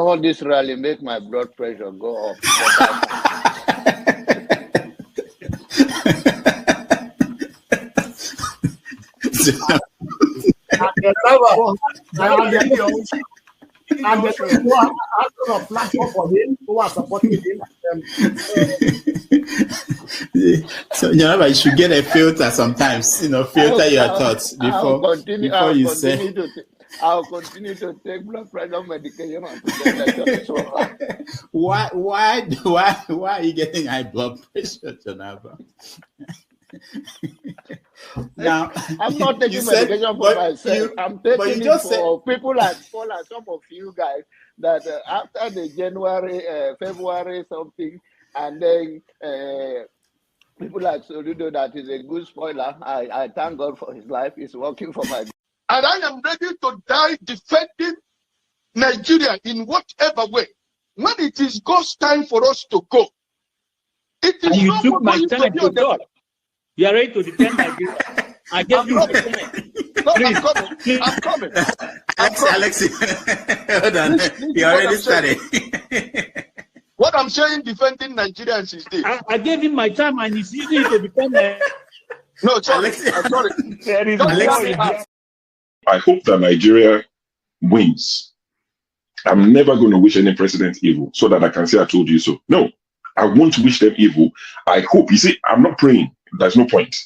all this rally make my blood pressure go up. And the people who are asking a platform for him, who are supporting him. So you should get a filter sometimes. Filter your thoughts before you say. I'll continue to take blood pressure medication until Why are you getting high blood pressure, Jonaba? Now, I'm not taking medication for myself. I'm taking it for people like Paul and some of you guys that after the January, February something, and then people like Soludo, that is a good spoiler. I thank God for his life. He's working for my. And I am ready to die defending Nigeria in whatever way. When it is God's time for us to go, it is you not took my going time to go. You are ready to defend Nigeria. I gave you I'm coming. Alexi, hold on. You already started. What I'm saying, defending Nigerians is this. I gave him my time and he's using it to defend No, sorry. I'm sorry. I hope that Nigeria wins. I'm never going to wish any president evil so that I can say I told you so. No, I won't wish them evil. I hope. You see, I'm not praying. There's no point.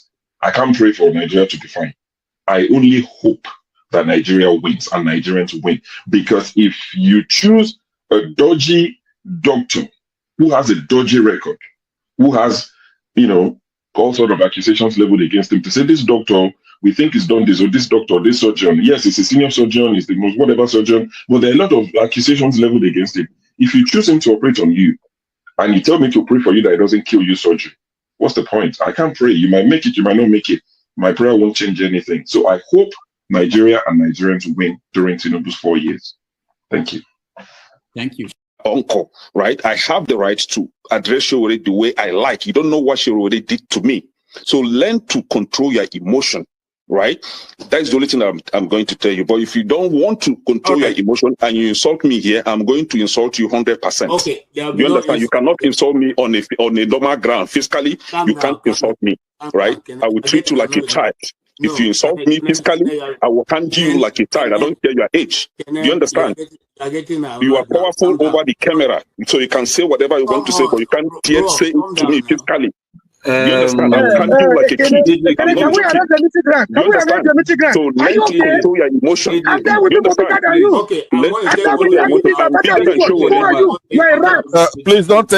I can't pray for Nigeria to be fine. I only hope that Nigeria wins and Nigerians win. Because if you choose a dodgy doctor who has a dodgy record, who has, all sort of accusations leveled against him, to say this doctor, we think he's done this, or this doctor, this surgeon, yes, he's a senior surgeon, he's the most whatever surgeon, but there are a lot of accusations leveled against him. If you choose him to operate on you, and you tell me to pray for you that it doesn't kill you surgery, what's the point? I can't pray. You might make it, you might not make it. My prayer won't change anything. So I hope Nigeria and Nigerians win during Tinubu's 4 years. Thank you. Thank you. Uncle, right? I have the right to address Showore the way I like. You don't know what Showore did to me. So learn to control your emotion, right? That's the only thing I'm going to tell you. But if you don't want to control your emotion and you insult me here, I'm going to insult you 100%. Okay. You understand? You cannot insult me on a normal ground. Physically, you can't insult me, right? I will treat you like a child. If you insult me physically, I will handle you like a child. I don't care your age. Do you understand? You are powerful over the camera, so you can say whatever you want to say, but you can't yet say it to me physically. You understand? I will handle you like a kid. Can we arrange the meeting ground? Can we arrange the meeting ground? So learn to control your emotion. You understand? Okay. Please don't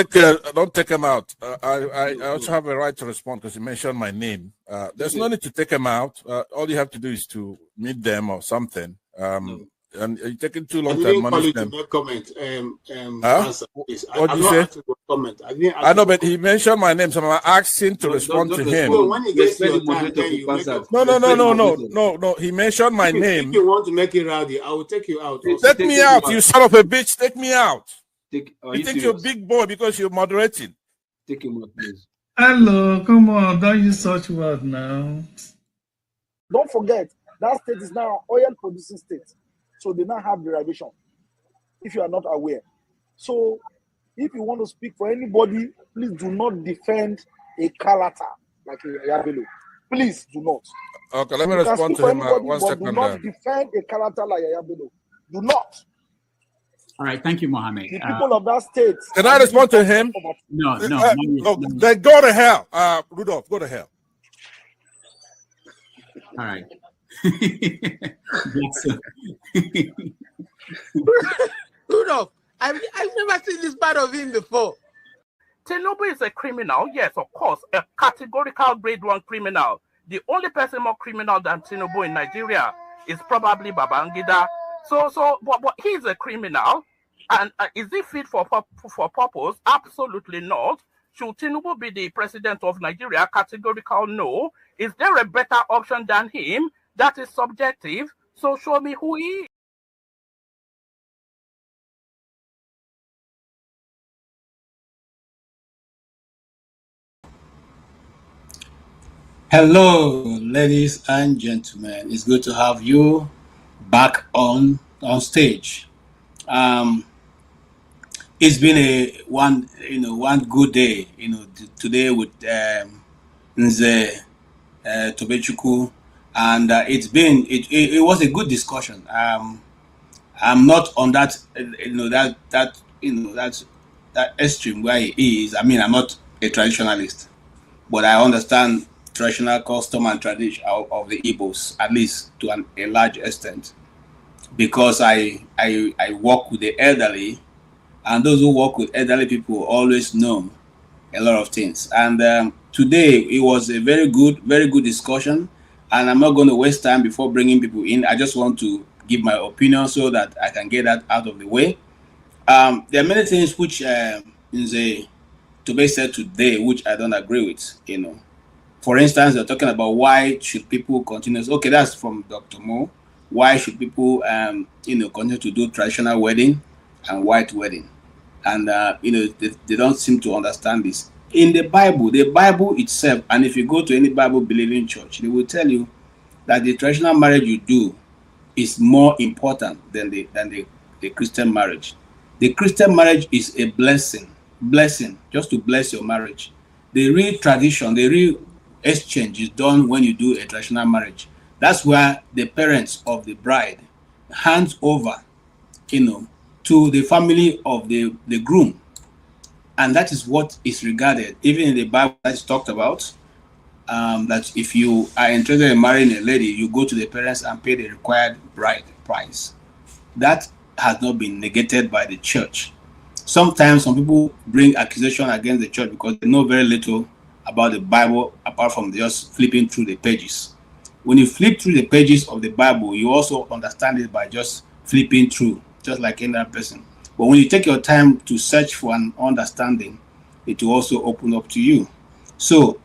take him out. I also have a right to respond because you mentioned my name. There's no need to take him out. All you have to do is to meet them or something. And you're taking too long to manage them. Comment. What did you say? Comment. I know, but he mentioned my name, so I'm asking to respond to him. When he gets your time, No. He mentioned my name. If you want to make it rowdy, I will take you out. Take me out, you son of a bitch. Take me out. You think you're a big boy because you're moderating. Take him out, please. Hello, come on. Don't use such word now. Don't forget, that state is now an oil producing state. So they now have derivation, if you are not aware. So if you want to speak for anybody, please do not defend a Kalata like a Yabelo. Please do not. Okay, let me respond to him 1 second. Do not defend a Kalata like a Yabelo. Do not. All right, thank you, Mohammed. The people of that state. Can I respond to him? No. Then go to hell. Rudolph, go to hell. All right. Rudolph, I've never seen this part of him before. Tinubu is a criminal, yes, of course, a categorical grade 1 criminal. The only person more criminal than Tinubu in Nigeria is probably Babangida. But he's a criminal, and is he fit for purpose? Absolutely not. Should Tinubu be the president of Nigeria? Categorical no. Is there a better option than him? That is subjective. So show me who he is. Hello, ladies and gentlemen. It's good to have you back on stage. It's been one good day, today with Nze Tobe, and it was a good discussion. I'm not on that that extreme where he is. I mean, I'm not a traditionalist, but I understand traditional custom and tradition of the Igbos, at least to a large extent, because I work with the elderly, and those who work with elderly people always know a lot of things. And today it was a very good discussion, and I'm not going to waste time before bringing people in. I just want to give my opinion so that I can get that out of the way. There are many things which Nze Tobe said today which I don't agree with. For instance, they're talking about why should people continue. Okay, that's from Dr. Mo. Why should people continue to do traditional wedding and white wedding? And they don't seem to understand this. In the Bible itself, and if you go to any Bible believing church, they will tell you that the traditional marriage you do is more important than the Christian marriage. The Christian marriage is a blessing, just to bless your marriage. The real tradition, the real exchange is done when you do a traditional marriage. That's where the parents of the bride hands over, to the family of the groom. And that is what is regarded, even in the Bible, that's talked about, that if you are interested in marrying a lady, you go to the parents and pay the required bride price. That has not been negated by the church. Sometimes some people bring accusation against the church because they know very little about the Bible, apart from just flipping through the pages. When you flip through the pages of the Bible, you also understand it by just flipping through, just like any other person. But when you take your time to search for an understanding, it will also open up to you. So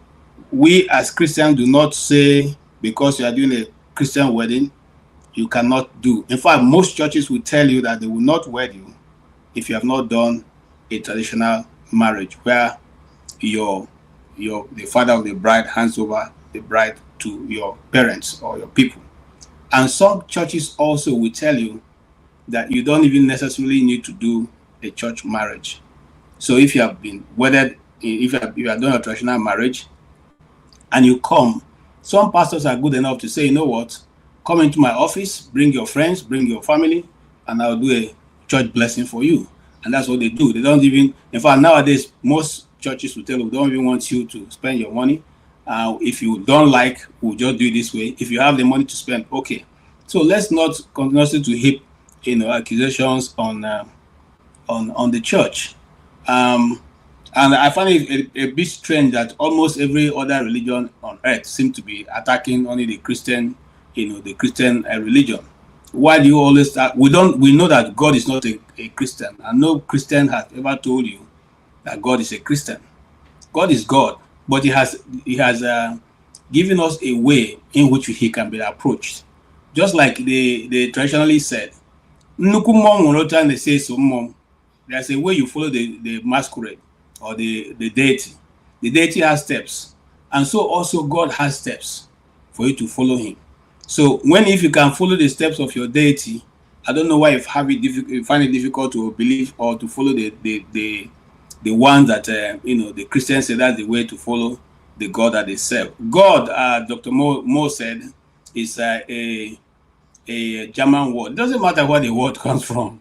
we as Christians do not say because you are doing a Christian wedding, you cannot do. In fact, most churches will tell you that they will not wed you if you have not done a traditional marriage where the father of the bride hands over the bride to your parents or your people. And some churches also will tell you that you don't even necessarily need to do a church marriage. So if you have been wedded, if you have done a traditional marriage and you come, some pastors are good enough to say, you know what, come into my office, bring your friends, bring your family, and I'll do a church blessing for you. And that's what they do. They don't even, in fact, nowadays, most churches will tell you, don't even want you to spend your money. If you don't like, we'll just do it this way. If you have the money to spend, okay. So let's not continue to heap accusations on the church. And I find it a bit strange that almost every other religion on earth seems to be attacking only the Christian, religion. Why do you always start? We know that God is not a Christian, and no Christian has ever told you that God is a Christian. God is God, but He has given us a way in which He can be approached. Just like they traditionally said, they say so. There's a way you follow the masquerade or the deity. The deity has steps, and so also God has steps for you to follow Him. So if you can follow the steps of your deity, I don't know why you find it difficult to believe or to follow the ones that the Christians say that's the way to follow the God that they serve. God, Dr. Mo said, is a German word. It doesn't matter where the word comes from.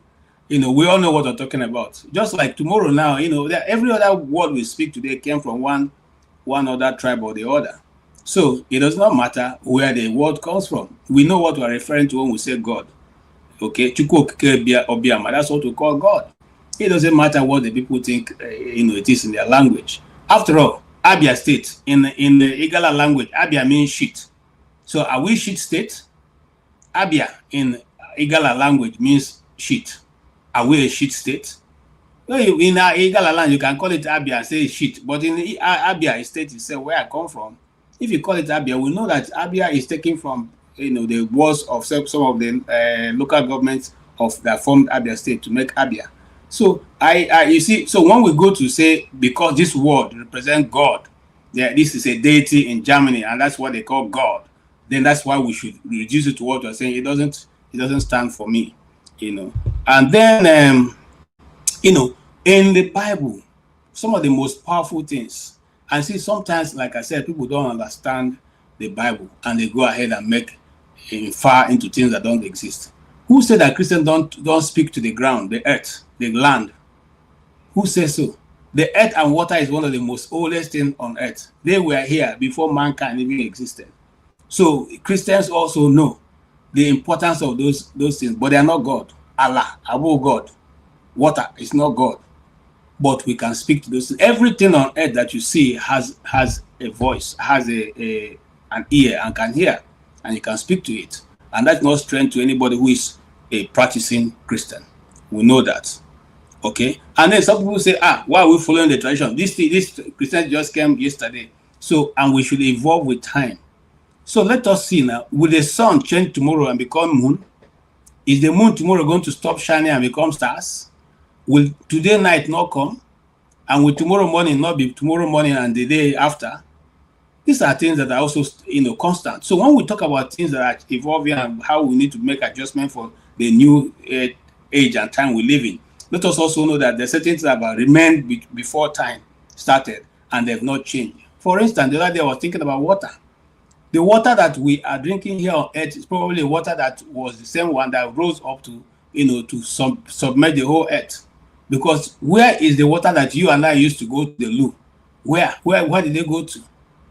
We all know what we're talking about. Just like tomorrow now, every other word we speak today came from one other tribe or the other. So it does not matter where the word comes from. We know what we're referring to when we say God. Okay, that's what we call God. It doesn't matter what the people think it is in their language. After all, Abia State, in the Igala language, Abia means shit. So are we shit state? Abia in Igala language means shit. Are we a shit state? In our Igala land, you can call it Abia and say shit. But in Abia state itself, where I come from, if you call it Abia, we know that Abia is taken from the words of some of the local governments that formed Abia State to make Abia. So you see, so when we go to say because this word represents God, this is a deity in Germany, and that's what they call God, then that's why we should reduce it to what we're saying. It doesn't stand for me, And then In the Bible, some of the most powerful things, and see, sometimes, like I said, people don't understand the Bible and they go ahead and make far into things that don't exist. Who said that Christians don't speak to the ground, the earth, the land? Who says so? The earth and water is one of the most oldest things on earth. They were here before mankind even existed. So Christians also know the importance of those things, but they are not God. Allah, above God. Water is not God. But we can speak to those things. Everything on earth that you see has a voice, has an ear, and can hear, and you can speak to it. And that's not strange to anybody who is a practicing Christian. We know that. Okay, and then some people say, why are we following the tradition? This Christians just came yesterday. So, and we should evolve with time. So let us see now, will the sun change tomorrow and become moon? Is the moon tomorrow going to stop shining and become stars? Will today night not come? And will tomorrow morning not be tomorrow morning and the day after? These are things that are also, constant. So when we talk about things that are evolving and how we need to make adjustment for the new age and time we live in, let us also know that there are certain things that remained before time started and they've not changed. For instance, the other day I was thinking about water. The water that we are drinking here on earth is probably water that was the same one that rose up to, to submerge the whole earth. Because where is the water that you and I used to go to the loo? Where did they go to?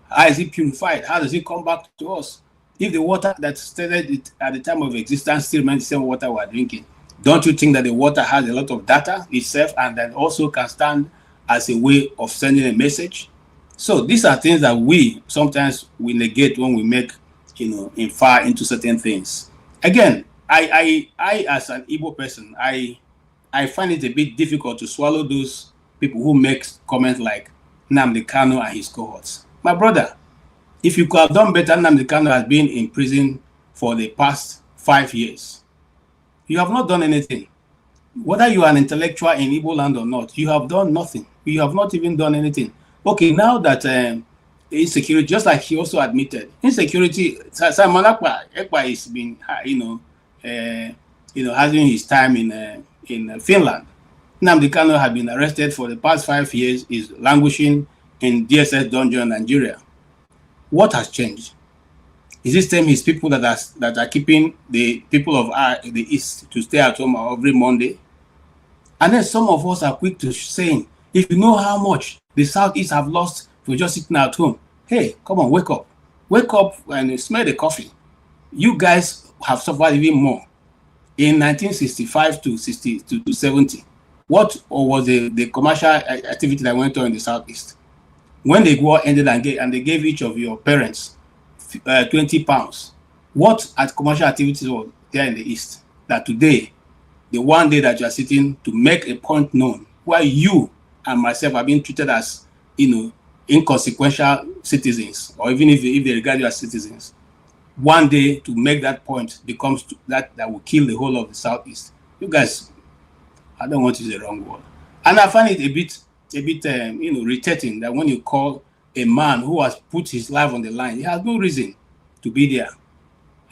How is it purified? How does it come back to us? If the water that started it at the time of existence still remains the same water we're drinking, don't you think that the water has a lot of data itself and that also can stand as a way of sending a message? So these are things that we sometimes negate when we make, infer into certain things. Again, I as an Igbo person, I find it a bit difficult to swallow those people who make comments like Nnamdi Kanu and his cohorts. My brother, if you could have done better, Nnamdi Kanu has been in prison for the past 5 years. You have not done anything. Whether you are an intellectual in Igbo land or not, you have done nothing. You have not even done anything. Okay, now that insecurity, just like he also admitted, insecurity, Simon Ekpa has been, having his time in Finland. Nnamdi Kanu has been arrested for the past 5 years, is languishing in DSS dungeon in Nigeria. What has changed? Is it same his people that are keeping the people of the East to stay at home every Monday? And then some of us are quick to saying, if you know how much the Southeast have lost for just sitting at home, hey, come on, wake up. Wake up and smell the coffee. You guys have suffered even more. In 1965 to 70, what was the commercial activity that went on in the Southeast? When the war ended and they gave each of your parents 20 pounds, what commercial activities were there in the East? That today, the one day that you are sitting to make a point known, where you and myself are being treated as, inconsequential citizens, or even if they regard you as citizens, one day to make that point becomes that will kill the whole of the Southeast. You guys, I don't want to use the wrong word. And I find it a bit irritating that when you call a man who has put his life on the line, he has no reason to be there,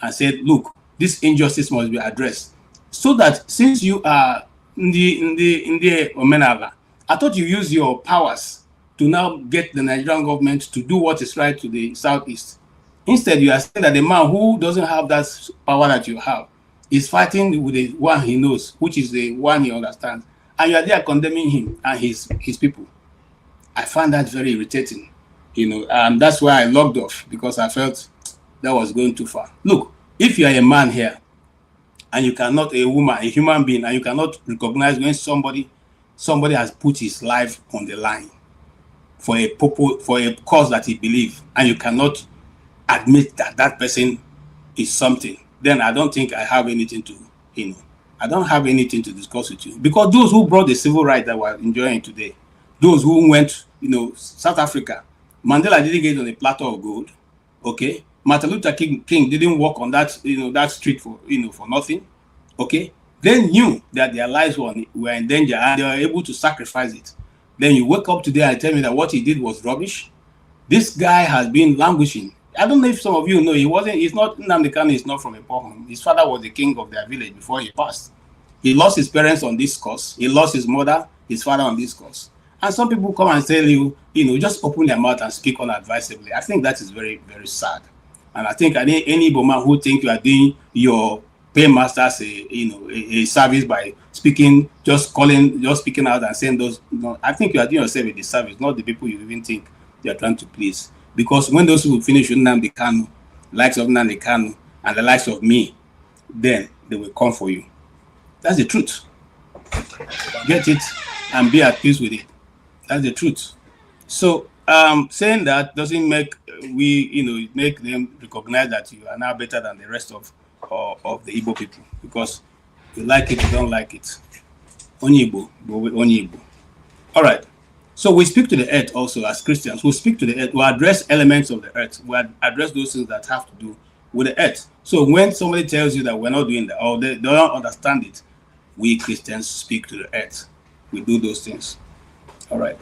and said, look, this injustice must be addressed. So that since you are in the Omenala, I thought you use your powers to now get the Nigerian government to do what is right to the Southeast. Instead, you are saying that the man who doesn't have that power that you have is fighting with the one he knows, which is the one he understands. And you are there condemning him and his people. I find that very irritating, and that's why I logged off, because I felt that was going too far. Look, if you are a man here and you cannot, a woman, a human being, and you cannot recognize when somebody has put his life on the line for a purpose, for a cause that he believes, and you cannot admit that that person is something, then I don't think I have anything to, I don't have anything to discuss with you. Because those who brought the civil rights that we're enjoying today, those who went, South Africa, Mandela didn't get on a platter of gold, okay? Martin Luther King didn't walk on that, that street for nothing, okay? They knew that their lives were in danger and they were able to sacrifice it. Then you wake up today and tell me that what he did was rubbish. This guy has been languishing. I don't know if some of you know, Nnamdi Kanu is not from a poor home. His father was the king of their village before he passed. He lost his parents on this cause. He lost his mother. his father on this course. And some people come and tell you, just open their mouth and speak unadvisedly. I think that is very, very sad. And I think any Igbo man who think you are doing your paymasters a service by speaking, just speaking out and saying those, I think you are doing yourself a disservice, not the people you even think you are trying to please. Because when those people finish with Nnamdi Kanu, likes of Nnamdi Kanu, and the likes of me, then they will come for you. That's the truth. Get it and be at peace with it. That's the truth. So saying that doesn't make make them recognize that you are now better than the rest of the Igbo people, because you like it, you don't like it. Only Igbo. All right. So we speak to the earth also as Christians. We speak to the earth. We address elements of the earth. We address those things that have to do with the earth. So when somebody tells you that we're not doing that, or they don't understand it, we Christians speak to the earth. We do those things. All right.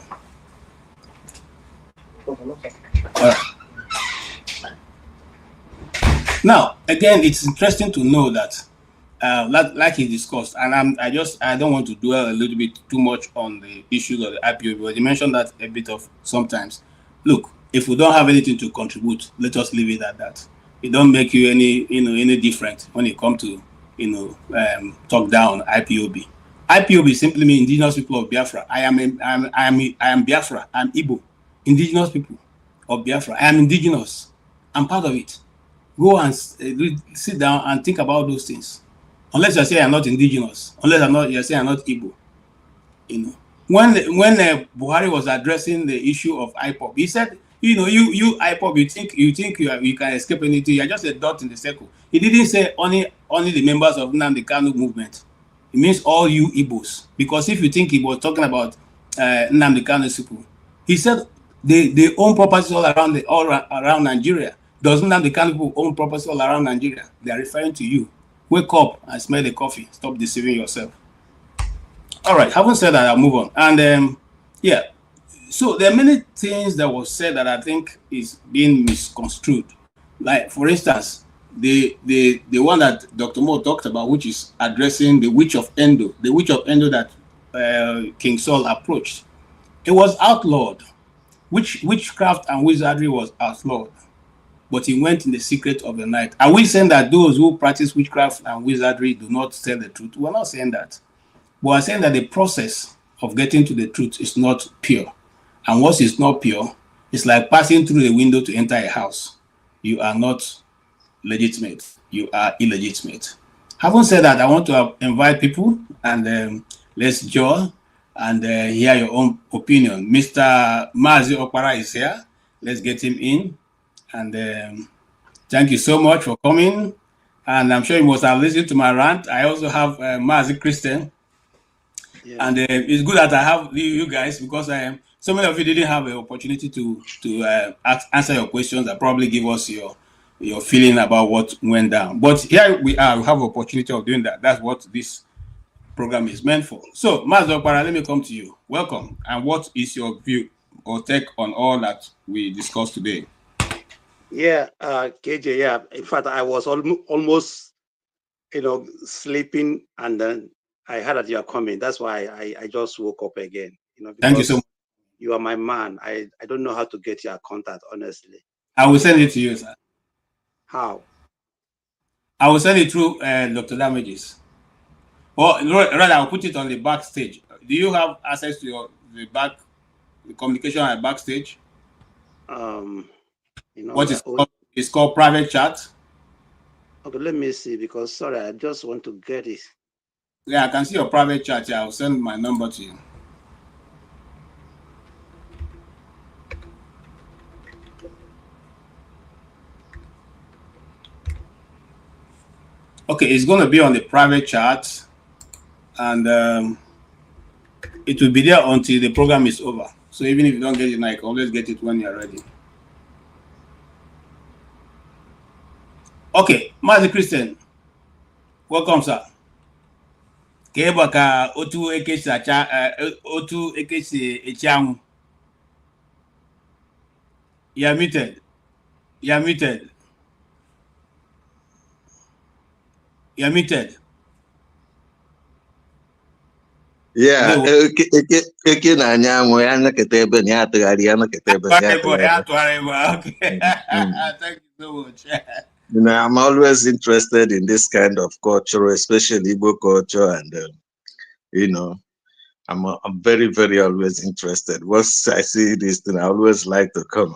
All right. Now, again, it's interesting to know that, like he discussed, and I don't want to dwell a little bit too much on the issues of the IPOB, but he mentioned that a bit of sometimes. Look, if we don't have anything to contribute, let us leave it at that. It don't make you any different when it comes to talk down IPOB. IPOB simply means indigenous people of Biafra. I am Biafra. I'm Igbo. Indigenous people of Biafra. I am indigenous. I'm part of it. Go and sit down and think about those things. Unless you say I'm not indigenous, unless you say I'm not Igbo. When Buhari was addressing the issue of IPOB, he said, you IPOB, you think you can escape anything. You're just a dot in the circle. He didn't say only the members of Nnamdi Kanu movement. It means all you Igbos. Because if you think he was talking about Nnamdi Kanu people, he said they own properties all around Nigeria. Does Nnamdi Kanu people own properties all around Nigeria? They are referring to you. Wake up and smell the coffee. Stop deceiving yourself. All right. Having said that, I'll move on. And yeah. So there are many things that was said that I think is being misconstrued. Like, for instance, the one that Dr. Mo talked about, which is addressing the witch of Endo, that King Saul approached. It was outlawed. Witchcraft and wizardry was outlawed, but he went in the secret of the night. Are we saying that those who practice witchcraft and wizardry do not tell the truth? We're not saying that. But we're saying that the process of getting to the truth is not pure. And once it's not pure, it's like passing through the window to enter a house. You are not legitimate. You are illegitimate. Having said that, I want to invite people and let's join and hear your own opinion. Mr. Mazi Okpara is here. Let's get him in. And thank you so much for coming. And I'm sure you must have listened to my rant. I also have Mazi Christian. Yeah. And it's good that I have you guys, because so many of you didn't have an opportunity to answer your questions and probably give us your feeling about what went down. But here we are, we have an opportunity of doing that. That's what this program is meant for. So, Mazi Okpara, let me come to you. Welcome. And what is your view or take on all that we discussed today? Yeah, KJ, yeah. In fact, I was almost, sleeping, and then I heard that you are coming. That's why I just woke up again. Thank you so much. You are my man. I don't know how to get your contact, honestly. I will send it to you, sir. How? I will send it through Dr. Damages. Or rather, I'll put it on the backstage. Do you have access to the communication at backstage? What is called? It's called private chat. Okay, let me see, because sorry, I just want to get it. Yeah, I can see your private chat here. I'll send my number to you. Okay, it's going to be on the private chat, and it will be there until the program is over. So even if you don't get it now, you can always get it when you're ready. Okay, Mazi Christian, welcome, sir. Kebaka otu ekesi echangu. You're muted. You're muted. You're muted. Yeah, eke na anyanwụ ya naketa ebe na ya atụgharị ya naketa ebe na ya atụgharị. Thank you so much. You know, I'm always interested in this kind of culture, especially Igbo culture, and you know, I'm very, very always interested. Once I see this thing, I always like to come.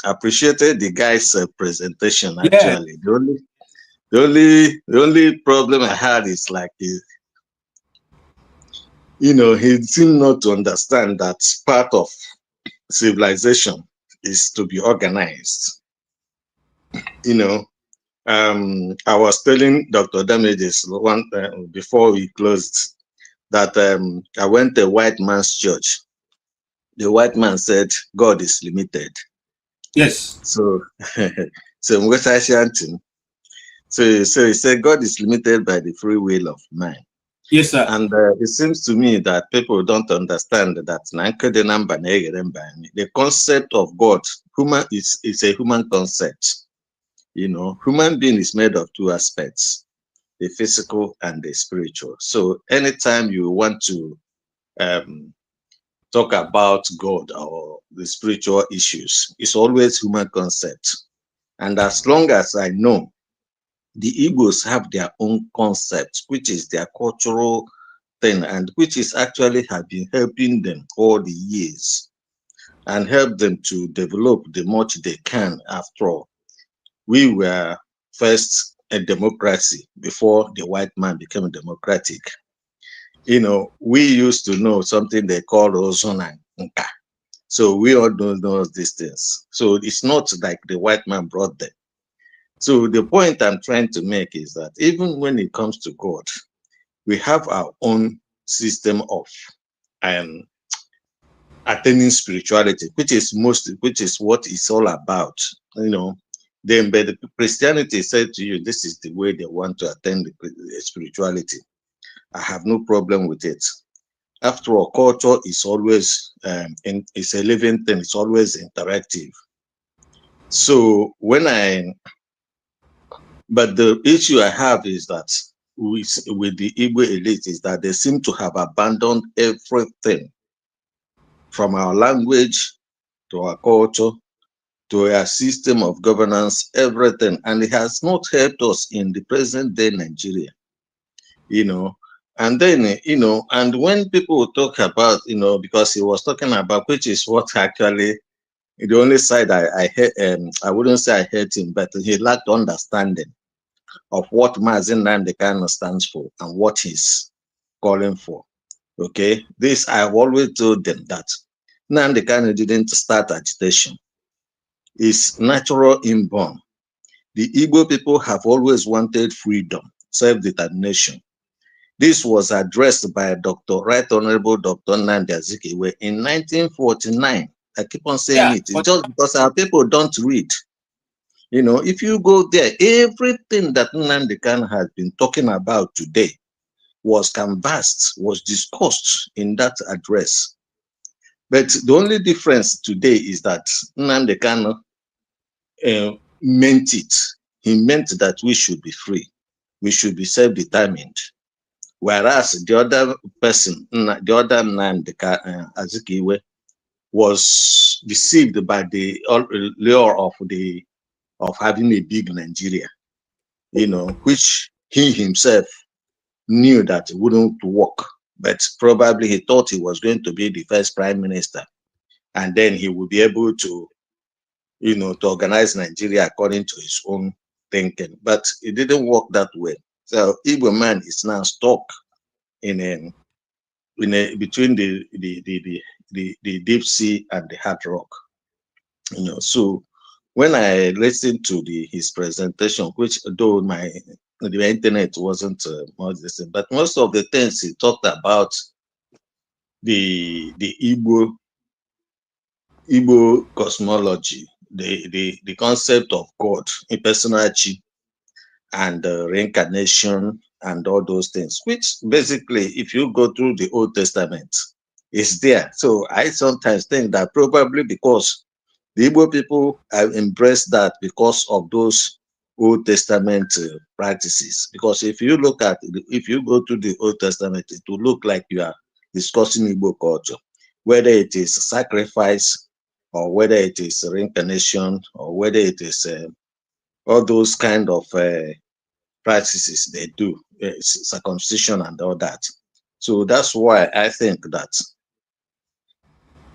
Appreciated the guy's presentation. Actually, the only problem I had is like, you know, he seemed not to understand that part of civilization is to be organized. You know, I was telling Dr. Damages before we closed that I went to a white man's church. The white man said God is limited. Yes. So he said God is limited by the free will of man. Yes, sir. And it seems to me that people don't understand that the concept of God, human is a human concept. You know, human being is made of two aspects, the physical and the spiritual. So anytime you want to talk about God or the spiritual issues, it's always human concept. And as long as I know, the Igbos have their own concept, which is their cultural thing, and which is actually have been helping them all the years and help them to develop the much they can. After all, we were first a democracy before the white man became democratic. You know, we used to know something they call Ozon and Nka. So we all don't know these things. So it's not like the white man brought them. So the point I'm trying to make is that even when it comes to God, we have our own system of attaining spirituality, which is what it's all about. You know, then but the Christianity said to you, this is the way they want to attain the spirituality. I have no problem with it. After all, culture is always it's a living thing. It's always interactive. So but the issue I have is that with the Igbo elite is that they seem to have abandoned everything, from our language to our culture to our system of governance, everything, and it has not helped us in the present day Nigeria. You know, and then and when people talk about, because he was talking about, which is what actually the only side I wouldn't say I hate him, but he lacked understanding of what Mazen Nnamdi Kanu stands for and what he's calling for. Okay, this I've always told them that Nnamdi Kanu didn't start agitation. It's natural inborn. The Igbo people have always wanted freedom, self-determination. This was addressed by Right Honorable Dr. Nnamdi Azikiwe in 1949. I keep on saying it. It's just because our people don't read. You know, if you go there, everything that Nnamdi Kanu has been talking about today was canvassed, was discussed in that address. But the only difference today is that Nnamdi Kanu meant it. He meant that we should be free. We should be self-determined. Whereas the other person, the other Nnamdi Azikiwe, was deceived by the lure of having a big Nigeria, which he himself knew that it wouldn't work. But probably he thought he was going to be the first prime minister, and then he would be able to, to organize Nigeria according to his own thinking. But it didn't work that way. So Igbo man is now stuck in between the deep sea and the hard rock. So when I listened to his presentation, which though the internet wasn't much the same, but most of the things he talked about the Igbo cosmology, the concept of God, impersonal chi, and reincarnation, and all those things, which basically, if you go through the Old Testament, is there. So I sometimes think that probably because the Igbo people have embraced that because of those Old Testament practices. Because if you look at, if you go to the Old Testament, it will look like you are discussing Igbo culture, whether it is sacrifice or whether it is reincarnation or whether it is all those kind of practices they do, circumcision and all that. So that's why I think that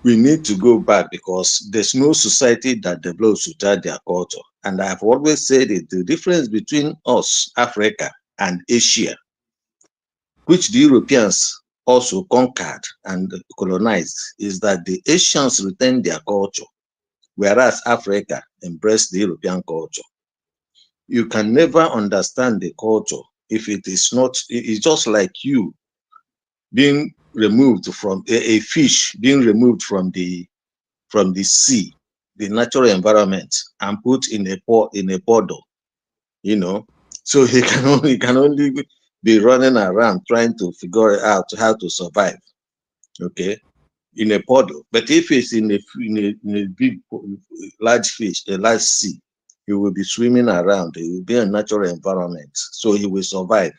we need to go back, because there's no society that develops without their culture. And I've always said it, the difference between us, Africa, and Asia, which the Europeans also conquered and colonized, is that the Asians retained their culture, whereas Africa embraced the European culture. You can never understand the culture if it is not, it's just like you being removed from a fish being removed from the sea, the natural environment, and put in a puddle, you know. So he can only be running around trying to figure out how to survive, okay, in a puddle. But if it's in a big, large fish, a large sea, he will be swimming around. He will be in a natural environment, so he will survive.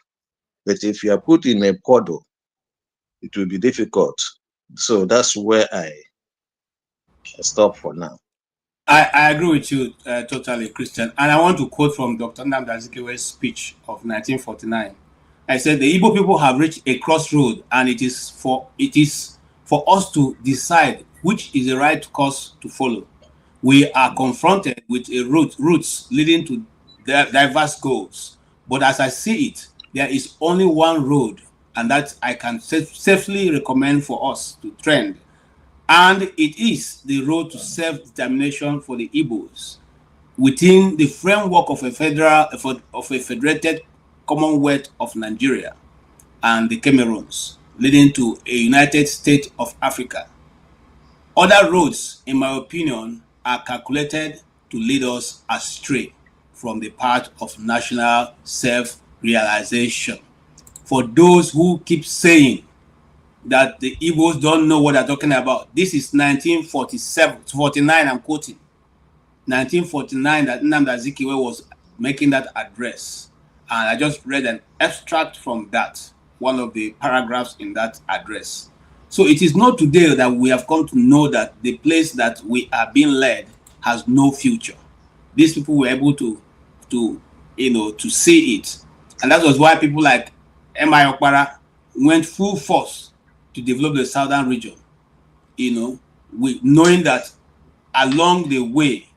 But if you are put in a puddle, it will be difficult. So that's where I stop for now. I agree with you totally, Christian. And I want to quote from Dr. Nnamdi Azikiwe's speech of 1949. I said, the Igbo people have reached a crossroad, and it is for us to decide which is the right course to follow. We are confronted with a routes leading to diverse goals. But as I see it, there is only one road, and that I can safely recommend for us to trend. And it is the road to self-determination for the Igbos within the framework of a federated Commonwealth of Nigeria and the Cameroons, leading to a United States of Africa. Other roads, in my opinion, are calculated to lead us astray from the path of national self-realization. For those who keep saying that the Igbos don't know what they're talking about, this is 1949, I'm quoting. 1949 that Nnamdi Azikiwe was making that address. And I just read an extract from that, one of the paragraphs in that address. So it is not today that we have come to know that the place that we are being led has no future. These people were able to see it. And that was why people like M.I. Okpara went full force to develop the southern region, knowing that along the way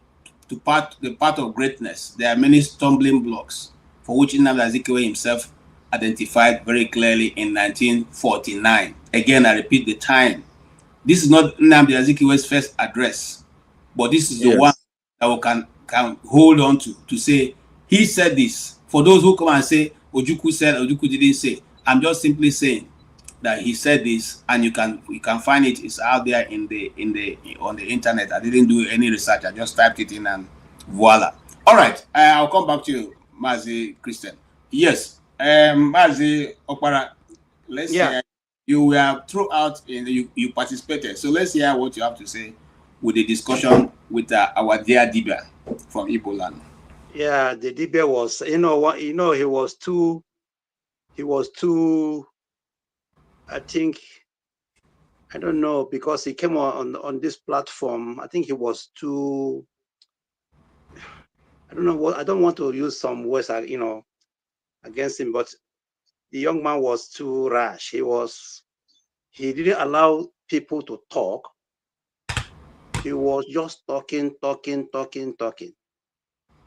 to the path of greatness, there are many stumbling blocks, for which Nnamdi Azikiwe himself identified very clearly in 1949. Again, I repeat the time. This is not Nnamdi Azikiwe's first address, but this is the one that we can hold on to say, he said this. For those who come and say, Ojukwu said, Ojukwu didn't say, I'm just simply saying that he said this, and you can find it. It's out there on the internet. I didn't do any research. I just typed it in and voila. All right, I'll come back to you, Mazi Christian. Yes, Mazi Okpara, let's hear. You were throughout you participated, so let's hear what you have to say with the discussion with our dear dibia from Igbo land. Yeah, the dibia was, he was too. I think, I don't know, because he came on this platform. I think he was too, I don't know what, I don't want to use some words, against him, but the young man was too rash. He didn't allow people to talk. He was just talking.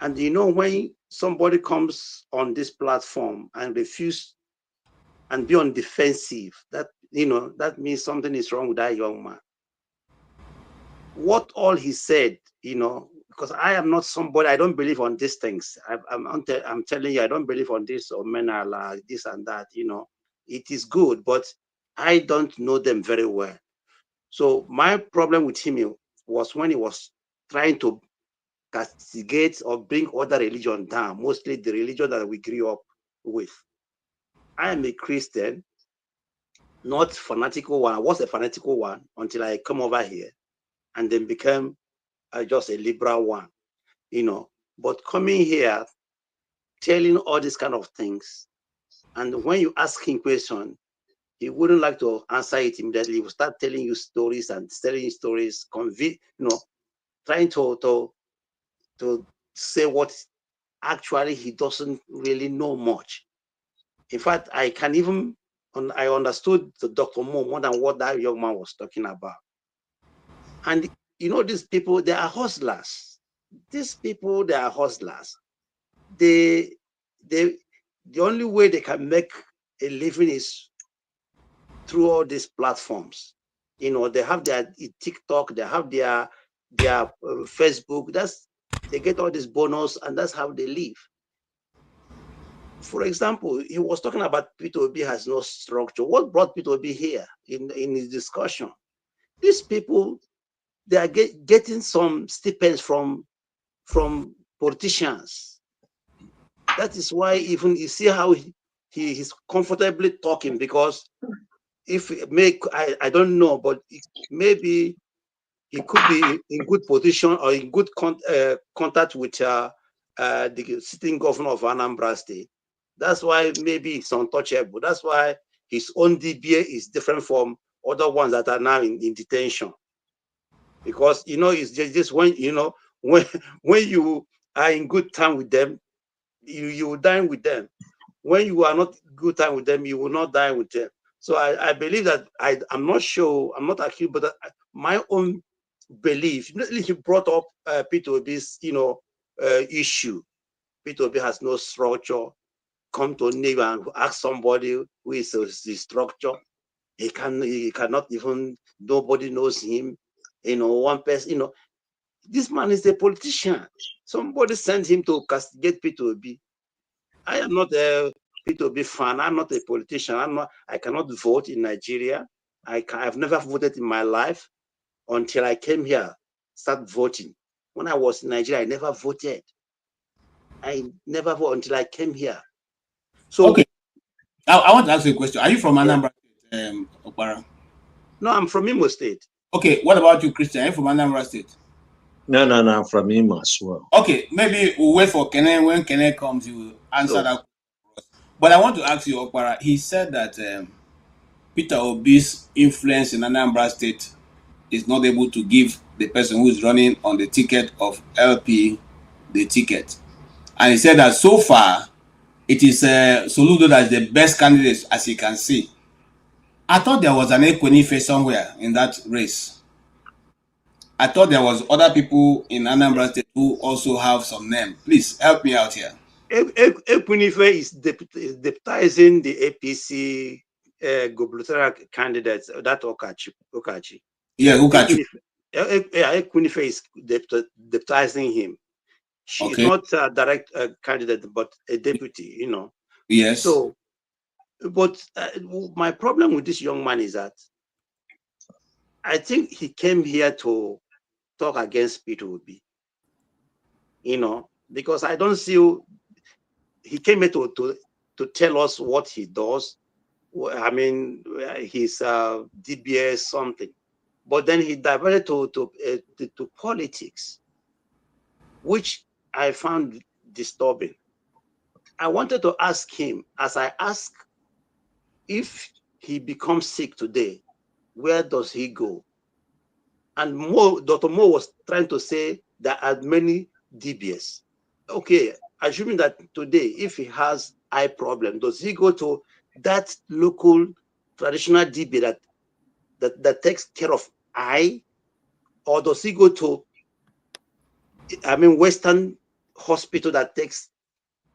And when somebody comes on this platform and refuse and be on defensive, that means something is wrong with that young man. What all he said, because I am not somebody, I don't believe on these things. I'm telling you, I don't believe on this, or men are like this and that. It is good, but I don't know them very well. So my problem with him was when he was trying to castigate or bring other religion down, mostly the religion that we grew up with. I am a Christian, not fanatical one. I was a fanatical one until I come over here and then became just a liberal one, But coming here, telling all these kind of things. And when you ask him question, he wouldn't like to answer it immediately. He will start telling you stories and telling you stories, trying to say what actually he doesn't really know much. In fact, I understood the Dr. Mo more than what that young man was talking about. And these people, they are hustlers. These people, they are hustlers. The only way they can make a living is through all these platforms. They have their TikTok, they have their Facebook. They get all this bonus, and that's how they live. For example, he was talking about P2B has no structure. What brought P2B here in his discussion? These people, they are getting some stipends from politicians. That is why even you see how he's comfortably talking, because I don't know, but maybe he could be in good position or in good contact with the sitting governor of Anambra State. That's why maybe it's untouchable. That's why his own dibia is different from other ones that are now in detention. Because it's just when when you are in good time with them, you will dine with them. When you are not good time with them, you will not dine with them. So I believe that I'm not sure, I'm not accused, but my own belief. He brought up P2B's issue. P2B has no structure. Come to neighbor and ask somebody who is the structure. He cannot even, nobody knows him. One person, this man is a politician. Somebody sent him to castigate P2B. I am not a P2B fan. I'm not a politician. I cannot vote in Nigeria. I've never voted in my life until I came here, start voting. When I was in Nigeria, I never voted. I never voted until I came here. So okay, I want to ask you a question. Are you from Anambra State, Okpara? No, I'm from Imo State. Okay, what about you, Christian? Are you from Anambra State? No, I'm from Imo as well. Okay, maybe we'll wait for Kene. When Kene comes, you will answer that. But I want to ask you, Okpara. He said that Peter Obi's influence in Anambra State is not able to give the person who is running on the ticket of LP the ticket. And he said that so far, it is Soludo that is the best candidate, as you can see. I thought there was an Ekwenife somewhere in that race. I thought there was other people in Anambra State who also have some name. Please help me out here. Ekwenife is deputizing the APC gubernatorial candidate, that Okachi. Yeah, Okachi. Ekwenife is deputizing him. She is not a direct candidate, but a deputy, Yes. So, but my problem with this young man is that I think he came here to talk against P2B, because I don't see he came here to tell us what he does. I mean, he's DBS something, but then he diverted to politics, which I found disturbing. I wanted to ask him, as I asked, if he becomes sick today, where does he go? And Dr. Mo was trying to say there are many DBS. Okay, assuming that today, if he has eye problem, does he go to that local traditional DB that takes care of eye, or does he go to, Western hospital that takes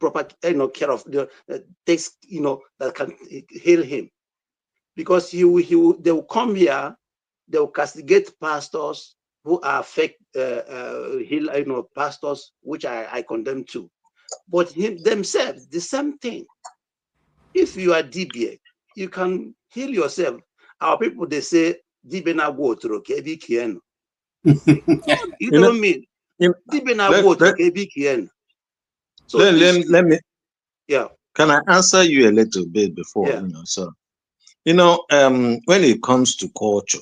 proper care of that can heal him? Because they will come here, they will castigate pastors who are fake pastors, which I condemn too. But themselves, the same thing. If you are DBA, you can heal yourself. Our people, they say, DBA na go through kebi kieno. You don't mean DBA na go through kebi kieno. So let me. Yeah. Can I answer you a little bit before? Yeah. When it comes to culture,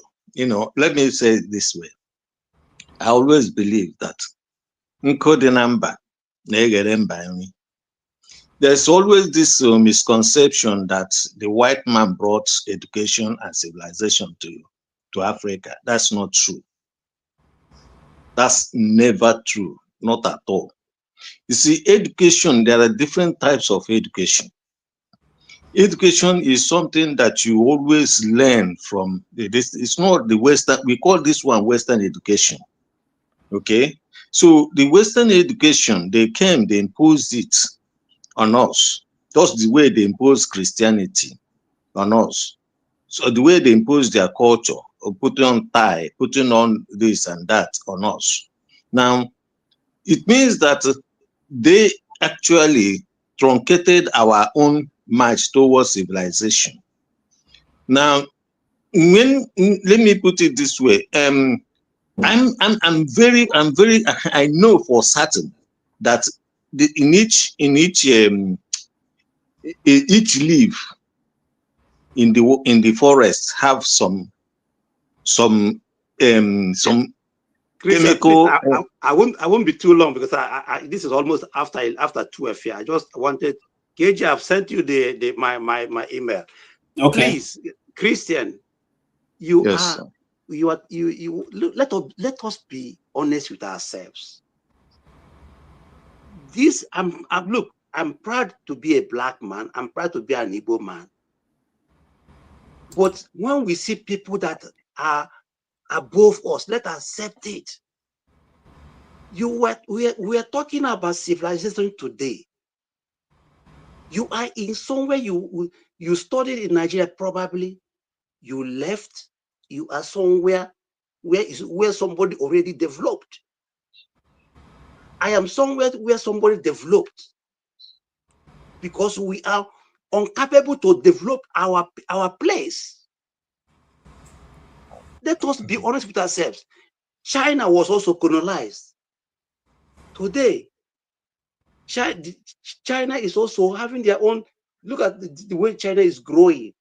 let me say it this way. I always believe that there's always this misconception that the white man brought education and civilization to Africa. That's not true. That's never true, not at all. You see, education, there are different types of education. Education is something that you always learn from. It's not the Western, we call this one Western education. Okay? So the Western education, they came, they imposed it on us. Just the way they imposed Christianity on us. So the way they impose their culture, or putting on tie, putting on this and that on us. Now, it means that they actually truncated our own march towards civilization. Now, let me put it this way. I'm very I know for certain that in each leaf in the forest have some Christian, chemical. I won't be too long because this is almost after 12 here. I just wanted, KJ, I've sent you my email. Okay. Please, Christian, let us be honest with ourselves. Look, I'm proud to be a black man. I'm proud to be an Igbo man. But when we see people that are above us, let us accept it. We are talking about civilization today. You are in somewhere you studied in Nigeria, probably you left. You are somewhere where somebody already developed. I am somewhere where somebody developed because we are incapable to develop our place. Let us be honest with ourselves. China was also colonized. Today, China is also having their own. Look at the way China is growing,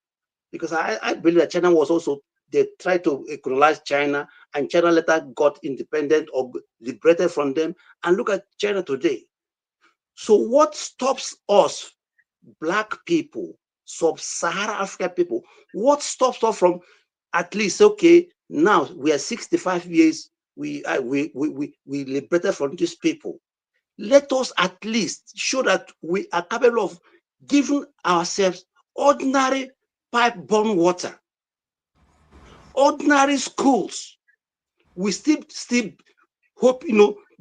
because I believe that China was also, they tried to colonize China, and China later got independent or liberated from them. And look at China today. So what stops us, black people, sub-Saharan African people, what stops us from at least, okay, now we are 65 years, we liberated from these people. Let us at least show that we are capable of giving ourselves ordinary pipe-borne water, ordinary schools. We still hope,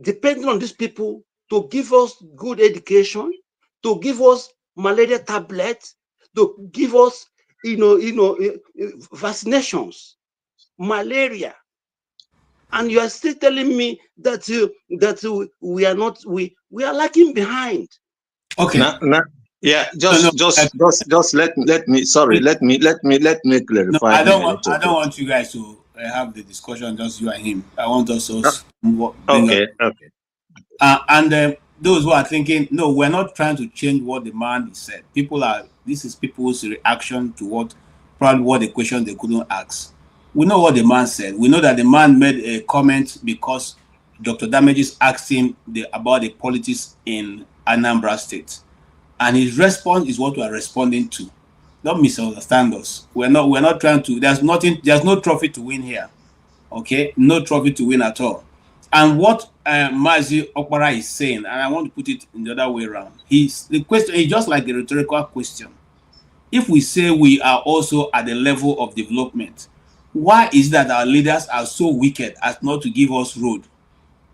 depending on these people to give us good education, to give us malaria tablets, to give us, vaccinations, malaria. And you are still telling me that we are not, we are lagging behind. Okay. Yeah, just let me clarify. No, I don't want you guys to have the discussion, just you and him. I want us to okay. And those who are thinking, no, we're not trying to change what the man said. This is people's reaction to probably what the question they couldn't ask. We know what the man said. We know that the man made a comment because Dr. Damages asked him about the politics in Anambra State. And his response is what we are responding to. Don't misunderstand us. We're not trying to, there's no trophy to win here. Okay? No trophy to win at all. And what Mazi Okpara is saying, and I want to put it in the other way around, the question is just like a rhetorical question. If we say we are also at the level of development, why is that our leaders are so wicked as not to give us road,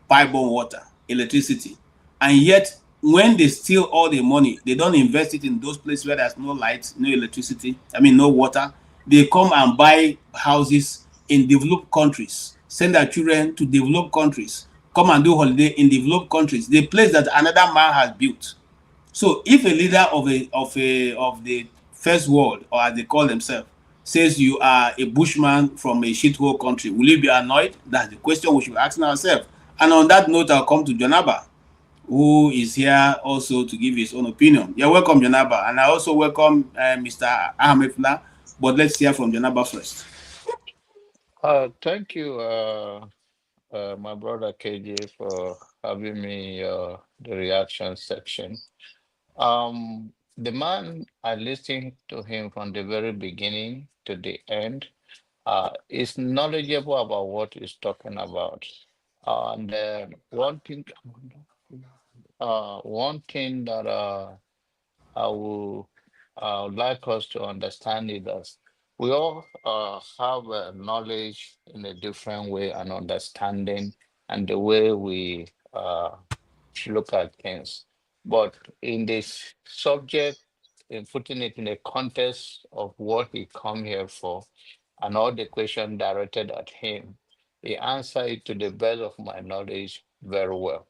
pipe-borne water, electricity, and yet when they steal all the money, they don't invest it in those places where there's no light, no electricity, no water. They come and buy houses in developed countries, send their children to developed countries, come and do holiday in developed countries, the place that another man has built. So if a leader of the first world, or as they call themselves, says you are a bushman from a shithole country, will you be annoyed? That's the question we should be asking ourselves. And on that note, I'll come to Jonaba, who is here also to give his own opinion. You're welcome, Jonaba. And I also welcome Mr. Ahmedfla, but let's hear from Jonaba first. Thank you, my brother KJ, for having me the reaction section. The man, I listened to him from the very beginning to the end, is knowledgeable about what he's talking about. And one thing that I would like us to understand is that we all have knowledge in a different way and understanding and the way we look at things. But in this subject, in putting it in the context of what he come here for and all the questions directed at him, he answered it to the best of my knowledge very well.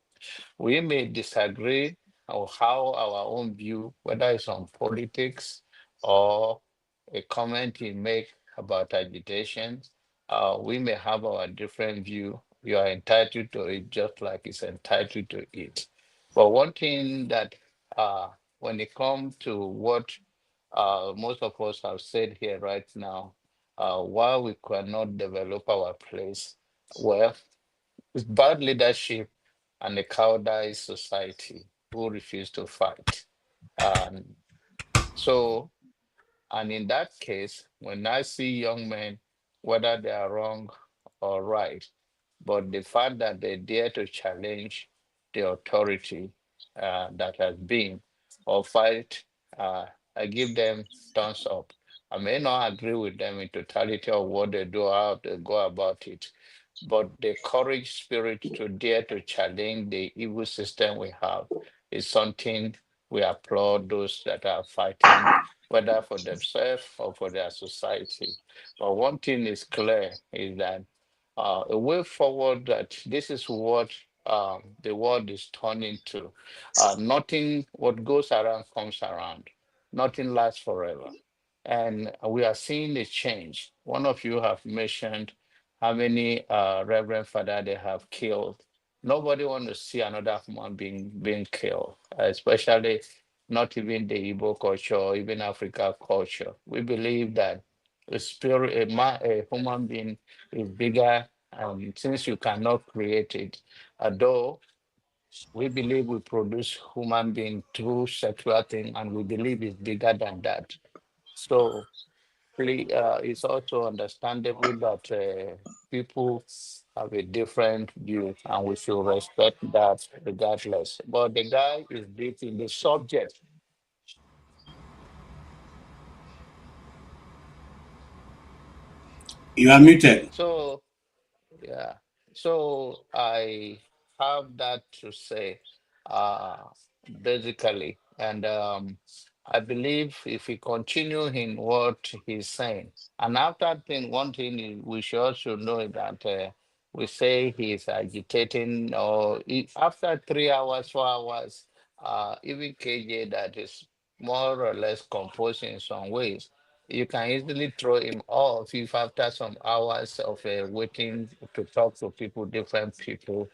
We may disagree on how our own view, whether it's on politics or a comment he make about agitation. We may have our different view. You are entitled to it just like it's entitled to it. But one thing that when it comes to what most of us have said here right now, why we cannot develop our place, well, it's bad leadership and a cowardized society who refuse to fight. Um, so, and in that case, when I see young men, whether they are wrong or right, but the fact that they dare to challenge the authority that has been or fight, uh, I give them thumbs up. I may not agree with them in totality of what they do, how they go about it, but the courage spirit to dare to challenge the evil system we have is something we applaud those that are fighting, whether for themselves or for their society. But one thing is clear is that a way forward that this is what the world is turning to. Nothing, what goes around comes around. Nothing lasts forever. And we are seeing a change. One of you have mentioned how many Reverend Father they have killed. Nobody want to see another human being killed, especially not even the Igbo culture or even Africa culture. We believe that a spirit, a human being is bigger, since you cannot create it. Although we believe we produce human being through sexual thing, and we believe it's bigger than that. So it's also understandable that people have a different view, and we should respect that regardless. But the guy is deep in the subject. You are muted. So yeah. So I have that to say, uh, basically, and I believe if we continue in what he's saying, and after thing, one thing we should also know that we say he's agitating, or after 3 hours, 4 hours, even KJ that is more or less composed in some ways, you can easily throw him off if after some hours of waiting to talk to people, different people,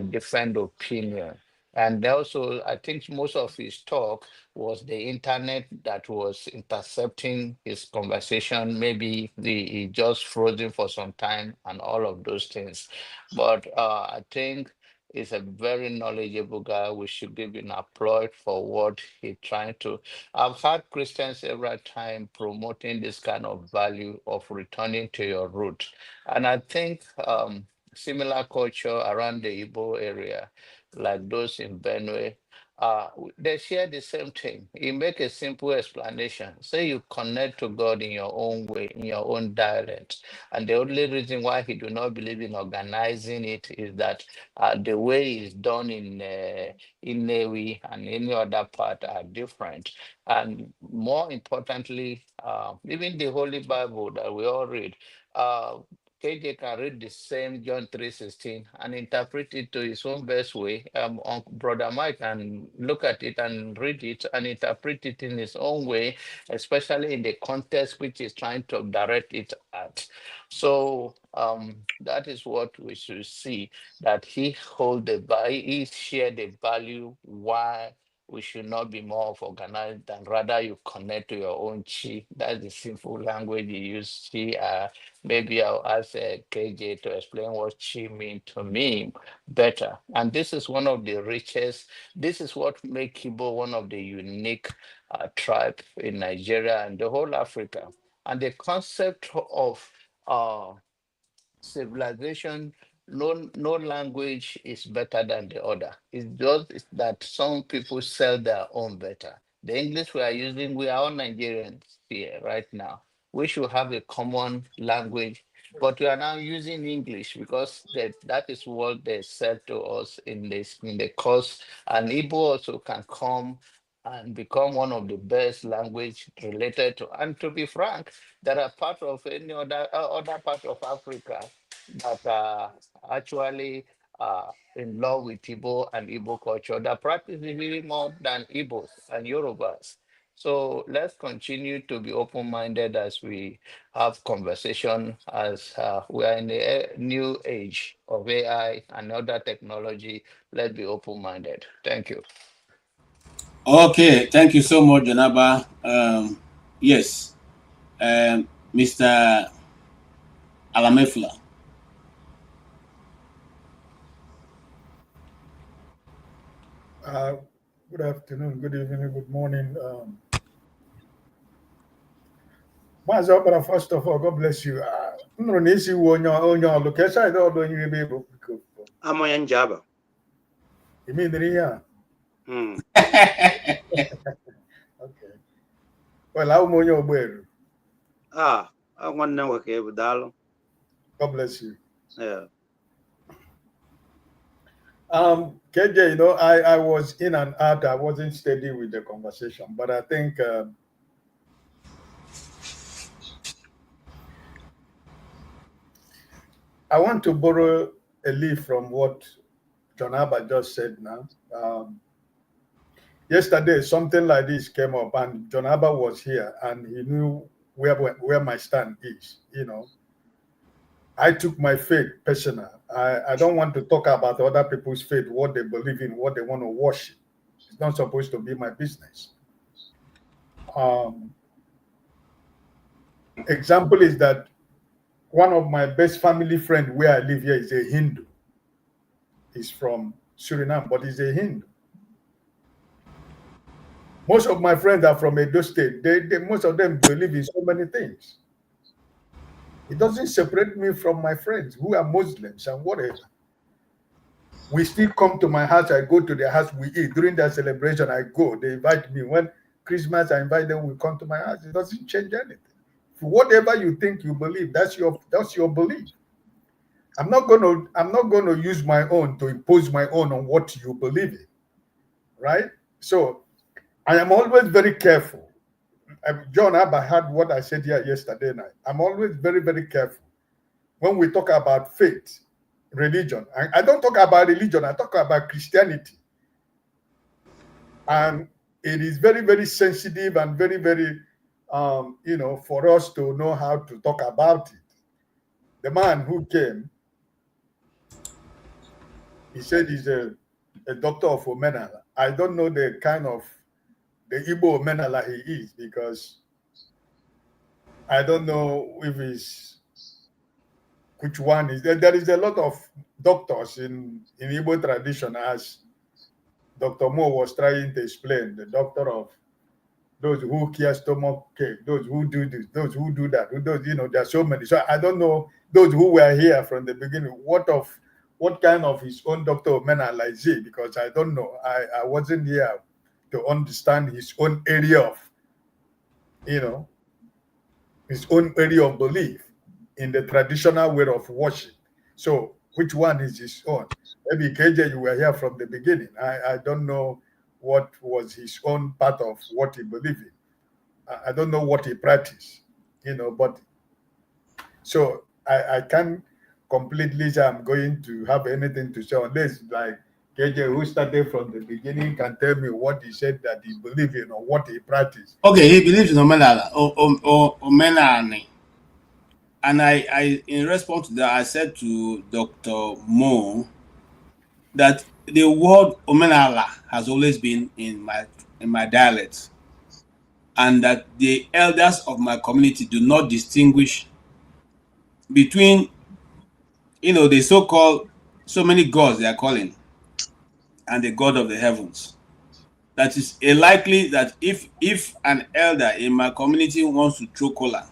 different opinion. And also, I think most of his talk was the internet that was intercepting his conversation. Maybe he just frozen for some time and all of those things. But I think he's a very knowledgeable guy. We should give him applaud for what he trying to. I've had Christians every time promoting this kind of value of returning to your root. And I think similar culture around the Igbo area, like those in Benue, they share the same thing. You make a simple explanation. Say you connect to God in your own way, in your own dialect. And the only reason why he do not believe in organizing it is that the way it's done in Newi and any other part are different. And more importantly, even the Holy Bible that we all read, KJ can read the same John 3:16 and interpret it to his own best way. Brother Mike can look at it and read it and interpret it in his own way, especially in the context which is trying to direct it at. So that is what we should see, that he hold the value, he share the value why we should not be more organized than rather you connect to your own chi. That's the simple language you use, chi. Maybe I'll ask KJ to explain what chi means to me better. And this is one of the richest, this is what makes Igbo one of the unique tribe in Nigeria and the whole Africa. And the concept of civilization, no language is better than the other. It's just that some people sell their own better. The English we are using, we are all Nigerians here right now. We should have a common language, but we are now using English because that is what they said to us in the course. And Igbo also can come and become one of the best language related to. And to be frank, there are part of any other part of Africa that are actually in love with Igbo and Igbo culture that practice it really more than Igbos and Yorubas. So let's continue to be open-minded as we have conversation, as we are in the new age of AI and other technology. Let's be open-minded. Thank you. Okay, thank you so much, Janaba. Yes, Mr. Alamefula. Good afternoon, good evening, good morning. First of all, God bless you. I'm in Java. You mean the year? Okay. Well, I'm on your way. I want to know God bless you. Yeah. KJ, you know, I was in and out. I wasn't steady with the conversation, but I think I want to borrow a leaf from what John Abba just said now. Yesterday, something like this came up, and John Abba was here, and he knew where my stand is. You know, I took my faith personal. I don't want to talk about other people's faith, what they believe in, what they want to worship. It's not supposed to be my business. Example is that one of my best family friends where I live here is a Hindu. He's from Suriname, but he's a Hindu. Most of my friends are from Edo State. Most of them believe in so many things. It doesn't separate me from my friends who are Muslims and whatever. We still come to my house. I go to their house. We eat. During their celebration, I go. They invite me. When Christmas, I invite them. We come to my house. It doesn't change anything. Whatever you think you believe, that's your belief. I'm not gonna use my own to impose my own on what you believe in, right? So I am always very careful. John Abba had what I said here yesterday night. I'm always very, very careful when we talk about faith, religion. I don't talk about religion. I talk about Christianity, and it is very, very sensitive and very, very you know, for us to know how to talk about it. The man who came, he said he's a doctor of Omenala. I don't know the kind of the Igbo Omenala he is, because I don't know if he's which one is there. There is a lot of doctors in Igbo tradition, as Dr. Mo was trying to explain, the doctor of those who care stomach cake, those who do this, those who do that, those, you know, there are so many. So I don't know those who were here from the beginning, what kind of his own Dr. Omenala is he, because I don't know. I wasn't here to understand his own area of, you know, his own area of belief in the traditional way of worship. So which one is his own? Maybe KJ, you were here from the beginning. I don't know what was his own part of what he believed in. I don't know what he practiced, you know, but so I can't completely say I'm going to have anything to say unless like KJ, who started from the beginning, can tell me what he said that he believed in or what he practiced. Okay, he believes in Omenala, Omenani. And I, in response to that, I said to Dr. Mo that the word Omenala has always been in my dialect, and that the elders of my community do not distinguish between, the so-called, so many gods they are calling, and the God of the heavens. That is a likely that if an elder in my community wants to throw kola,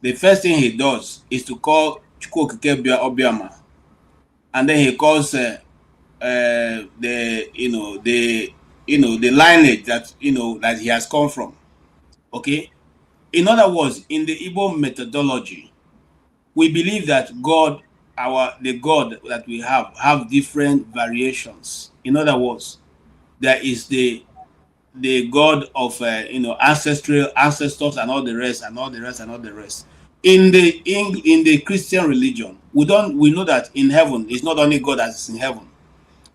the first thing he does is to call Chukwokike Obiama, and then he calls the the lineage that that he has come from. Okay, in other words, in the Igbo methodology, we believe that the God that we have different variations. In other words, there is the God of ancestors and all the rest and all the rest and all the rest. In the Christian religion, we know that in heaven it's not only God that is in heaven.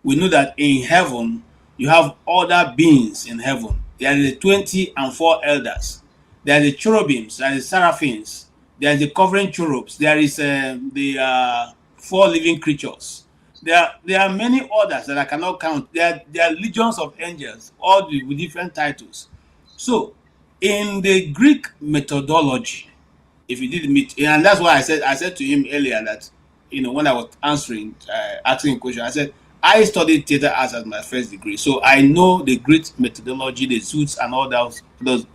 We know that in heaven you have other beings in heaven. There are the 24 elders. There are the cherubims, there are the seraphims, there are the covering cherubs, there is the 4 living creatures. There are many others that I cannot count. There are legions of angels, all with different titles. So, in the Greek methodology, if you did meet, and that's why I said to him earlier that when I was asking a question, I said I studied theater arts as my first degree, so I know the Greek methodology, the suits, and all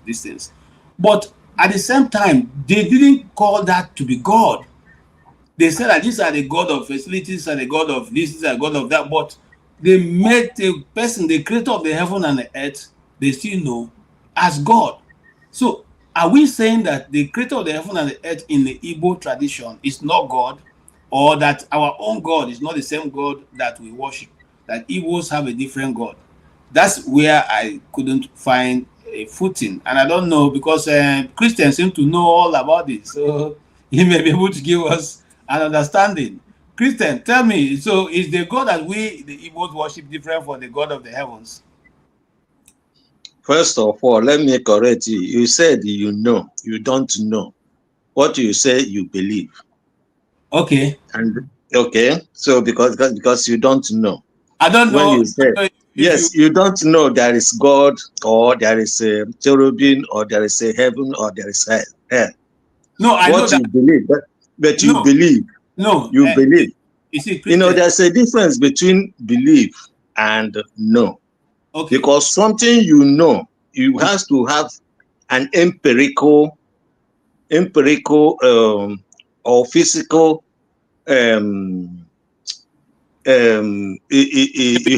these things. But at the same time, they didn't call that to be God. They said that these are the God of facilities and the God of this, is a God of that, but they made the person, the creator of the heaven and the earth, they still know as God. So are we saying that the creator of the heaven and the earth in the Igbo tradition is not God, or that our own God is not the same God that we worship, that Igbos have a different God? That's where I couldn't find a footing, and I don't know, because Christians seem to know all about it, so he may be able to give us an understanding. Christian, tell me, so is the God that we, the Igbos, worship different from the God of the heavens? First of all, let me correct you. You said you know. You don't know. What you say you believe. Okay. And okay, so because you don't know. I don't know. When you said yes, you don't know there is God, or there is a cherubim, or there is a heaven, or there is hell. No, I know that. You believe, but you No. believe. No. You believe. You see, Christian, there's a difference between belief and know. Okay. Because something you know, you have to have an empirical or physical you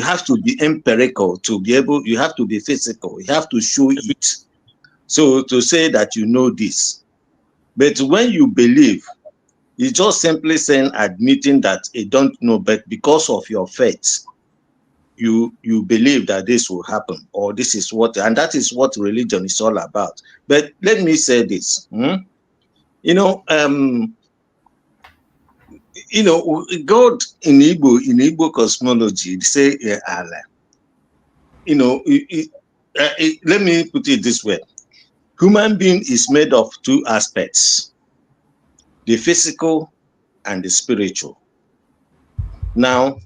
have to be empirical to be able, you have to be physical, you have to show it. So to say that you know this. But when you believe, it's just simply saying, admitting that you don't know, but because of your faith, you believe that this will happen, or this is what, and that is what religion is all about. But let me say this, God in Igbo cosmology, say Allah. Let me put it this way: human being is made of 2 aspects, the physical and the spiritual. Now,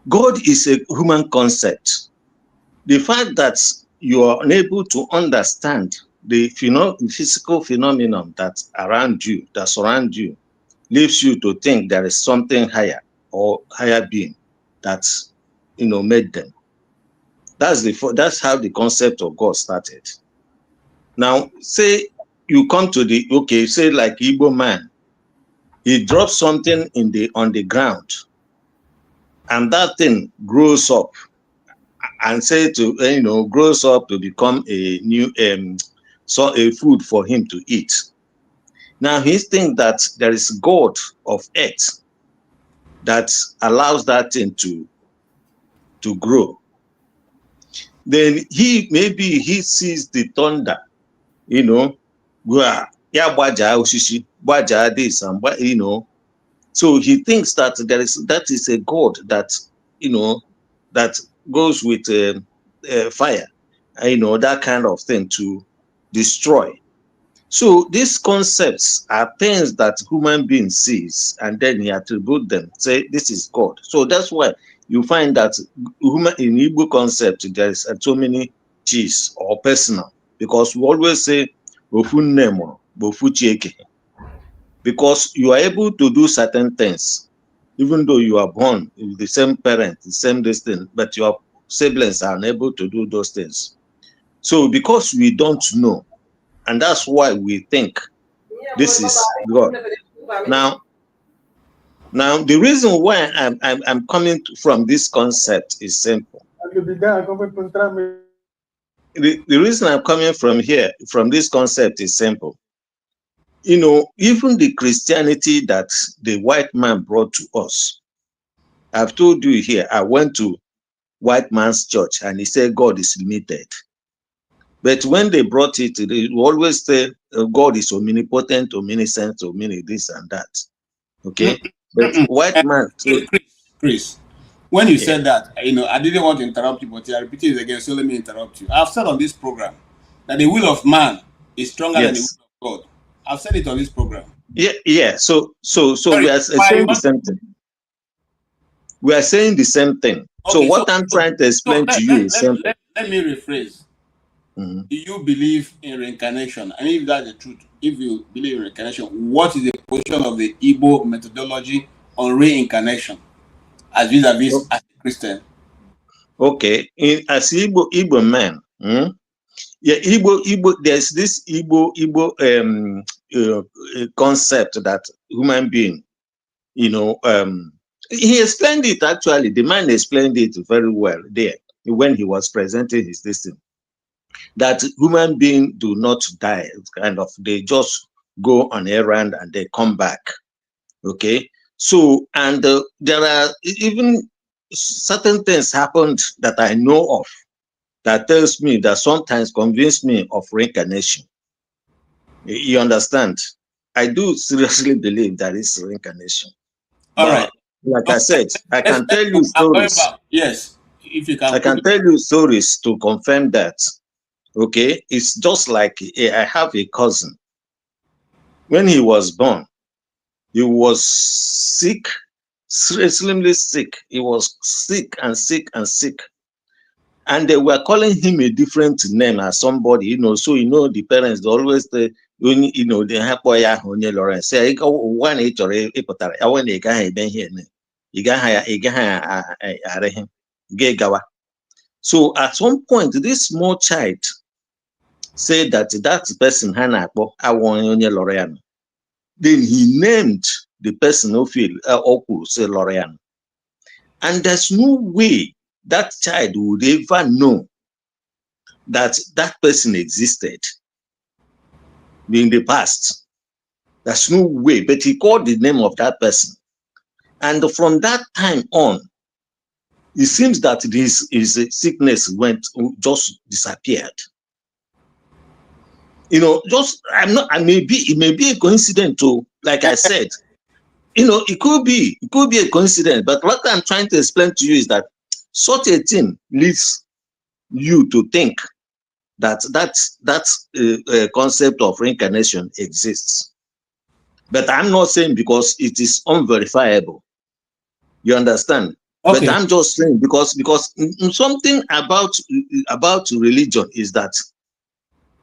God is a human concept. The fact that you are unable to understand the physical phenomenon that's around you, that surround you, leaves you to think there is something higher or higher being that made them. That's how the concept of God started. Now, say you come to say like Igbo man, he drops something on the ground, and that thing grows up, and say to grows up to become a new a food for him to eat. Now he thinks that there is God of earth that allows that thing to grow. Then maybe he sees the thunder, this and so he thinks that that is a God that that goes with fire, that kind of thing to destroy. So these concepts are things that human being sees, and then he attribute them, say this is God. So that's why you find that in Igbo concept there's so many cheese or personal, because we always say bofu nemo, bofu chieke, because you are able to do certain things, even though you are born with the same parent, the same destiny, but your siblings are unable to do those things. So because we don't know, and that's why we think this is God. Now, the reason why I'm coming from this concept is simple. The reason I'm coming from this concept is simple. You know, even the Christianity that the white man brought to us, I've told you here, I went to white man's church and he said God is limited. But when they brought it, they always say God is omnipotent, omniscient, omni this and that. Okay? But white man. Chris, when you said that, you know, I didn't want to interrupt you, but I repeated it again, so let me interrupt you. I've said on this program that the will of man is stronger than the will of God. I've said it on this program. Yeah. So we are saying the same thing. We are saying the same thing. Okay, so what I'm trying to explain to you is simple. Let me rephrase. Do you believe in reincarnation? And if that's the truth, if you believe in reincarnation, what is the position of the Igbo methodology on reincarnation as vis-a-vis as a Christian? Okay, as Igbo man, yeah, Igbo. There's this Igbo concept that human being, you know, he explained it actually. The man explained it very well there when he was presenting his destiny. That human beings do not die, kind of, they just go on errand and they come back. Okay, so and there are even certain things happened that I know of that tells me that sometimes convince me of reincarnation. You understand? I do seriously believe that it's reincarnation. All right. Like I said, I can tell you stories. Yes, if you can. I can tell you stories to confirm that. Okay, it's just like I have a cousin. When he was born, he was sick, extremely sick. He was sick and sick and sick. And they were calling him a different name as somebody, you know. So, you know, the parents, they always, you know, they have Lawrence. Say, one age or a potara, I want a guy then here. So at some point, this small child said that person Hanako, I want Lorian. Then he named the person who feel Oku say Lorian. And there's no way that child would ever know that that person existed in the past. There's no way, but he called the name of that person. And from that time on, it seems that his sickness just disappeared. You know, it may be a coincidence too, like I said. You know, it could be a coincidence, but what I'm trying to explain to you is that such a thing leads you to think that concept of reincarnation exists. But I'm not saying because it is unverifiable. You understand? Okay. But I'm just saying because something about religion is that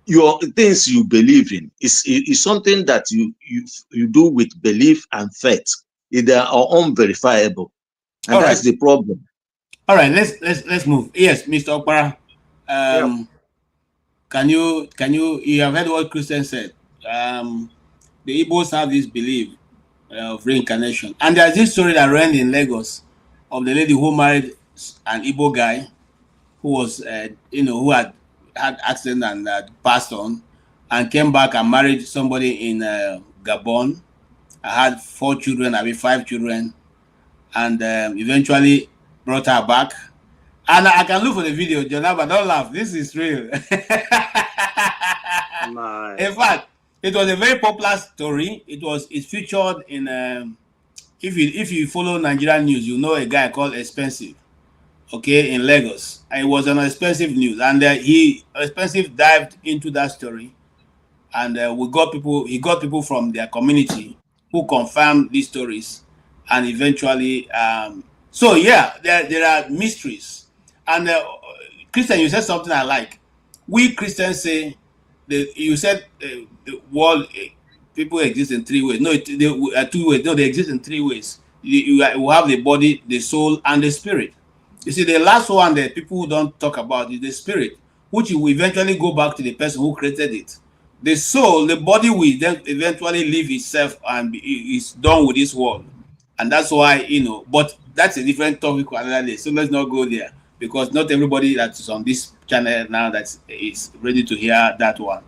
your things you believe in is something that you do with belief and faith. They are unverifiable, and that's the problem. All right, let's move. Yes, Mr. Okpara. Can you have heard what Christian said? The Igbos have this belief of reincarnation, and there's this story that ran in Lagos of the lady who married an Igbo guy who was who had accident and passed on, and came back and married somebody in Gabon. I had 4 children, 5 children, and eventually brought her back. And I can look for the video, Jonah, don't laugh. This is real. In fact, it was a very popular story. It's featured in if you follow Nigerian news, you know a guy called Expensive, okay, in Lagos. It was an Expensive news, and Expensive dived into that story and we got people. He got people from their community who confirmed these stories, and eventually, so yeah, there are mysteries. And Christian, you said something I like. We Christians say you said the world people exist in three ways. No, two ways. No, they exist in three ways. You have the body, the soul, and the spirit. You see, the last one that people don't talk about is the spirit, which will eventually go back to the person who created it. The soul, the body will then eventually leave itself and is done with this world. And that's why, but that's a different topic for another day. So let's not go there, because not everybody that is on this channel now that is ready to hear that one.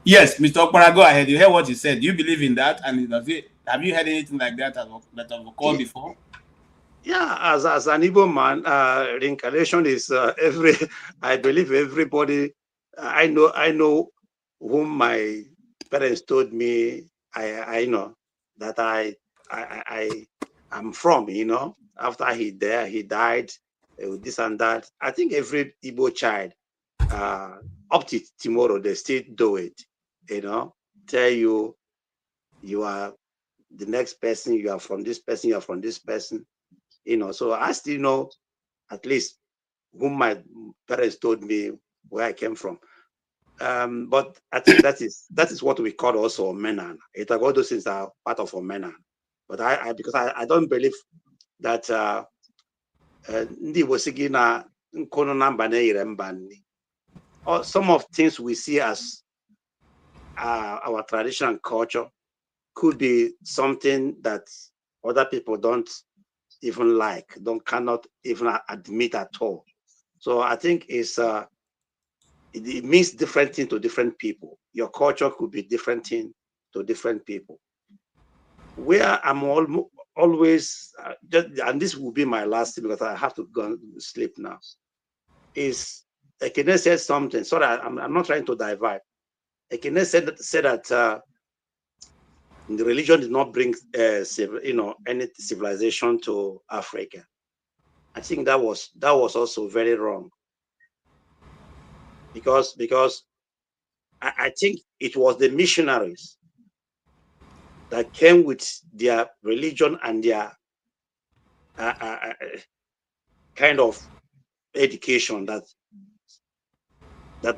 Yes, Mr. Okpara, go ahead. You heard what he said. Do you believe in that? And have you heard anything like that that have occurred before? Yeah, as an Igbo man, reincarnation is I believe everybody. I know whom my parents told me. I know that I am from. After he died, this and that. I think every Igbo child, up to tomorrow, they still do it. Tell you are the next person. You are from this person. You are from this person. So I still know at least whom my parents told me where I came from. But I think that is what we call also Omenan. All those things are part of Omenan. But because I don't believe that or some of things we see as our tradition and culture could be something that other people don't even cannot even admit at all. So I think it means different things to different people. Your culture could be different thing to different people. Where I'm always and this will be my last thing because I have to go and sleep now, is Ekene said something. Sorry, I'm not trying to divide. Ekene said that the religion did not bring any civilization to Africa. I think that was also very wrong, because I think it was the missionaries that came with their religion and their kind of education that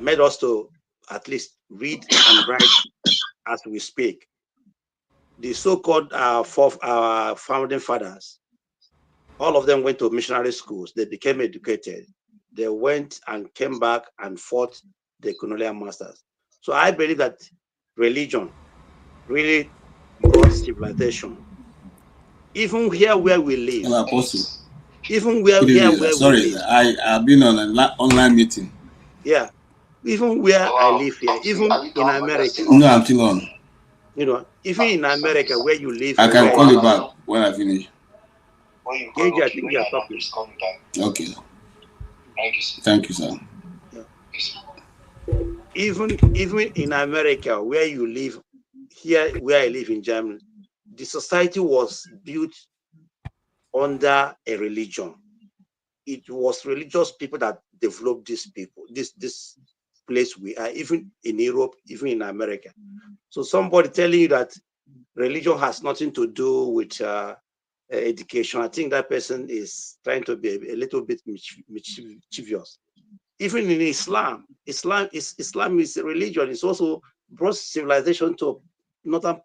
made us to at least read and write as we speak. The so-called founding fathers, all of them went to missionary schools. They became educated. They went and came back and fought the colonial masters. So I believe that religion really brought civilization. Even here where we live. Apostle. Even where we live. I've been on an online meeting. Yeah. Even where I live here, even in America. No, I'm still on. Even in America where you live. I can call you back when I finish. Gage, I think you're talking. Okay. Thank you, sir. Yeah. Even in America where you live, here where I live in Germany, the society was built under a religion. It was religious people that developed these people, this place we are, even in Europe, even in America. So somebody telling you that religion has nothing to do with education, I think that person is trying to be a little bit mischievous. Even in Islam is a religion. It's also brought civilization to northern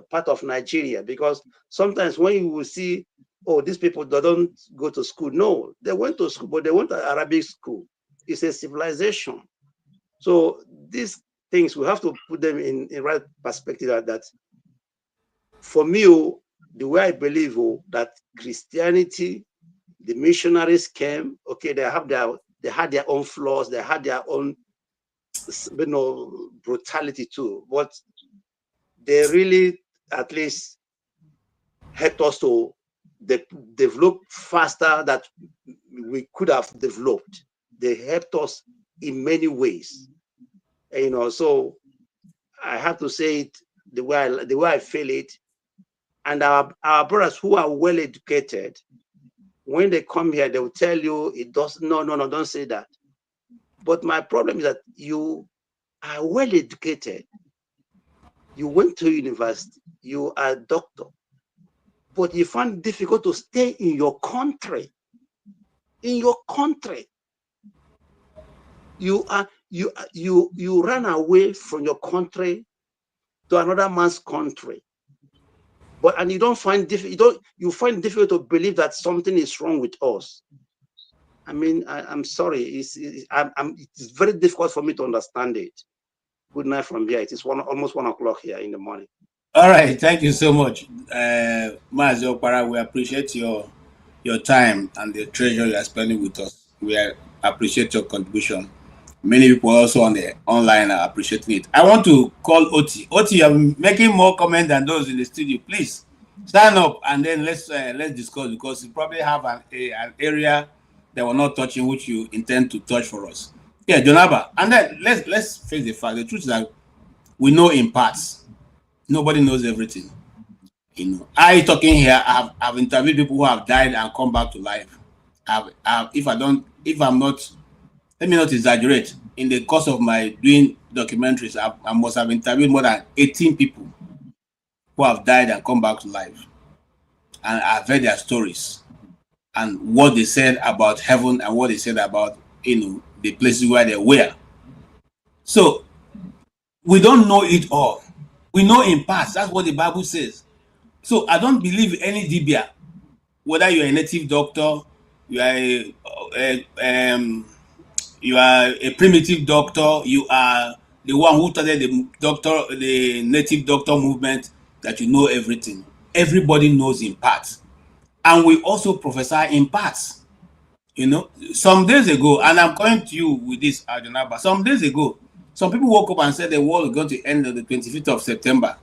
part of Nigeria, because sometimes when you will see, oh, these people they don't go to school. No, they went to school, but they went to Arabic school. It's a civilization. So these things, we have to put them in right perspective. That for me, the way I believe that Christianity, the missionaries came. Okay, they had their own flaws. They had their own brutality too, but they really at least helped us to develop faster that we could have developed. They helped us in many ways, so I have to say it the way I feel it. And our brothers who are well educated, when they come here, they will tell you it doesn't. No, don't say that. But my problem is that you are well educated, You went to university, you are a doctor, but you find it difficult to stay in your country. In your country. You run away from your country to another man's country. And you don't find you find it difficult to believe that something is wrong with us. I mean, I'm sorry. It's very difficult for me to understand it. Good night from here. It is almost 1 o'clock here in the morning. All right, thank you so much, Mazi Okpara. We appreciate your time and the treasure you are spending with us. We appreciate your contribution. Many people also on the online are appreciating it. I want to call Otti. Otti, you are making more comments than those in the studio. Please stand up and then let's discuss, because you probably have an area that we're not touching, which you intend to touch for us. Yeah, Jonaba. And then let's face the fact. The truth is that we know in parts. Nobody knows everything. You know, I talking here. I've interviewed people who have died and come back to life. If I'm not, let me not exaggerate. In the course of my doing documentaries, I must have interviewed more than 18 people who have died and come back to life, and I've heard their stories and what they said about heaven and what they said about the places where they were. So we don't know it all. We know in parts. That's what the Bible says. So I don't believe any dibia, whether you're a native doctor, you are a primitive doctor, you are the one who started the native doctor movement, that you know everything. Everybody knows in parts. And we also prophesy in parts. You know, some days ago, and I'm coming to you with this, Adonaba, some days ago, some people woke up and said the war is going to end on the 25th of September.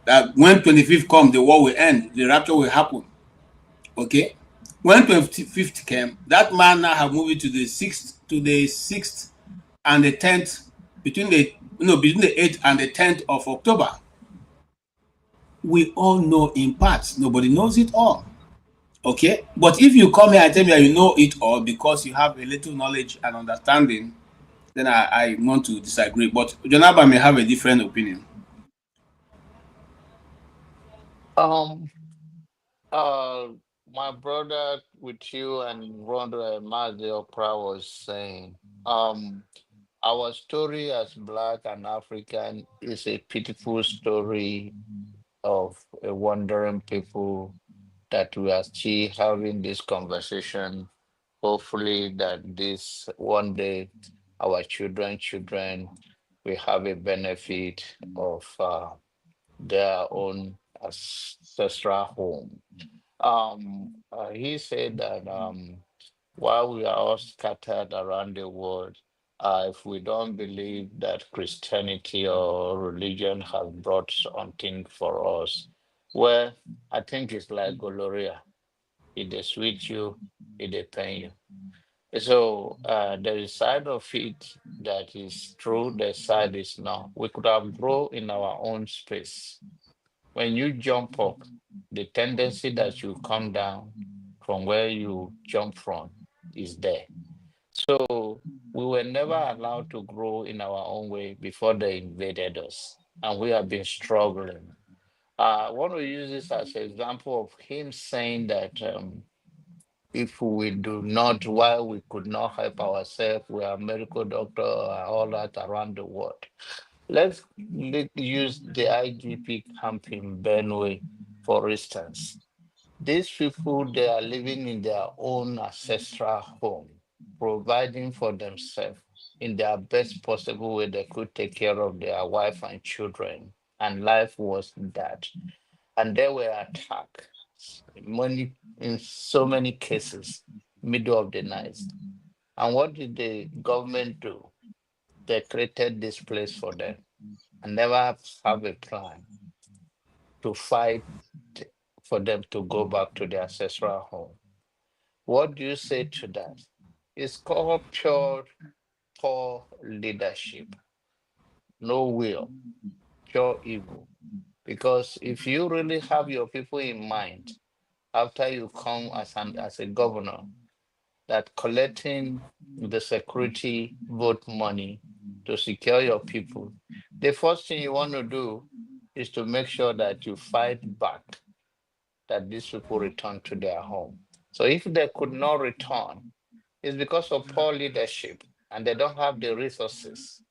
That when 25th comes, the war will end, the rapture will happen. Okay? When 25th came, that man now have moved to the 6th and the 10th, between the 8th and the 10th of October. We all know in parts. Nobody knows it all. Okay? But if you come here and tell me you know it all because you have a little knowledge and understanding, then I want to disagree. But Jonaba may have a different opinion. My brother with you and Rondo Mazi Okra was saying, our story as Black and African is a pitiful story of a wandering people that we are still having this conversation. Hopefully that this one day our children will have a benefit of their own ancestral home. He said that while we are all scattered around the world, if we don't believe that Christianity or religion has brought something for us, well, I think it's like gonorrhea. It is sweet you, it dey pain you. So there is side of it that is true, the side is not. We could have grown in our own space. When you jump up, the tendency that you come down from where you jump from is there. So we were never allowed to grow in our own way before they invaded us, and we have been struggling. I want to use this as an example of him saying that if we do not, while we could not help ourselves, we are medical doctor, all that around the world. Let's use the IGP camp in Benue, for instance. These people, they are living in their own ancestral home, providing for themselves in their best possible way they could take care of their wife and children. And life was that. And they were attacked in so many cases, middle of the night. And what did the government do? They created this place for them and never have a plan to fight for them to go back to their ancestral home. What do you say to that? It's called pure poor leadership, no will, pure evil. Because if you really have your people in mind, after you come as a governor, that collecting the security vote money to secure your people, the first thing you want to do is to make sure that you fight back, that these people return to their home. So if they could not return, it's because of poor leadership, and they don't have the resources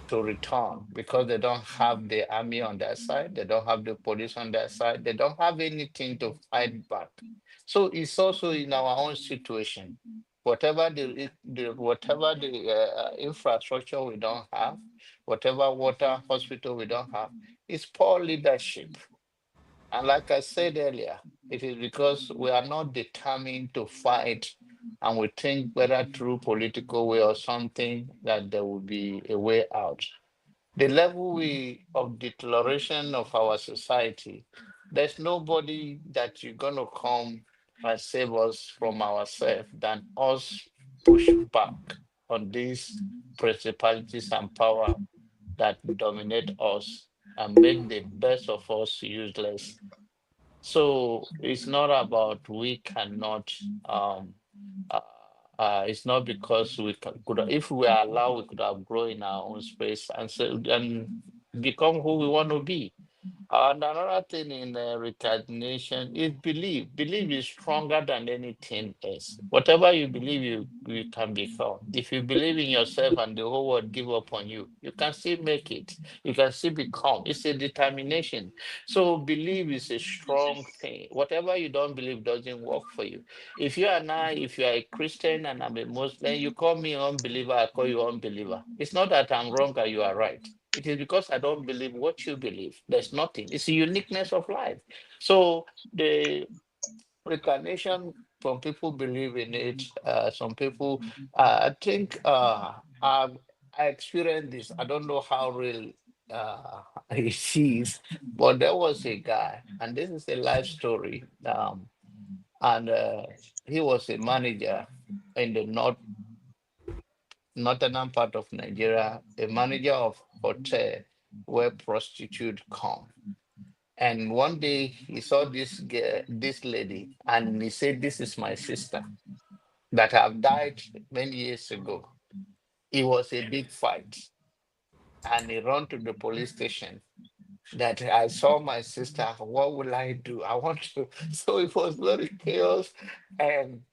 to return because they don't have the army on their side, they don't have the police on their side, they don't have anything to fight back. So it's also in our own situation. Whatever the infrastructure we don't have, whatever water, hospital we don't have, it's poor leadership. And like I said earlier, it is because we are not determined to fight, and we think whether through political way or something that there will be a way out. The level of declaration of our society, there's nobody that you're gonna come and save us from ourselves than us push back on these principalities and power that dominate us and make the best of us useless. So it's not about we cannot uh, it's not because could if we are allowed we could have grown in our own space and so and become who we want to be. And another thing in reincarnation is belief. Belief is stronger than anything else. Whatever you believe, you can become. If you believe in yourself and the whole world give up on you, you can still make it. You can still become. It's a determination. So belief is a strong thing. Whatever you don't believe doesn't work for you. If you and I, if you are a Christian and I'm a Muslim, you call me unbeliever, I call you unbeliever. It's not that I'm wrong or you are right. It is because I don't believe what you believe. There's nothing. It's the uniqueness of life. So the reincarnation, some people believe in it. Some people, I think, I experienced this. I don't know how real it is, but there was a guy, and this is a life story. And he was a manager in the northern part of Nigeria, a manager of hotel where prostitutes come. And one day he saw this girl, this lady, and he said, "This is my sister that have died many years ago." It was a big fight, and he ran to the police station. That I saw my sister. What will I do? I want to. So it was very chaos, and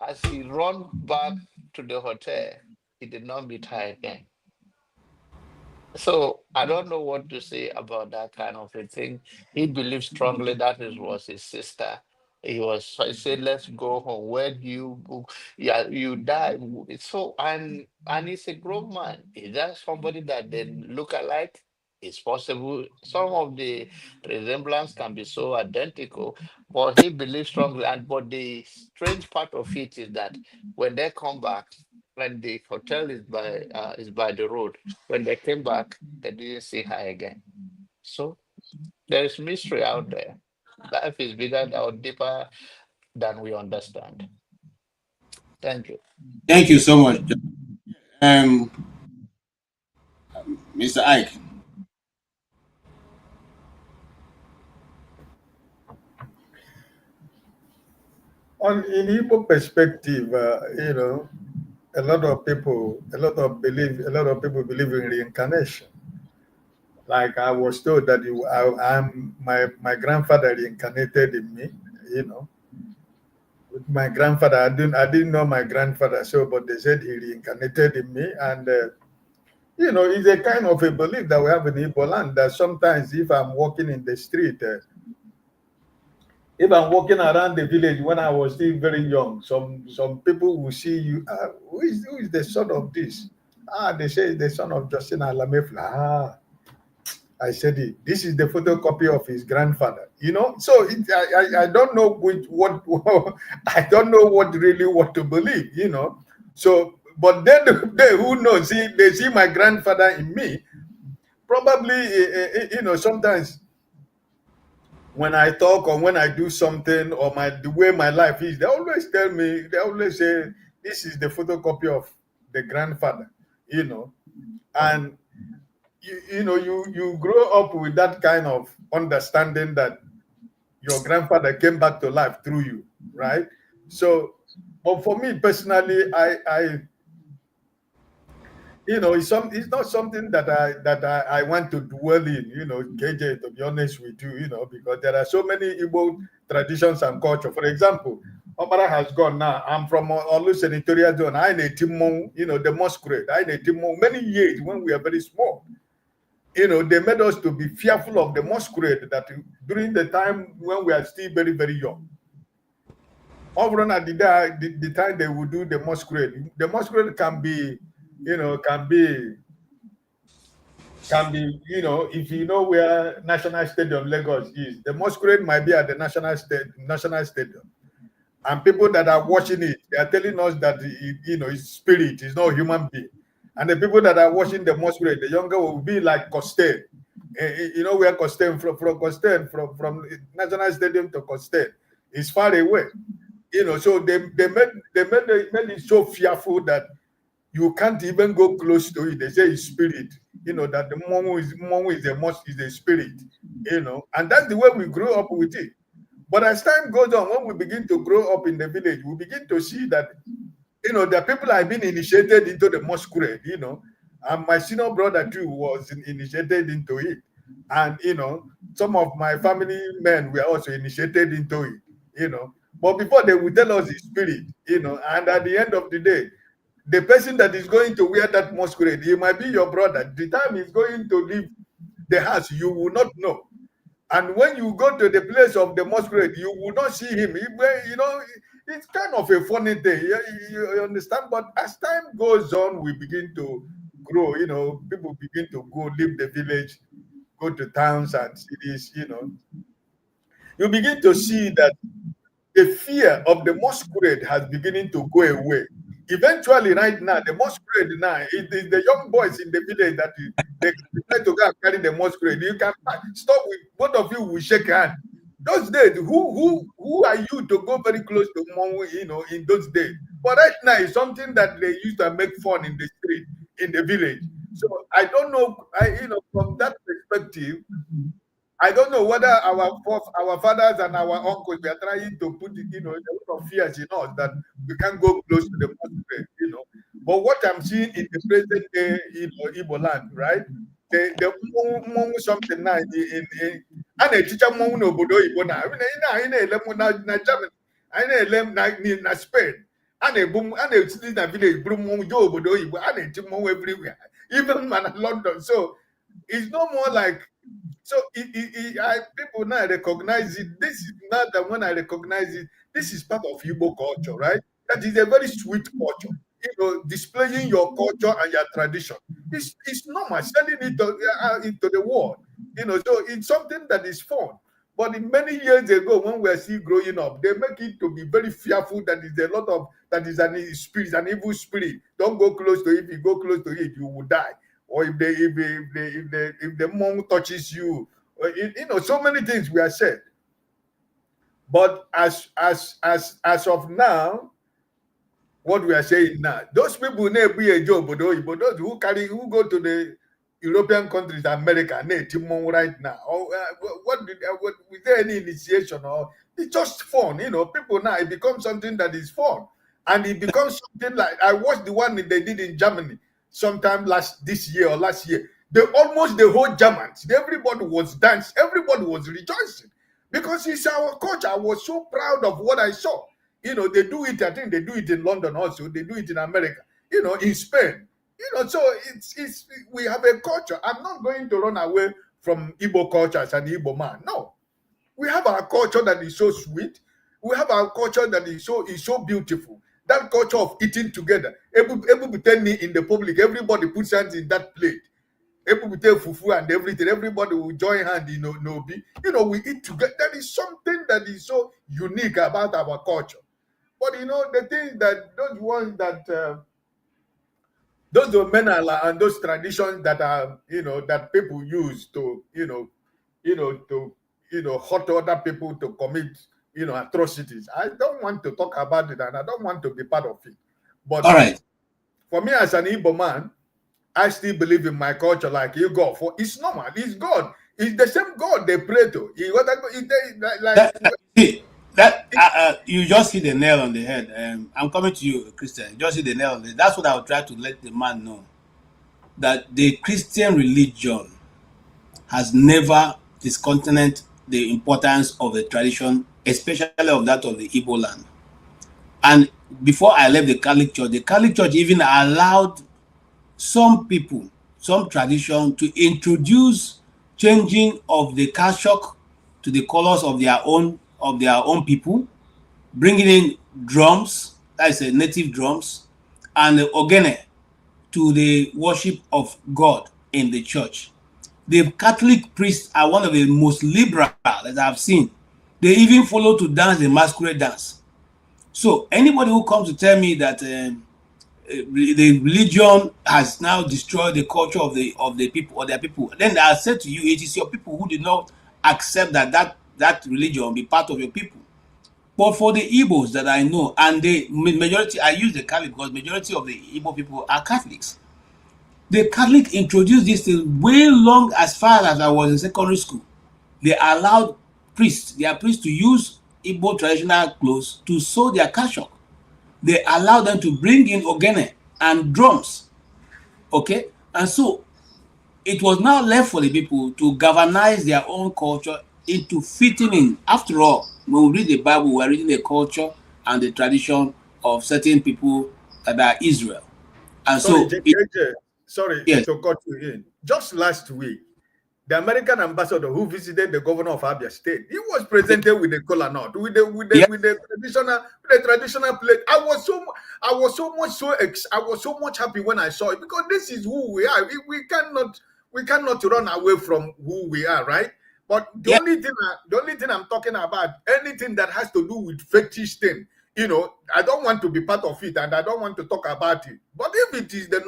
as he ran back to the hotel, he did not meet her again. So I don't know what to say about that kind of a thing. He believes strongly that it was his sister. I said, let's go home. Where do you go? Yeah, you die. So and he's a grown man. Is that somebody that they look alike? It's possible. Some of the resemblance can be so identical, but he believes strongly. And but the strange part of it is that when they come back, when the hotel is by the road, when they came back, they didn't see her again. So there is mystery out there. Life is bigger or deeper than we understand. Thank you. Thank you so much, Mr. Ike. In Igbo perspective, a lot of people believe in reincarnation. Like I was told that my grandfather reincarnated in me, With my grandfather, I didn't know my grandfather, but they said he reincarnated in me, and it's a kind of a belief that we have in Igbo land that sometimes if I'm walking in the street, if I'm walking around the village when I was still very young, some people will see you. Who is the son of this? They say the son of Justin Alamefla. I said it. This is the photocopy of his grandfather. So I don't know what I don't know what to believe. So, but they who knows? They see my grandfather in me. Probably, sometimes when I talk or when I do something or the way my life is, they always tell me. They always say this is the photocopy of the grandfather. And you grow up with that kind of understanding that your grandfather came back to life through you, right? So, but for me personally, you know, it's not something that I want to dwell in, you know, KJ, to be honest with you, you know, because there are so many Igbo traditions and culture. For example, Omara has gone now. I'm from Olu Senatorial Zone. I need Timon, you know, the masquerade. I need Timon many years when we are very small. You know, they made us to be fearful of the masquerade that during the time when we are still very, very young. Over at the time they would do the masquerade. The masquerade can be, you know, can be, you know, if you know where National Stadium Lagos is, the masquerade might be at the National Stadium. And people that are watching it, they are telling us that, you know, it's spirit, it's not human being. And the people that are watching the masquerade, the younger will be like Costain. You know where Costain, from National Stadium to Costain is far away. You know, so they made it so fearful that you can't even go close to it. They say it's spirit. You know, that the Mongo is a spirit. You know, and that's the way we grew up with it. But as time goes on, when we begin to grow up in the village, we begin to see that, you know, the people have been initiated into the masquerade, you know, and my senior brother too was initiated into it. And, you know, some of my family men were also initiated into it, you know. But before they would tell us the spirit, you know, and at the end of the day, the person that is going to wear that masquerade, he might be your brother. The time he's going to leave the house, you will not know. And when you go to the place of the masquerade, you will not see him. You know, it's kind of a funny thing. You understand? But as time goes on, we begin to grow. You know, people begin to go leave the village, go to towns and cities. You know, you begin to see that the fear of the masquerade has beginning to go away. Eventually, right now, the masquerade now, it is the young boys in the village that they try to go and carry the masquerade. You can stop with both of you will shake hands. Those days, who are you to go very close to Mongo, you know, in those days? But right now, it's something that they used to make fun in the street, in the village. So I don't know, you know, from that perspective, I don't know whether our fathers and our uncles were trying to put, you know, a lot of fears in us that we can't go close to the masquerade, you know. But what I'm seeing in the present day, you know, Igbo land, right? The something now in a teacher obodo Igbo now. I mean, na Germany, I na Spain, and a boom, and a city na village, boom, obodo Igbo, and a everywhere, even London. So it's no more like. So people now recognize it. This is not that when I recognize it, this is part of Igbo culture, right? That is a very sweet culture. You know, displaying your culture and your tradition. It's normal, selling it into the world. You know, so it's something that is fun. But in many years ago, when we are still growing up, they make it to be very fearful that is a lot of that is an spirit, an evil spirit. Don't go close to it. If you go close to it, you will die. Or if the monk touches you, you know, so many things we are said. But as of now, what we are saying now, those people never be a job, but those who go to the European countries, America, right now, or what is there any initiation or it's just fun, you know? People now it becomes something that is fun, and it becomes something like I watched the one that they did in Germany sometime this year or last year. Almost the whole Germans, everybody was dancing, everybody was rejoicing because it's our culture. I was so proud of what I saw. You know, they do it. I think they do it in London also. They do it in America. You know, in Spain. You know, so it's we have a culture. I'm not going to run away from Igbo culture as an Igbo man. No, we have our culture that is so sweet. We have our culture that is so beautiful. That culture of eating together. Everybody in the public, everybody puts hands in that plate. Everybody fufu and everything. Everybody will join hand in Nobi. You know, we eat together. That is something that is so unique about our culture. But you know, the thing that those ones that those domenala and those traditions that are, you know, that people use to, hurt other people to commit, you know, atrocities. I don't want to talk about it and I don't want to be part of it. But all right, for me as an Igbo man, I still believe in my culture like you go for. It's normal. It's God. It's the same God they pray to. You just hit the nail on the head. I'm coming to you, Christian. You just hit the nail on the head. That's what I will try to let the man know. that the Christian religion has never discontinued the importance of the tradition, especially of that of the Igbo land. And before I left the Catholic Church even allowed some people, some tradition, to introduce changing of the kashok to the colors of their own people, bringing in drums, that is native drums, and the ogene to the worship of God in the church. The Catholic priests are one of the most liberal that I've seen. They even follow to dance the masquerade dance. So anybody who comes to tell me that the religion has now destroyed the culture of the people or their people, then I said to you, it is your people who did not accept that religion be part of your people. But for the Igbos that I know, and the majority, I use the Catholic because majority of the Igbo people are Catholics. The Catholic introduced this thing way long as far as I was in secondary school. They allowed their priests to use Igbo traditional clothes to sew their kashok. They allowed them to bring in ogene and drums. Okay? And so it was now left for the people to galvanize their own culture into fitting in. After all, when we read the Bible, we are reading the culture and the tradition of certain people that are Israel. And sorry, so sorry yes. to cut you in. Just last week, the American ambassador who visited the governor of Abia State, he was presented with the kola nut, with the traditional plate. I was so much happy when I saw it, because this is who we are. We cannot run away from who we are, right? But the only thing I'm talking about, anything that has to do with fetish thing, you know, I don't want to be part of it, and I don't want to talk about it. But if it is the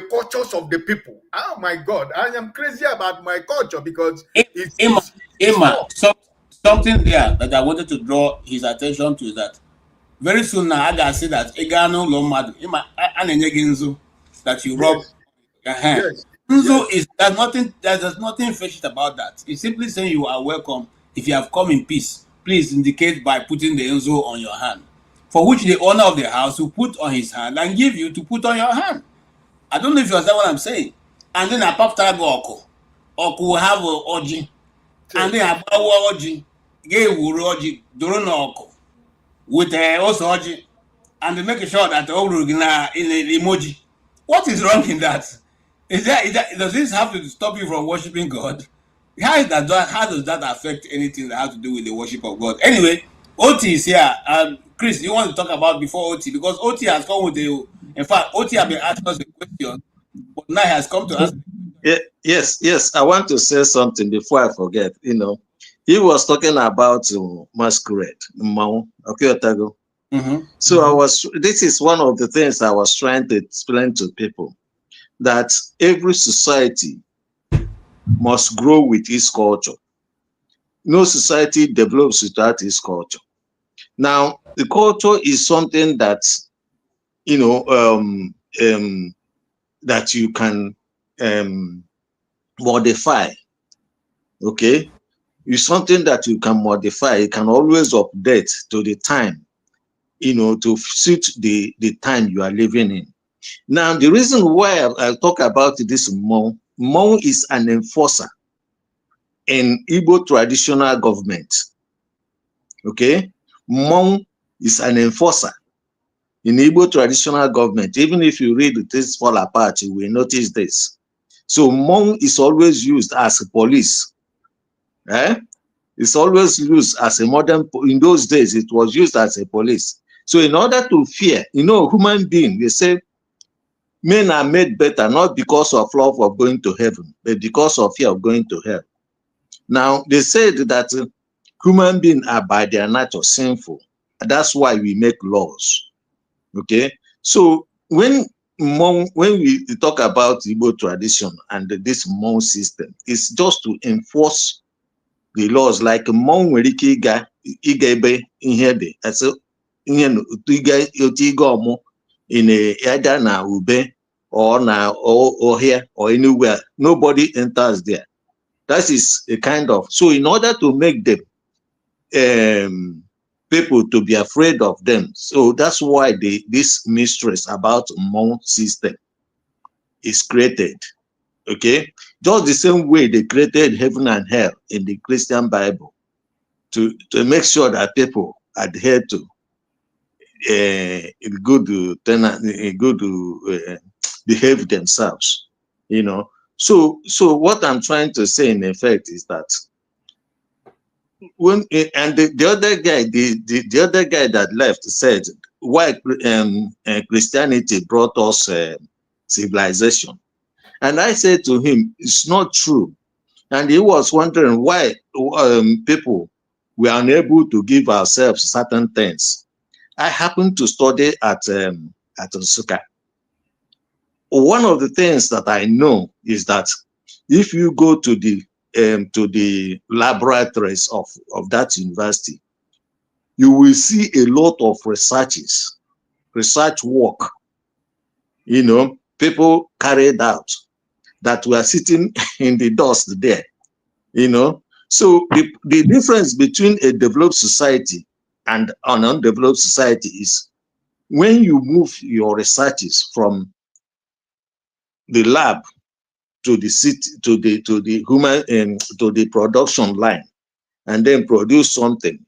cultures of the people, oh my God, I am crazy about my culture, because something there that I wanted to draw his attention to is that very soon now I gotta say that Egano Lomadu, that you rub. Yes. Nzo is there's nothing fetish about that. It's simply saying you are welcome. If you have come in peace, please indicate by putting the Nzo on your hand, for which the owner of the house will put on his hand and give you to put on your hand. I don't know if you understand what I'm saying. And then after Oko will have Oji, and then Abawa Oji, Gay Oji, Dorona Oko, with also Oji, and they make sure that all in the emoji. What is wrong in that? Is that does this have to stop you from worshiping God? How does that affect anything that has to do with the worship of God? Anyway, Otti is here. Chris, you want to talk about before Otti, because Otti has come with you. In fact, Otti has been asking us a question, but now he has come to ask. Yes. I want to say something before I forget. You know, he was talking about masquerade. So this is one of the things I was trying to explain to people, that every society must grow with its culture. No society develops without its culture. Now, the culture is something that, you know, that you can modify. Okay, it's something that you can modify. You can always update to the time, you know, to suit the time you are living in. Now, the reason why I talk about this Mon is an enforcer in Igbo traditional government. Okay, Mon is an enforcer in Igbo traditional government. Even if you read this fall apart, you will notice this. So Mon is always used as a police. It's always used as a modern. In those days, it was used as a police. So in order to fear, you know, human being, they say men are made better not because of love of going to heaven, but because of fear of going to hell. Now, they said that human beings are by their nature sinful. That's why we make laws. Okay? So when we talk about Igbo tradition and this Mon system, it's just to enforce the laws. Like Mon werike igebe ihede. So in either na ube or here or anywhere, nobody enters there. That is a kind of, so in order to make them people to be afraid of them, so that's why this mistress about Mon system, is created. Okay, just the same way they created heaven and hell in the Christian Bible to make sure that people adhere to behave themselves. You know, so what I'm trying to say in effect is that when and the other guy, the other guy that left said, why Christianity brought us civilization. And I said to him, it's not true. And he was wondering why people were unable to give ourselves certain things. I happened to study at Nsukka. One of the things that I know is that if you go to the laboratories of that university, you will see a lot of research work, you know, people carried out that were sitting in the dust there, you know. So the difference between a developed society and an undeveloped society is when you move your researches from the lab to the city, to the human and to the production line, and then produce something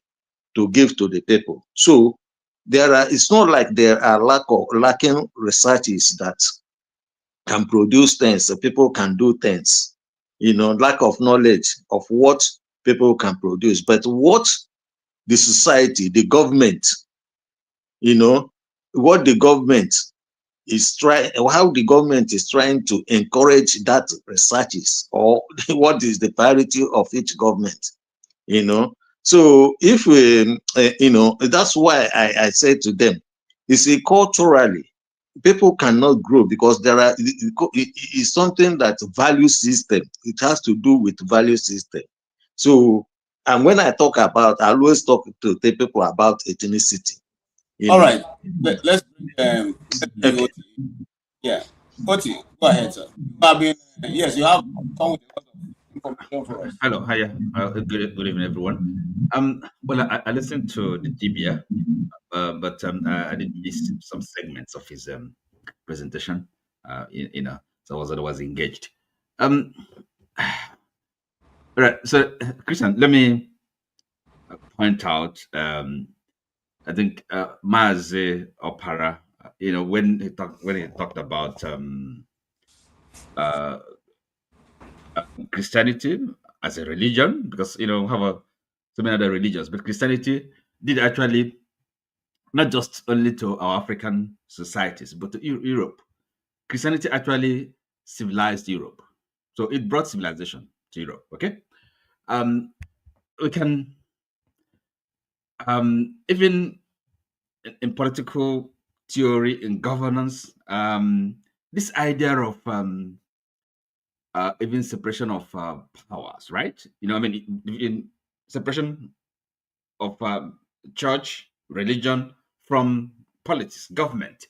to give to the people. So it's not like there are lacking researches that can produce things, so people can do things, you know, lack of knowledge of what people can produce. But what the society, the government, you know, what the government is trying, how the government is trying to encourage that researches, or what is the priority of each government, you know. So if we, you know, that's why I said to them, you see, culturally, people cannot grow because it's something that value system. It has to do with value system. So, and when I talk about, I always talk to the people about ethnicity. All right, let's bring Otti. Yeah, Otti, go ahead, sir. You have been, yes, you have come with a lot of information for us. Hello, hiya. Good evening, everyone. Well, I listened to the dibia, but I did miss some segments of his presentation. You know, so I was otherwise engaged. Right. So, Christian, let me point out. I think Mazi Opara, you know, when he talked about Christianity as a religion, because you know we have so many other religions, but Christianity did actually not just only to our African societies, but to Europe. Christianity actually civilized Europe, so it brought civilization to Europe. Okay, we can even in political theory, in governance, this idea of even separation of powers, right? You know, I mean, in separation of church, religion from politics, government,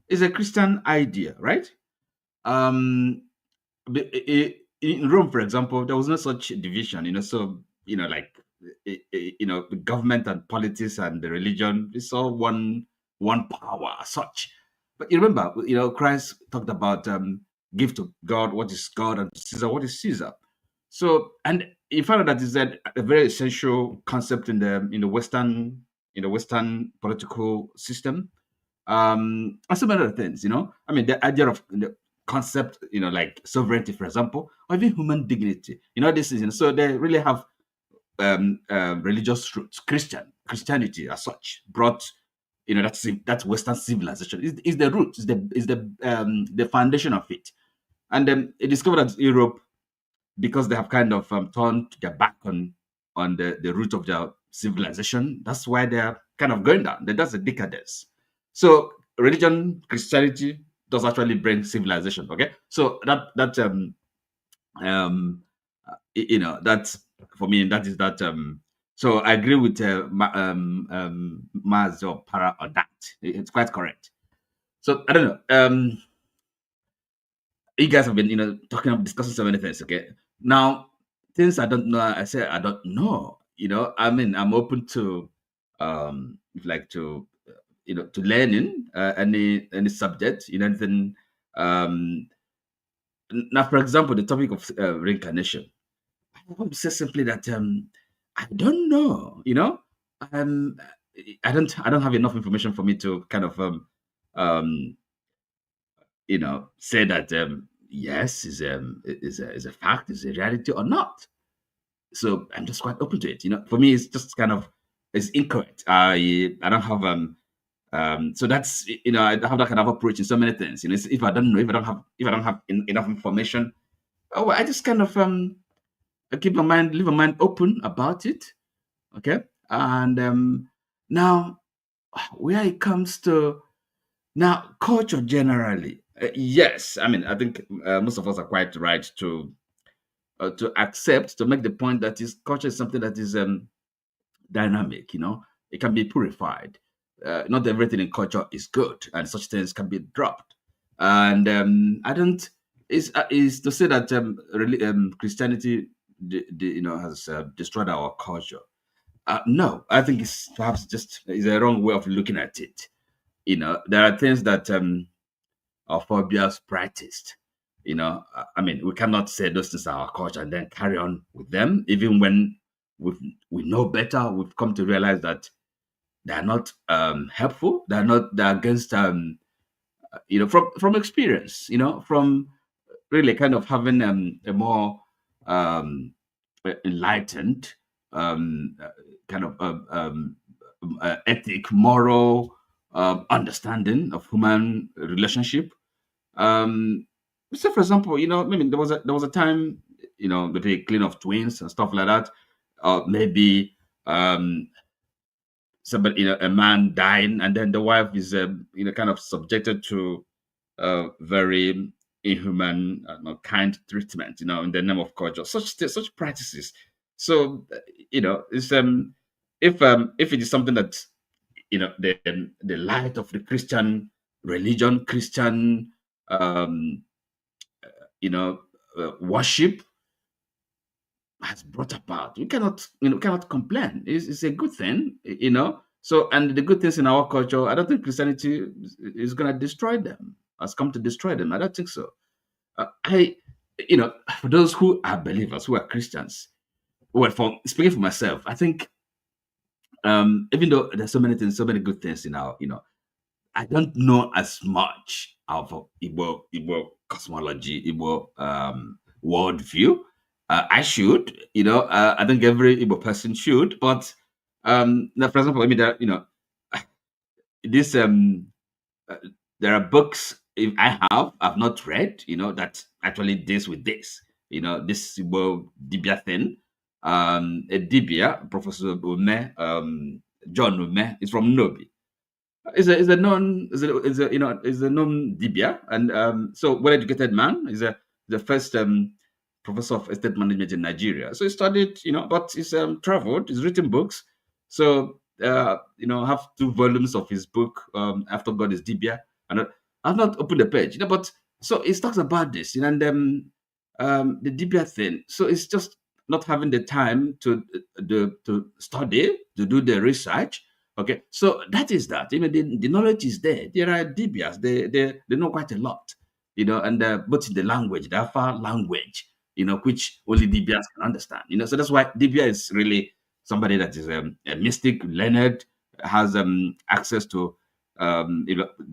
is a Christian idea, right? In Rome, for example, there was no such division, you know. So, you know, like, you know, the government and politics and the religion, it's all one power as such. But you remember, you know, Christ talked about give to God what is God and to Caesar what is Caesar. So, and you find out that is a very essential concept in the Western political system. And so many other things, you know. I mean, the idea of the concept, you know, like sovereignty, for example, or even human dignity. You know, this is, you know, so they really have religious roots. Christianity as such brought, you know, that's Western civilization. Is the root, is the foundation of it. And then it discovered that Europe, because they have kind of turned their back on the root of their civilization, that's why they're kind of going down. That's a decadence. So religion, Christianity does actually bring civilization. Okay, so you know, that's for me. That is that. So I agree with Maz or Para on that. It's quite correct. So I don't know. You guys have been, you know, discussing so many things. Okay, now things I don't know. I say I don't know. You know, I mean, I'm open to, like to, you know, to learning any subject. You know, anything. now, for example, the topic of reincarnation, I want to say simply that I don't know. I don't have enough information for me to kind of say that yes is a fact, is a reality or not. So I'm just quite open to it. For me, it's just kind of it's incorrect. I don't have so that's I have that kind of approach in so many things. If I don't know, if I don't have enough information, I just kind of leave my mind open about it. Okay, and now where it comes to now culture generally, yes, I mean I think most of us are quite right to accept, to make the point that culture is something that is dynamic. It can be purified. Not everything in culture is good, and such things can be dropped. And I don't is to say that Christianity has destroyed our culture. No, I think it's perhaps just is a wrong way of looking at it. There are things that our forebears practiced. I mean, we cannot say those things are our culture and then carry on with them, even when we know better. We've come to realize that they are not helpful. They're against from experience. From really kind of having a more enlightened kind of ethic, moral understanding of human relationship. So, for example, maybe there was a time, the clean of twins and stuff like that. Maybe somebody, a man dying, and then the wife is, kind of subjected to very inhuman, kind treatment, in the name of culture. Such practices. So, it's if it is something that the light of the Christian religion, Christian worship has brought about, we cannot complain. It's a good thing, So, and the good things in our culture, I don't think Christianity is going to destroy them. Has come to destroy them. I don't think so. For those who are believers, who are Christians, well, speaking for myself, I think even though there's so many things, so many good things in our, I don't know as much of Igbo cosmology, Igbo worldview. I should, I think every Igbo person should. But now, for example, I mean, this there are books I've not read, that actually deals with this. This Igbo dibia thing. A dibia, Professor Ume, John Ume, is from Nobi. Is a known dibia, and so well-educated man. Is the first professor of estate management in Nigeria. So he studied, but he's traveled. He's written books. So have 2 volumes of his book, After God is Dibia, and I've not opened the page, but so he talks about this, and the dibia thing. So it's just not having the time to study, to do the research. Okay, so that is that. The knowledge is there. There are dibias. They know quite a lot. And both in the language, the Alpha language, which only dibias can understand. So that's why dibia is really somebody that is a mystic, learned, has access to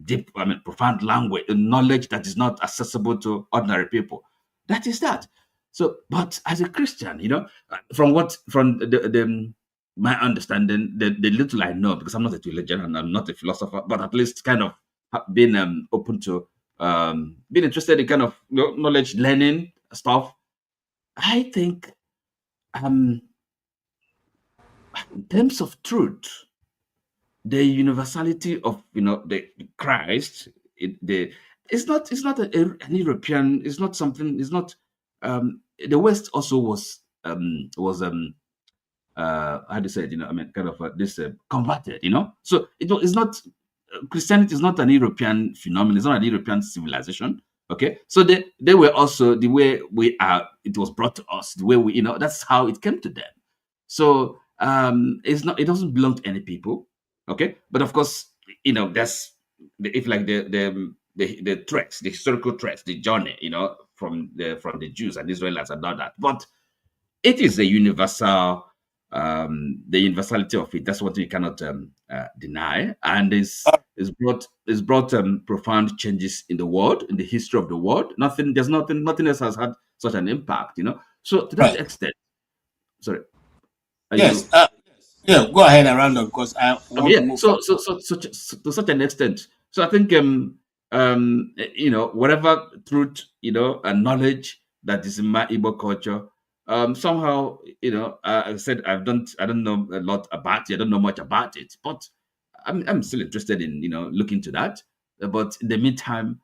deep, profound language, knowledge that is not accessible to ordinary people. That is that. So, but as a Christian, from my understanding, the little I know, because I'm not a theologian and I'm not a philosopher, but at least kind of being open to being interested in kind of knowledge, learning stuff. I think in terms of truth, the universality of the Christ, it's not an European. It's not something. It's not. The West also was how do you say it? Kind of this converted. So it's not. Christianity is not an European phenomenon. It's not an European civilization. Okay, so they were also the way we are. It was brought to us the way we. That's how it came to them. So it's not. It doesn't belong to any people. Okay, but of course, that's if like the threats, the historical threats, the journey, from the Jews and Israelites and all that. But it is a universal, the universality of it. That's what you cannot deny, and it's brought profound changes in the world, in the history of the world. Nothing else has had such an impact, So to that extent, sorry. Yes. Yeah, go ahead and round up because I want to move. So to such an extent. So I think whatever truth, and knowledge that is in my Igbo culture, somehow, I said I don't know a lot about it. I don't know much about it, but I'm still interested in looking into that. But in the meantime,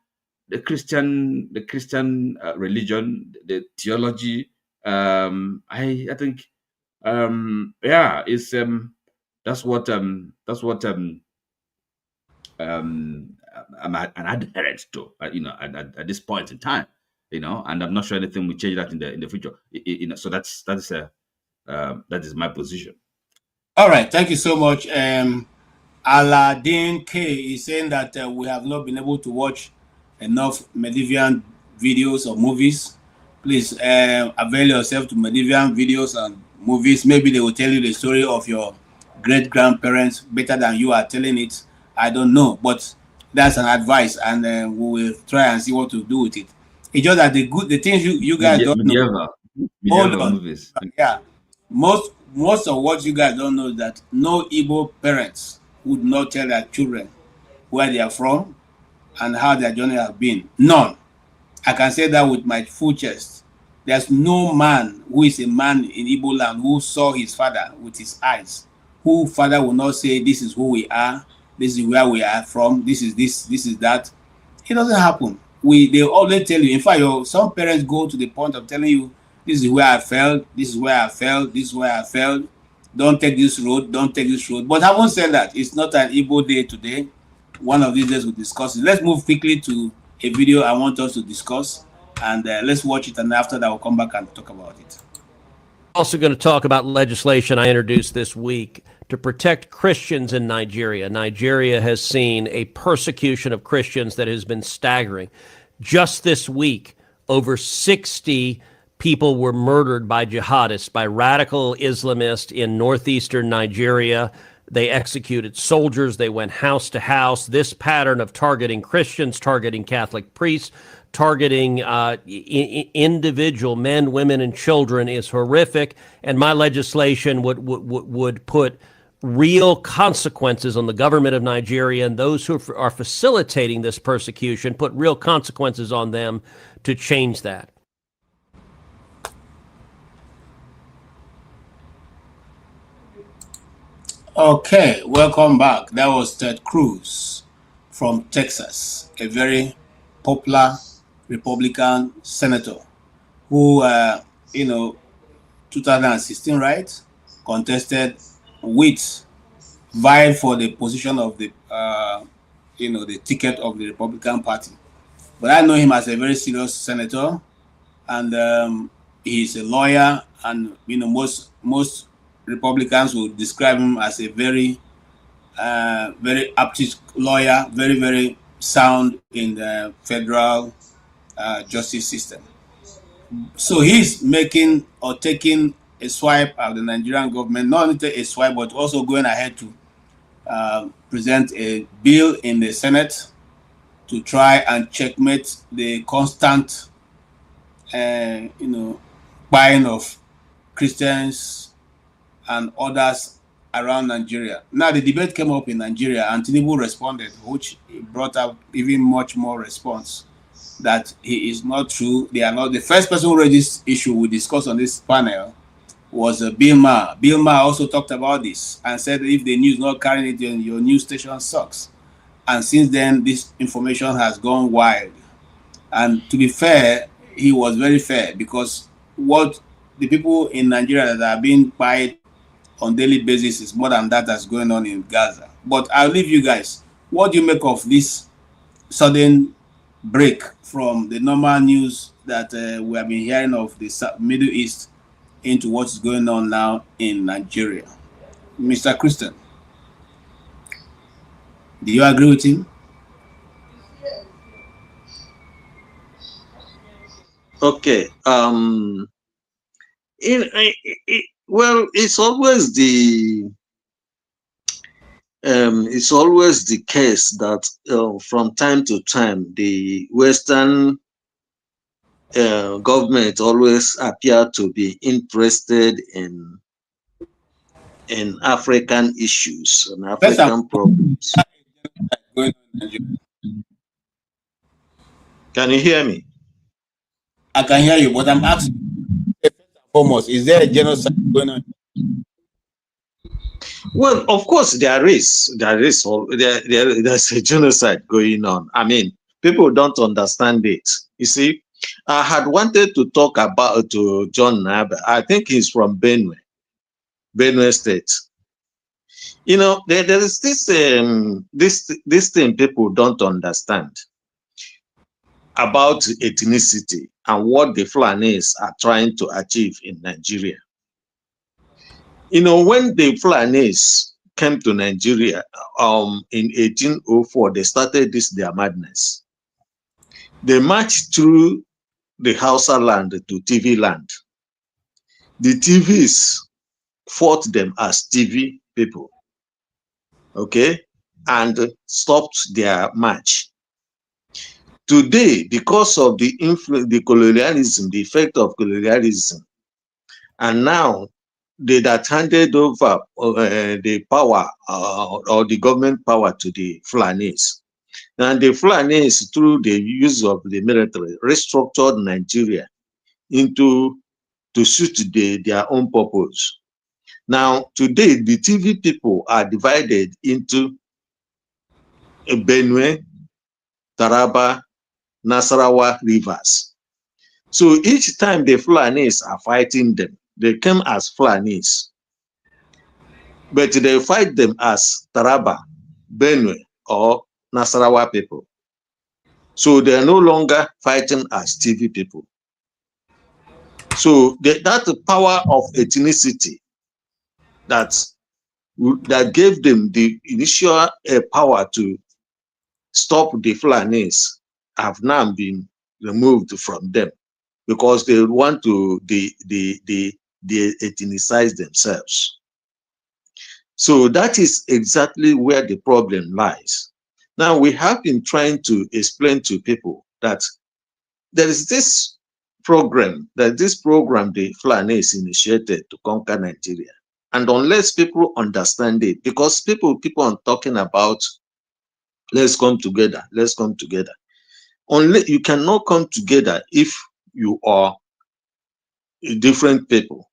the Christian religion, the theology, I think it's that's what I'm an adherent to, at this point in time, and I'm not sure anything will change that in the future, So that is my position. All right, thank you so much. Aladdin K is saying that we have not been able to watch enough Medivian videos or movies. Please avail yourself to Medivian videos and movies. Maybe they will tell you the story of your great-grandparents better than you are telling it. I don't know, but that's an advice, and we will try and see what to do with it. It's just that the things you guys don't know. Hold on. Movies. Yeah, most of what you guys don't know is that no Igbo parents would not tell their children where they are from and how their journey has been. None. I can say that with my full chest. There's no man who is a man in Igbo land who saw his father with his eyes, who father will not say, this is who we are, this is where we are from, this is this is that. It doesn't happen. They always tell you. In fact, some parents go to the point of telling you, this is where I failed, this is where I failed, this is where I failed. Don't take this road, don't take this road. But I won't say that. It's not an Igbo day today. One of these days we'll discuss it. Let's move quickly to a video I want us to discuss. And let's watch it. And after that, we'll come back and talk about it. Also going to talk about legislation I introduced this week to protect Christians in Nigeria. Nigeria has seen a persecution of Christians that has been staggering. Just this week, over 60 people were murdered by jihadists, by radical Islamists in northeastern Nigeria. They executed soldiers. They went house to house. This pattern of targeting Christians, targeting Catholic priests, targeting individual men, women, and children is horrific. And my legislation would put real consequences on the government of Nigeria and those who are facilitating this persecution, put real consequences on them to change that. Okay, welcome back. That was Ted Cruz from Texas, a very popular Republican senator who, 2016, right, contested vied for the position of the, the ticket of the Republican Party. But I know him as a very serious senator, and he's a lawyer, and most Republicans will describe him as a very aptitude lawyer, very, very sound in the federal justice system. So he's making or taking a swipe at the Nigerian government, not only a swipe, but also going ahead to present a bill in the Senate to try and checkmate the constant, buying of Christians and others around Nigeria. Now the debate came up in Nigeria, and Tinubu responded, which brought up even much more response that he is not true. They are not. The first person who raised this issue we discussed on this panel was Bill Maher. Bill Maher also talked about this and said if the news not carrying it, then your news station sucks. And since then, this information has gone wild. And to be fair, he was very fair, because what the people in Nigeria that are being quiet on daily basis is more than that that's going on in Gaza. But I'll leave you guys. What do you make of this sudden break from the normal news that we have been hearing of the Middle East into what's going on now in Nigeria? Mr. Christian, do you agree with him? Okay. Well, it's always the case that from time to time the Western government always appear to be interested in African issues and African problems. Can you hear me? I can hear you, but I'm asking, first and foremost, is there a genocide going on? Well, of course there's a genocide going on. I mean, people don't understand it. You see, I had wanted to talk about to John Naba. I think he's from Benue State. You know, there is this this thing people don't understand about ethnicity and what the Fulanis are trying to achieve in Nigeria. You know, when the Fulanis came to Nigeria in 1804, they started their madness. They marched through the Hausa land to TV land. The TVs fought them as TV people, okay, and stopped their march. Today, because of the influence, the colonialism, the effect of colonialism, and now they that handed over the power or the government power to the Fulanis. And the Fulanis, through the use of the military, restructured Nigeria to suit their own purpose. Now, today, the TV people are divided into Benue, Taraba, Nasarawa rivers. So each time the Fulanis are fighting them, they come as Fulanis, but they fight them as Taraba, Benue, or Nasarawa people. So they are no longer fighting as TV people. So that power of ethnicity that gave them the initial power to stop the Fulanis have now been removed from them because they want to ethnicize themselves. So that is exactly where the problem lies. Now, we have been trying to explain to people that there is this program the Fulanis initiated to conquer Nigeria. And unless people understand it, because people keep on talking about, let's come together, let's come together. Only you cannot come together if you are different people.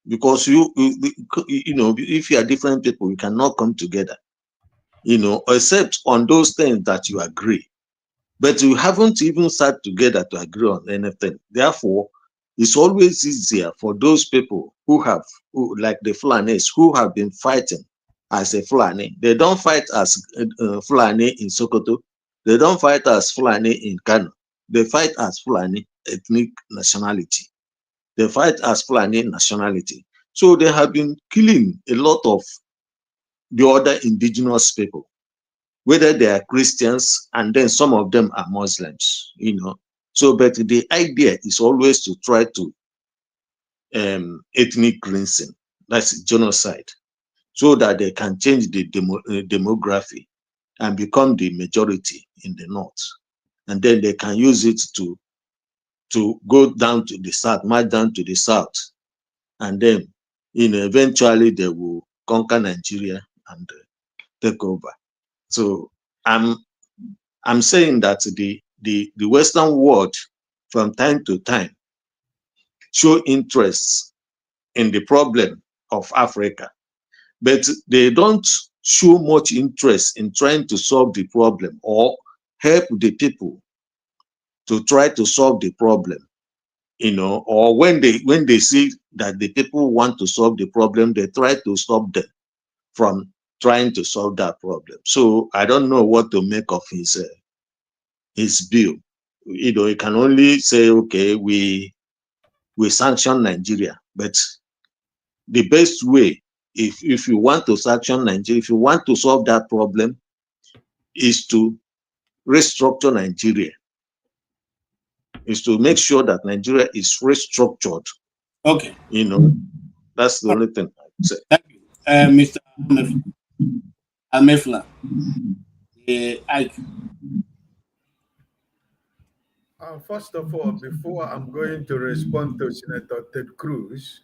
Because you know, if you are different people, you cannot come together, you know, except on those things that you agree. But you haven't even sat together to agree on anything. Therefore, it's always easier for those people who like the Fulanis, who have been fighting as a Fulani. They don't fight as Fulani in Sokoto. They don't fight as Fulani in Kano. They fight as Fulani ethnic nationality. They fight as Fulani nationality. So they have been killing a lot of the other indigenous people, whether they are Christians, and then some of them are Muslims, you know. So, but the idea is always to try to ethnic cleansing, that's genocide, so that they can change the demography and become the majority in the north. And then they can use it to go down to the south, march down to the south, and then, you know, eventually they will conquer Nigeria and take over. So I'm saying that the Western world from time to time show interest in the problem of Africa, but they don't show much interest in trying to solve the problem or help the people to try to solve the problem, you know. Or when they see that the people want to solve the problem, they try to stop them from trying to solve that problem. So I don't know what to make of his bill. You know, he can only say, okay, we sanction Nigeria, but the best way, if you want to sanction Nigeria, if you want to solve that problem, is to restructure Nigeria is to make sure that Nigeria is restructured. Okay. You know, that's the only thing I would say. Thank you. Mr. Amefla. Ike. First of all, before I'm going to respond to Senator Ted Cruz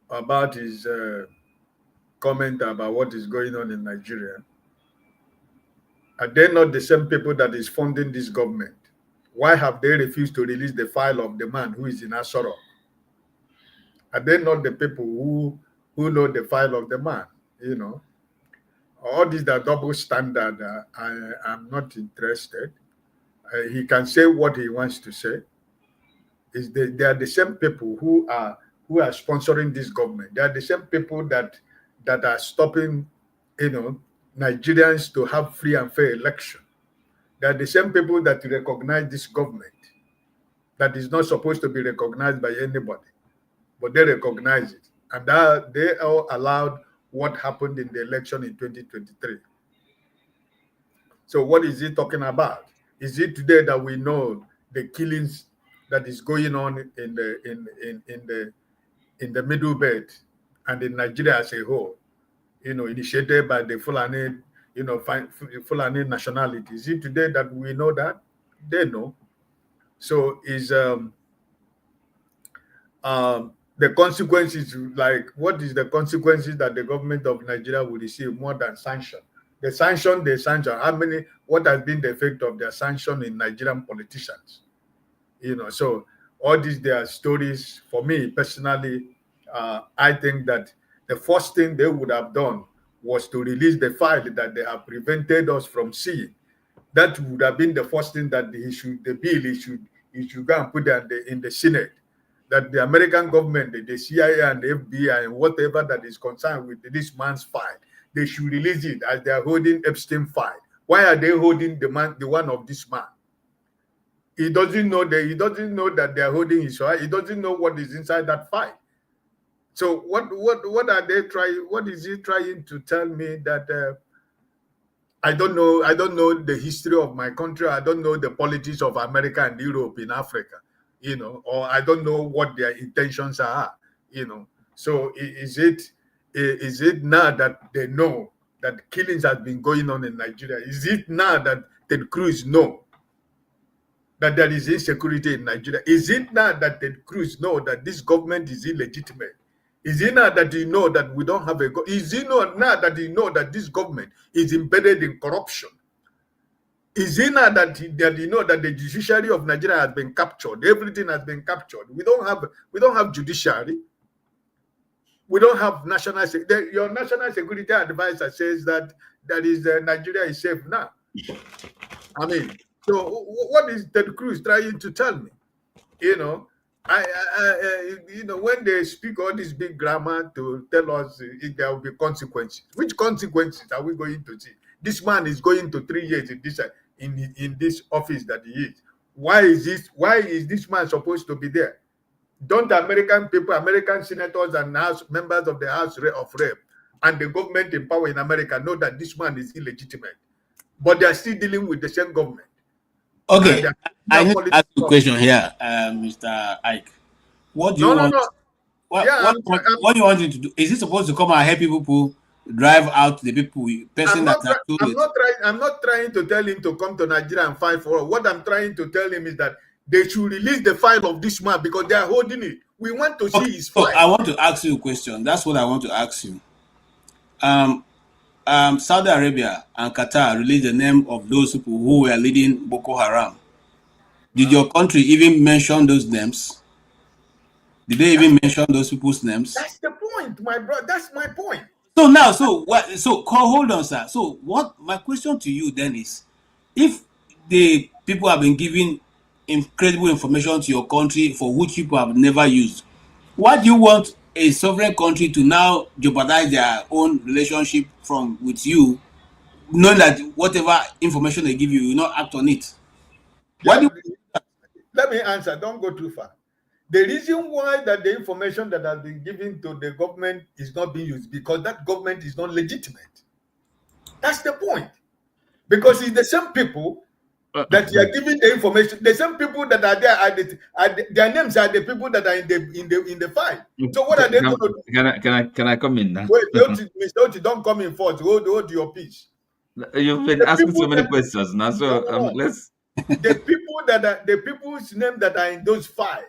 about his comment about what is going on in Nigeria, are they not the same people that is funding this government? Why have they refused to release the file of the man who is in Asoro? Are they not the people who know the file of the man? You know, all these are double standard. I am not interested. He can say what he wants to say. They are the same people who are sponsoring this government. They are the same people that are stopping, you know, Nigerians to have free and fair election. They are the same people that recognize this government that is not supposed to be recognized by anybody, but they recognize it, and that they all allowed what happened in the election in 2023. So what is he talking about? Is it today that we know the killings that is going on in the Middle Belt and in Nigeria as a whole, you know, initiated by the Fulani, you know, Fulani nationality? Is it today that we know that? They know. So is the consequences, like, what is the consequences that the government of Nigeria will receive more than sanction? The sanction, what has been the effect of their sanction in Nigerian politicians? You know, so all these, their stories, for me personally, I think that the first thing they would have done was to release the file that they have prevented us from seeing. That would have been the first thing that he should go and put in the Senate. That the American government, the CIA and the FBI and whatever that is concerned with this man's file, they should release it as they are holding Epstein file. Why are they holding the one of this man? He doesn't know that they are holding his file. He doesn't know what is inside that file. So what are they trying? What is he trying to tell me that I don't know the history of my country. I don't know the politics of America and Europe in Africa, you know, or I don't know what their intentions are, you know. So is it now that they know that killings have been going on in Nigeria? Is it now that Ted Cruz know that there is insecurity in Nigeria? Is it now that Ted Cruz know that this government is illegitimate? Is it now that you know that we don't have a is it not now that you know that this government is embedded in corruption? Is it now that you know that the judiciary of Nigeria has been captured? Everything has been captured. We don't have judiciary. We don't have national security. Your national security advisor says that Nigeria is safe now. I mean, so what is Ted Cruz trying to tell me? You know, you know, when they speak all this big grammar to tell us if there will be consequences, which consequences are we going to see? This man is going to 3 years in this office that he is. Why is this man supposed to be there? Don't American people, American senators and members of the House of Rep and the government in power in America know that this man is illegitimate, but they are still dealing with the same government? Okay, I need to ask you a question here, Mr. Ike. What do you want? What do you want him to do? Is he supposed to come and help people drive out the people? I'm not trying to tell him to come to Nigeria and fight for us. What I'm trying to tell him is that they should release the file of this man because they are holding it. We want to see his file. So I want to ask you a question. That's what I want to ask you. Saudi Arabia and Qatar released the name of those people who were leading Boko Haram. Did your country even mention those names? Did they even mention those people's names? That's the point, my brother. That's my point. So now, hold on, sir. So what my question to you then is, if the people have been giving incredible information to your country for which people have never used, why do you want a sovereign country to now jeopardize their own relationship with you, knowing that whatever information they give you, you will not act on it? Let me answer. Don't go too far. The reason why that the information that has been given to the government is not being used because that government is not legitimate. That's the point. Because it's the same people that you are giving the information. The same people that are there their names are the people that are in the file. So what are they going to do? Can I come in now? Wait, Mr. Otti, don't come in first. Hold your peace. You've been asking so many questions now, so no. Let's. The people's name that are in those files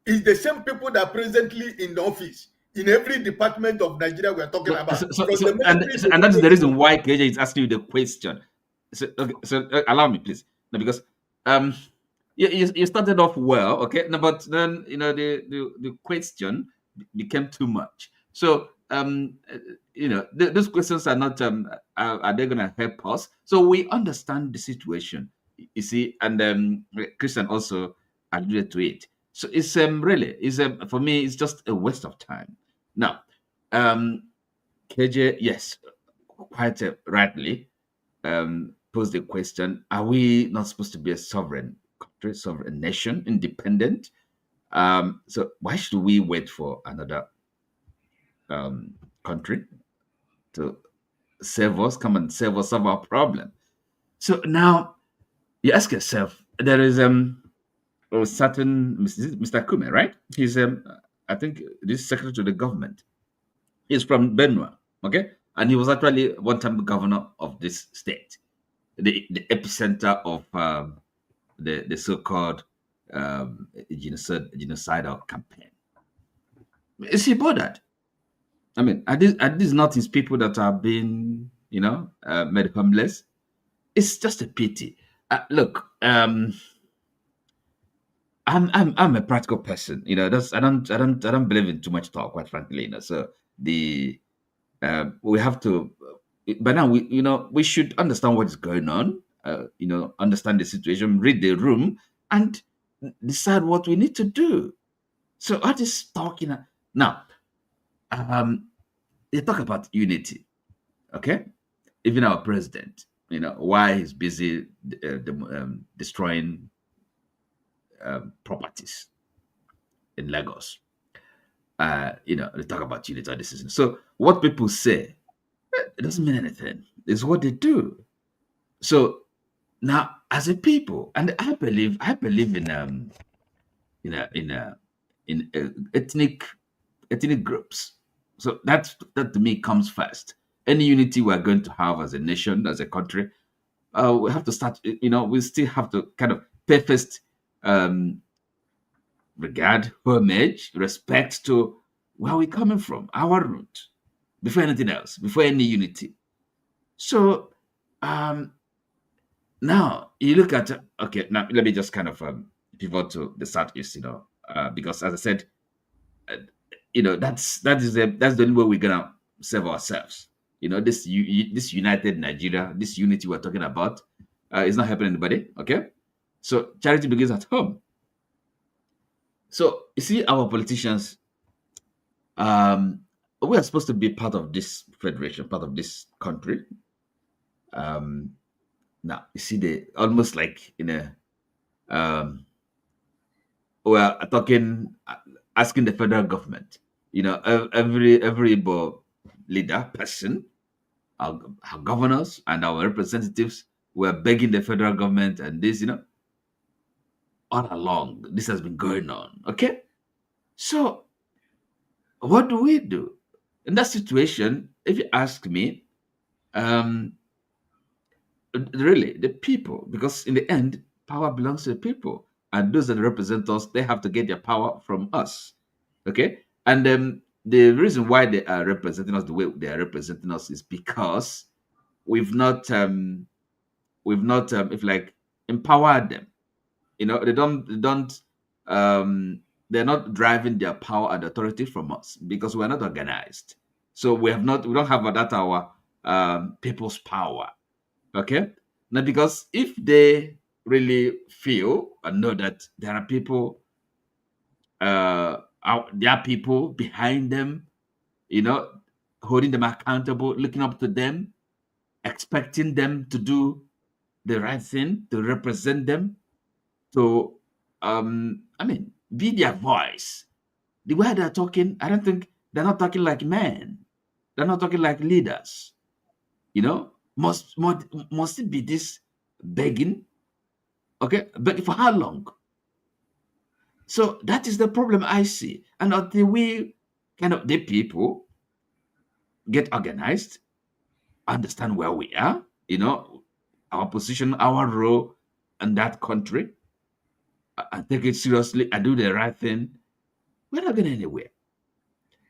is the same people that are presently in the office in every department of Nigeria we are talking about. And that is the reason why KJ is asking you the question. So allow me, please. No, because you started off well, okay. No, but then the question became too much. So those questions are not are they going to help us? So we understand the situation, you see, and Christian also alluded to it. So it's really for me it's just a waste of time. Now, KJ, yes, quite rightly posed the question: are we not supposed to be a sovereign country, sovereign nation, independent? So why should we wait for another country to save us, come and save us of our problem? So now you ask yourself, there is a certain Mr. Kume, right? He's I think this secretary to the government. He's from Benue, okay, and he was actually one time governor of this state, the epicenter of the so-called genocidal campaign. Is he bothered? I mean, are these not his people that are being, made homeless? It's just a pity. Look, I'm a practical person, I don't believe in too much talk, quite frankly, So we have to, by now we should understand what is going on, understand the situation, read the room, and decide what we need to do. So all this talking now, they talk about unity, okay? Even our president, why he's busy destroying properties in Lagos. They talk about unity or decision. So what people say, it doesn't mean anything. It's what they do. So now, as a people, and I believe in ethnic groups. So that to me comes first. Any unity we're going to have as a nation, as a country, we have to start. We still have to kind of pay first regard, homage, respect to where we're coming from, our root, before anything else, before any unity. So now you look at okay. Now let me just kind of pivot to the Southeast, because as I said, that's the only way we're gonna save ourselves. This united Nigeria, this unity we're talking about, is not helping anybody. Okay, so charity begins at home. So you see, our politicians, we are supposed to be part of this federation, part of this country. Now you see, they almost like we're talking, asking the federal government. Every Igbo leader, person, our governors and our representatives were begging the federal government, and this, all along, this has been going on. Okay, so what do we do in that situation? If you ask me, really, the people, because in the end, power belongs to the people, and those that represent us, they have to get their power from us. Okay, and the reason why they are representing us the way they are representing us is because we've not if like empowered them. They're not driving their power and authority from us because we're not organized. So we don't have our people's power. Okay, now because if they really feel and know that there are people, there are people behind them, holding them accountable, looking up to them, expecting them to do the right thing, to represent them, to be their voice. The way they're talking, I don't think they're not talking like men. They're not talking like leaders. Must it be this begging. Okay, but for how long? So that is the problem I see. And until we the people get organized, understand where we are, our position, our role in that country, and take it seriously and do the right thing, we're not going anywhere.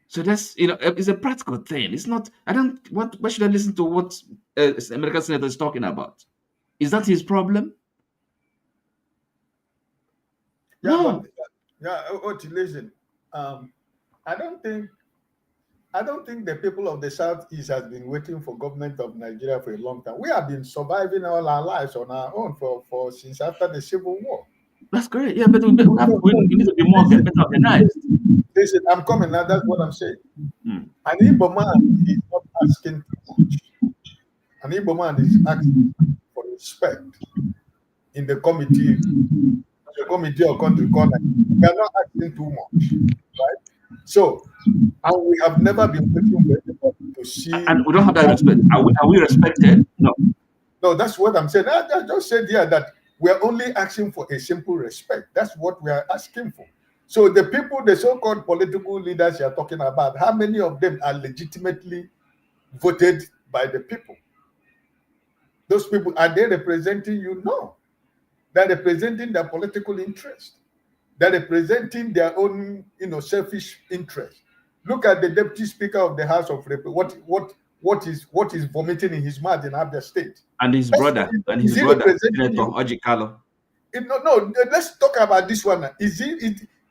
So that's, it's a practical thing. It's not, why should I listen to what American Senator is talking about? Is that his problem? Yeah, no. Otti, listen. I don't think the people of the Southeast has been waiting for government of Nigeria for a long time. We have been surviving all our lives on our own for since after the Civil War. That's correct. Yeah, but we need to be more better organized. Listen, I'm coming now. That's what I'm saying. An Igbo man is not asking too much. An Igbo man is asking for respect in the committee or country corner. We are not asking too much, right? So, and we have never been waiting for anybody to see. And we don't have that respect. Are we respected? No. No, that's what I'm saying. I just said here that we are only asking for a simple respect. That's what we are asking for. So the people, the so-called political leaders you are talking about, how many of them are legitimately voted by the people? Those people, are they representing you? No. They're representing their political interest. They're representing their own, selfish interest. Look at the deputy speaker of the House of Representatives. What is vomiting in his mouth in Abia State? And his brother, Senator Oji Kalo. No, let's talk about this one.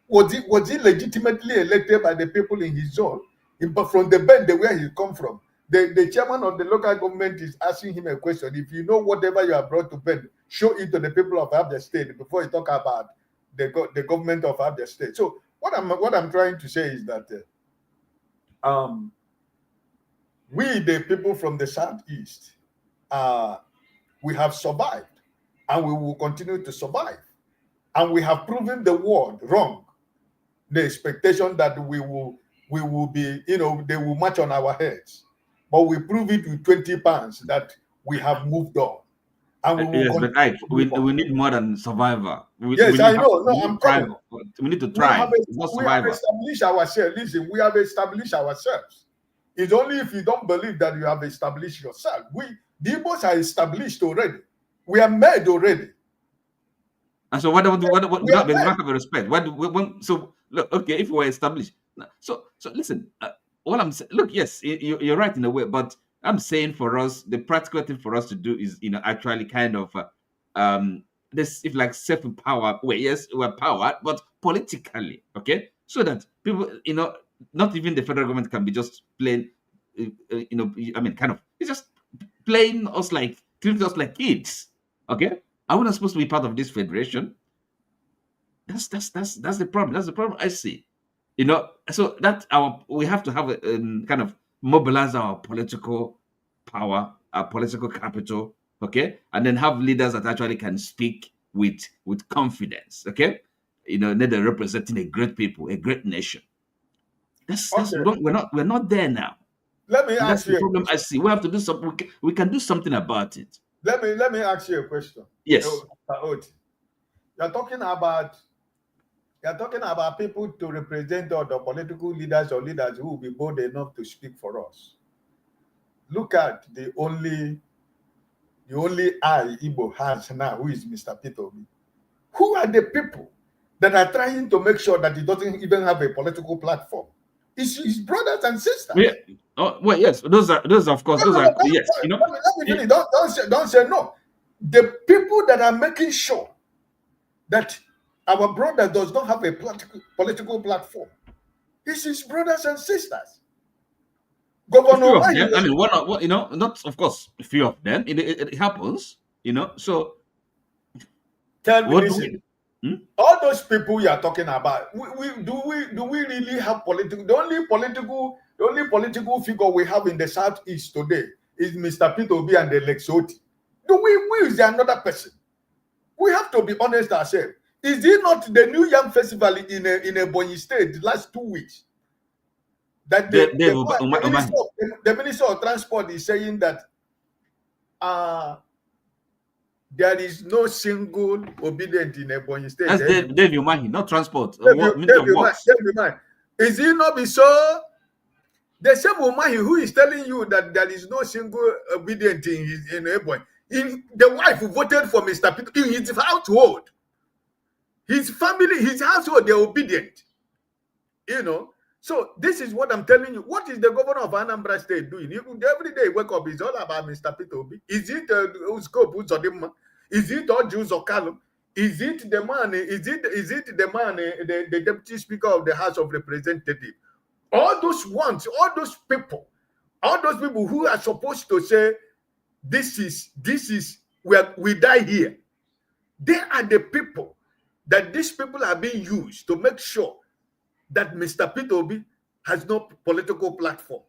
Was he legitimately elected by the people in his zone? But from the bend where he come from, the chairman of the local government is asking him a question. If you know whatever you have brought to bend, show it to the people of Abia State before you talk about the government of Abia State. So what I'm trying to say is that we, the people from the Southeast, we have survived, and we will continue to survive, and we have proven the world wrong. The expectation that we will be, they will march on our heads, but we prove it with 20 pounds that we have moved on. And we yes, but we need more than survivor. I know. No, I'm coming. We need to thrive. We have established ourselves. Listen, we have established ourselves. It's only if you don't believe that you have established yourself. The Igbos are established already. We are made already. And so what lack of respect? So look, okay, if we're established, so listen. All I'm saying, look, yes, you're right in a way, but I'm saying for us, the practical thing for us to do is, actually kind of this, if like self-empower. Well, yes, we're powered, but politically, okay, so that people, not even the federal government can be just plain, it's just playing us like, treating us like kids, okay? Are we not supposed to be part of this federation? That's the problem. That's the problem I see. So that we have to have a kind of mobilize our political power, our political capital, okay, and then have leaders that actually can speak with confidence, okay. They're representing a great people, a great nation. We're not there now. Let me ask you the problem I see. We have to do something. We can do something about it. Let me ask you a question. Yes. You're talking about people to represent the political leaders or leaders who will be bold enough to speak for us. Look at the only eye Igbo has now, who is Mr. Peter Obi. Who are the people that are trying to make sure that he doesn't even have a political platform? It's his brothers and sisters. Yeah. Oh, well, yes, those are of course. Those are yes. Let me finish. Don't say no. The people that are making sure that our brother does not have a political platform, it's his brothers and sisters. Governor, not of course a few of them. It happens, So tell me, listen, all those people you are talking about, do we really have political? The only political figure we have in the Southeast today is Mr. Peter Obi and the Lex Otti. Is there another person? We have to be honest ourselves. Is it not the New Yam Festival in Ebonyi State the last 2 weeks? That the Minister of Transport is saying that there is no single obedient in Ebonyi State. That's Dave Umahi, not transport. Is it not be so? The same Umahi who is telling you that there is no single obedient in Ebonyi. The wife who voted for Mr. Peter, in his household, his family, his household, they're obedient. You know. So this is what I'm telling you. What is the governor of Anambra State doing? Every day wake up, it's all about Mr. Peter Obi. Is it Uskopu Zodima? Is it Oju Zokalo? Is it the man? Is it the man, the deputy speaker of the House of Representatives? All those ones, all those people who are supposed to say, this is where we die here. They are the people that these people are being used to make sure that Mr. Peter Obi has no political platform.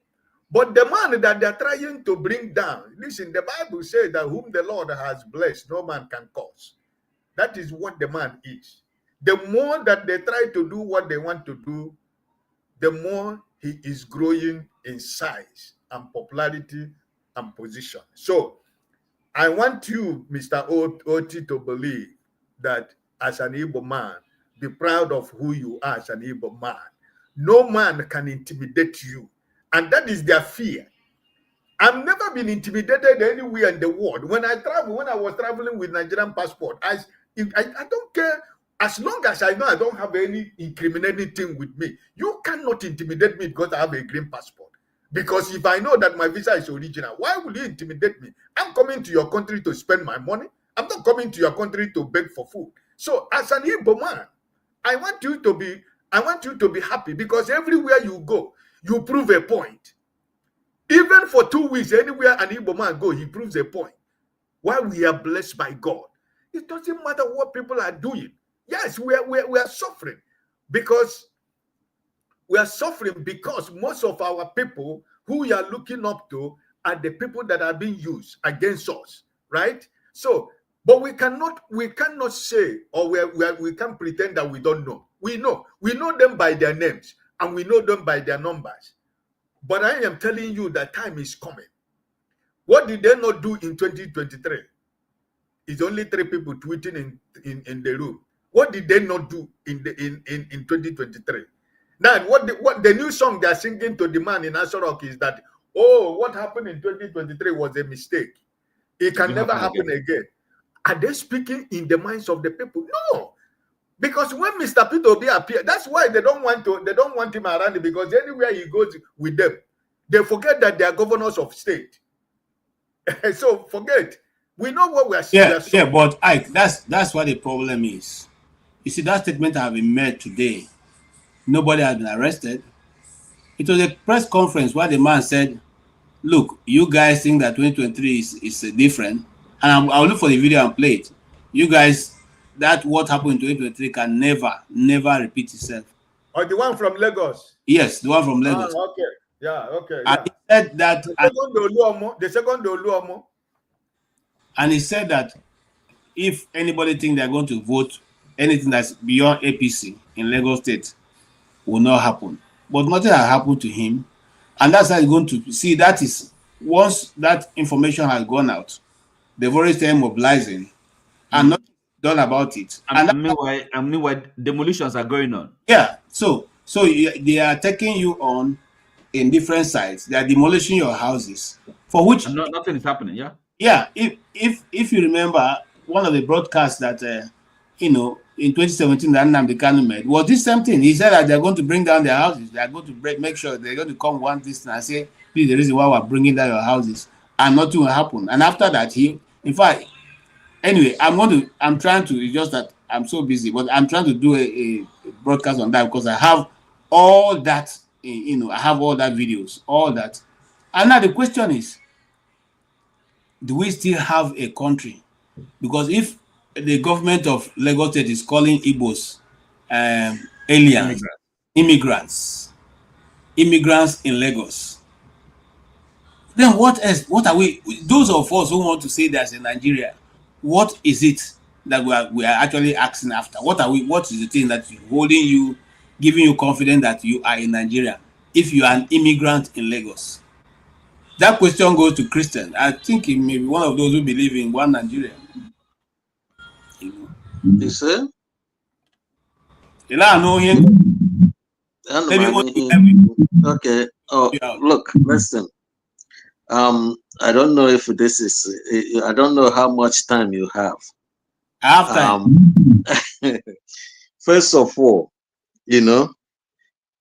But the man that they're trying to bring down, listen, the Bible says that whom the Lord has blessed, no man can curse. That is what the man is. The more that they try to do what they want to do, the more he is growing in size and popularity and position. So I want you, Mr. Otti, to believe that as an Igbo man, be proud of who you are as an Igbo man. No man can intimidate you. And that is their fear. I've never been intimidated anywhere in the world. When I was traveling with Nigerian passport, I don't care. As long as I know I don't have any incriminating thing with me, you cannot intimidate me because I have a green passport. Because if I know that my visa is original, why would you intimidate me? I'm coming to your country to spend my money. I'm not coming to your country to beg for food. So as an Igbo man, I want you to be happy, because everywhere you go, you prove a point. Even for 2 weeks, anywhere an Igbo man go, he proves a point. Why we are blessed by God. It doesn't matter what people are doing. Yes, we are suffering because most of our people who we are looking up to are the people that are being used against us, right? So, but we cannot say, or we can't pretend that we don't know. We know them by their names and we know them by their numbers. But I am telling you that time is coming. What did they not do in 2023? It's only 3 people tweeting in the room. What did they not do in 2023? Now, what the new song they are singing to the man in Asorok is that, oh, what happened in 2023 was a mistake. It can never happen again. Are they speaking in the minds of the people? No. Because when Mr. Peter Obi appeared, that's why they don't want him around, because anywhere he goes with them, they forget that they are governors of state. So forget. We know what we are saying. Yeah, but Ike, that's what the problem is. You see, that statement have been made today. Nobody has been arrested. It was a press conference where the man said, look, you guys think that 2023 is different, and I'll look for the video and play it. You guys, that what happened in 2023 can never repeat itself. Or the one from Lagos? Yes, the one from Lagos. Okay. Yeah, okay. And he said that the second Oluomo. And he said that if anybody think they're going to vote anything that's beyond APC in Lagos State will not happen. But nothing has happened to him. And that's how he's going to see. That is, once that information has gone out, they've already started mobilizing and not done about it. And meanwhile, demolitions are going on. Yeah. So they are taking you on in different sites. They are demolishing your houses, for which nothing is happening. Yeah. Yeah. If you remember, one of the broadcasts that in 2017 that Nnamdi Kanu made was this same thing. He said that they're going to bring down their houses. They are going to make sure they're going to come one distance and say, please, the reason why we're bringing down your houses, and nothing will happen. And after that, in fact, anyway, I'm trying to, it's just that I'm so busy, but I'm trying to do a broadcast on that because I have all that, I have all that videos, all that. And now the question is, do we still have a country? Because if the government of Lagos State is calling Igbos aliens, immigrants in Lagos, then what else? What are we? Those of us who want to say there's a Nigeria, what is it that we are actually asking after? What are we? What is the thing that is holding you, giving you confidence that you are in Nigeria if you are an immigrant in Lagos? That question goes to Christian. I think he may be one of those who believe in one Nigeria. You see? You know him? Okay. Oh, look, listen. I don't know if this is. I don't know how much time you have. I have time. First of all, you know,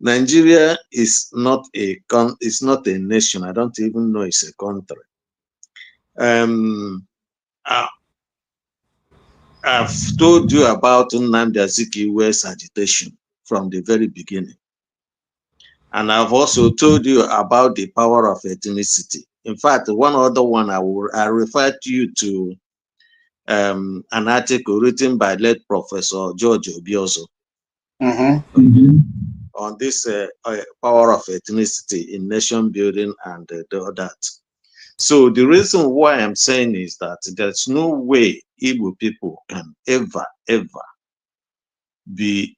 Nigeria is not a it's not a nation. I don't even know it's a country. I've told you about Nnamdi Azikiwe's agitation from the very beginning. And I've also told you about the power of ethnicity. In fact, one other one I referred you to an article written by late Professor George Obiozo on this power of ethnicity in nation building and that. So the reason why I'm saying is that there's no way Igbo people can ever be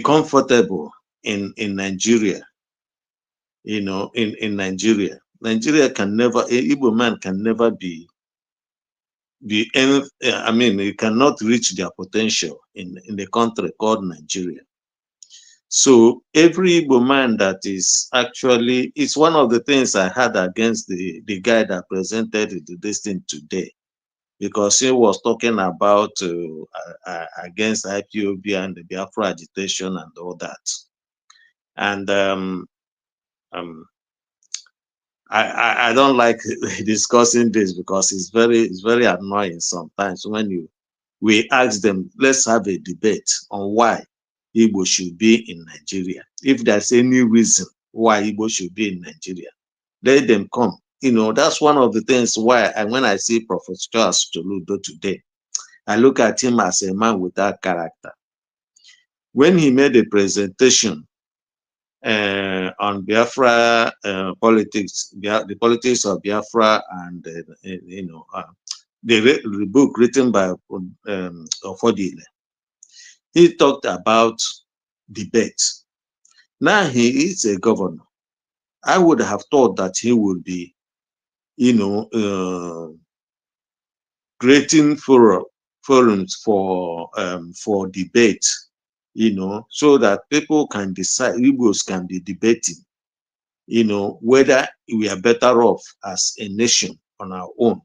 comfortable in Nigeria. You know, in Nigeria can never, Igbo man can never be any, I mean, it cannot reach their potential in the country called Nigeria. So every Igbo man that is actually, it's one of the things I had against the guy that presented this thing today, because he was talking about against IPOB and the Biafran agitation and all that. And I don't like discussing this because it's very annoying sometimes when we ask them, let's have a debate on why Igbo should be in Nigeria. If there's any reason why Igbo should be in Nigeria, let them come. You know, that's one of the things why when I see Professor Soludo today, I look at him as a man without character. When he made a presentation on Biafra politics, the politics of Biafra, and you know, the book written by Ofodile, he talked about debate. Now he is a governor. I would have thought that he would be, you know, creating forums for debate, you know, so that people can decide, Igbos can be debating, you know, whether we are better off as a nation on our own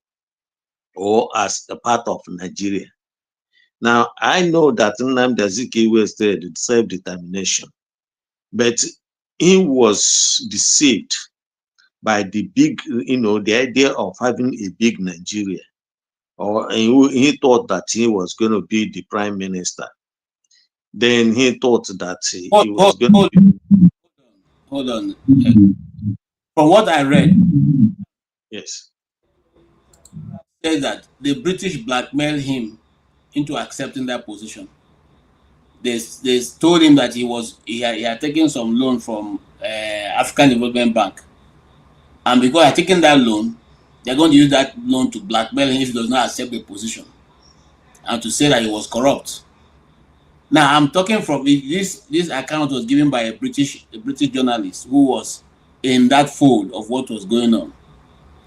or as a part of Nigeria. Now, I know that Nnamdi Azikiwe said self-determination, but he was deceived by the big, you know, the idea of having a big Nigeria. Or he thought that he was going to be the prime minister. Then he thought that he was going to... Hold on. From what I read, yes, said that the British blackmailed him into accepting that position. They told him that he had taken some loan from African Development Bank, and because he had taken that loan, they're going to use that loan to blackmail him if he does not accept the position, and to say that he was corrupt. Now I'm talking from this account was given by a British journalist who was in that fold of what was going on.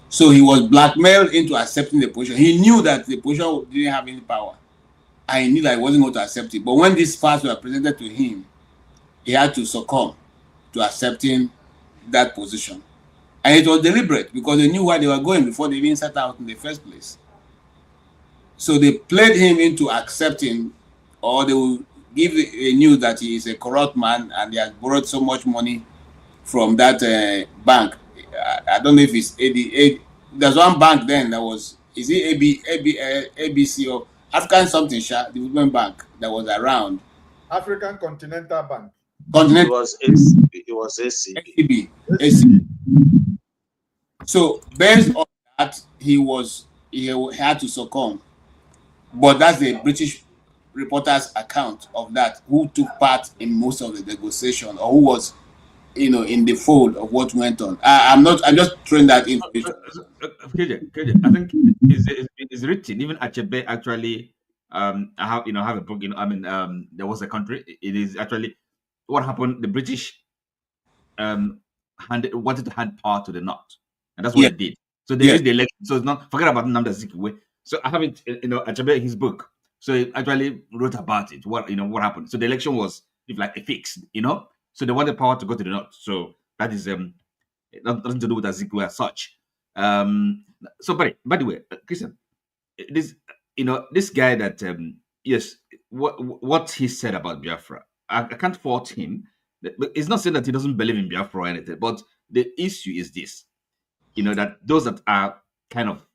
So he was blackmailed into accepting the position. He knew that the position didn't have any power. I knew that he wasn't going to accept it. But when these facts were presented to him, he had to succumb to accepting that position. And it was deliberate because they knew where they were going before they even set out in the first place. So they played him into accepting, or they will give a news that he is a corrupt man and he has borrowed so much money from that bank. I don't know if it's AD. There's one bank then that was, is it ABC or African something, Development Bank that was around. African Continental Bank. It was ACB. So based on that, he had to succumb. But that's the British reporter's account of that, who took part in most of the negotiation, or who was, you know, in the fold of what went on. I'm just throwing that in. KJ, I think it's written. Even Achebe actually, I have a book. You know, I mean, there was a country. It is actually what happened. The British wanted to hand power to the North, and that's what they did. So they did the election. So it's not, forget about Nnamdi Kanu. So I have it, Achabe, his book. So he actually wrote about it. What happened. So the election was like a fix, So they wanted power to go to the north. So that is nothing to do with Azikiwe as such. So by the way, Christian, this this guy that yes, what he said about Biafra, I can't fault him. It's not saying that he doesn't believe in Biafra or anything, but the issue is this, that those that are kind of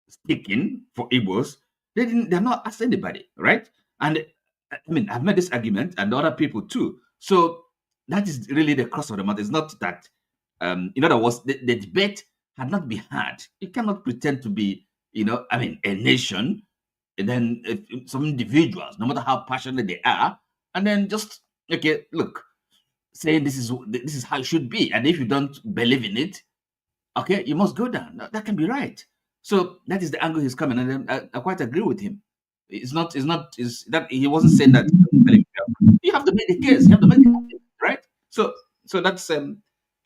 speaking for Igbos, they're not asked anybody, right? And I mean, I've made this argument and other people too. So that is really the crux of the matter. It's not that, in other words, the debate had not been had. You cannot pretend to be, a nation, and then some individuals, no matter how passionate they are, and then just, okay, look, saying this is how it should be. And if you don't believe in it, okay, you must go down. That can be right. So that is the angle he's coming, and I quite agree with him. It's that he wasn't saying that you have to make the case. You have to make the case, right? So that's So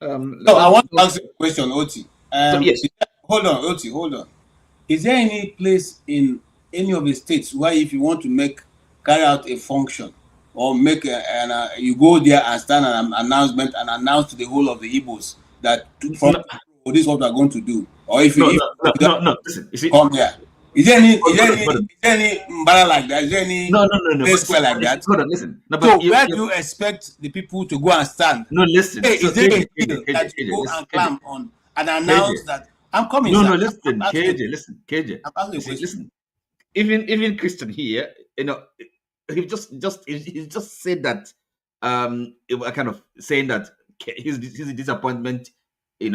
I want to ask you a question, Otti. Yes. Hold on, Otti, hold on. Is there any place in any of the states where if you want to carry out a function or make you go there and stand an announcement and announce to the whole of the Igbos that this is what we are going to do, or if you listen, you see, come here. Is there any mbara like that? Is there any place square like that? Hold on, listen. So where do you expect the people to go and stand? No, listen. Hey, is there a deal that you go and climb on and announce that I'm coming? No, listen, KJ. Listen. Even Christian here, he just said that kind of saying that his disappointment, in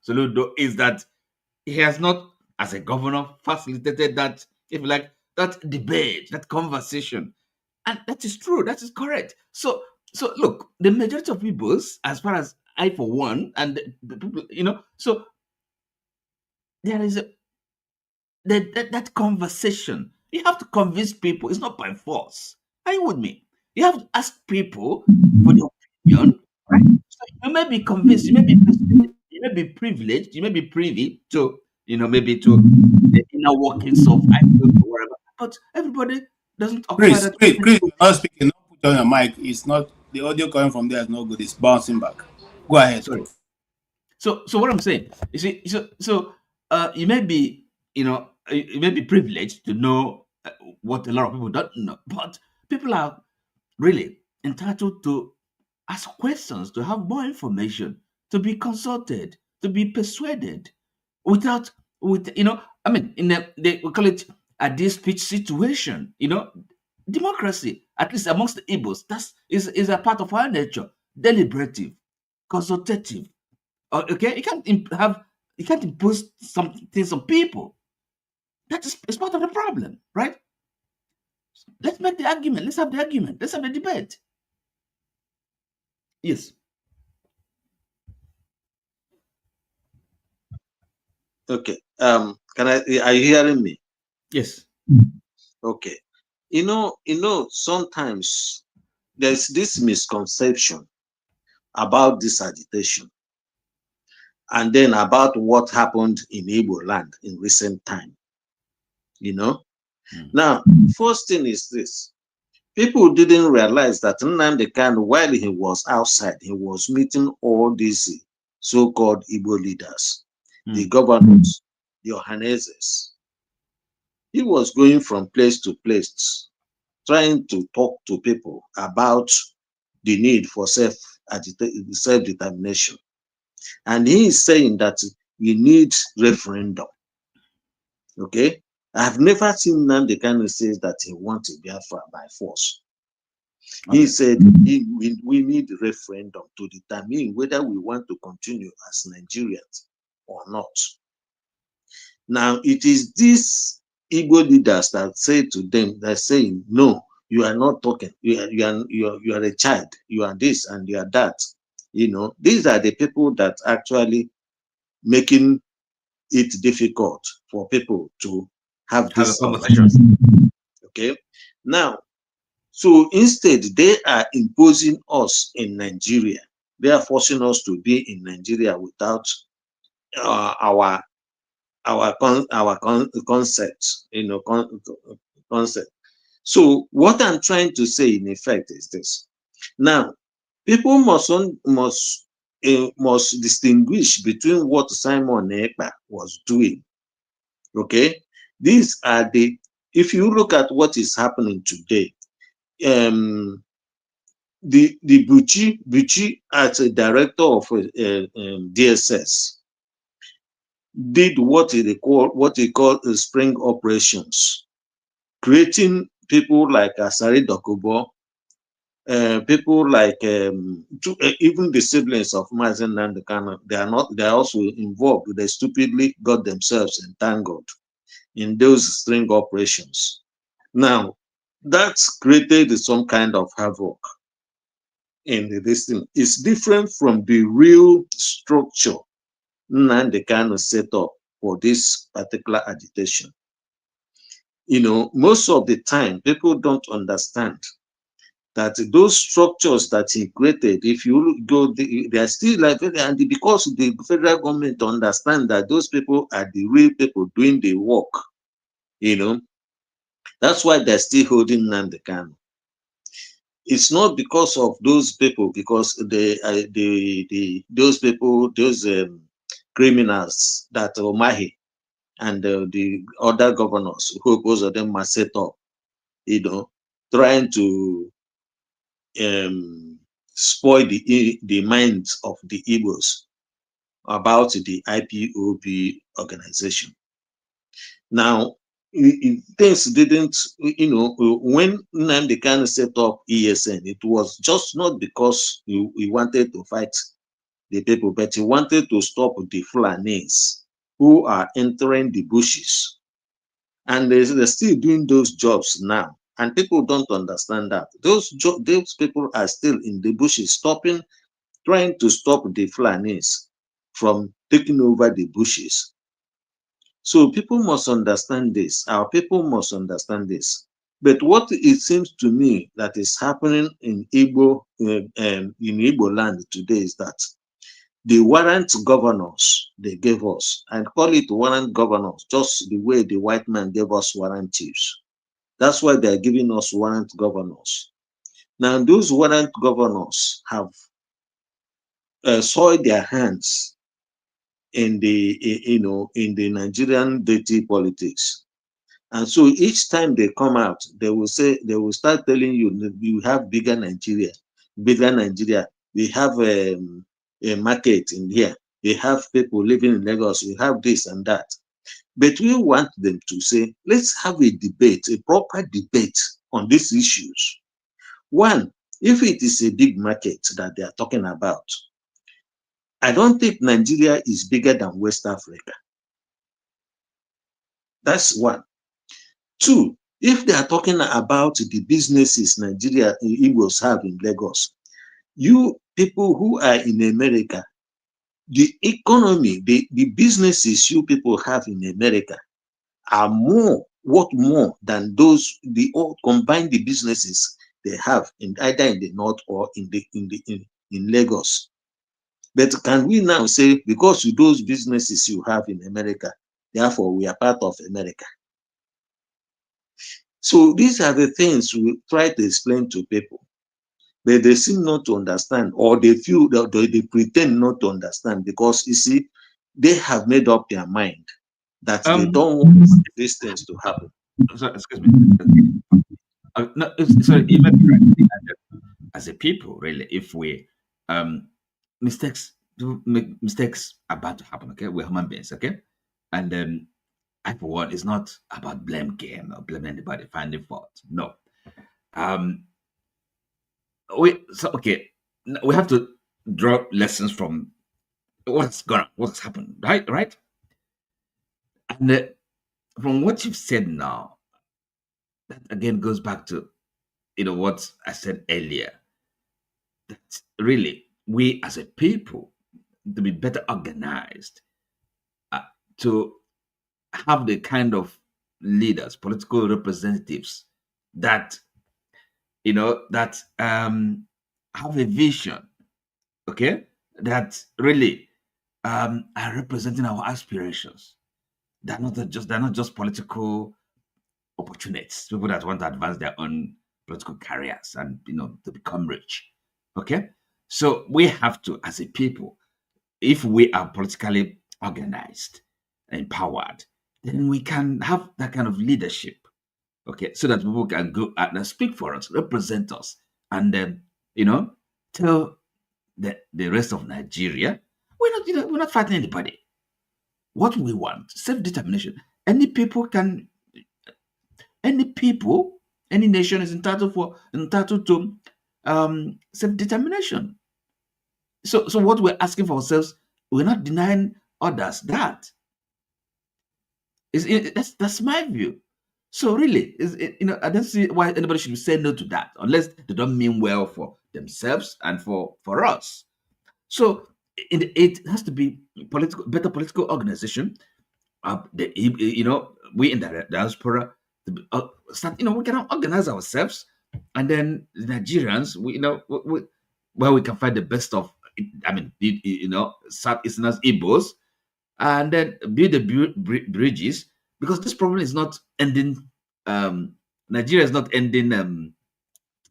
Soludo is that he has not, as a governor, facilitated that, if you like, that debate, that conversation. And that is true. That is correct. So look, the majority of people, as far as I for one, and the people, so there is that conversation. You have to convince people. It's not by force. Are you with me? You have to ask people for their opinion, right? So you may be convinced, you may be persuaded, you may be privileged, you may be privy to, maybe to the inner workings of IPOB or whatever. But everybody doesn't Chris, you're not speaking. Don't put on your mic. It's not, the audio coming from there is no good. It's bouncing back. Go ahead. Sorry. So what I'm saying, you see, so you may be, you may be privileged to know what a lot of people don't know, but people are really entitled to ask questions, to have more information, to be consulted, to be persuaded, we call it a dispute situation, democracy, at least amongst the Igbos, is a part of our nature, deliberative, consultative. Okay, you can't impose things on people. It's part of the problem, right? Let's make the argument. Let's have the argument. Let's have the debate. Yes. Okay. Are you hearing me? Yes. Okay. Sometimes there's this misconception about this agitation, and then about what happened in Igbo land in recent time. Now, first thing is this: people didn't realize that Nnamdi Kanu, while he was outside, he was meeting all these so-called Igbo leaders, the governors, the Ohaneses. He was going from place to place, trying to talk to people about the need for self-determination. And he is saying that we need referendum. Okay? I've never seen Nnamdi Kanu say that he wants a Biafra by force. Okay. He said we need referendum to determine whether we want to continue as Nigerians or not. Now, it is these Igbo leaders that say to them, they're saying, no, you are not talking. You are a child. You are this and you are that. These are the people that actually making it difficult for people to have this conversation. Okay. Now, so instead, they are imposing us in Nigeria. They are forcing us to be in Nigeria without our concept, concept. So what I'm trying to say in effect is this. Now, people must distinguish between what Simon Ekpa was doing. Okay, these are if you look at what is happening today, the Buchi as a director of DSS did what they call spring operations, creating people like Asari Dokubo, people like even the siblings of Mazen Nnamdi Kanu. They are also involved. They stupidly got themselves entangled in those string operations. Now, that's created some kind of havoc in this thing. It's different from the real structure Nnamdi Kanu set up for this particular agitation. Most of the time, people don't understand that those structures that he created, if you go, they are still like, and because the federal government understand that those people are the real people doing the work, that's why they're still holding Nnamdi Kanu. It's not because of those people, because those people, those criminals that Omahi and the other governors who both of them must set up, trying to spoil the minds of the Igbos about the IPOB organization. Now, things didn't, when Nnamdi Kanu set up ESN, it was just not because he wanted to fight the people, but he wanted to stop the Fulanis who are entering the bushes. And they're still doing those jobs now. And people don't understand that. Those people are still in the bushes, trying to stop the Fulanis from taking over the bushes. So people must understand this. Our people must understand this. But what it seems to me that is happening in Igbo land today is that the warrant governors they gave us, and call it warrant governors, just the way the white man gave us warrant chiefs. That's why they're giving us warrant governors. Now, those warrant governors have soiled their hands in the Nigerian dirty politics. And so each time they come out, they will start telling you, you have bigger Nigeria. We have a market in here. We have people living in Lagos. We have this and that. But we want them to say, let's have a debate, a proper debate on these issues. One, if it is a big market that they are talking about, I don't think Nigeria is bigger than West Africa. That's one. Two, if they are talking about the businesses Nigeria Igbos have in Lagos, you people who are in America, the economy, the businesses you people have in America are worth more than those all combined the businesses they have either in the north or in Lagos. But can we now say, because of those businesses you have in America, therefore we are part of America? So these are the things we try to explain to people, but they seem not to understand, or they feel that they pretend not to understand, because you see, they have made up their mind that they don't want these things to happen. So, excuse me. No, so even as a people, really, if we mistakes about to happen, okay, we're human beings, okay, and then I for one is not about blame game or blame anybody, finding fault. No, we have to draw lessons from what's happened, right, and from what you've said now, that again goes back to what I said earlier, that really we as a people to be better organized, to have the kind of leaders, political representatives that have a vision, okay, that really are representing our aspirations. They're not just political opportunists, people that want to advance their own political careers and to become rich. Okay, so we have to, as a people, if we are politically organized, empowered, then we can have that kind of leadership. Okay, so that people can go and speak for us, represent us, and then tell the rest of Nigeria we're not fighting anybody. What we want, self-determination. Any nation is entitled to self-determination. So what we're asking for ourselves, we're not denying others that. That's my view. So really, I don't see why anybody should say no to that, unless they don't mean well for themselves and for us. So it has to be better political organization. We in the diaspora, we can organize ourselves, and then the Nigerians, where we can find the best of, Southeasterners, Igbos, and then build the bridges, because this problem is not ending. Nigeria is not ending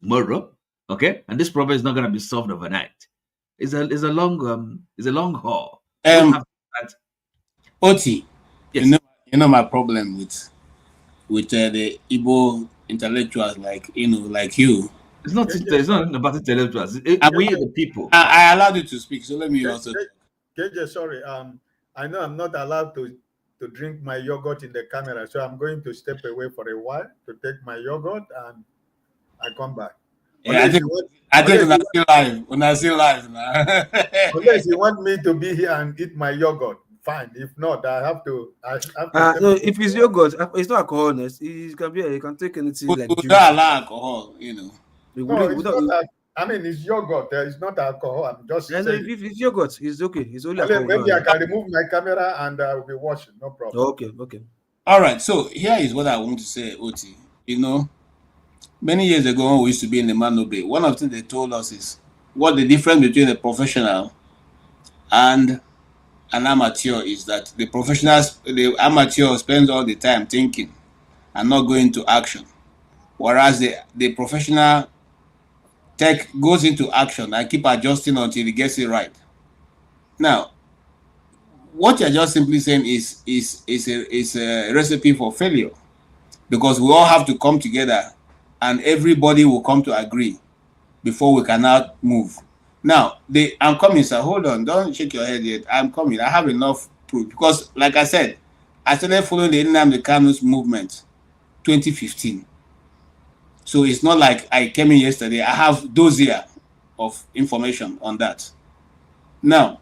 tomorrow, okay? And this problem is not going to be solved overnight. It's a long haul. Otti, yes. You know my problem with the Igbo intellectuals like you. It's not about intellectuals. We the people. I allowed you to speak, so let me also. KJ, sorry. I know I'm not allowed to drink my yogurt in the camera, so I'm going to step away for a while to take my yogurt, and I come back. Yeah, I think when I see live now. Unless you want me to be here and eat my yogurt, fine. If not, I have to. No, if it's yogurt, it's not alcohol. It can be. You can take anything like juice. We don't allow alcohol, No, it's not. I mean, it's yogurt. It's not alcohol. I'm just saying. If it's yogurt, it's okay. It's only alcohol. Maybe I can remove my camera and I will be watching. No problem. Okay. All right. So here is what I want to say, Otti. Many years ago, when we used to be in the Manobe, one of the things they told us is what the difference between a professional and an amateur is that the amateur spends all the time thinking and not going to action, whereas the professional goes into action and keep adjusting until he gets it right. Now, what you're just simply saying is a recipe for failure, because we all have to come together and everybody will come to agree before we cannot move. Now, I'm coming, sir. Hold on. Don't shake your head yet. I'm coming. I have enough proof. Because, like I said, I started following the Nnamdi Kanu's movement 2015. So it's not like I came in yesterday. I have dossier of information on that. Now,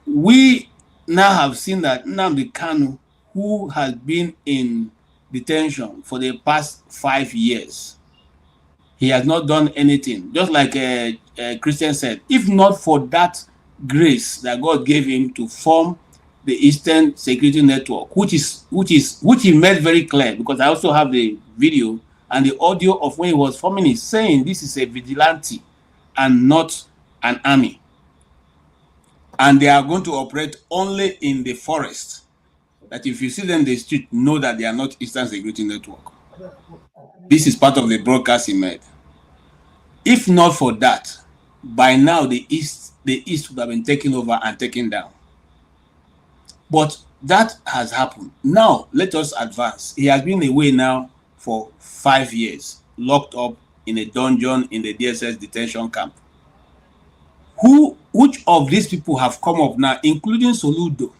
we now have seen that Nnamdi Kanu, who has been in detention for the past 5 years, he has not done anything. Just like Christian said, if not for that grace that God gave him to form the Eastern Security Network, which he made very clear, because I also have the video and the audio of when he was forming it, saying this is a vigilante and not an army, and they are going to operate only in the forest. That if you see them in the street, know that they are not Eastern Security Network. This is part of the broadcast he made. If not for that, by now the East would have been taken over and taken down. But that has happened. Now let us advance. He has been away now for 5 years, locked up in a dungeon in the DSS detention camp. Which of these people have come up now, including Soludo,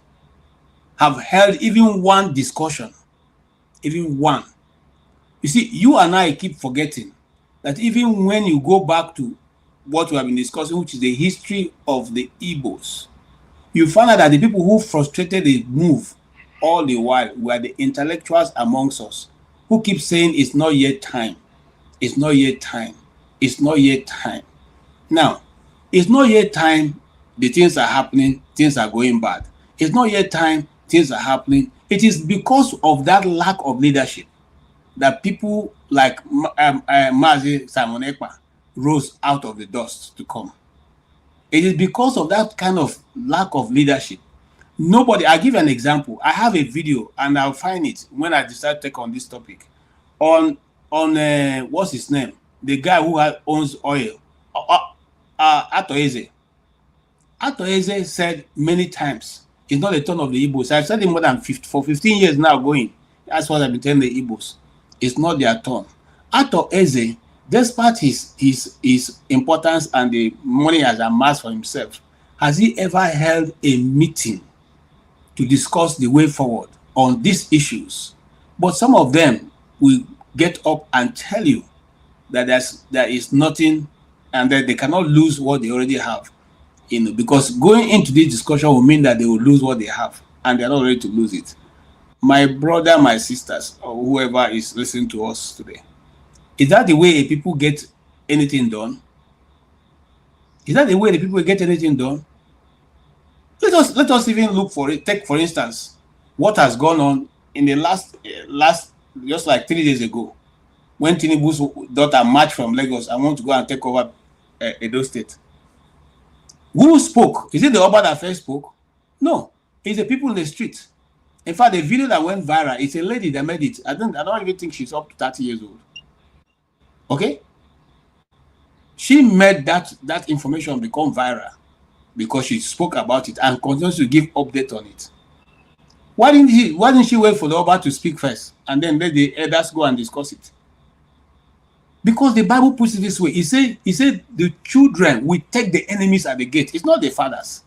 have held even one discussion? Even one. You see, you and I keep forgetting that even when you go back to what we have been discussing, which is the history of the Igbos, you find out that the people who frustrated the move all the while were the intellectuals amongst us, who keep saying it's not yet time. It's not yet time. It's not yet time. Now, it's not yet time. The things are happening. Things are going bad. It's not yet time. Things are happening. It is because of that lack of leadership that people like Mazi Simon Ekpa rose out of the dust to come. It is because of that kind of lack of leadership. Nobody, I'll give you an example. I have a video and I'll find it when I decide to take on this topic. On what's his name? The guy who owns oil. Atoeze. Atoeze said many times, it's not the turn of the Igbos. I've said it more than 15 years now going. That's what I've been telling the Igbos. It's not their turn. Atoeze, despite his importance and the money has amassed for himself, has he ever held a meeting to discuss the way forward on these issues? But some of them will get up and tell you that there is nothing and that they cannot lose what they already have. Because going into this discussion will mean that they will lose what they have and they're not ready to lose it. My brother, my sisters, or whoever is listening to us today, is that the way people get anything done? Is that the way the people get anything done? Let us even look for it. Take, for instance, what has gone on in the last just like 3 days ago, when Tinubu's daughter marched from Lagos and want to go and take over Edo State. Who spoke? Is it the Oba that first spoke? No, it's the people in the street. In fact, the video that went viral, it's a lady that made it. I don't even think she's up to 30 years old. Okay? She made that information become viral because she spoke about it and continues to give update on it. Why didn't she wait for the Oba to speak first and then let the elders go and discuss it? Because the Bible puts it this way. He said the children will take the enemies at the gate. It's not the fathers.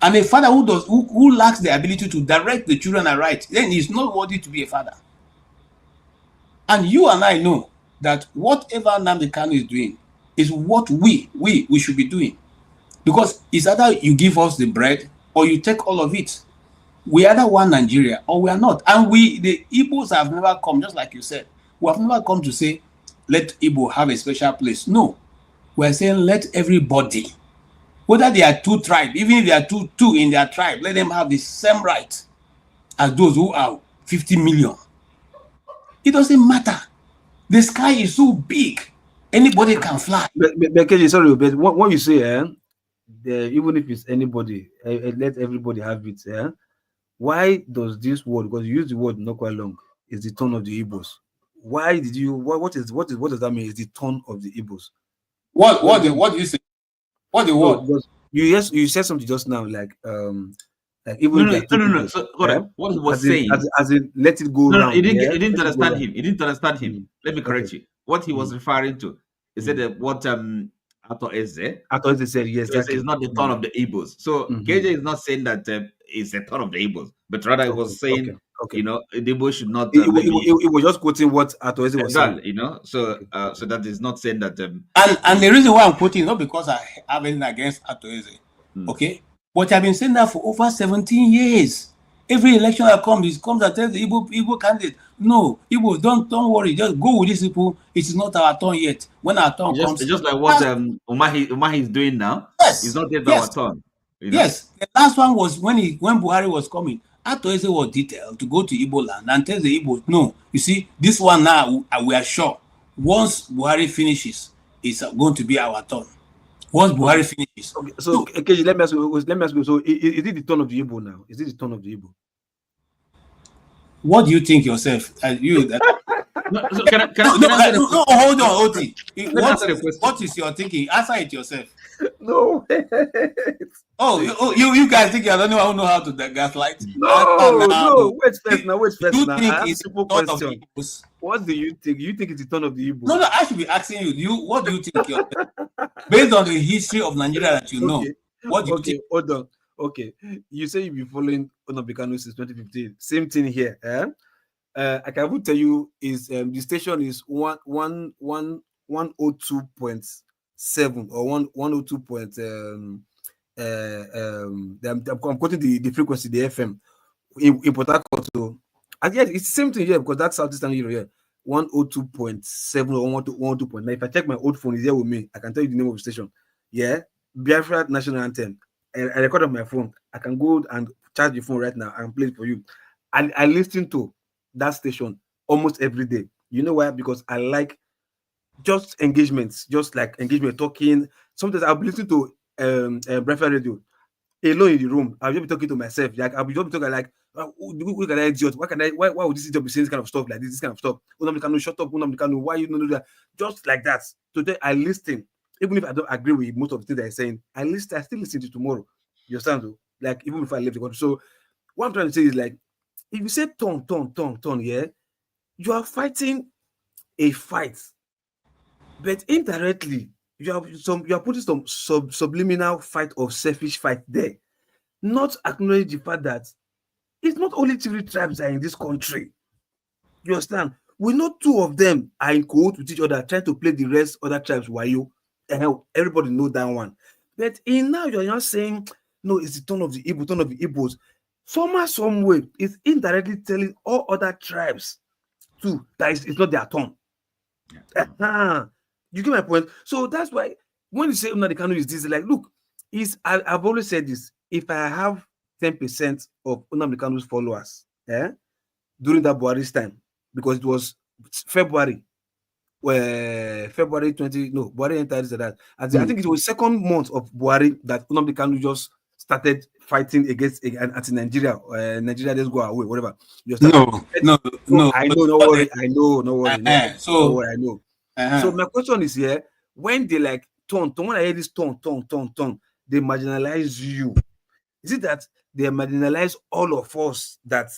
And a father who lacks the ability to direct the children aright, then he's not worthy to be a father. And you and I know that whatever Nnamdi Kanu is doing is what we should be doing. Because it's either you give us the bread or you take all of it. We either want Nigeria or we are not. And the Igbos have never come, just like you said, we have never come to say, let Igbo have a special place. No. We're saying let everybody, whether they are two tribes, even if they are two in their tribe, let them have the same right as those who are 50 million. It doesn't matter. The sky is so big, anybody can fly. But sorry, but what you say, even if it's anybody, let everybody have it. Why does this word, because you use the word not quite long, is the turn of the Igbos? Why did you? What does that mean? Is the turn of the Igbos? What do you say? What the word? You said something just now, like even no. So what he was saying, as in let it go. No, he didn't understand him. He didn't understand him. Let me correct you. What he was referring to, he said that what Atoeze said, yes, it's not the turn of the Igbos. So KJ is not saying that it's the turn of the Igbos, but rather he was saying, you know, the Igbos should not. It was just quoting what Atoeze was saying. You know, so so that is not saying that. And the reason why I'm quoting is not because I have anything against Atoeze, okay? But I've been saying that for over 17 years. Every election that comes and tells the Igbo candidate, no, Igbo, don't worry, just go with these people. It is not our turn yet. When our turn comes, just like what Umahi is doing now. Yes, it's not yet our turn. You know? Yes, the last one was when Buhari was coming. Atoeze was detailed to go to Igbo land and tell the Igbos, no, you see, this one now we are sure once Buhari finishes, it's going to be our turn. Once Buhari finishes. Okay, so let me ask you. So is it the turn of the Igbo now? Is it the turn of the Igbo? What do you think yourself? Hold on, Otti. What is your thinking? Answer it yourself. No. You guys think you're the only one who know how to gaslight? No. Wait first now. You think it's the turn of the Igbos? What do you think? You think it's the turn of the Igbo? No, I should be asking you. What do you think yourself? Based on the history of Nigeria that you know, what do you think? Hold on. Okay, you say you've been following Nnamdi Kanu since 2015. Same thing here. I can even tell you is the station is 102.7 or 102. I'm quoting the frequency, the FM in Port Harcourt. So, and yet it's the same thing here because that's Southeastern Europe here. 102.7 or 102.9. If I check my old phone, is here with me. I can tell you the name of the station. Yeah, Biafran national anthem. I record on my phone. I can go and charge the phone right now and play it for you. And I listen to that station almost every day. You know why? Because I like just engagements, just like engagement, talking. Sometimes I'll be listening to Biafran radio alone in the room. I'll just be talking to myself. Like I'll be just talking like, who can I idiot? Why would this idiot be saying this kind of stuff like this kind of stuff? Nnamdi Kanu, shut up, Nnamdi Kanu. Why you don't do that? Just like that. Today I listen, even if I don't agree with most of the things they're saying. I still listen to tomorrow. You understand? Though? Like even if I leave the country. So what I'm trying to say is like, if you say turn, yeah, you are fighting a fight, but indirectly you are putting some subliminal fight of selfish fight there, not acknowledge the fact that it's not only 3 tribes that are in this country. You understand? We know 2 of them are in cahoots with each other, trying to play the rest other tribes. Why you? Everybody know that one. But in now you're not saying no, it's the turn of the Igbos. Somehow, some way, it's indirectly telling all other tribes too that it's not their turn. You get my point? So that's why when you say Nnamdi Kanu is this, like, look, I've always said this. If I have 10% of Nnamdi Kanu's followers, during that Buhari's time, because it was February, Buhari entered that. I think it was 2nd month of Buhari that Nnamdi Kanu just started fighting against anti-Nigeria. Nigeria just go away, whatever. No. I know, no worry. I know. So my question is here: when they like turn, when I hear this turn, they marginalize you. Is it that they marginalize all of us that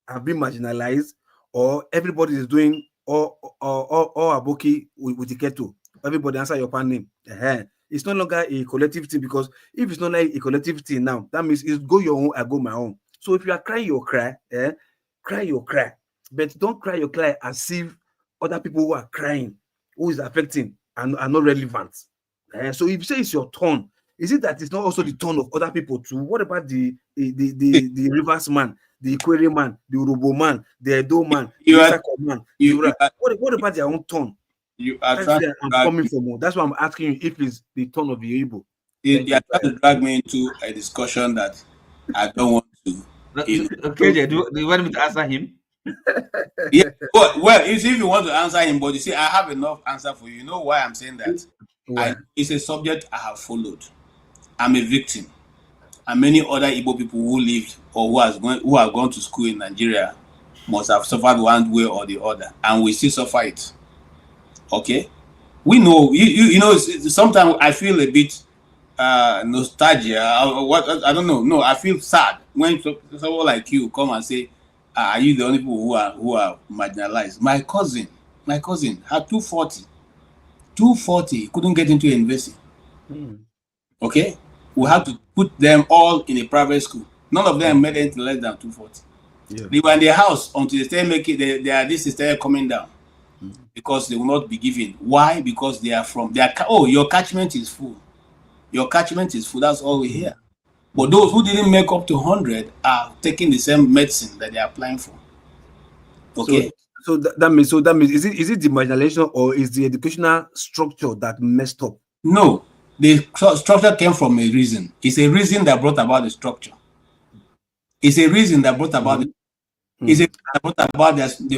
have been marginalized, or everybody is doing or aboki with the keto? Everybody answer your pan name. It's no longer a collective thing, because if it's not like a collective thing now, that means it's go your own, I go my own. So if you are crying your cry, cry your cry, but don't cry your cry as if other people who are crying, who is affecting, are not relevant. So if you say it's your turn, is it that it's not also the turn of other people too? What about the Rivers man, the Ikwere man, the Urobo man, the Edo man, the Isako man? What about their own turn? That's where I'm coming from. That's why I'm asking you if it's the turn of the Igbo. You are trying to drag me into a discussion that I don't want to. Okay, do you want me to answer him? Yeah. Well, if you want to answer him, but you see, I have enough answer for you. You know why I'm saying that? It's a subject I have followed. I'm a victim, and many other Igbo people who lived or who have gone to school in Nigeria must have suffered one way or the other, and we still suffer it. Okay, we know. You know. Sometimes I feel a bit nostalgia. I don't know. No, I feel sad when someone like you come and say, "Are you the only people who are marginalized?" My cousin had 240, couldn't get into a university. Okay, we had to put them all in a private school. None of them made it less than 240. They were in their house until they started making this started coming down, because they will not be given. Why? Because they are from their. Oh, your catchment is full. Your catchment is full. That's all we hear. But those who didn't make up to 100 are taking the same medicine that they are applying for. Okay. So that means is it the marginalization, or is the educational structure that messed up? No, the structure came from a reason. It's a reason that brought about the structure. It's a reason that brought about the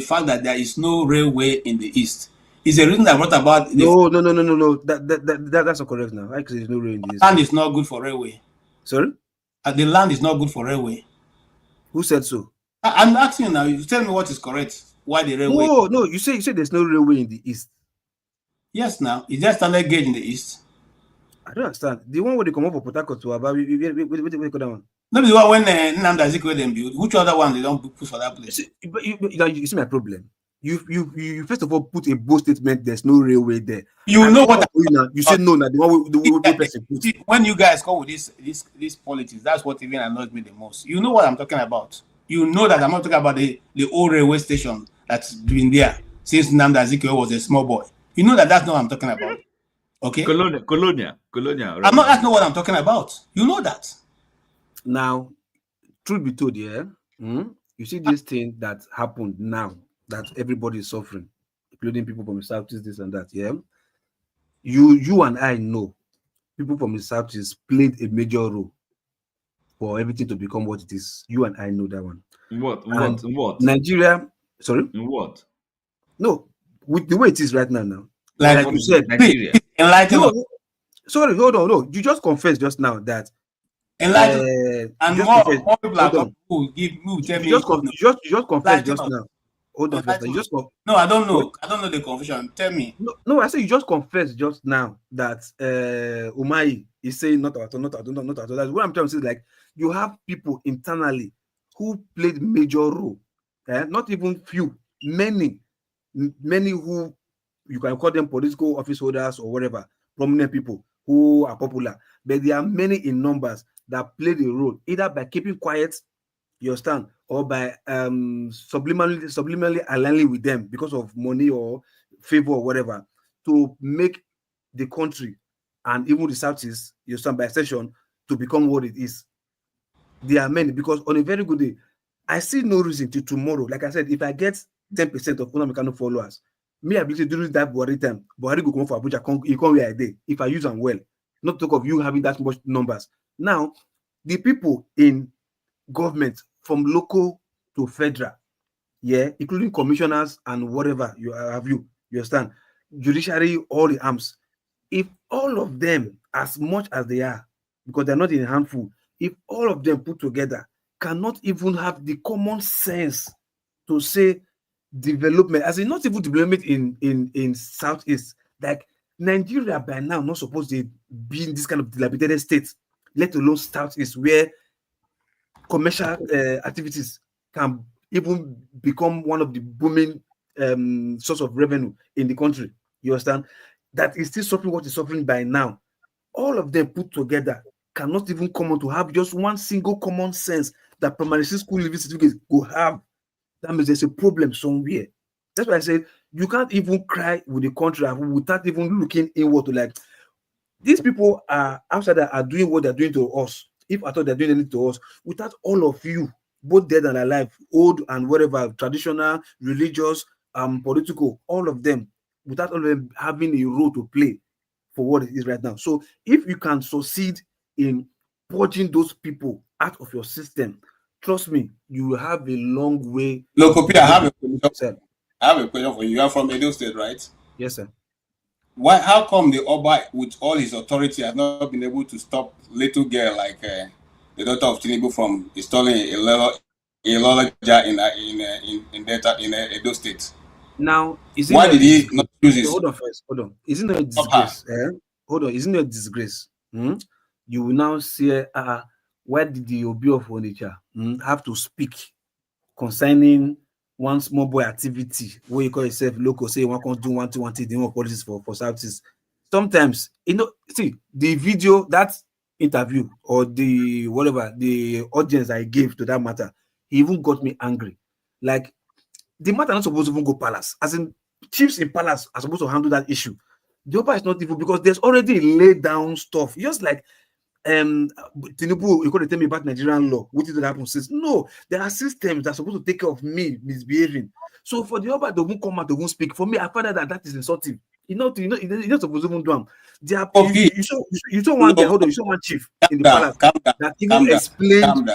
fact that there is no railway in the east. It's a reason that brought about no. That's not correct now. Actually, there's no railway in the east. Land is not good for railway. Sorry? The land is not good for railway. Who said so? I'm asking you now. You tell me what is correct. Why the railway? No. You say there's no railway in the east. Yes, now is there standard gauge in the east? I don't understand. The one where they come up for Port Harcourt to about we call that one. No, the one when Nnamdi Kanu them build. Which other one they don't put for that place? You see my problem. You first of all put a bold statement. There's no railway there. You know what? You said no. Now the one person put. See, when you guys come with this politics, that's what even annoys me the most. You know what I'm talking about. You know that I'm not talking about the old railway station that's been there since Nnamdi Kanu was a small boy. You know that's not what I'm talking about. Okay. Colonia. I'm not asking what I'm talking about. You know that. Now, truth be told, you see this thing that happened now that everybody is suffering, including people from the Southeast, this and that. Yeah. You and I know people from the Southeast played a major role for everything to become what it is. You and I know that one. What? Nigeria, sorry? In what? No, with the way it is right now. Like you said, Nigeria. Sorry, hold on. No, you just confessed just now that. And more people are going to give me. Tell me. You just confessed just now. Hold on, first. You just no, I don't know. I don't know the confusion. Tell me. No, I say you just confessed just now that Umai is saying not at all. That's what I'm trying to say. Like, you have people internally who played major role. Not even few, many who you can call them political office holders or whatever, prominent people who are popular, but there are many in numbers that played a role either by keeping quiet, you understand, or by subliminally aligning with them because of money or favor or whatever, to make the country and even the Southeast, you understand, by extension, to become what it is. There are many, because on a very good day, I see no reason to tomorrow. Like I said, if I get 10% of Nnamdi Kanu followers, me ability during that Buhari time, Buhari go come for Abuja, you come where I did. If I use them well, not talk of you having that much numbers. Now, the people in government from local to federal, yeah, including commissioners and whatever you understand, judiciary, all the arms. If all of them, as much as they are, because they're not in a handful, if all of them put together cannot even have the common sense to say development, as in not even development in Southeast, like Nigeria by now not supposed to be in this kind of dilapidated state, let alone Southeast, where commercial activities can even become one of the booming source of revenue in the country. You understand? That is still suffering what is suffering by now. All of them put together cannot even come on to have just one single common sense that primary school living certificates go have. That means there's a problem somewhere. That's why I said you can't even cry with the country without even looking inward to, like, these people are outside are doing what they're doing to us. If I thought they're doing anything to us, without all of you, both dead and alive, old and whatever, traditional, religious, political, all of them, without all of them having a role to play for what it is right now. So if you can succeed in purging those people out of your system, trust me, you will have a long way. Look, I have a question for you. You are from Edo State, right? Yes, sir. Why? How come the Oba, with all his authority, has not been able to stop little girl like the daughter of Tinubu from installing a lawyer in Edo State? Now, why did he not use his? Hold on first. Hold on. Isn't it a disgrace? Hold on. Isn't it a disgrace? You will now say, why did the Obi of Onitsha have to speak concerning one small boy activity where you call yourself local, say you want to do one thing, the policies for Southeast? Sometimes, see the video, that interview or the whatever, the audience I gave to that matter, he even got me angry. Like, the matter not supposed to even go palace. As in, chiefs in palace are supposed to handle that issue. The Oba is not even, because there's already laid down stuff. Just like Tinubu, you could tell me about Nigerian law, which is what happens since. No, there are systems that are supposed to take care of me misbehaving. So for the Oba, they won't come out, they won't speak. For me, I find that is insulting. You're not supposed to even do them. They are, you saw one guy, hold on, you saw one chief in the palace that even explained.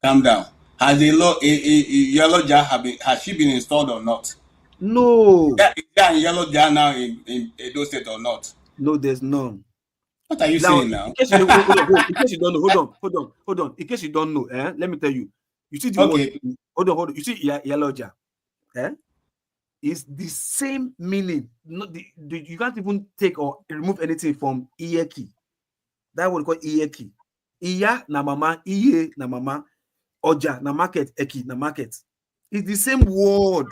Calm down. Has a yellow jar has she been installed or not? No. Is there a yellow jar now in Edo State or not? No, there's none. What are you saying now? In case you don't know, hold on. In case you don't know, let me tell you. You see the one, hold on. You see yellow jar, it's the same meaning. You can't even take or remove anything from Iyeki. That one called Iyeki. Iya na mama, iye na mama. Oja na market, eki na market. It's the same word.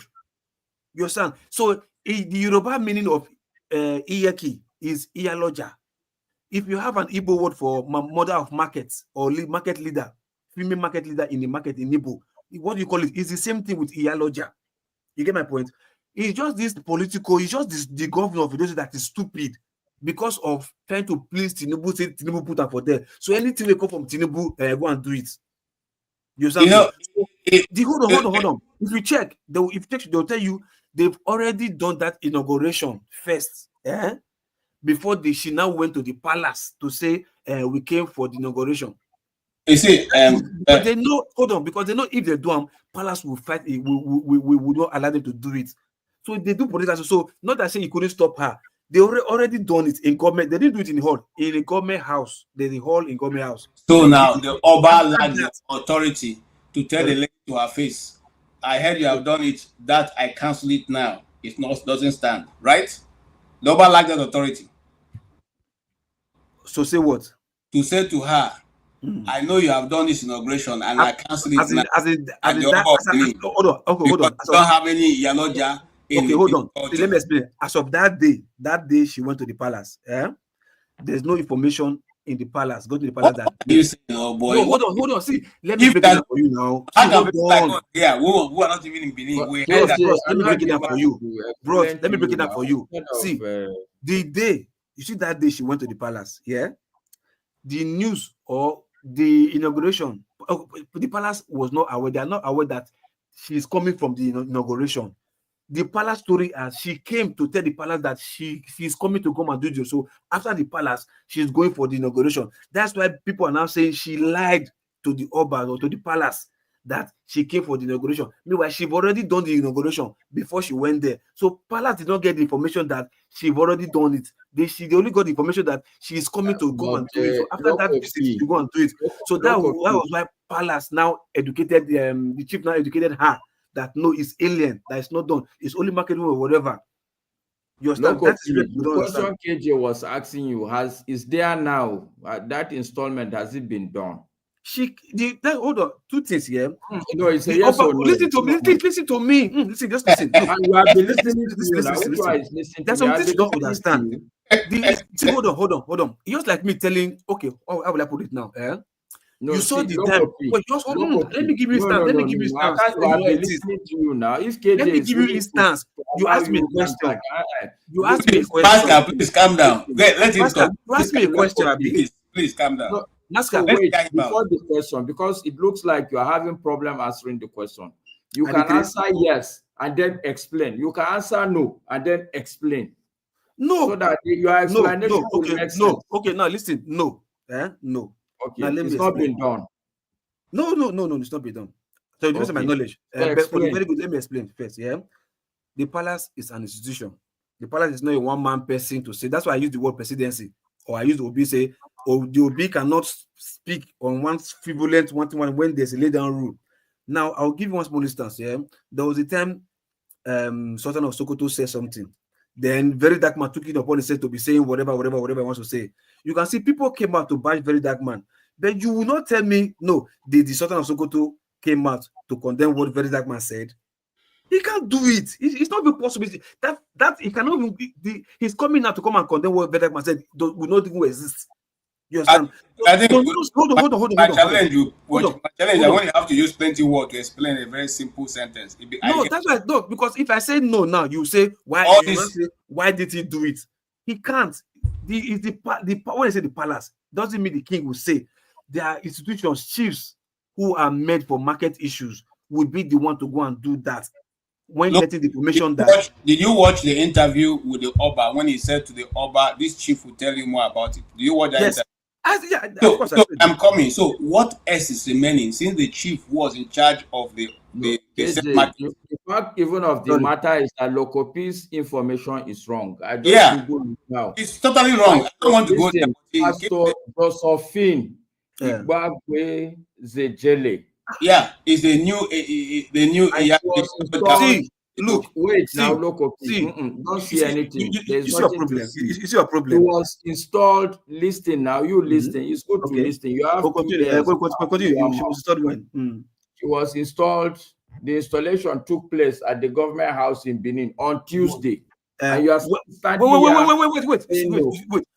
You understand? So the Yoruba meaning of iyeki is iyaloja. If you have an Igbo word for mother of markets or market leader, female market leader in the market in Igbo, what do you call it? It's the same thing with iyaloja. You get my point? It's just this political, it's just the governor of those that is stupid because of trying to please Tinubu, say Tinubu put up for there. So anything they come from Tinubu, go and do it. Hold on. If you check, they'll tell you they've already done that inauguration first, before she now went to the palace to say we came for the inauguration. You see, but they know, because they know if they do them, palace will fight. We will not allow them to do it. So they do political. So not that saying you couldn't stop her. They already done it in government. They didn't do it in the hall. In a government house. There's a hall in government house. So now the Oba lacks the authority to tell the lady to her face, I heard you have done it, that I cancel it now. It doesn't stand, right? The Oba lacks that authority. So say what? To say to her, I know you have done this inauguration and I cancel it now. Hold on. Don't have any Yaloja. Okay, hold on. Let me explain. As of that day she went to the palace. There's no information in the palace. Go to the palace. You say, oh boy. No, hold on. See, let me break it down for you now. Yeah, we are not even in Benin. Let me break it down for you, bro. Let me break it down for you. See, the day you see that day she went to the palace. Yeah, the news or the inauguration. The palace was not aware. They are not aware that she is coming from the inauguration. The palace story as she came to tell the palace that she is coming to come and do this. So after the palace, she's going for the inauguration. That's why people are now saying she lied to the Oba or to the palace that she came for the inauguration. Meanwhile, she've already done the inauguration before she went there. So palace did not get the information that she've already done it. They only got the information that she is coming to go and do it. So after that visit, she go and do it. So that was why palace now educated the chief now educated her. That no, it's alien, that is not done, it's only marketing or whatever. You understand? The question KJ was asking you is there now that installment, has it been done? Hold on, two things here. No, it's a yes or no. Listen to me. Listen, just listen. And you have been listening to you. Listen. There's some things you don't understand. Hold on. It's just like me telling, okay, how will I put it now? No, you saw the time. Wait, just hold on. Let me give you instance. Let me give you instance. Let me give you instance. You asked me a question. Pastor, please calm down. Let him talk. You asked me a question. Please calm down. So wait, before the question, because it looks like you are having problem answering the question. You can answer yes and then explain. You can answer no and then explain. No. So that your explanation will make sense. Okay, now listen. No. No. Okay, it's not been done. No, it's not been done. So this is my knowledge. Very good. Let me explain first. Yeah, the palace is an institution. The palace is not a one-man person to say. That's why I use the word presidency, or I use the OB say, or the OB cannot speak on one frivolent one when there's a lay down rule. Now I'll give you one small instance. Yeah, there was a time Sultan of Sokoto said something. Then Very Dark Man took it upon himself to be saying whatever he wants to say. You can see people came out to bash Very Dark Man. But you will not tell me, no, the Sultan of Sokoto came out to condemn what Very Dark Man said. He can't do it. It's not even possible. That he cannot even he's coming out to come and condemn what Very Dark Man said will not even exist. You understand? I think hold on. My challenge is when you have to use plenty words to explain a very simple sentence. That's why because if I say no now, you say why did he do it? He can't. When I say the palace, doesn't mean the king will say. There are institutions, chiefs who are made for market issues would be the one to go and do that. When getting the information did you watch the interview with the Oba when he said to the Oba, this chief will tell you more about it? Do you watch that interview? So I'm coming. So what else is remaining since the chief was in charge of the fact even of the matter is that Lokopi's information is wrong. I don't Google it now. It's totally wrong. I don't want to go there. Pastor Josephine Ibagwe Zejele. Yeah, it's the new look, wait now, Lokopi. Don't see anything. It's your problem. It's your problem. It was installed. Listen now. You listen. It's good to listen. You have continue. It was installed. The installation took place at the government house in Benin on Tuesday. And you are wait.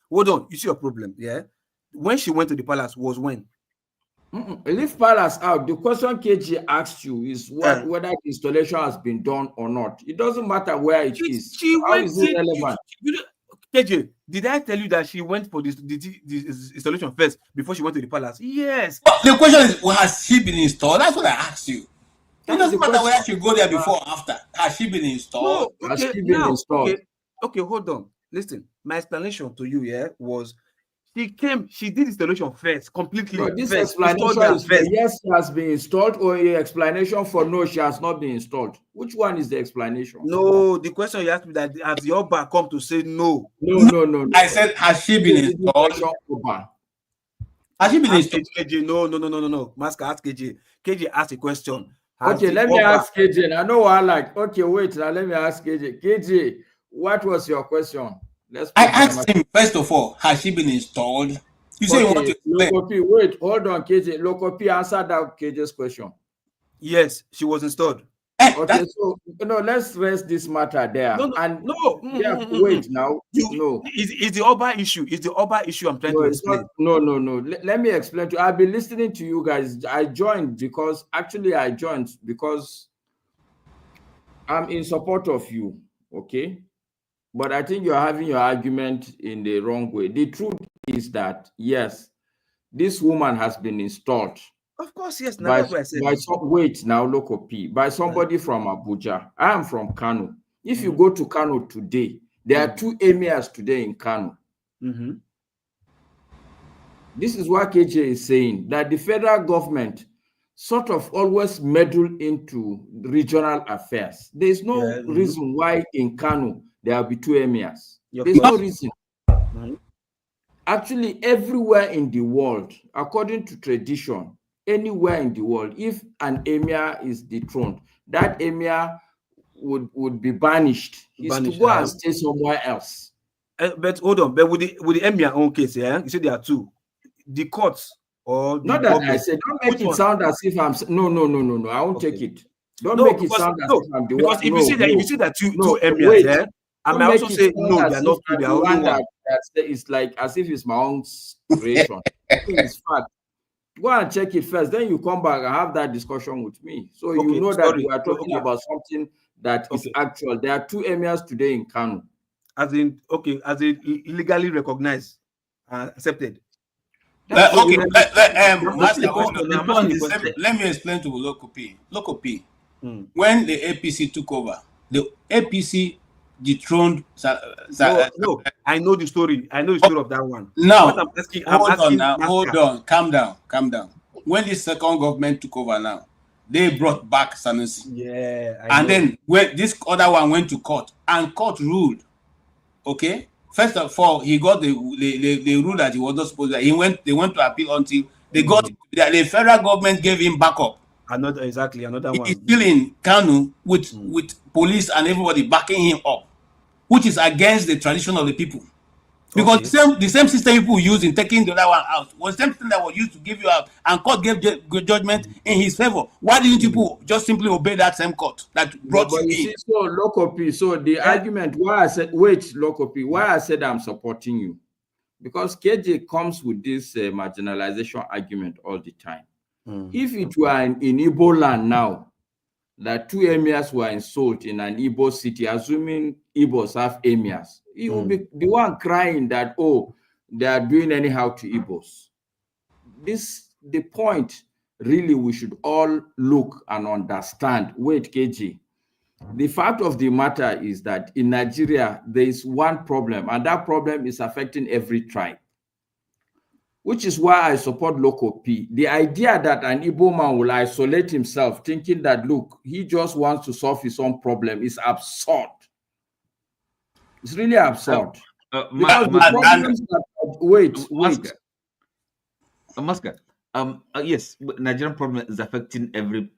Hold on. You see your problem, yeah? When she went to the palace was when? Leave palace out. The question KG asked you is whether the installation has been done or not. It doesn't matter where it is. How is it relevant? KJ, did I tell you that she went for this installation first before she went to the palace? Yes. The question is, has she been installed? That's what I asked you. It doesn't matter whether she go there before or after. Has she been installed? No, has she been installed? Okay, hold on. Listen, my explanation to you here was She came, she did installation first, completely. No, this first. explanation is for yes, she has been installed, or the explanation for no, she has not been installed. Which one is the explanation? No, the question you asked me that has the Oba come to say no? No. I said, has she been installed? Has she been installed? KJ, no. Masker, ask KJ. KJ asked a question. Okay, let me ask KJ. I know what I like. Okay, wait. Now let me ask KJ. KJ, what was your question? I asked him first of all, has she been installed? You say you want to explain. Lokopi, wait, hold on, KJ. Lokopi answered that KJ's question. Yes, she was installed. Okay, so let's rest this matter there. Wait now. It's the Oba issue. It's the Oba issue I'm trying to explain. No. Let me explain to you. I've been listening to you guys. I joined because I'm in support of you. Okay. But I think you're having your argument in the wrong way. The truth is that, yes, this woman has been installed. Of course, yes. By somebody from Abuja. I am from Kanu. If you go to Kanu today, there are 2 emirs today in Kanu. This is what KJ is saying, that the federal government sort of always meddle into regional affairs. There's no reason why in Kanu there will be 2 emirs. There's no reason. Actually, everywhere in the world, according to tradition, anywhere in the world, if an emir is dethroned, that emir would be banished. He's to go and stay somewhere else. But hold on, but with the emir own case, you say there are 2. The courts or not that I said, don't make it sound as if I'm no. I won't take it. Don't make it sound as if I'm the one. Because if you see that two emirs there, I may also say no, they are not two. They are only one. It's like as if it's my own creation. It's fact. Go and check it first. Then you come back and have that discussion with me. So you know that we are talking about something that is actual. There are 2 emirs today in Kanu. As in illegally recognized, accepted. Let me explain to Lokopi. When the APC took over, the APC dethroned. No, I know the story. I know the story of that one. Now, hold on. Calm down. When the second government took over now, they brought back Sanusi. Yeah. And then when this other one went to court, and court ruled. Okay? First of all, he got the rule that he was not supposed to. They went to appeal until they got the federal government gave him backup. Another one. He's still in Kanu with police and everybody backing him up, which is against the tradition of the people. Because the same system people use in taking the other one out was the same thing that was used to give you out, and court gave judgment in his favor. Why didn't people just simply obey that same court that brought you in? So Lokopi, so the argument why I said Lokopi, why I said I'm supporting you, because KJ comes with this marginalization argument all the time. If it were in Igbo land now, that 2 emirs were installed in an Igbo city, assuming Igbos have emirs, he will be the one crying that, they are doing anyhow to Igbos. The point really we should all look and understand. Wait, KG. The fact of the matter is that in Nigeria, there is one problem, and that problem is affecting every tribe, which is why I support Loco P. The idea that an Igbo man will isolate himself, thinking that, look, he just wants to solve his own problem, is absurd. It's really absurd. Because the problems Masker. Yes, Nigerian problem is affecting every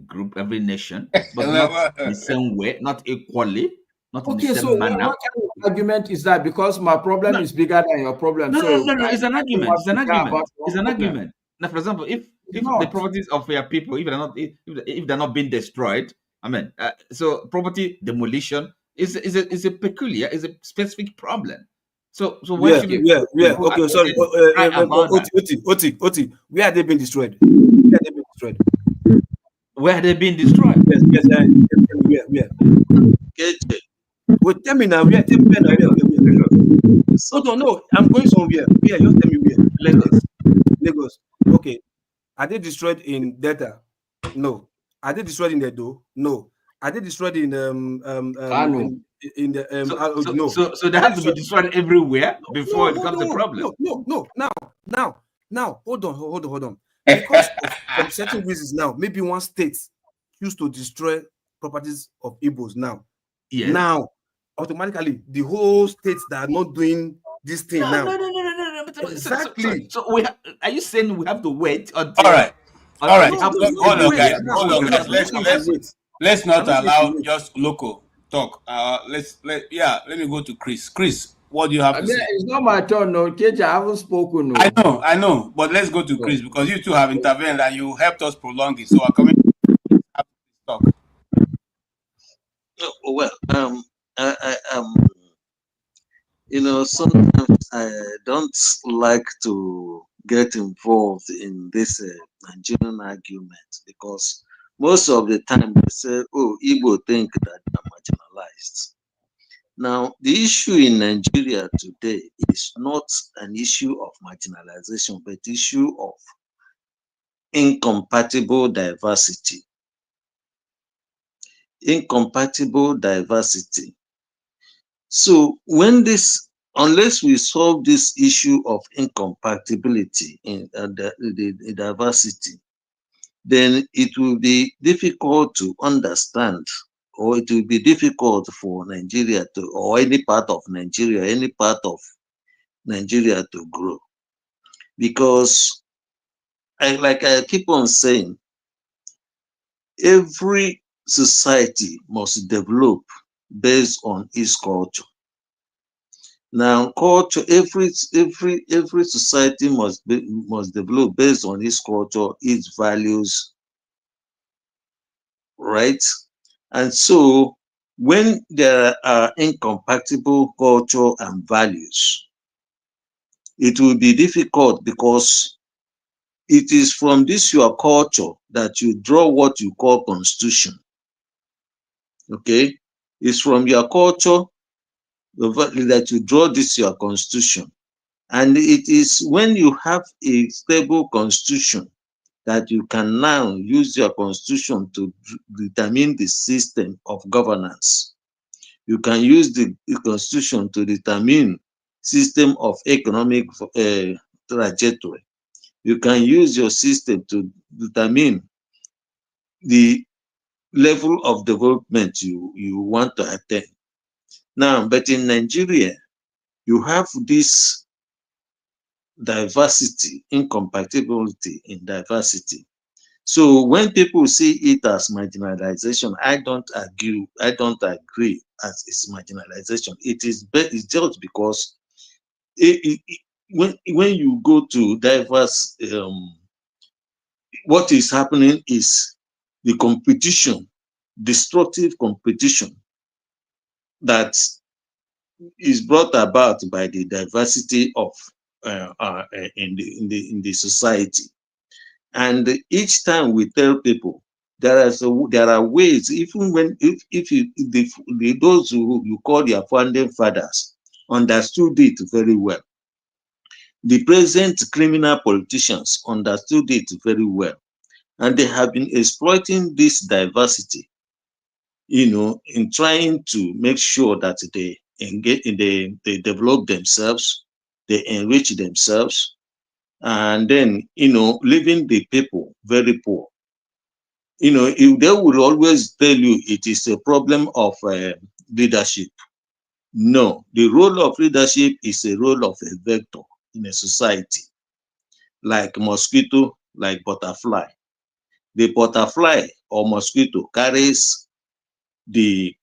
group, every nation, but not the same way, not equally. Not in the same manner. What kind of argument is that? Because my problem is bigger than your problem. No, it's an argument. It's an argument. Now, for example, if the properties of your people, if they're not being destroyed, so property demolition is a peculiar, is a specific problem. So where should okay, sorry. Otti, where are they being destroyed? Where are they being destroyed? Yes. Where? Well, tell me now. Where? No. I'm going somewhere. Where? You tell me where. Lagos. Okay. Are they destroyed in Delta? No. Are they destroyed in Edo? No. Are they destroyed in the so they have to be destroyed everywhere before it becomes a problem. No. Now, hold on. Because of some certain reasons now, maybe one state used to destroy properties of Igbos now. Yes. Now, automatically, the whole states that are not doing this thing now. No. Exactly. So are you saying we have to wait until? All right. Hold on, guys. Let's not allow just local talk. Let me go to Chris. Chris, what do you have to say? It's not my turn, no. KJ, I haven't spoken. No. I know, but let's go to Chris because you two have intervened and you helped us prolong it. So I'm coming to talk. Well, sometimes I don't like to get involved in this Nigerian argument because most of the time they say, oh, Igbo think that they are marginalized. Now, the issue in Nigeria today is not an issue of marginalization, but issue of incompatible diversity. Incompatible diversity. So when unless we solve this issue of incompatibility in the diversity, then it will be difficult to understand, or it will be difficult for Nigeria or any part of Nigeria to grow. Because, like I keep on saying, every society must develop based on its culture. Now, culture, every society must develop based on its culture, its values, right? And so, when there are incompatible culture and values, it will be difficult because it is from this your culture that you draw what you call constitution. Okay, it's from your culture that you draw this your constitution, and it is when you have a stable constitution that you can now use your constitution to determine the system of governance. You can use the constitution to determine system of economic trajectory. You can use your system to determine the level of development you want to attain. Now, but in Nigeria, you have this diversity, incompatibility in diversity. So when people see it as marginalization, I don't agree as it's marginalization. It's just because when you go to diverse, what is happening is the competition, destructive competition that is brought about by the diversity of in the society. And each time we tell people there are ways, even when those who you call their founding fathers understood it very well. The present criminal politicians understood it very well, and they have been exploiting this diversity, in trying to make sure that they engage, they develop themselves, they enrich themselves, and then leaving the people very poor. They will always tell you it is a problem of leadership. No, the role of leadership is a role of a vector in a society, like mosquito, like butterfly. The butterfly or mosquito carries the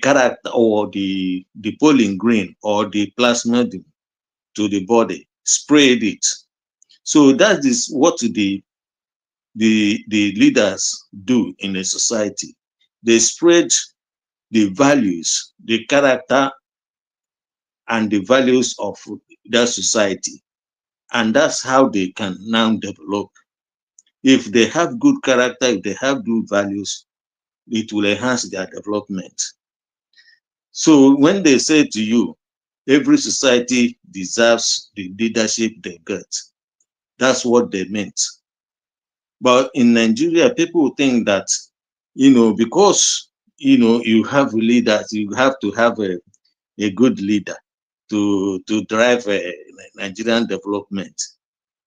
character or the pollen grain or the plasmodium to the body, sprayed it. So that is what the leaders do in a society. They spread the values, the character, and the values of that society. And that's how they can now develop. If they have good character, if they have good values, it will enhance their development. So when they say to you, every society deserves the leadership they get, that's what they meant. But in Nigeria, people think that, because you have leaders. You have to have a good leader to drive Nigerian development.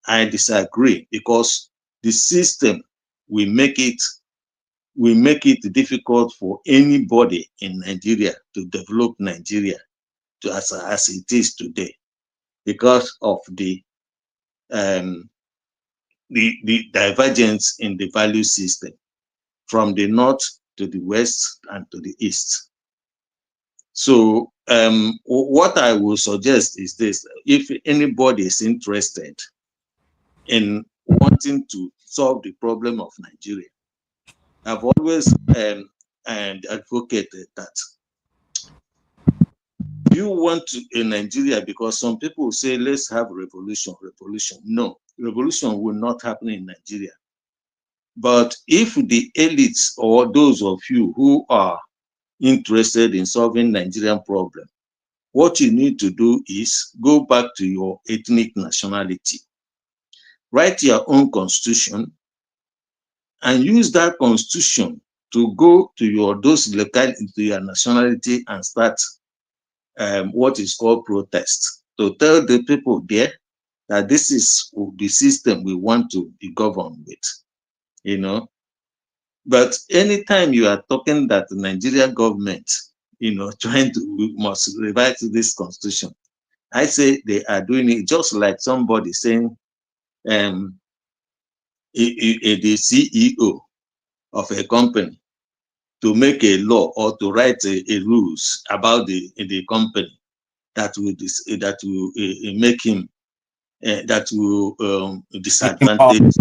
I disagree, because the system will make it difficult for anybody in Nigeria to develop Nigeria as it is today, because of the divergence in the value system from the north to the west and to the east. So what I will suggest is this: if anybody is interested in wanting to solve the problem of Nigeria, I've always advocated that you want to in Nigeria, because some people say let's have revolution. No, revolution will not happen in Nigeria. But if the elites or those of you who are interested in solving Nigerian problem, what you need to do is go back to your ethnic nationality, write your own constitution, and use that constitution to go to your nationality and start what is called protest, to tell the people there that this is the system we want to be governed with, But anytime you are talking that the Nigerian government, we must revise this constitution, I say they are doing it just like somebody saying the CEO of a company to make a law or to write a rules about the company that will make him that will disadvantage,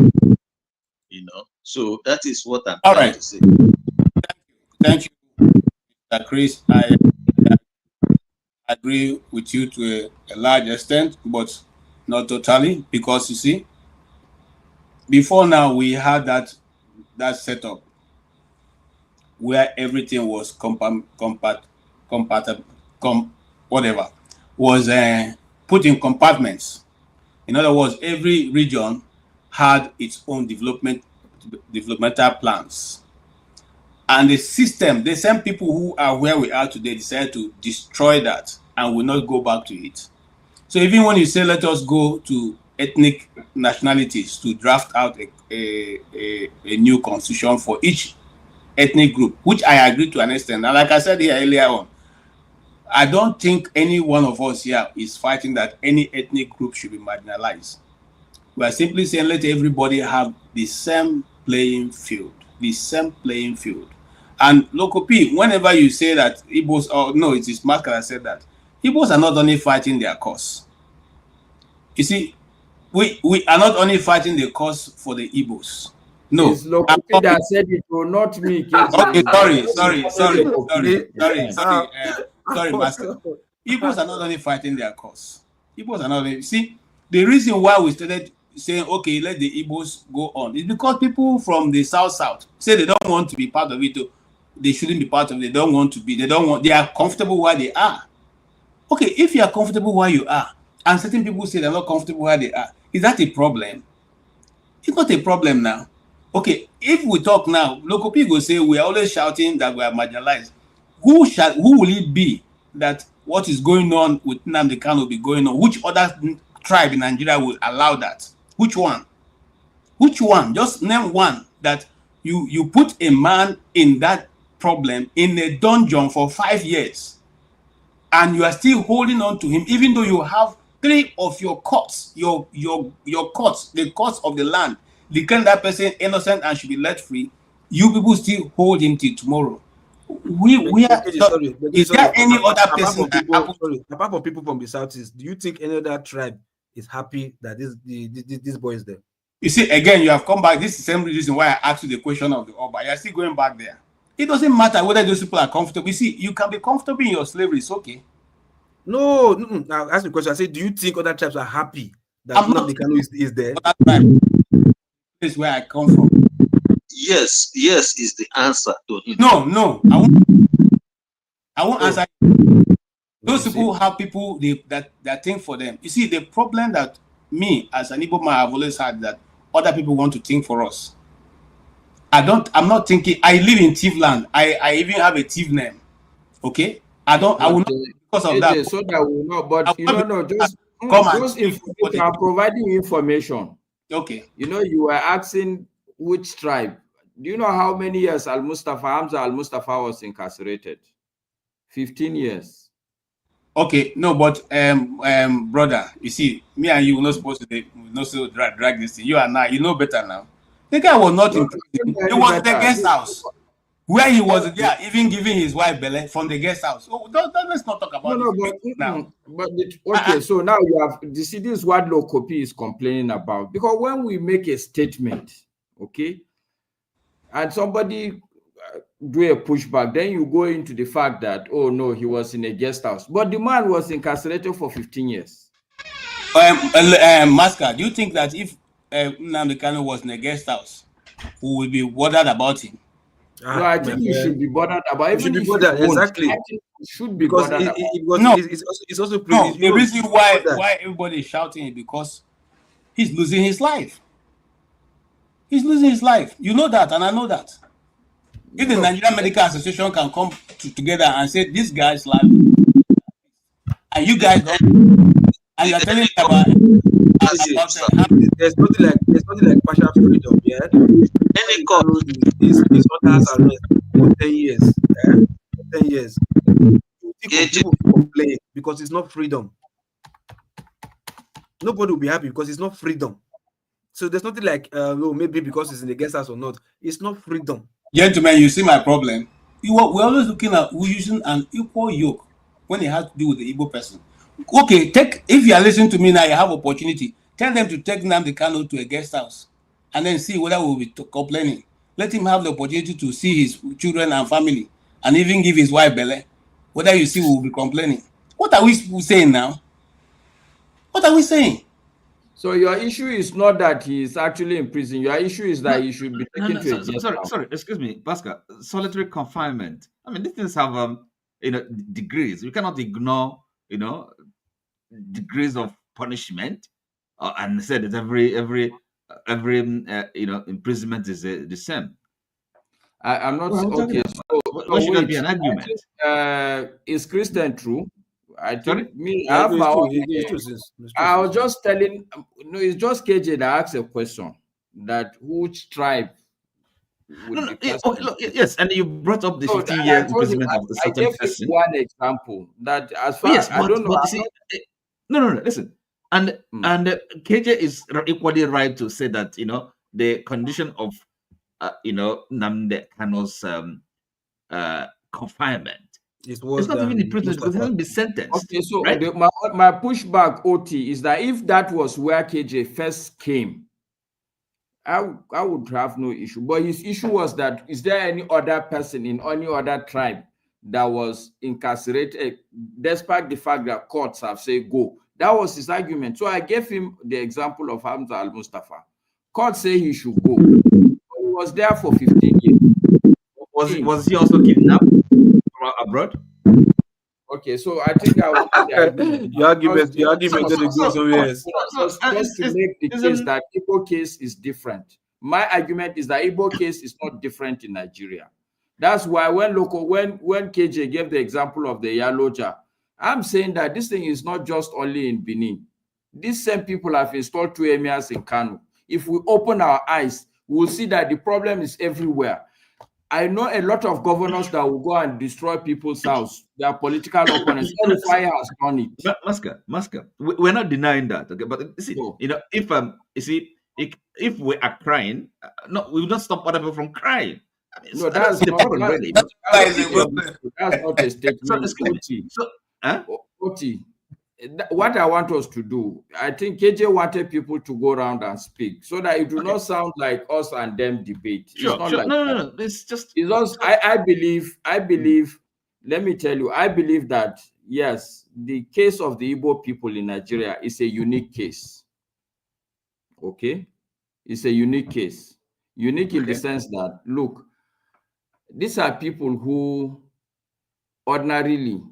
So that is what I'm trying to say. Thank you, Mr. Chris. I agree with you to a large extent, but not totally, because you see, before now we had that setup where everything was whatever was put in compartments. In other words, every region had its own developmental plans, and the system, the same people who are where we are today decided to destroy that and will not go back to it. So even when you say let us go to ethnic nationalities to draft out a new constitution for each ethnic group, which I agree to an extent, and like I said here earlier on, I don't think any one of us here is fighting that any ethnic group should be marginalized. We are simply saying let everybody have the same playing field, And Local P, whenever you say that Igbos, no, it is Mark that said that, Igbos are not only fighting their cause. You see, we are not only fighting the cause for the Igbos. No. It's Local P that said it, not me. Okay, sorry, Master. Igbos are not only fighting their cause. Igbos are not only, see, the reason why we started saying, okay, let the Igbos go on is because people from the South say they don't want to be part of it. They shouldn't be part of it. They don't want to be. They are comfortable where they are. Okay, if you are comfortable where you are, and certain people say they're not comfortable where they are, is that a problem? It's not a problem now. Okay, if we talk now, Local people say we are always shouting that we are marginalized. Who will it be that what is going on with Nnamdi Kanu will be going on? Which other tribe in Nigeria will allow that? Which one? Just name one that you put a man in that problem in a dungeon for 5 years, and you are still holding on to him, even though you have 3 of your courts, your courts, the courts of the land, declaring that person innocent and should be let free. You people still hold him till tomorrow. Is there any other person apart from people from the Southeast, do you think any other tribe is happy that this boy is there? You see, again, you have come back. This is the same reason why I asked you the question of the Oba. You're still going back there. It doesn't matter whether those people are comfortable. You see, you can be comfortable in your slavery. It's okay. No. Now ask me a question. I say, do you think other tribes are happy that Nnamdi Kanu is there? This is where I come from. Yes is the answer to it. No. I won't answer. Those people have people that think for them. You see, the problem that me as an Igbo man have always had that other people want to think for us. I'm not thinking. I live in Tivland. I even have a Tiv name. Okay. I will not because of that. So that will not. But you know, just information. I'm providing information. Okay. You know, you were asking which tribe. Do you know how many years Hamza Al Mustafa was incarcerated? 15 years. Okay, no, but brother, you see, me and you were not supposed to drag this thing. You and I, you know better now. The guy was not in prison. It was the guest house where he was there, even giving his wife belly from the guest house. So let's not talk about this now. Okay, so now you have this is what Lokopi is complaining about, because when we make a statement, okay, and somebody do a pushback, then you go into the fact that, oh no, he was in a guest house, but the man was incarcerated for 15 years. Masker, do you think that if Nnamdi Kanu was in a guest house, we will be bothered about him? No, I think you should be bothered about. Even if you exactly. I think you should be bothered about. It's also the reason why everybody is shouting is because he's losing his life. He's losing his life. You know that, and I know that. If the Nigerian Medical Association can come together and say this guy's life, and you guys don't, and you're telling me about there's nothing like partial freedom. Yeah, any court is orders arrest for 10 years. 10 years. People complain because it's not freedom. Nobody will be happy because it's not freedom. So there's nothing like maybe because it's in the guest house or not. It's not freedom. Gentlemen, you see my problem. We're always looking at using an equal yoke when it has to do with the Igbo person. Okay, if you are listening to me now, you have opportunity. Tell them to take Nnamdi Kanu to a guest house and then see whether we'll be complaining. Let him have the opportunity to see his children and family and even give his wife belly. Whether you see, we'll be complaining. What are we saying now? What are we saying? So your issue is not that he is actually in prison. Your issue is that he should be taken to a guest house. Sorry, excuse me, Pascal. Solitary confinement. I mean, these things have degrees. You cannot ignore degrees of punishment, and said that every imprisonment is the same. I'm not okay. What should that be an argument? Is Christian true? I think me. I was just telling. No, it's just KJ that asked a question that which tribe. Yes, and you brought up the 15-year imprisonment of the certain person. One example that, as far as I don't know. No. Listen, and KJ is equally right to say that the condition of Nnamdi Kanu's confinement. It's not even in prison because he hasn't been sentenced. Okay, so right? my pushback, Otti, is that if that was where KJ first came, I would have no issue. But his issue was that, is there any other person in any other tribe that was incarcerated, despite the fact that courts have said go? That was his argument. So I gave him the example of Hamza Al Mustafa. Court say he should go. But he was there for 15 years. Was he also kidnapped from abroad? Okay, so I think I will. Your argument to make the case that Igbo case is different. My argument is that Igbo case is not different in Nigeria. That's why when KJ gave the example of the Yaloja, I'm saying that this thing is not just only in Benin. These same people have installed 2 emirs in Kanu. If we open our eyes, we'll see that the problem is everywhere. I know a lot of governors that will go and destroy people's house, their political opponents. Every fire has done it. Masker, we're not denying that. Okay, but see, if we are crying, no, we will not stop other people from crying. I mean, no, that's the problem. Really. That's not a statement. Otti, what I want us to do, I think KJ wanted people to go around and speak so that it do not sound like us and them debate. No. It's just. I believe. Let me tell you, I believe that yes, the case of the Igbo people in Nigeria is a unique case. Okay, it's a unique case. Unique in the sense that, look, these are people who ordinarily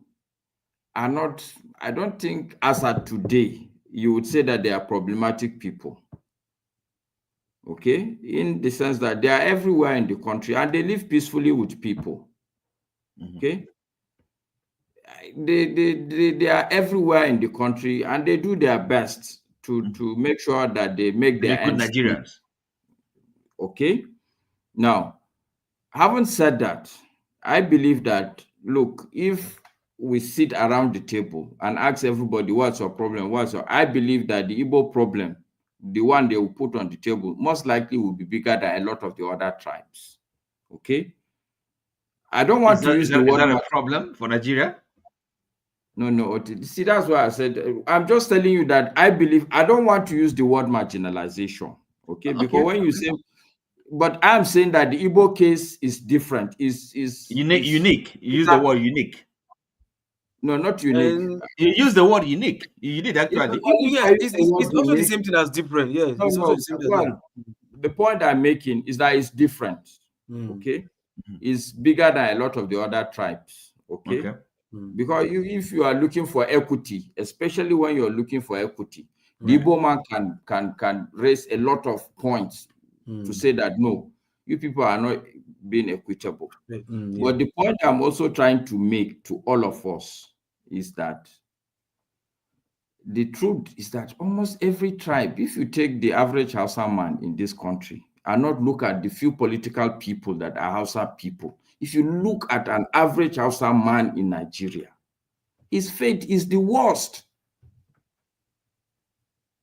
are not, I don't think as of today, you would say that they are problematic people. Okay, in the sense that they are everywhere in the country and they live peacefully with people. Okay, they are everywhere in the country and they do their best to make sure that they make their good ends Nigerians. meet. Okay, now having said that, I believe that, look, if we sit around the table and ask everybody what's your problem, I believe that the Igbo problem, the one they will put on the table, most likely will be bigger than a lot of the other tribes. Okay, I don't want to use the word. Is that a problem for Nigeria? No. See, that's why I said, I'm just telling you that I believe, I don't want to use the word marginalization. Okay, because when you say, but I'm saying that the Igbo case is different. Is unique. You use the word unique. No, not unique. You use the word unique. You did actually. It's also the same thing as different. Yeah, it's also the same thing. The point I'm making is that it's different. Okay, it's bigger than a lot of the other tribes. Okay. Because if you are looking for equity, especially when you're looking for equity, the Igbo man can raise a lot of points to say that no, you people are not being equitable. But the point I'm also trying to make to all of us is that the truth is that almost every tribe, if you take the average Hausa man in this country and not look at the few political people that are Hausa people, if you look at an average Hausa man in Nigeria, his fate is the worst.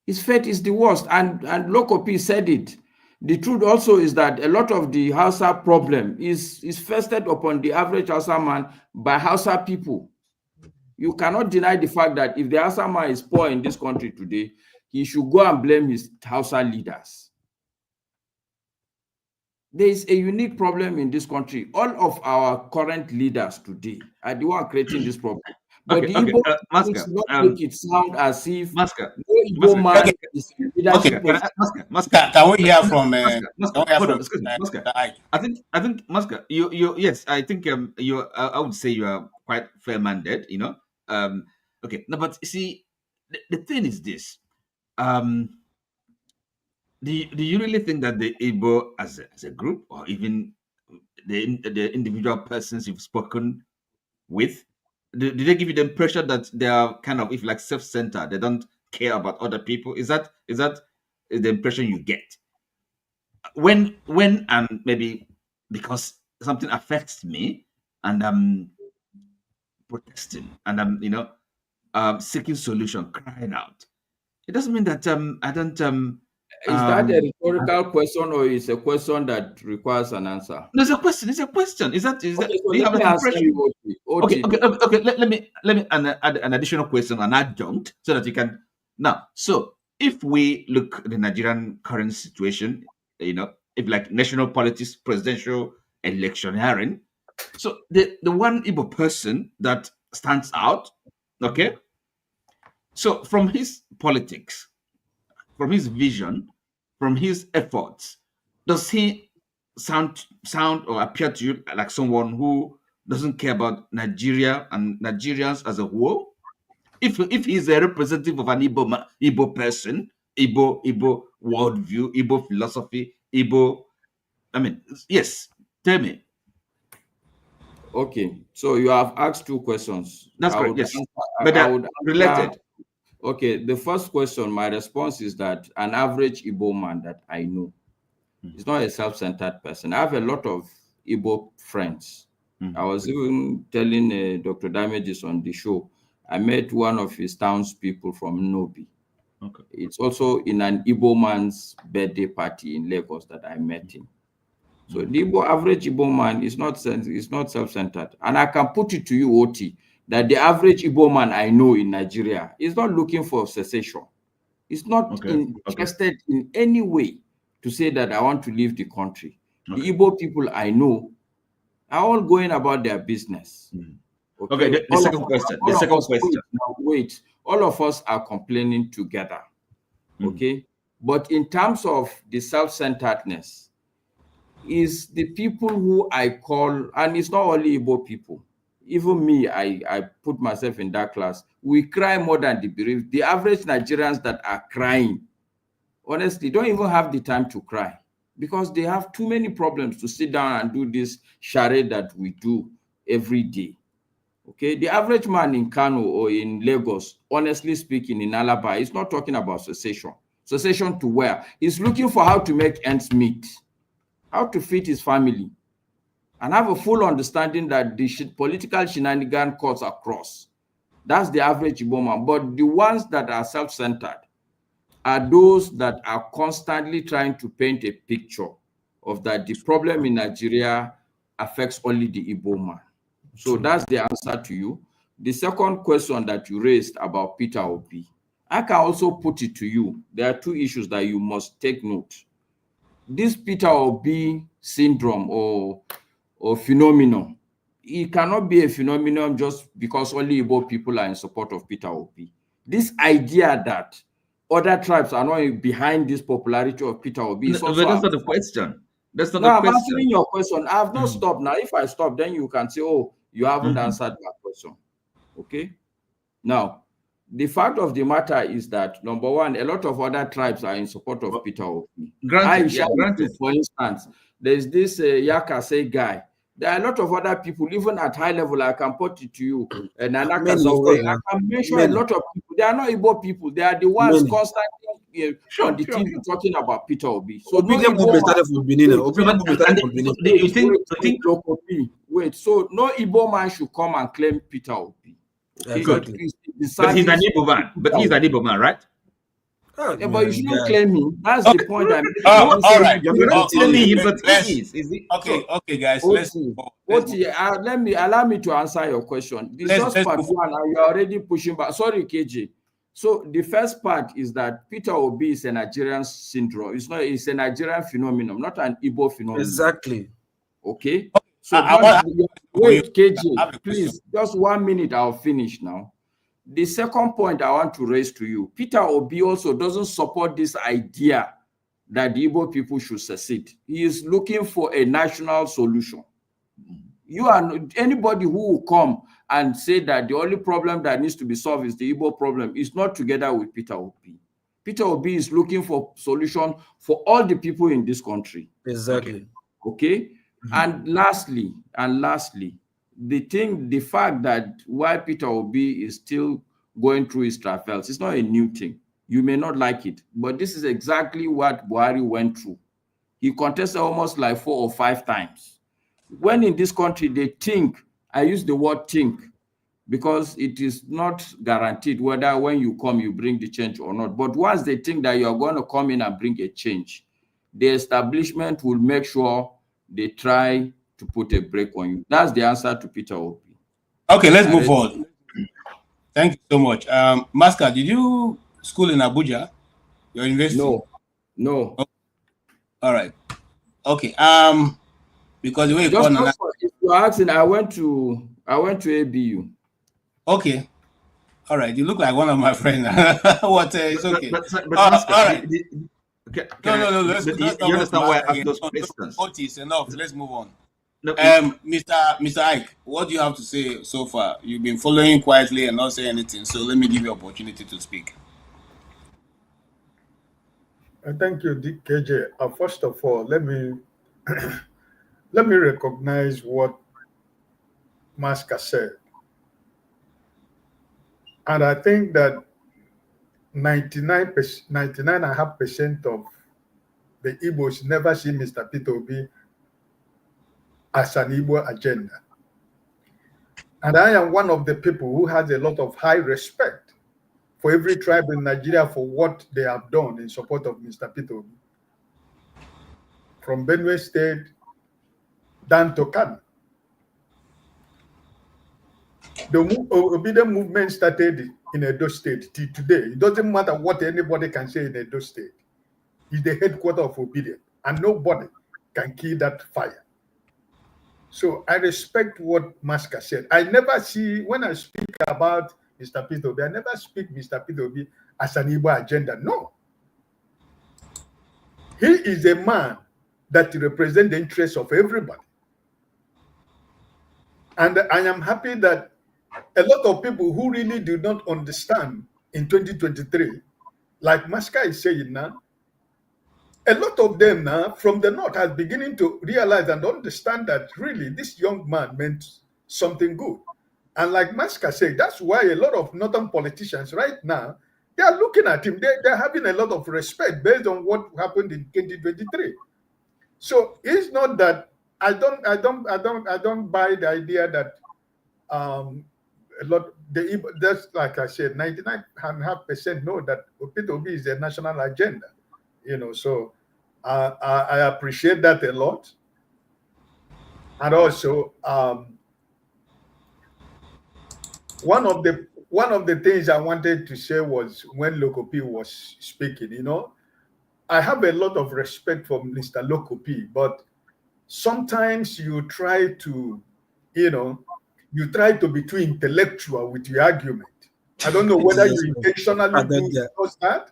His fate is the worst. And Lokopi said it. The truth also is that a lot of the Hausa problem is foisted upon the average Hausa man by Hausa people. You cannot deny the fact that if the Hausa man is poor in this country today, he should go and blame his Hausa leaders. There is a unique problem in this country. All of our current leaders today are the one creating this problem. But the Igbo should not make it sound as if no Igbo man is leadership. Can we hear from I think Maska, you yes, I think I would say you are quite fair-minded, you know. Okay, no, but see, the thing is this. Do you really think that the Igbo as a group, or even the individual persons you've spoken with, do they give you the impression that they are kind of, if like self-centered, they don't care about other people? Is that the impression you get? When maybe because something affects me and I'm protesting and I'm seeking solution, crying out, it doesn't mean that I don't. Is that a rhetorical question, or is a question that requires an answer? No, it's a question. It's a question. Is that? Okay, so do you have an impression? Okay. Let me add an additional question, an adjunct, so that you can now. So if we look at the Nigerian current situation, if like national politics, presidential electioneering, so the one Igbo person that stands out, okay. So from his politics, from his vision, from his efforts, does he sound or appear to you like someone who doesn't care about Nigeria and Nigerians as a whole? If he's a representative of an Igbo person, Igbo worldview, Igbo philosophy, Igbo, yes, tell me. Okay, so you have asked two questions. That's correct, yes. But they're related. Okay, the first question, my response is that an average Igbo man that I know is not a self-centered person. I have a lot of Igbo friends. I was even telling Dr. Damages on the show, I met one of his townspeople from Nobi. Okay. It's also in an Igbo man's birthday party in Lagos that I met him. So the average Igbo man is not self-centered. And I can put it to you, Otti, that the average Igbo man I know in Nigeria is not looking for secession. He's not interested in any way to say that I want to leave the country. The Igbo people I know are all going about their business. Okay, the second question. Wait, all of us are complaining together. Okay, but in terms of the self-centeredness, is the people who I call, and it's not only Igbo people, even me, I put myself in that class. We cry more than the bereaved. The average Nigerians that are crying honestly don't even have the time to cry because they have too many problems to sit down and do this charade that we do every day. Okay, the average man in Kano or in Lagos, honestly speaking, in Alaba, is not talking about secession. Secession to where? He's looking for how to make ends meet, how to feed his family, and have a full understanding that the political shenanigan cuts across. That's the average Igbo man. But the ones that are self-centered are those that are constantly trying to paint a picture of that the problem in Nigeria affects only the Igbo man. So that's the answer to you. The second question that you raised about Peter Obi, I can also put it to you. There are two issues that you must take note. This Peter Obi syndrome or phenomenon, it cannot be a phenomenon just because only Igbo people are in support of Peter Obi. This idea that other tribes are not behind this popularity of Peter Obi. But that's not the question. That's not no, the I'm question. answering your question. I have not stopped. Now, if I stop, then you can say, oh, you haven't answered my question. Okay? Now, the fact of the matter is that, number one, a lot of other tribes are in support of Peter Obi. Granted, yeah, granted. For instance, there's this Yakase guy. There are a lot of other people, even at high level, I can put it to you. And I can mention a lot of people. They are not Igbo people. They are the ones constantly on the TV talking about Peter Obi. So Obedient movement started from Benin. Obedient movement started from Benin. Wait, so no Igbo man should come and claim Peter Obi. Okay? Exactly. But he's an Igbo man. But he's an Igbo man, right? Yeah, but you shouldn't claim him. That's the point I'm making. All right. You're not telling him, but he is. Okay, guys. Otti, allow me to answer your question. The first part one, you're already pushing back. Sorry, KJ. So the first part is that Peter Obi is a Nigerian syndrome. It's a Nigerian phenomenon, not an Igbo phenomenon. Exactly. Okay. So wait, KJ, please, just 1 minute. I'll finish now. The second point I want to raise to you, Peter Obi also doesn't support this idea that the Igbo people should secede. He is looking for a national solution. You are anybody who will come and say that the only problem that needs to be solved is the Igbo problem is not together with Peter Obi. Peter Obi is looking for solution for all the people in this country. Exactly. Okay. And lastly, the fact that why Peter Obi is still going through his travels, it's not a new thing. You may not like it, but this is exactly what Buhari went through. He contested almost like 4 or 5 times. When in this country they think, I use the word think, because it is not guaranteed whether when you come you bring the change or not. But once they think that you are going to come in and bring a change, the establishment will make sure they try to put a break on you. That's the answer to Peter Obi. Okay, let's move on. Thank you so much. Maska, did you school in Abuja? Your university? No. Oh. All right. Okay. Because the way if you're asking, I went to ABU. Okay. All right. You look like one of my friends. What? It's okay. But Maska, all right. No. You understand why I ask those questions? Otti, it's enough. Let's move on. No, Mr. Ike, what do you have to say so far? You've been following quietly and not saying anything, so let me give you opportunity to speak. Thank you, KJ. First of all, let me recognize what Maska said, and I think that 99.5% of the Igbos never see Mr. Peter Obi as an Igbo agenda. And I am one of the people who has a lot of high respect for every tribe in Nigeria for what they have done in support of Mr. Peter Obi. From Benue State down to Kano. The obedient movement started in Edo State till today. It doesn't matter what anybody can say in Edo State. It's the headquarters of obedience, and nobody can kill that fire. So I respect what Maska said. I never see, when I speak about Mr. Peter Obi, I never speak Mr. Peter Obi as an Igbo agenda. No. He is a man that represents the interests of everybody. And I am happy that a lot of people who really do not understand in 2023, like Maska is saying now, a lot of them now from the north are beginning to realize and understand that really this young man meant something good. And like Maska said, that's why a lot of northern politicians right now, they are looking at him. They're having a lot of respect based on what happened in 2023. So it's not that I don't buy the idea that a lot that's like I said, 99.5% know that P2B is a national agenda. So I appreciate that a lot. And also one of the things I wanted to say was when Loco P was speaking, I have a lot of respect for Mr. Loco P, but sometimes you try to, you try to be too intellectual with your argument. I don't know whether you intentionally do that,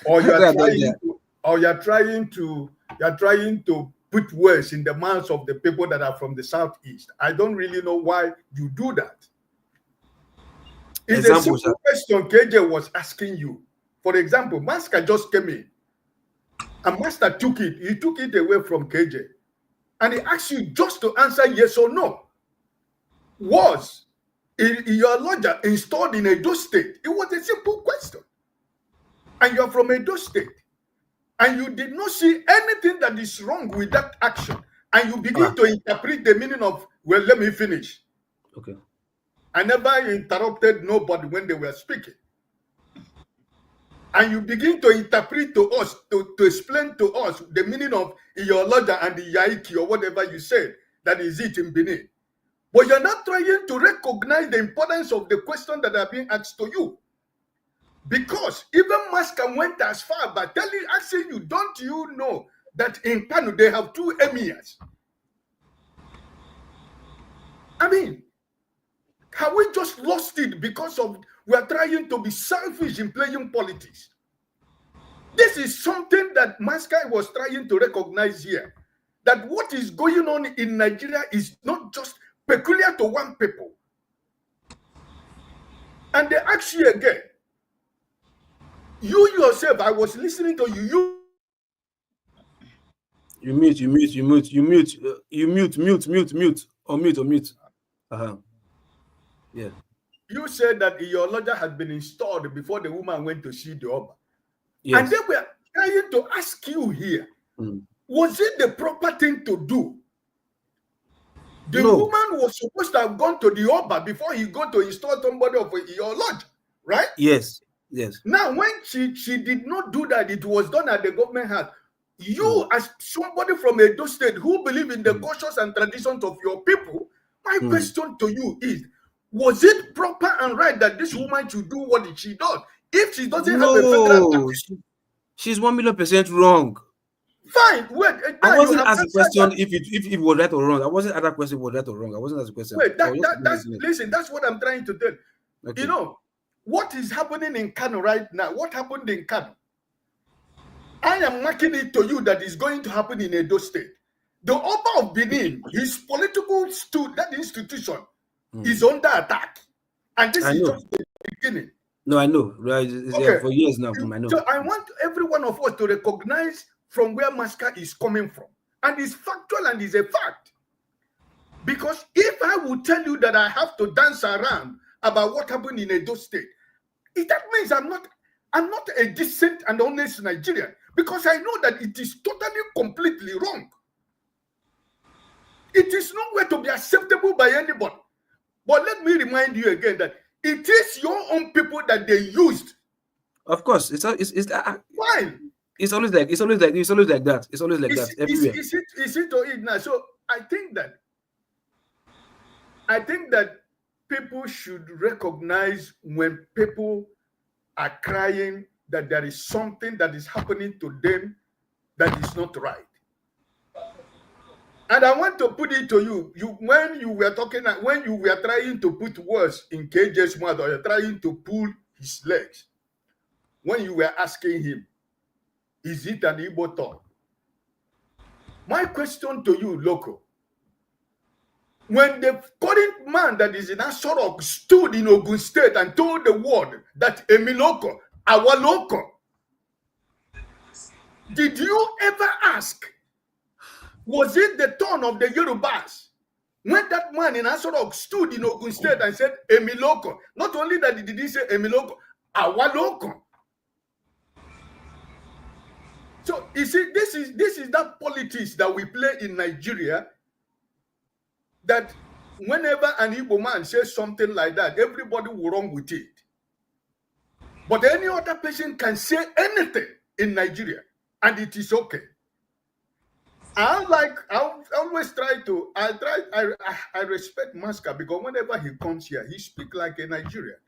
or you're trying to put words in the mouths of the people that are from the southeast. I don't really know why you do that. It's a simple question KJ was asking you. For example, Master just came in, and Master took it. He took it away from KJ, and he asked you just to answer yes or no. Was your lodger installed in Edo State? It was a simple question. And you're from Edo State, and you did not see anything that is wrong with that action, and you begin to interpret the meaning of, well, let me finish. Okay. I never interrupted nobody when they were speaking. And you begin to interpret to us, to explain to us the meaning of Iyoloja and the Yaiki or whatever you said, that is it in Benin. But you're not trying to recognize the importance of the question that are being asked to you. Because even Maska went as far by asking you, don't you know that in Kanu they have 2 emirs? I mean, have we just lost it because of we are trying to be selfish in playing politics? This is something that Maska was trying to recognize here. That what is going on in Nigeria is not just peculiar to one people. And they ask you again, you yourself, I was listening to you. You mute. Yeah. You said that your lodger had been installed before the woman went to see the Oba. Yes. And they were trying to ask you here, was it the proper thing to do? The woman was supposed to have gone to the Oba before he go to install somebody of your lodge, right? Yes. Now, when she did not do that, it was done at the government house. You, as somebody from Edo State who believe in the cultures and traditions of your people, my question to you is, was it proper and right that this woman should do what she does? If she doesn't have a federal she's 1,000,000% wrong. Fine. Wait. I wasn't asked a question if it was right or wrong. I wasn't asked a question was right or wrong. I wasn't asked a question. Wait, listen, that's what I'm trying to tell. Okay. What is happening in Kano right now? What happened in Kano? I am marking it to you that is going to happen in Edo State. The Oba of Benin, his political that institution is under attack. And this is just the beginning. No, I know. Right? Okay. For years now. I know. So I want every one of us to recognize from where Maska is coming from. And it's factual and it's a fact. Because if I would tell you that I have to dance around about what happened in Edo State, that means I'm not a decent and honest Nigerian. Because I know that it is totally, completely wrong. It is nowhere to be acceptable by anybody. But let me remind you again that it is your own people that they used. Of course, it's fine. It's always like that. It's always like that everywhere. Is it or it now? So I think that people should recognize when people are crying that there is something that is happening to them that is not right. And I want to put it to you. When you were trying to put words in KJ's mouth, or you're trying to pull his legs, when you were asking him, is it an Igbo thought? My question to you, Loco, when the current man that is in Asorok stood in Ogun State and told the world that Emiloko, our loco, Did you ever ask, was it the turn of the Yorubas when that man in Asorok stood in Ogun State and said, Emiloko? Not only that did he say Emiloko, Awaloko. So you see, this is that politics that we play in Nigeria, that whenever an Igbo man says something like that, everybody will run with it. But any other person can say anything in Nigeria, and it is okay. I always try to, I respect Maska, because whenever he comes here, he speaks like a Nigerian.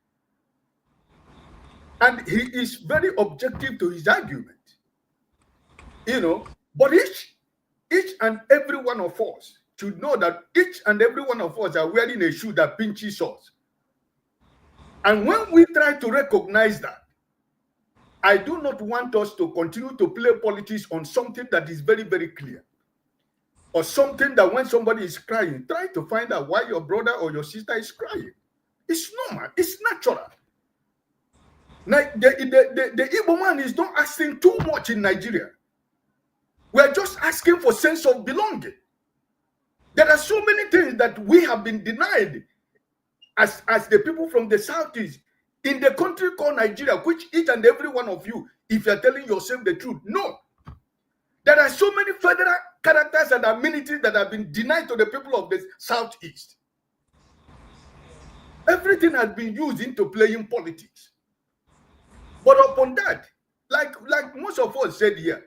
And he is very objective to his argument. You know, but each and every one of us should know that each and every one of us are wearing a shoe that pinches us. And when we try to recognize that, I do not want us to continue to play politics on something that is very, very clear. Or something that when somebody is crying, try to find out why your brother or your sister is crying. It's normal. It's natural. Now, the Igbo man is not asking too much in Nigeria. We're just asking for sense of belonging. There are so many things that we have been denied as the people from the Southeast in the country called Nigeria, which each and every one of you, if you're telling yourself the truth, no. There are so many federal characters and amenities that have been denied to the people of the Southeast. Everything has been used into playing politics. But upon that, like most of us said here,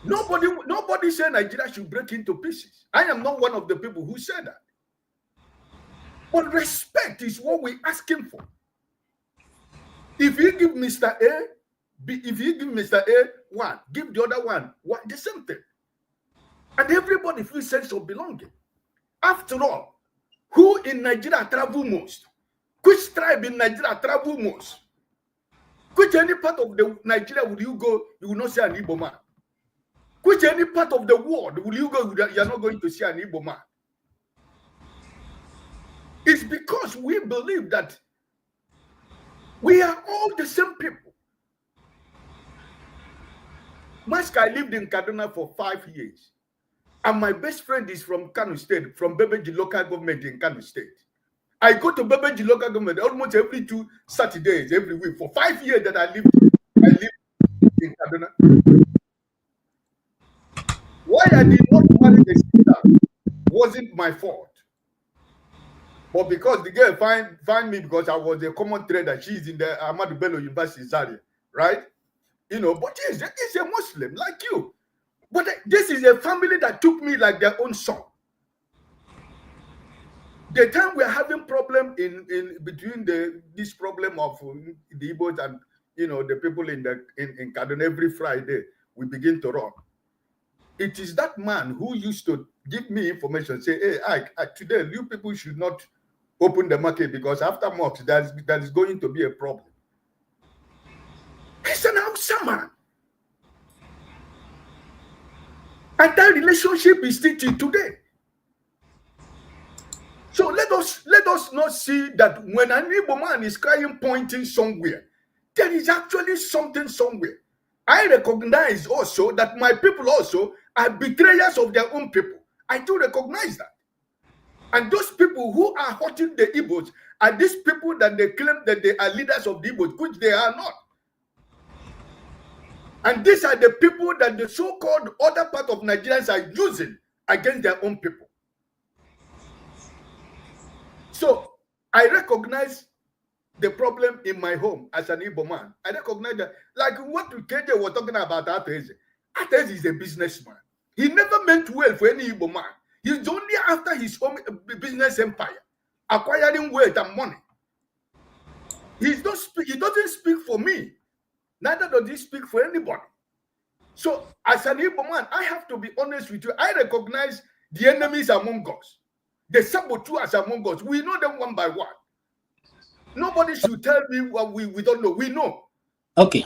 nobody said Nigeria should break into pieces. I am not one of the people who said that. But respect is what we're asking for. If you give Mr. A, if you give Mr. A one, give the other one the same thing. And everybody feels sense of belonging. After all, who in Nigeria travel most? Which tribe in Nigeria travel most? Which any part of the Nigeria would you go, you will not see an Igbo man? Which any part of the world will you go, you are not going to see an Igbo man? It's because we believe that we are all the same people. Maska, I lived in Kaduna for 5 years. And my best friend is from Kanu State, from Bebeji local government in Kanu State. I go to Bebeji local government almost every 2 Saturdays, every week. For 5 years that I lived in Kaduna. Why I did not marry the sister wasn't my fault. But because the girl find me because I was a common trader. She's in the Ahmadu Bello University, Zaria, right? You know, but she's a Muslim like you. But this is a family that took me like their own son. The time we're having problem in between this problem of the Igbos and the people in Kaduna, every Friday we begin to run. It is that man who used to give me information, say, hey, today you people should not open the market because after March that is going to be a problem. He's an Hausa man. And that relationship is still today. So let us not see that when an Igbo man is crying, pointing somewhere, there is actually something somewhere. I recognize also that my people also are betrayers of their own people. I do recognize that. And those people who are hurting the Igbos are these people that they claim that they are leaders of the Igbos, which they are not. And these are the people that the so-called other part of Nigerians are using against their own people. So I recognize the problem in my home as an Igbo man. I recognize that, like what KJ was talking about, Atezi is a businessman. He never meant well for any Igbo man. He's only after his own business empire, acquiring wealth and money. He doesn't speak for me. Neither does he speak for anybody. So, as an Igbo man, I have to be honest with you. I recognize the enemies among us, the saboteurs among us. We know them one by one. Nobody should tell me what we don't know. We know. Okay.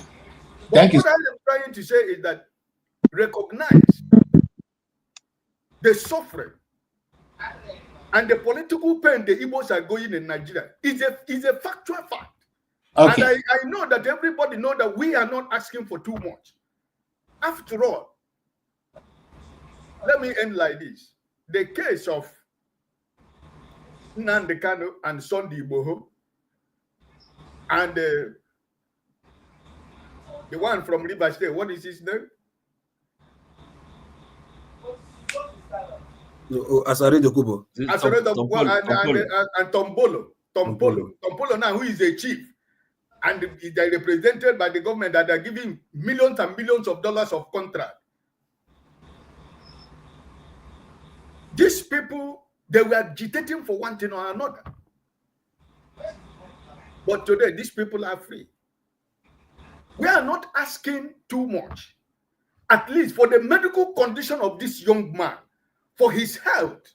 But what I am trying to say is that recognize the suffering and the political pain the Igbos are going in Nigeria is a factual fact. And I know that everybody know that we are not asking for too much. After all, let me end like this. The case of Nnamdi Kanu and Sunday Igboho and the one from River State, what is his name? Asare Dokubo. And Tombolo now, who is a chief, and they are represented by the government that are giving millions and millions of dollars of contract. These people, they were agitating for one thing or another. But today, these people are free. We are not asking too much, at least for the medical condition of this young man, for his health.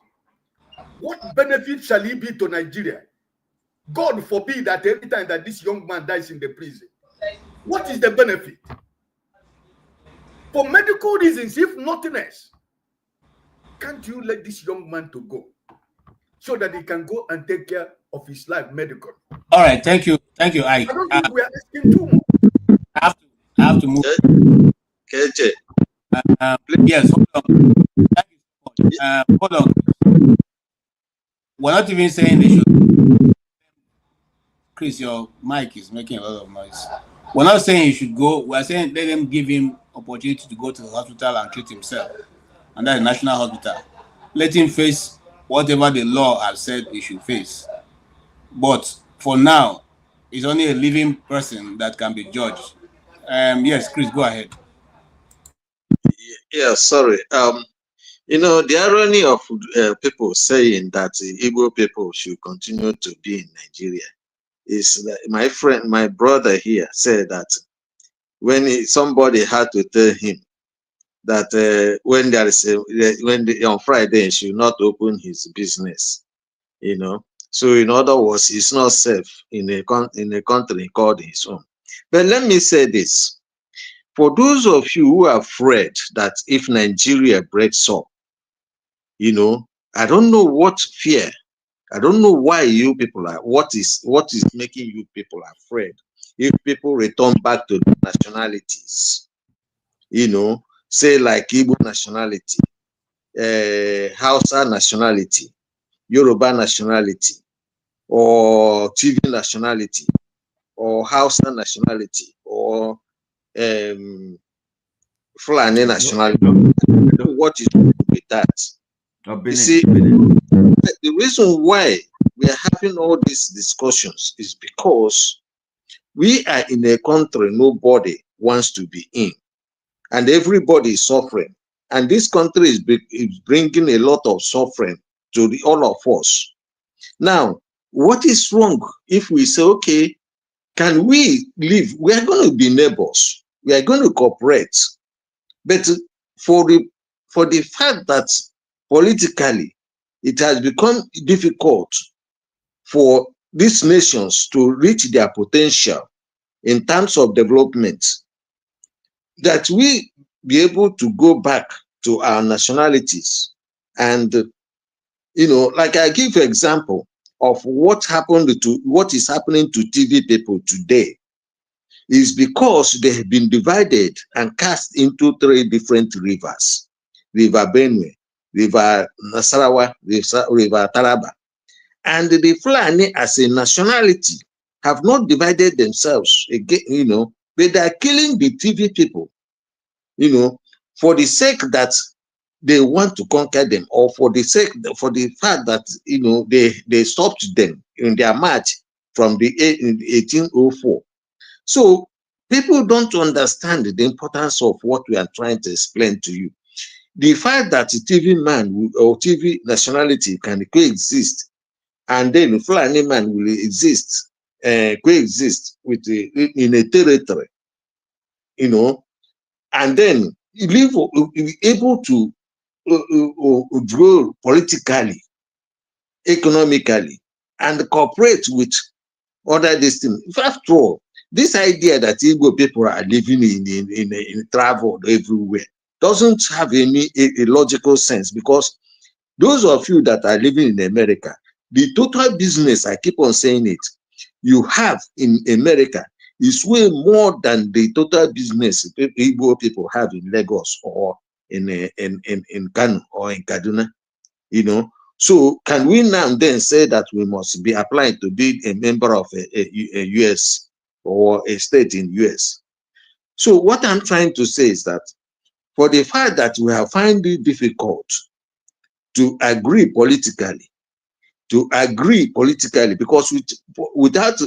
What benefit shall he be to Nigeria? God forbid that every time that this young man dies in the prison. What is the benefit? For medical reasons, if nothing else, can't you let this young man to go so that he can go and take care of his life medically? All right, thank you, Ike. I don't think we are asking too much. I have to move. KJ. Yes, hold on. Hold on. We're not even saying they should. Chris, your mic is making a lot of noise. We're not saying he should go. We're saying let them give him opportunity to go to the hospital and treat himself. And that's a national hospital. Let him face whatever the law has said he should face. But for now, he's only a living person that can be judged. Yes, Chris, go ahead. Yeah, sorry. You know, the irony of people saying that Igbo people should continue to be in Nigeria is that my brother here said that when somebody had to tell him that when there is on Friday he should not open his business, you know. So in other words, it's not safe in a country called his own. But let me say this: for those of you who are afraid that if Nigeria breaks up, you know, I don't know what fear. I don't know why you people are. What is making you people afraid? If people return back to the nationalities, you know, say like Igbo nationality, Hausa nationality, Yoruba nationality, or TV nationality, or Hausa nationality, or Fulani nationality. I don't know what is wrong with that. You see, the reason why we are having all these discussions is because we are in a country nobody wants to be in, and everybody is suffering. And this country is bringing a lot of suffering to all of us. Now, what is wrong if we say, okay, can we live? We are going to be neighbors. We are going to cooperate. But for the fact that politically it has become difficult for these nations to reach their potential in terms of development, that we be able to go back to our nationalities. And, you know, like I give an example of what is happening to TV people today is because they have been divided and cast into 3 different rivers: River Benue, River Nasarawa, River Taraba. And the Fulani as a nationality have not divided themselves again, you know, but they are killing the TV people, you know, for the sake that they want to conquer them, or for the fact that, you know, they stopped them in their march from the 1804. So people don't understand the importance of what we are trying to explain to you. The fact that TV man or TV nationality can coexist, and then Fulani man will coexist with in a territory, you know, and then able to grow politically, economically, and cooperate with other destinies. After all, this idea that Igbo people are living in travel everywhere doesn't have any logical sense, because those of you that are living in America, the total business, I keep on saying it, you have in America is way more than the total business Igbo people have in Lagos or in Kanu or in Kaduna, you know. So can we now then say that we must be applied to be a member of a US or a state in US? So what I'm trying to say is that for the fact that we have found it difficult to agree politically, because without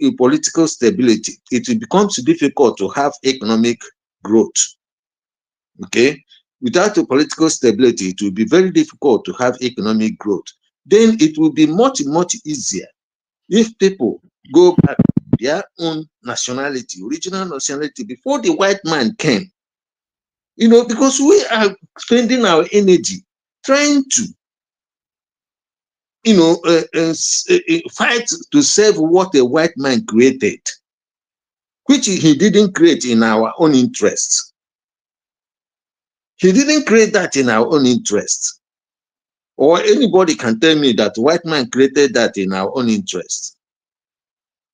a political stability, it becomes difficult to have economic growth. Okay, without a political stability, it will be very difficult to have economic growth. Then it will be much easier if people go back to their own nationality, original nationality, before the white man came. You know, because we are spending our energy trying to, you know, fight to save what a white man created, which he didn't create in our own interests. He didn't create that in our own interests. Or anybody can tell me that white man created that in our own interests.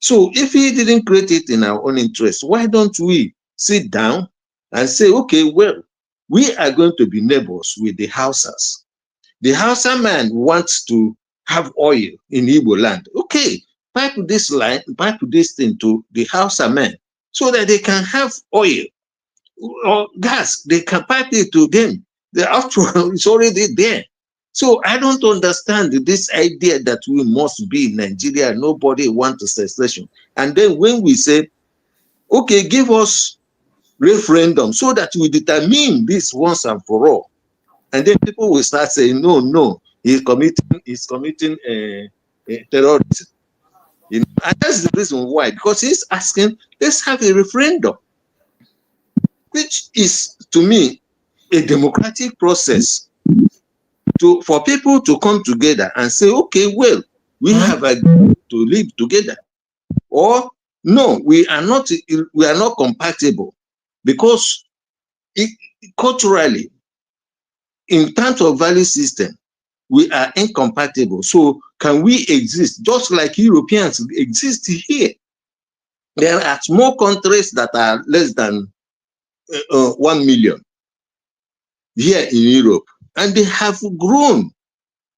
So if he didn't create it in our own interest, why don't we sit down and say, okay, well, we are going to be neighbors with the Hausas. The Hausa man wants to have oil in Igbo land. Okay, pipe this line, pipe this thing to the Hausa man so that they can have oil or gas. They can pipe it to them. After all, it's already there. So I don't understand this idea that we must be in Nigeria. Nobody wants a secession. And then when we say, okay, give us referendum so that we determine this once and for all. And then people will start saying, no, he's committing terrorism. You know, and that's the reason why, because he's asking, let's have a referendum, which is, to me, a democratic process for people to come together and say, okay, well, we have agreed to live together, or no, we are not compatible, because culturally, in terms of value system, we are incompatible. So can we exist just like Europeans exist here? There are small countries that are less than 1 million here in Europe, and they have grown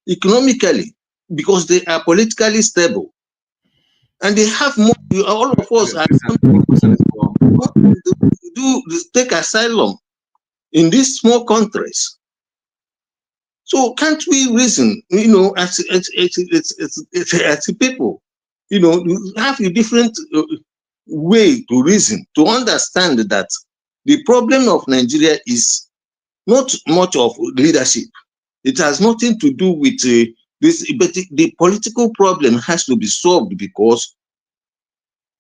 economically because they are politically stable, and they have more. All of us are take asylum in these small countries. So can't we reason, you know, as people, you know, have a different way to reason, to understand that the problem of Nigeria is not much of leadership. It has nothing to do with this, but the political problem has to be solved because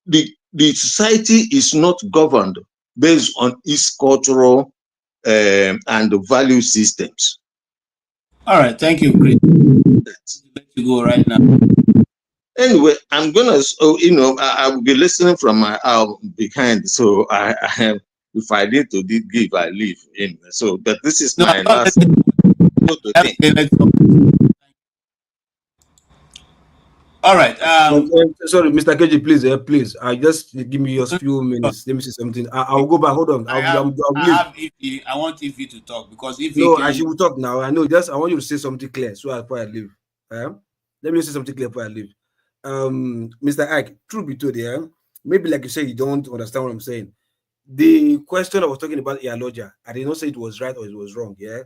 the society is not governed based on its cultural and value systems. All right, thank you, Chris. Let you go right now. Anyway, I'm gonna, you know, I will be listening from my behind. So I have, if I need to give, I leave. So, but this is my last. All right. Sorry, Mr. KG, please. I just give me just few minutes. Let me say something. I'll go back. Hold on. I want Ify to talk because if she will talk now. I know. Just I want you to say something clear before I leave. Let me say something clear before I leave. Mr. Ike, truth be told, maybe like you say, you don't understand what I'm saying. The question I was talking about Iyaloja, I did not say it was right or it was wrong. Yeah,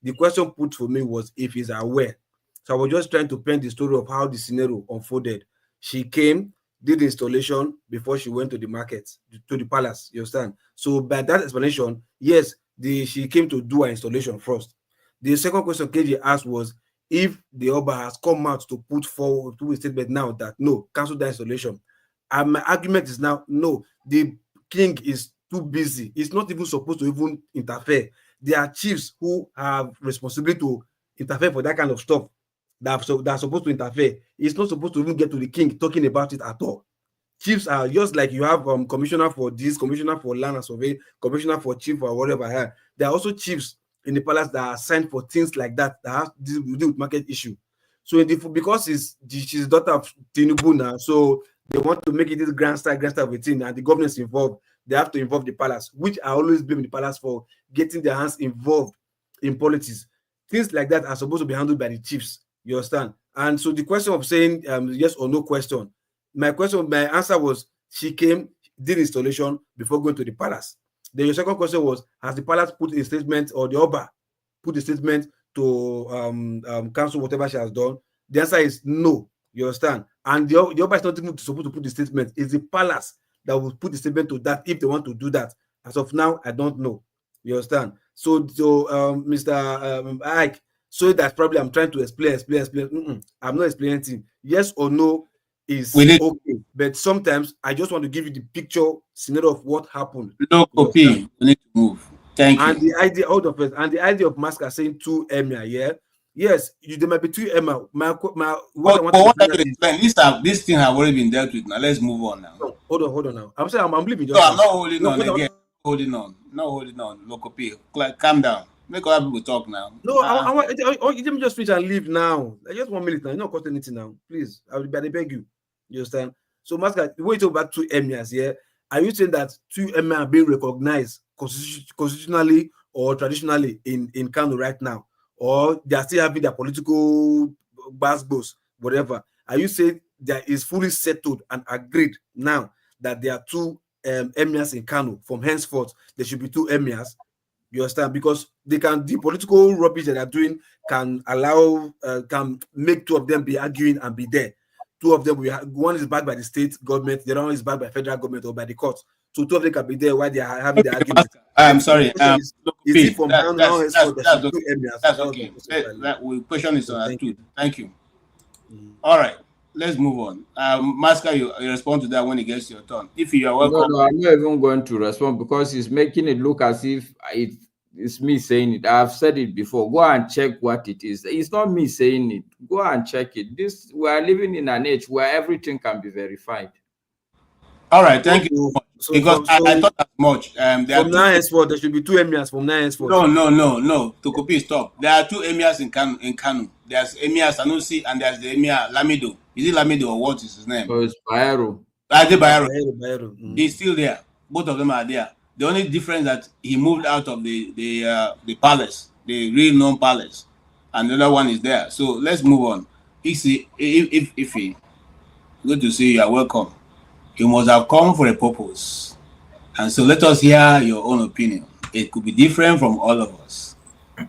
the question put for me was if he's aware. So I was just trying to paint the story of how the scenario unfolded. She came, did the installation before she went to the market, to the palace. You understand? So by that explanation, yes, she came to do her installation first. The second question KJ asked was if the Oba has come out to put forward to a statement now that no, cancel the installation. And my argument is now no, the king is too busy. He's not even supposed to even interfere. There are chiefs who have responsibility to interfere for that kind of stuff. That are supposed to interfere. It's not supposed to even get to the king talking about it at all. Chiefs are just like you have commissioner for this, commissioner for land and survey, commissioner for chief or whatever. There are also chiefs in the palace that are assigned for things like that have to deal with market issue. So because she's daughter of Tinubu now, so they want to make it this grand style of a thing, and the government is involved. They have to involve the palace, which I always blame the palace for getting their hands involved in politics. Things like that are supposed to be handled by the chiefs. You understand? And so the question of saying yes or no question, my answer was she came, did installation before going to the palace. Then your second question was, has the palace put a statement, or the Oba put a statement to cancel whatever she has done? The answer is no. You understand? And the Oba is not even supposed to put the statement. It's the palace that will put the statement to that if they want to do that. As of now, I don't know. You understand? So Mr. Ike, so that's probably I'm trying to explain. I'm not explaining anything. Yes or no is okay, but sometimes I just want to give you the picture scenario of what happened. No copy. You need to move. Thank and you. The idea out of it, and the idea of Masker saying 2 emir, yeah. Yes, there might be 2 emir. This thing have already been dealt with. Now let's move on now. No, hold on now. I'm saying I'm leaving. No, I'm not holding on again. Holding on. No copy. Calm down. Make other people talk now. No, let me just finish and leave now. Just 1 minute now. You're not costing anything now. Please, I beg you. You understand? So, Masker, the way you talk about 2 emirs here, are you saying that 2 emirs are being recognized constitutionally or traditionally in Kano right now? Or they are still having their political basbos, whatever? Are you saying that is fully settled and agreed now that there are 2 emirs in Kano? From henceforth, there should be 2 emirs. You understand? Because the political rubbish that they are doing can allow, can make 2 of them be arguing and be there. 2 of them, one is backed by the state government, the other one is backed by federal government or by the court. So 2 of them can be there while they are having the argument. I'm sorry. Is it from now that's okay. The question is understood. Thank you. All right. Let's move on. Masker, you respond to that when it gets your turn. If you are welcome. No, I'm not even going to respond because he's making it look as if it's me saying it. I've said it before. Go and check what it is. It's not me saying it. Go and check it. We are living in an age where everything can be verified. All right, thank you. So because I thought as much. From now henceforth, there should be 2 emirs from now henceforth. No. To copy, stop. There are 2 emirs in Kanu. There's Emir Sanusi and there's the Emir Lamido. Is it Lamido or what is his name? Oh, it's Bayero. Bayero. He's still there. Both of them are there. The only difference that he moved out of the palace, the real known palace, and the other one is there. So let's move on. If he good to see you, are welcome. You must have come for a purpose. And so let us hear your own opinion. It could be different from all of us.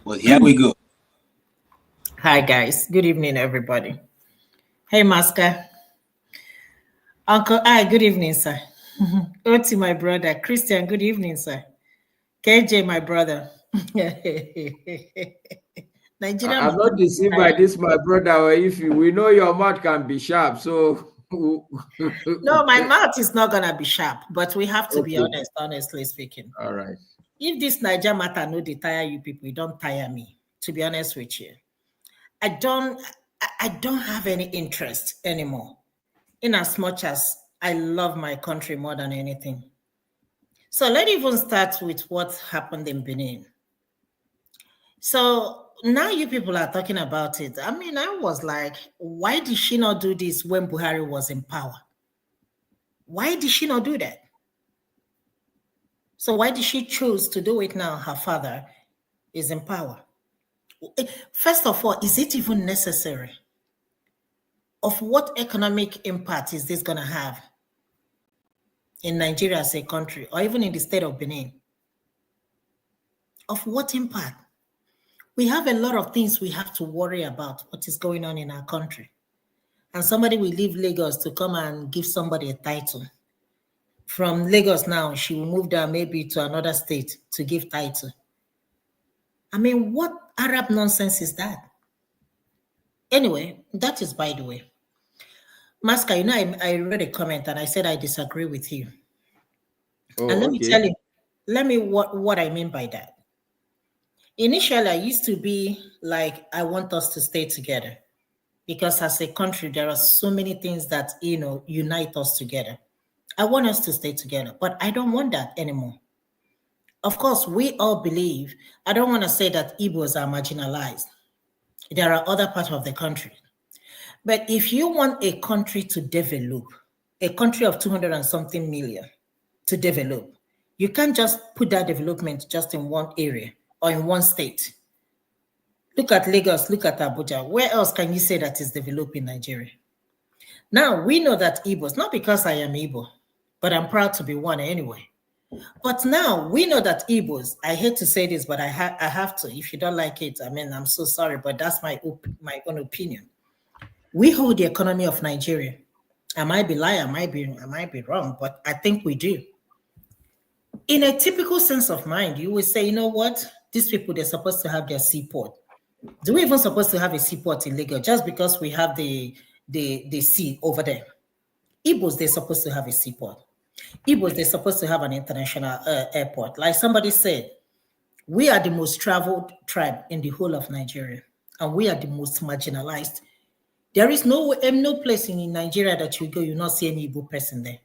But here we go. Hi, guys. Good evening, everybody. Hey, Masker. Uncle I, good evening, sir. Otti, my brother. Christian, good evening, sir. KJ, my brother. Nigeria. I'm not deceived by this, my brother. We know your mouth can be sharp, so... No, my mouth is not gonna be sharp, but we have to be honest, honestly speaking. All right. If this Niger matter no dey tire you people, it don't tire me, to be honest with you. I don't have any interest anymore, in as much as I love my country more than anything. So let's even start with what happened in Benin. So now you people are talking about it. I mean, I was like, why did she not do this when Buhari was in power? Why did she not do that? So why did she choose to do it now? Her father is in power. First of all, is it even necessary? Of what economic impact is this going to have in Nigeria as a country, or even in the state of Benin? Of what impact? We have a lot of things we have to worry about what is going on in our country. And somebody will leave Lagos to come and give somebody a title. From Lagos now, she will move down maybe to another state to give title. I mean, what Arab nonsense is that? Anyway, that is by the way. Masker, you know, I read a comment and I said I disagree with you. And let me tell you, what I mean by that. Initially, I used to be like, I want us to stay together because as a country, there are so many things that, unite us together. I want us to stay together, but I don't want that anymore. Of course, we all believe, I don't want to say that Igbos are marginalized. There are other parts of the country. But if you want a country to develop, a country of 200 and something million to develop. You can't just put that development just in one area or in one state. Look at Lagos, look at Abuja. Where else can you say that is developing Nigeria? Now, we know that Igbos, not because I am Igbo, but I'm proud to be one anyway. But now we know that Igbos, I hate to say this, but I have to. If you don't like it, I mean, I'm so sorry, but that's my own opinion. We hold the economy of Nigeria. I might be lying, I might be wrong, but I think we do. In a typical sense of mind, you would say, you know what? These people, they're supposed to have their seaport. Do we even supposed to have a seaport in Lagos just because we have the sea over there? Igbos, they're supposed to have a seaport. Igbos, they're supposed to have an international airport. Like somebody said, we are the most traveled tribe in the whole of Nigeria, and we are the most marginalized. There is no place in Nigeria that you go, you not see any Igbo person there.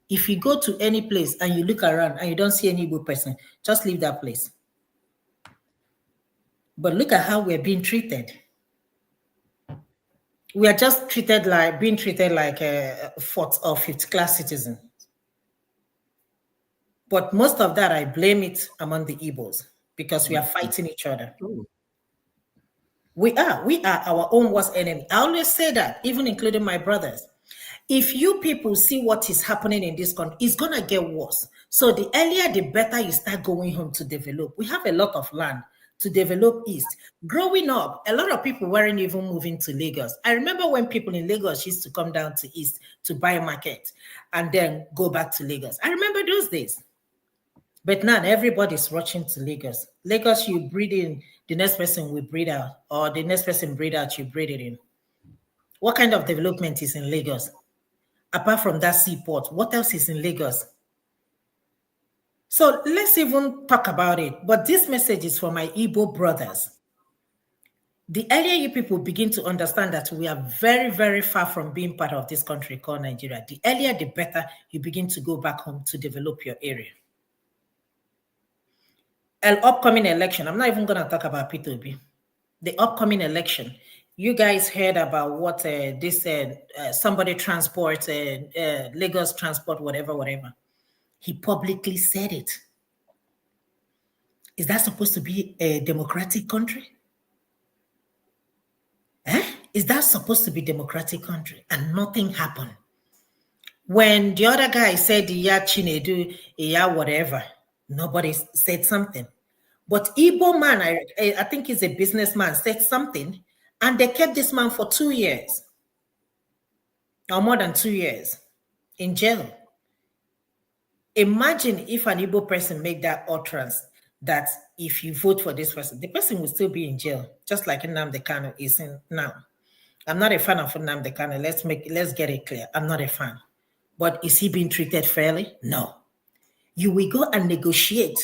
If you go to any place and you look around and you don't see any Igbo person, just leave that place. But look at how we're being treated. We are just being treated like a fourth or fifth class citizen. But most of that, I blame it among the Igbos because we are fighting each other. We are our own worst enemy. I always say that, even including my brothers. If you people see what is happening in this country, it's going to get worse. So the earlier, the better you start going home to develop. We have a lot of land to develop east. Growing up, a lot of people weren't even moving to Lagos. I remember when people in Lagos used to come down to east to buy a market and then go back to Lagos. I remember those days. But now everybody's rushing to Lagos. Lagos, you breathe in, the next person will breathe out, or the next person breathe out, you breathe it in. What kind of development is in Lagos? Apart from that seaport, what else is in Lagos? So let's even talk about it. But this message is for my Igbo brothers. The earlier you people begin to understand that we are very, very far from being part of this country called Nigeria, the earlier, the better you begin to go back home to develop your area. An upcoming election, I'm not even going to talk about P2B. The upcoming election, you guys heard about what somebody transport, Lagos transport, whatever. He publicly said it. Is that supposed to be a democratic country? Is that supposed to be a democratic country? And nothing happened. When the other guy said, yeah, Chinedu, yeah, whatever, nobody said something. But Igbo man, I think he's a businessman, said something, and they kept this man for 2 years, or more than 2 years, in jail. Imagine if an Igbo person made that utterance that if you vote for this person, the person will still be in jail, just like Nnamdi Kanu is in now. I'm not a fan of Nnamdi Kanu. Let's get it clear. I'm not a fan. But is he being treated fairly? No. You will go and negotiate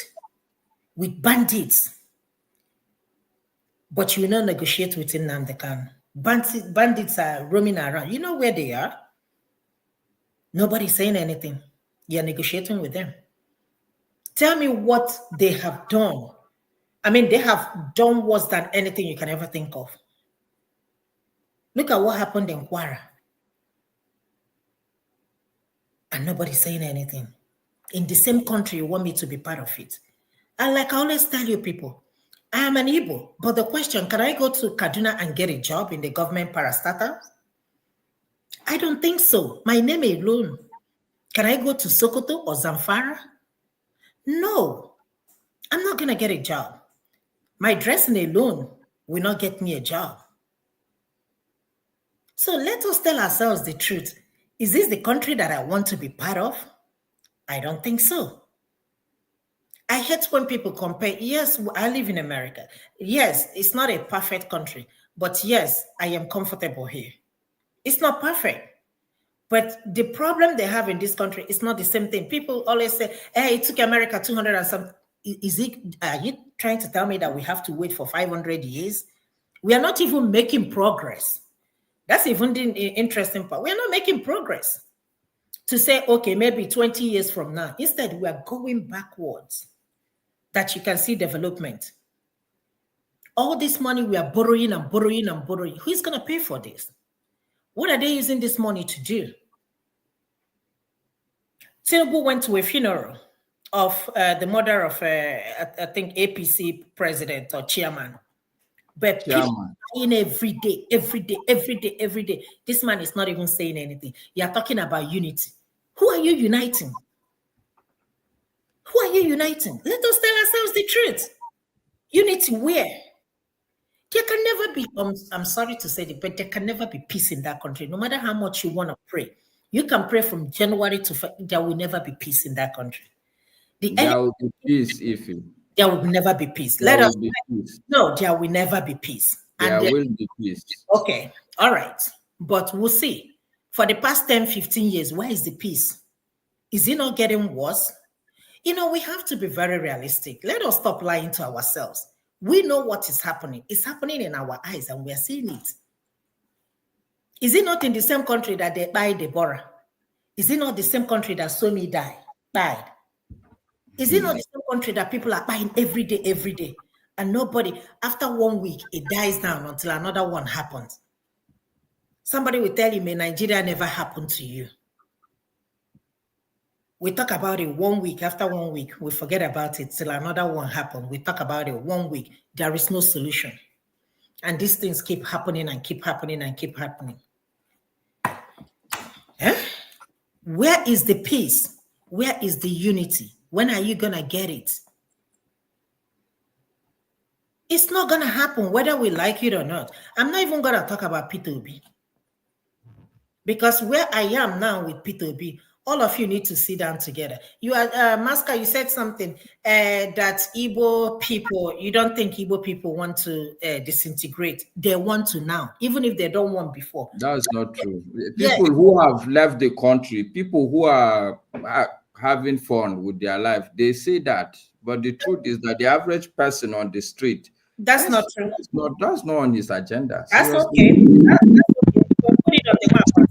with bandits, but you will not negotiate with Nnamdi Kanu. Bandits are roaming around. You know where they are? Nobody's saying anything. You're negotiating with them. Tell me what they have done. I mean, they have done worse than anything you can ever think of. Look at what happened in Kwara. And nobody's saying anything. In the same country, you want me to be part of it. And like I always tell you people, I am an Igbo, but the question, can I go to Kaduna and get a job in the government parastatal? I don't think so. My name alone. Can I go to Sokoto or Zamfara? No, I'm not going to get a job. My dressing alone will not get me a job. So let us tell ourselves the truth. Is this the country that I want to be part of? I don't think so. I hate when people compare. Yes, I live in America. Yes, it's not a perfect country, but yes, I am comfortable here. It's not perfect. But the problem they have in this country is not the same thing. People always say, hey, it took America 200 and something. Are you trying to tell me that we have to wait for 500 years? We are not even making progress. That's even the interesting part. We are not making progress. To say, okay, maybe 20 years from now. Instead, we are going backwards. That you can see development. All this money we are borrowing and borrowing and borrowing. Who's going to pay for this? What are they using this money to do? Tinubu went to a funeral of the mother of, I think, APC president or chairman. But people in every day. This man is not even saying anything. You are talking about unity. Who are you uniting? Who are you uniting? Let us tell ourselves the truth. Unity where? There can never be, I'm sorry to say it, but there can never be peace in that country. No matter how much you want to pray. You can pray from January to, there will never be peace in that country. There will be peace, there will never be peace. There will be peace. No, there will never be peace. There will be peace. Okay, all right. But we'll see. For the past 10, 15 years, where is the peace? Is it not getting worse? You know, we have to be very realistic. Let us stop lying to ourselves. We know what is happening. It's happening in our eyes and we are seeing it. Is it not in the same country that they died Deborah? Is it not the same country that Somi died? Is it not the same country that people are buying every day? And nobody, after 1 week, it dies down until another one happens. Somebody will tell you, may Nigeria never happen to you. We talk about it 1 week, after 1 week, we forget about it till another one happens. We talk about it 1 week, there is no solution. And these things keep happening and keep happening and keep happening. Where is the peace? Where is the unity? When are you going to get it? It's not going to happen whether we like it or not. I'm not even going to talk about P2B. Because where I am now with P2B, all of you need to sit down together. You are, Maska, you said something that Igbo people, you don't think Igbo people want to disintegrate. They want to now, even if they don't want before. That's not true. People who have left the country, people who are having fun with their life, they say that. But the truth is that the average person on the street, that's not true. That's not on his agenda. That's okay. That's okay. Put it on the map.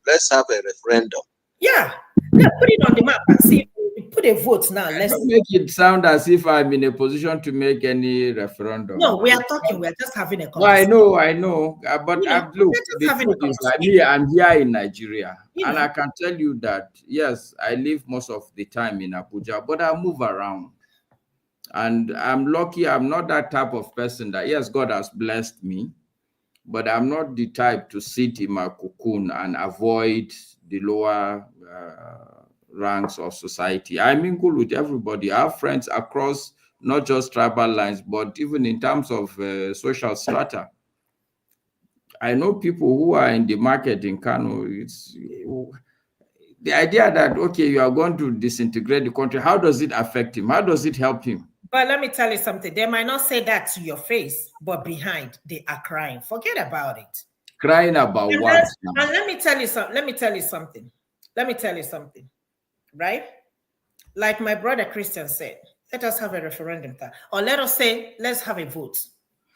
Let's have a referendum. Yeah, put it on the map and see. Put a vote now. Let's make it sound as if I'm in a position to make any referendum. No, we are talking. We are just having a conversation. Well, I know. But look, the truth is that I'm here in Nigeria, and I can tell you that yes, I live most of the time in Abuja, but I move around, and I'm lucky. I'm not that type of person that yes, God has blessed me, but I'm not the type to sit in my cocoon and avoid the lower ranks of society. I mingle with everybody. I have friends across not just tribal lines, but even in terms of social strata. I know people who are in the market in Kano. It's the idea that, okay, you are going to disintegrate the country. How does it affect him? How does it help him? But let me tell you something. They might not say that to your face, but behind, they are crying. Forget about it. Crying about what? And let me tell you something. Right? Like my brother Christian said, let us have a referendum. Or let us say, let's have a vote.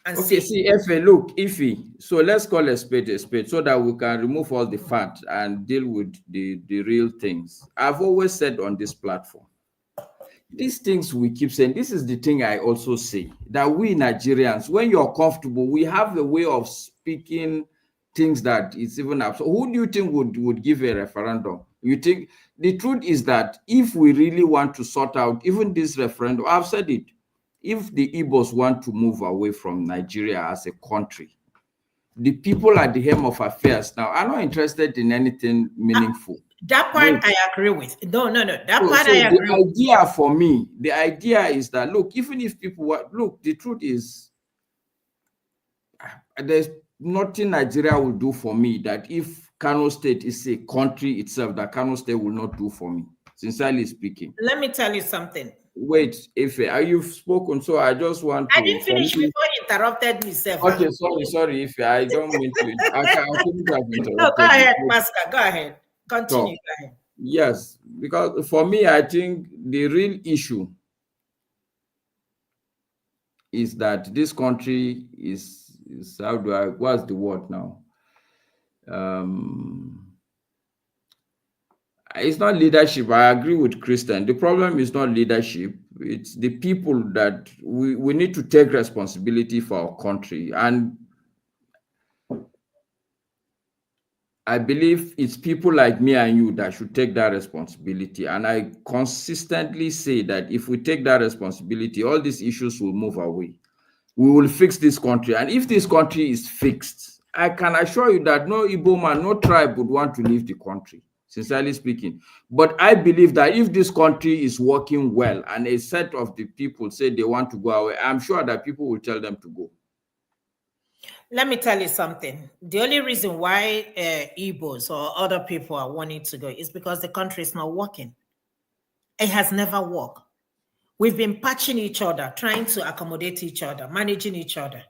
And okay, see, Iffy. So let's call a spade so that we can remove all the fat and deal with the real things. I've always said on this platform, these things we keep saying, this is the thing I also say, that we Nigerians, when you're comfortable, we have a way of speaking things that it's even absurd. Who do you think would give a referendum? You think the truth is that if we really want to sort out even this referendum, I've said it, if the Igbos want to move away from Nigeria as a country, the people at the helm of affairs now are not interested in anything meaningful. That part I agree with. No. That part I agree with. The idea for me, the idea is that, look, even if people look, the truth is there's nothing Nigeria will do for me that if Kano State is a country itself, that Kano State will not do for me, sincerely speaking. Let me tell you something. Wait, Ife, you've spoken, so I just want to... I didn't finish before you interrupted me, sir. Okay, sorry, Ife, I don't mean to... I couldn't have interrupted. No, go ahead, Master, go ahead. Continue, go ahead. Yes, because for me, I think the real issue is that this country is how do I, what's the word now? It's not leadership. I agree with Christian. The problem is not leadership. It's the people that we need to take responsibility for our country. And I believe it's people like me and you that should take that responsibility. And I consistently say that if we take that responsibility, all these issues will move away. We will fix this country. And if this country is fixed, I can assure you that no Igbo man, no tribe would want to leave the country, sincerely speaking. But I believe that if this country is working well and a set of the people say they want to go away, I'm sure that people will tell them to go. Let me tell you something. The only reason why Igbos or other people are wanting to go is because the country is not working. It has never worked. We've been patching each other, trying to accommodate each other, managing each other.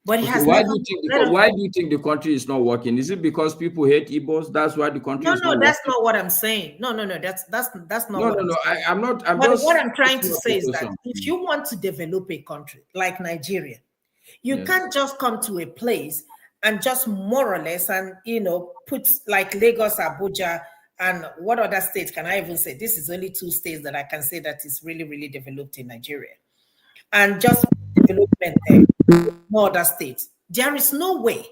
But it has why never why do you think the country is not working? Is it because people hate Igbos? That's why the country is not working? No, that's not what I'm saying. No, that's not what I'm saying. I'm not. What I'm trying to say is that if you want to develop a country like Nigeria, you can't just come to a place and just more or less and put like Lagos, Abuja, and what other states can I even say? This is only 2 states that I can say that is really, really developed in Nigeria. And just development there, no other states. There is no way.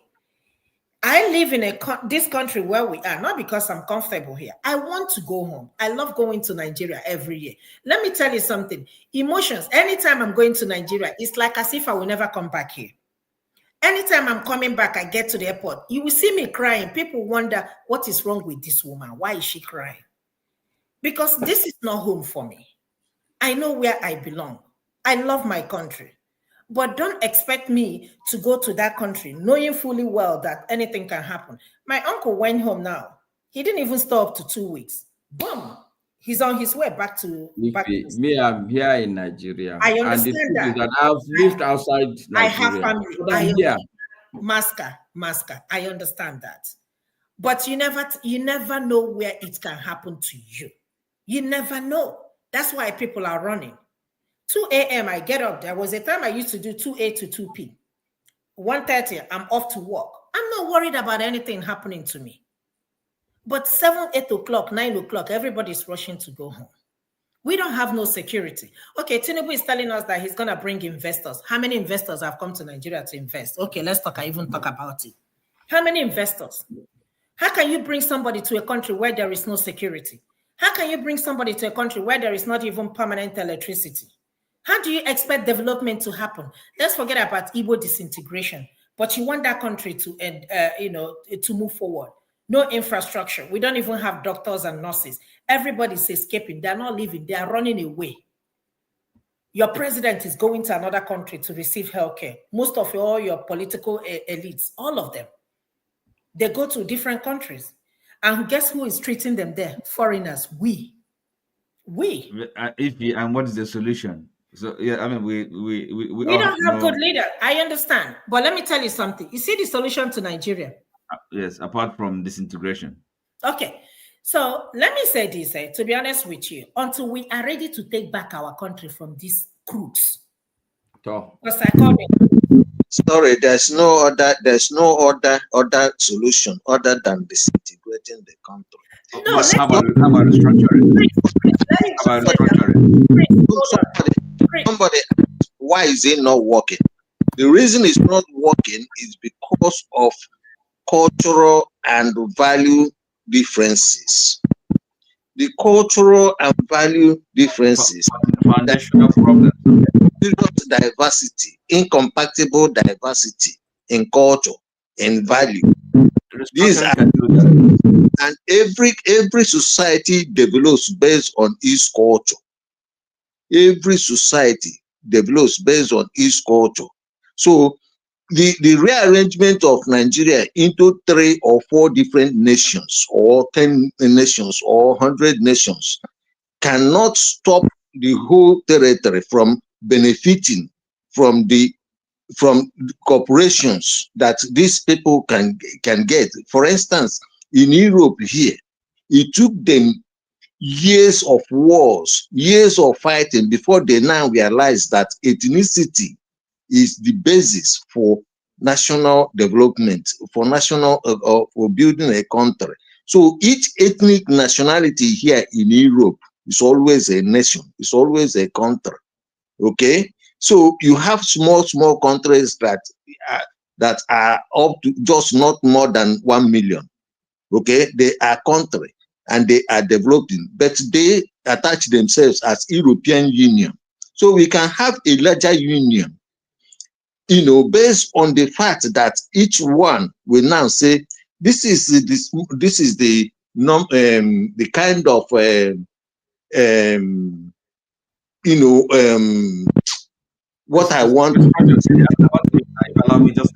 I live in this country where we are, not because I'm comfortable here. I want to go home. I love going to Nigeria every year. Let me tell you something. Emotions, anytime I'm going to Nigeria, it's like as if I will never come back here. Anytime I'm coming back, I get to the airport, you will see me crying. People wonder, what is wrong with this woman? Why is she crying? Because this is not home for me. I know where I belong. I love my country. But don't expect me to go to that country knowing fully well that anything can happen. My uncle went home now. He didn't even stay up to 2 weeks. Boom. He's on his way back to... Me, I'm here in Nigeria. I understand and that I've lived outside Nigeria. I have family. Masker. I understand that. But you never know where it can happen to you. You never know. That's why people are running. 2 a.m. I get up. There was a time I used to do 2A to 2P. 1:30, I'm off to work. I'm not worried about anything happening to me. But 7, 8 o'clock, 9 o'clock, everybody's rushing to go home. We don't have no security. Okay, Tinubu is telling us that he's going to bring investors. How many investors have come to Nigeria to invest? Okay, let's talk about it. How many investors? How can you bring somebody to a country where there is no security? How can you bring somebody to a country where there is not even permanent electricity? How do you expect development to happen? Let's forget about Igbo disintegration, but you want that country to, to move forward. No infrastructure. We don't even have doctors and nurses. Everybody's escaping. They're not leaving. They are running away. Your president is going to another country to receive healthcare. Most of all your political elites, all of them, they go to different countries. And guess who is treating them there? Foreigners. We. And what is the solution? So yeah, I mean, we don't have good leaders. I understand, but let me tell you something. You see the solution to Nigeria? Yes, apart from disintegration. Okay, so let me say this. To be honest with you, until we are ready to take back our country from these crooks. Sorry, there's no other solution other than disintegrating the country. No, how about restructuring? Somebody, why is it not working? The reason it's not working is because of cultural and value differences. The cultural and value differences, foundational problems, diversity, incompatible diversity in culture and value. These are, and every society develops based on its culture. Every society develops based on its culture. So the rearrangement of Nigeria into 3 or 4 different nations, or 10 nations, or 100 nations, cannot stop the whole territory from benefiting from corporations that these people can get. For instance, in Europe here, it took them years of wars, years of fighting before they now realize that ethnicity is the basis for national development, for for building a country. So each ethnic nationality here in Europe is always a nation, it's always a country. Okay, so you have small countries that are up to just not more than 1 million. Okay, they are country and they are developing, but they attach themselves as European Union. So we can have a larger union, you know, based on the fact that each one will now say, this is the kind of you know, what I want. Allow me just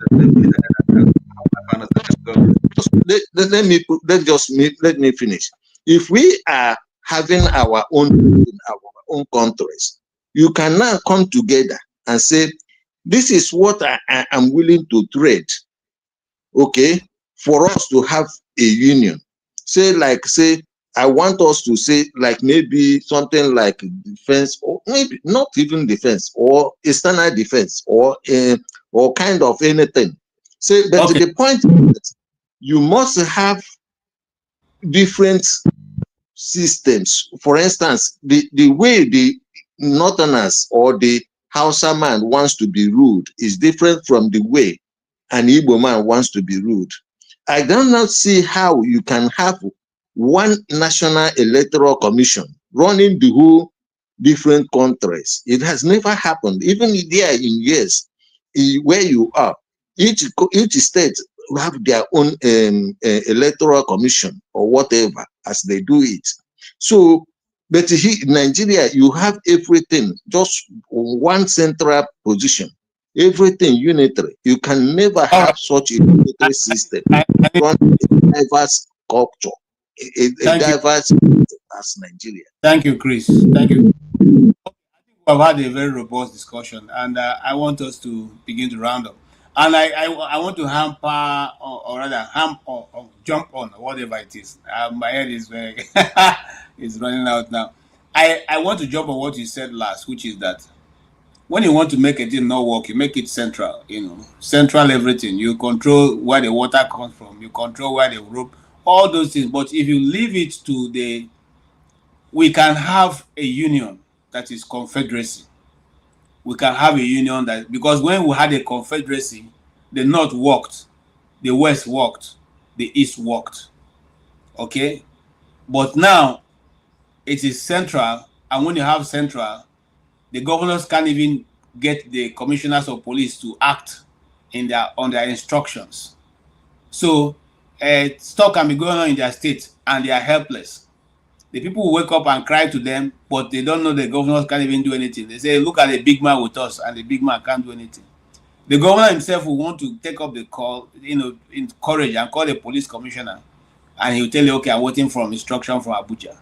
let me finish. If we are having our own countries, you can now come together and say, this is what I am willing to trade, okay, for us to have a union. Say, I want us to say, like, maybe something like defense, or maybe not even defense, or external defense, or kind of anything. Say, but the point is that you must have different systems. For instance, the way the Northerners or the Hausa man wants to be ruled is different from the way an Igbo man wants to be ruled. I do not see how you can have one national electoral commission running the whole different countries. It has never happened. Even there in years where you are, each state will have their own electoral commission or whatever as they do it. So, but here in Nigeria, you have everything, just one central position, everything unitary. You can never have such a unitary system. Run a diverse culture, a diverse as Nigeria. Thank you, Chris. Thank you. We've had a very robust discussion, and I want us to begin to round up. And I want to hamper, or rather or jump on, or whatever it is. My head is very is running out now. I want to jump on what you said last, which is that when you want to make a thing not work, you make it central. You know, central everything. You control where the water comes from. You control where the rope, all those things. But if you leave it to we can have a union that is confederacy. We can have a union that, because when we had a confederacy, the North worked, the West worked, the East worked. Okay? But now it is central, and when you have central, the governors can't even get the commissioners of police to act on their instructions. So stuff can be going on in their state and they are helpless. The people will wake up and cry to them, but they don't know the governors can't even do anything. They say, look at the big man with us, and the big man can't do anything. The governor himself will want to take up the call, you know, in courage, and call the police commissioner, and he'll tell you, okay, I'm waiting for instruction from Abuja.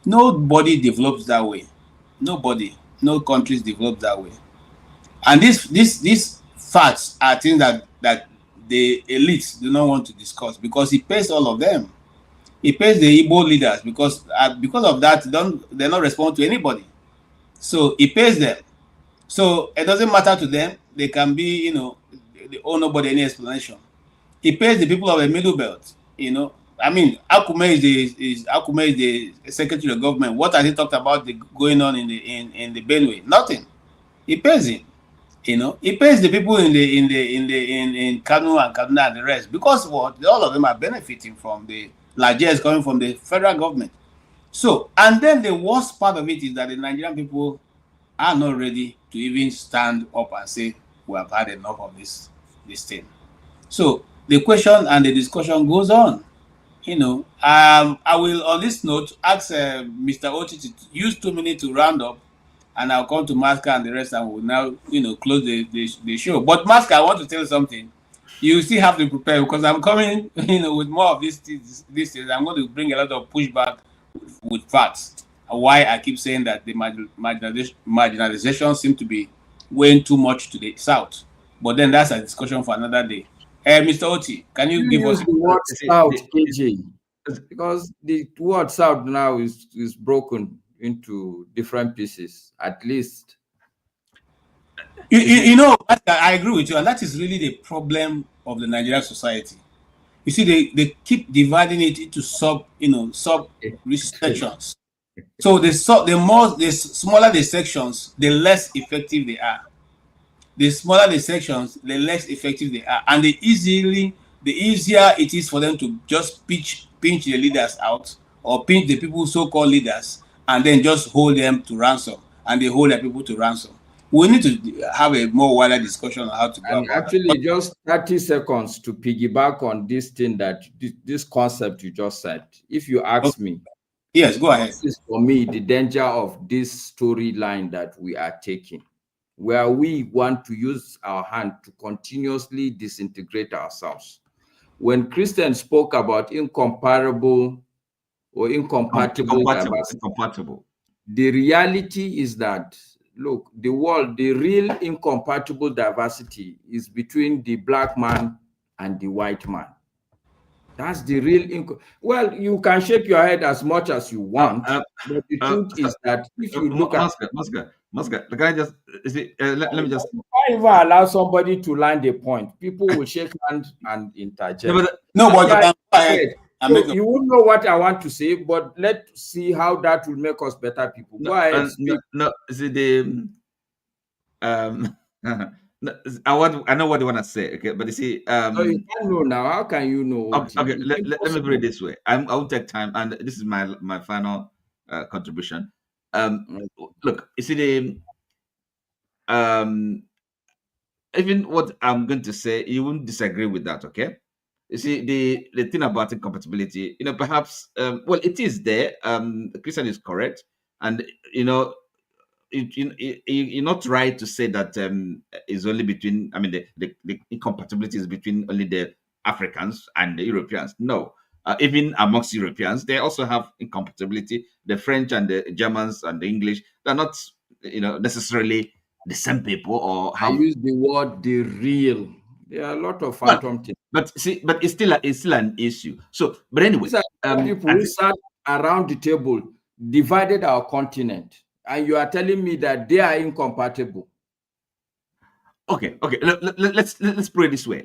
Nobody develops that way. Nobody. No countries develop that way. And these facts are things that the elites do not want to discuss, because it pays all of them. It pays the Igbo leaders, because of that, they're not responding to anybody. So it pays them. So it doesn't matter to them. They can be, you know, they owe nobody any explanation. It pays the people of the middle belt. You know, I mean, Akume is the secretary of government. What has he talked about going on in the Benue? Nothing. It pays him. You know, it pays the people in Kanu and Kaduna and the rest, because what, all of them are benefiting from the largesse coming from the federal government. So, and then the worst part of it is that the Nigerian people are not ready to even stand up and say, we have had enough of this thing. So the question and the discussion goes on. You know, I will, on this note, ask Mr. Otti to use 2 minutes to round up, and I'll come to Maska and the rest, and we'll now, you know, close the show. But Maska, I want to tell you something. You still have to prepare, because I'm coming, you know, with more of these things. I'm going to bring a lot of pushback with facts. Why I keep saying that the marginalization seems to be weighing too much to the south. But then that's a discussion for another day. Mr. Otti, can you give us the word south, KJ? Because the word south now is broken into different pieces, at least. You know, I agree with you, and that is really the problem of the Nigerian society. You see, they keep dividing it into sub sections. So the smaller the sections, the less effective they are. The smaller the sections, the less effective they are, and they easily the easier it is for them to just pinch the leaders out, or pinch the people so-called leaders, and then just hold them to ransom, and they hold their people to ransom. We need to have a more wider discussion on how to go And about actually, that. just 30 seconds to piggyback on this thing that this concept you just said. If you ask me, yes, go ahead. This is for me the danger of this storyline that we are taking, where we want to use our hand to continuously disintegrate ourselves. When Christians spoke about incomparable or incompatible diversity, incompatible. The reality is that, look, the real incompatible diversity is between the black man and the white man. That's the real well, you can shake your head as much as you want, but the truth is that if you look at Muscat, can I just let me just if I allow somebody to land a point, people will shake hands and interject. So you wouldn't know what I want to say, but let's see how that will make us better people. Go ahead. I know what you want to say, okay, but you see, so you can't know now. How can you know? Okay, let me put it this way. I'll take time, and this is my final contribution. Look, you see even what I'm going to say, you won't disagree with that, okay? You see, the thing about incompatibility, perhaps, well, it is there. Christian is correct, and you're not right to say that is only between. I mean, the incompatibility is between only the Africans and the Europeans. No, even amongst Europeans, they also have incompatibility. The French and the Germans and the English, they're not, necessarily the same people. Or I use the word "the real." There are a lot of phantom things. But it's still an issue. So, but anyway, people who sat around the table divided our continent, and you are telling me that they are incompatible. Okay. Let's put it this way.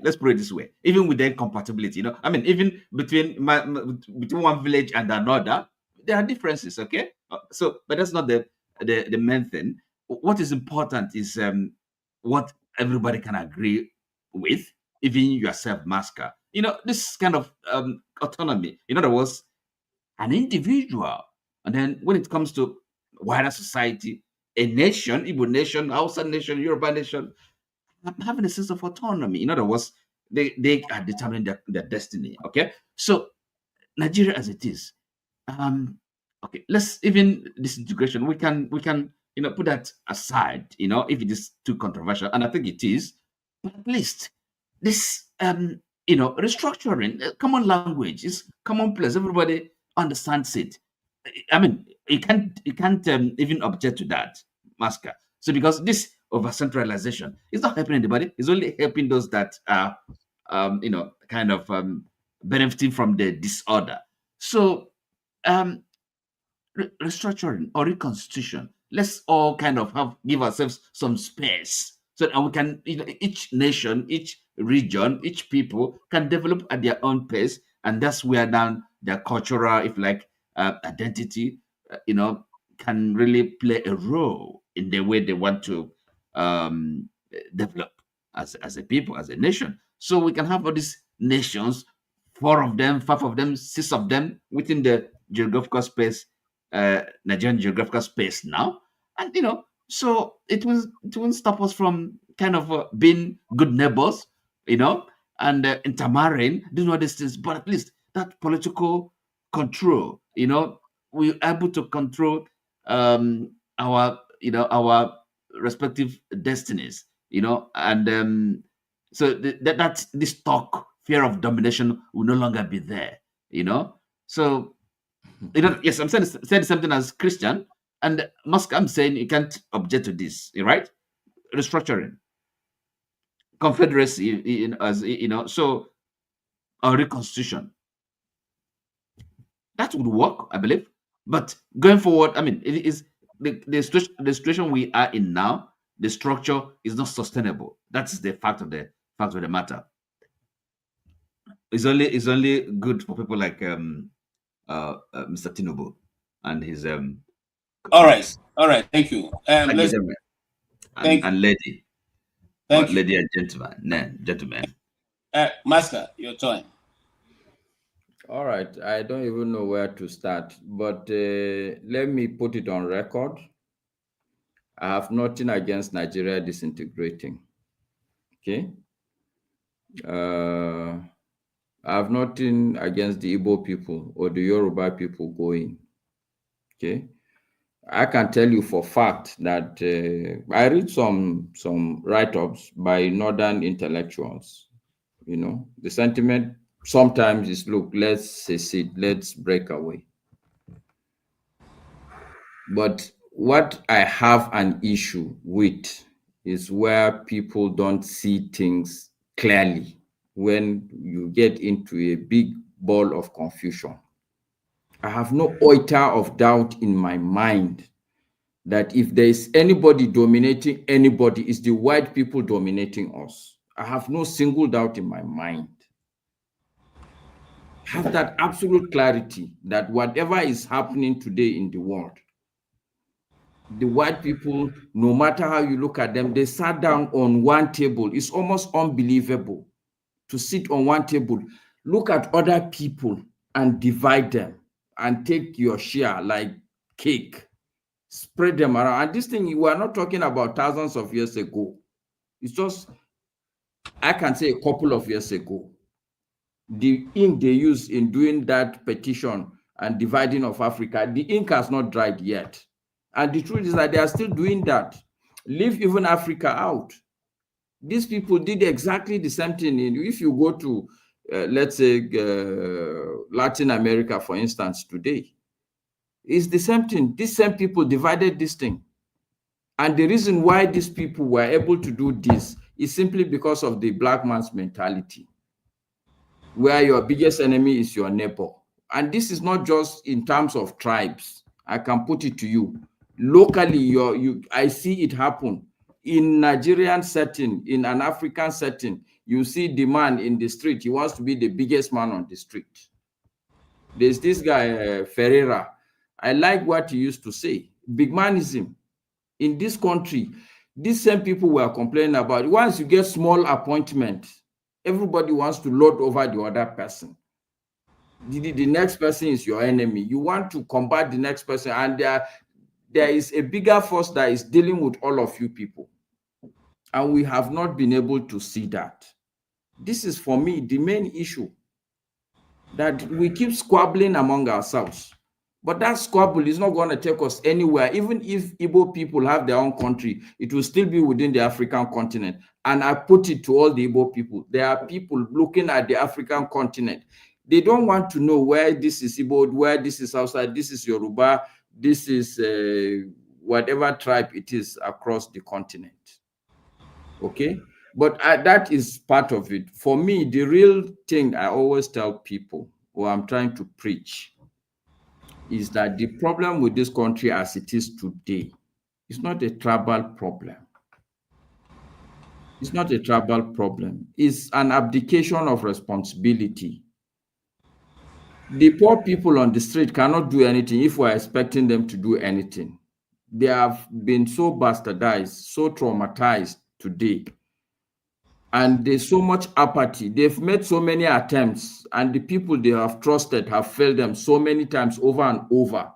Even with the incompatibility, I mean, even between one village and another, there are differences. Okay. So, but that's not the main thing. What is important is what everybody can agree with, even yourself, Masker. This kind of autonomy. In other words, an individual, and then when it comes to wider society, a nation, Igbo nation, Hausa nation, Yoruba nation, having a sense of autonomy. In other words, they are determining their destiny. Okay, so Nigeria as it is, okay, let's even disintegration. We can put that aside. If it is too controversial, and I think it is, but at least this restructuring, common language is commonplace. Everybody understands it. I mean, you can't even object to that, Masker. So because this over centralization is not helping anybody, it's only helping those that are kind of benefiting from the disorder. So restructuring or reconstitution, let's all kind of give ourselves some space so that we can, each nation, each region, each people can develop at their own pace, and that's where now their cultural, if like, identity, can really play a role in the way they want to develop as a people, as a nation. So we can have all these nations, 4 of them, 5 of them, 6 of them within the geographical space, Nigerian geographical space now, and so it won't stop us from kind of being good neighbors, and intermarrying, doing all these things. But at least that political control, we're able to control our respective destinies, and so that this talk, fear of domination will no longer be there, so. Yes, I'm saying something as Christian, and Musk, I'm saying you can't object to this, right? Restructuring, confederacy, as so a reconstitution that would work, I believe. But going forward, I mean, it is the situation we are in now. The structure is not sustainable. That's the fact of the matter. It's only good for people like Mr. Tinubu and his all right, thank you. And lady. Thank lady and gentlemen. Master, your turn. All right. I don't even know where to start, but let me put it on record. I have nothing against Nigeria disintegrating. Okay. I have nothing against the Igbo people or the Yoruba people going. Okay. I can tell you for fact that I read some write-ups by northern intellectuals. You know, the sentiment sometimes is, look, let's secede, let's break away. But what I have an issue with is where people don't see things clearly when you get into a big ball of confusion. I have no iota of doubt in my mind that if there is anybody dominating anybody, it's the white people dominating us. I have no single doubt in my mind. I have that absolute clarity that whatever is happening today in the world, the white people, no matter how you look at them, they sat down on one table. It's almost unbelievable to sit on one table, look at other people and divide them and take your share like cake, spread them around. And this thing, we are not talking about thousands of years ago. It's just, I can say a couple of years ago. The ink they used in doing that petition and dividing of Africa, the ink has not dried yet. And the truth is that they are still doing that. Leave even Africa out. These people did exactly the same thing. If you go to, let's say, Latin America, for instance, today, it's the same thing. These same people divided this thing. And the reason why these people were able to do this is simply because of the black man's mentality, where your biggest enemy is your neighbor. And this is not just in terms of tribes. I can put it to you. Locally, I see it happen. In Nigerian setting, in an African setting, you see the man in the street. He wants to be the biggest man on the street. There's this guy, Ferreira. I like what he used to say. Big manism. In this country, these same people were complaining about. Once you get small appointment, everybody wants to lord over the other person. The next person is your enemy. You want to combat the next person, and there is a bigger force that is dealing with all of you people. And we have not been able to see that. This is, for me, the main issue, that we keep squabbling among ourselves. But that squabble is not going to take us anywhere. Even if Igbo people have their own country, it will still be within the African continent. And I put it to all the Igbo people. There are people looking at the African continent. They don't want to know where this is Igbo, where this is outside, this is Yoruba, this is whatever tribe it is across the continent. Okay? But that is part of it. For me, the real thing I always tell people, or I'm trying to preach, is that the problem with this country as it is today is not a tribal problem. It's not a tribal problem. It's an abdication of responsibility. The poor people on the street cannot do anything if we're expecting them to do anything. They have been so bastardized, so traumatized today. And there's so much apathy. They've made so many attempts, and the people they have trusted have failed them so many times over and over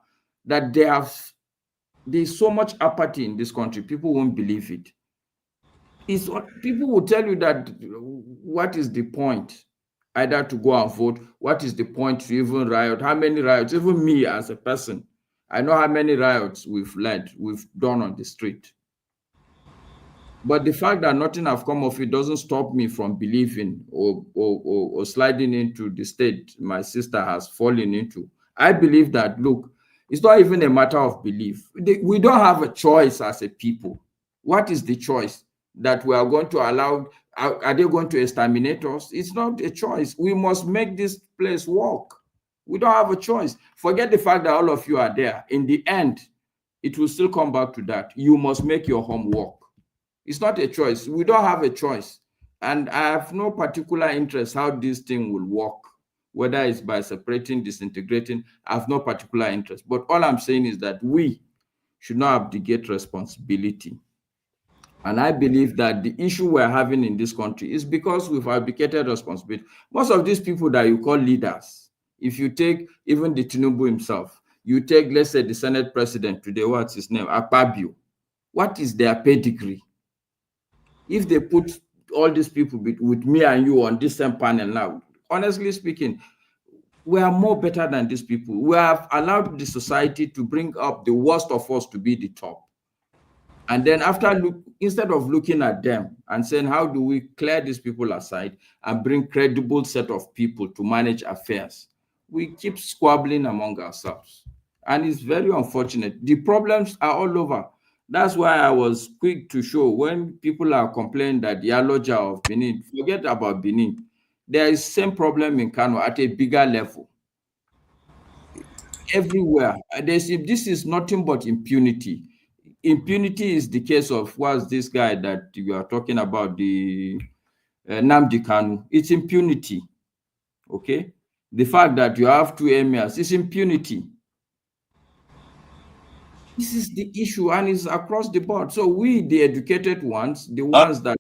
that there's so much apathy in this country. People won't believe it. People will tell you that what is the point either to go and vote? What is the point to even riot? How many riots? Even me as a person, I know how many riots we've done on the street. But the fact that nothing have come of it doesn't stop me from believing or sliding into the state my sister has fallen into. I believe that, look, it's not even a matter of belief. We don't have a choice as a people. What is the choice? That we are going to allow, are they going to exterminate us? It's not a choice. We must make this place work. We don't have a choice. Forget the fact that all of you are there. In the end, it will still come back to that. You must make your home work. It's not a choice. We don't have a choice. And I have no particular interest how this thing will work, whether it's by separating, disintegrating. I have no particular interest. But all I'm saying is that we should not abdicate responsibility. And I believe that the issue we're having in this country is because we've abdicated responsibility. Most of these people that you call leaders, if you take even the Tinubu himself, you take, let's say, the Senate president today, what's his name? Akpabio. What is their pedigree? If they put all these people with me and you on this same panel now, honestly speaking, we are more better than these people. We have allowed the society to bring up the worst of us to be the top. And then instead of looking at them and saying, how do we clear these people aside and bring credible set of people to manage affairs, we keep squabbling among ourselves. And it's very unfortunate. The problems are all over. That's why I was quick to show when people are complaining that the Aloja of Benin, forget about Benin. There is same problem in Kano at a bigger level. Everywhere. This is nothing but impunity. Impunity is the case of what's this guy that you are talking about, the Nnamdi Kanu. It's impunity. Okay? The fact that you have two emirs is impunity. This is the issue, and it's across the board. So we, the educated ones, the ones that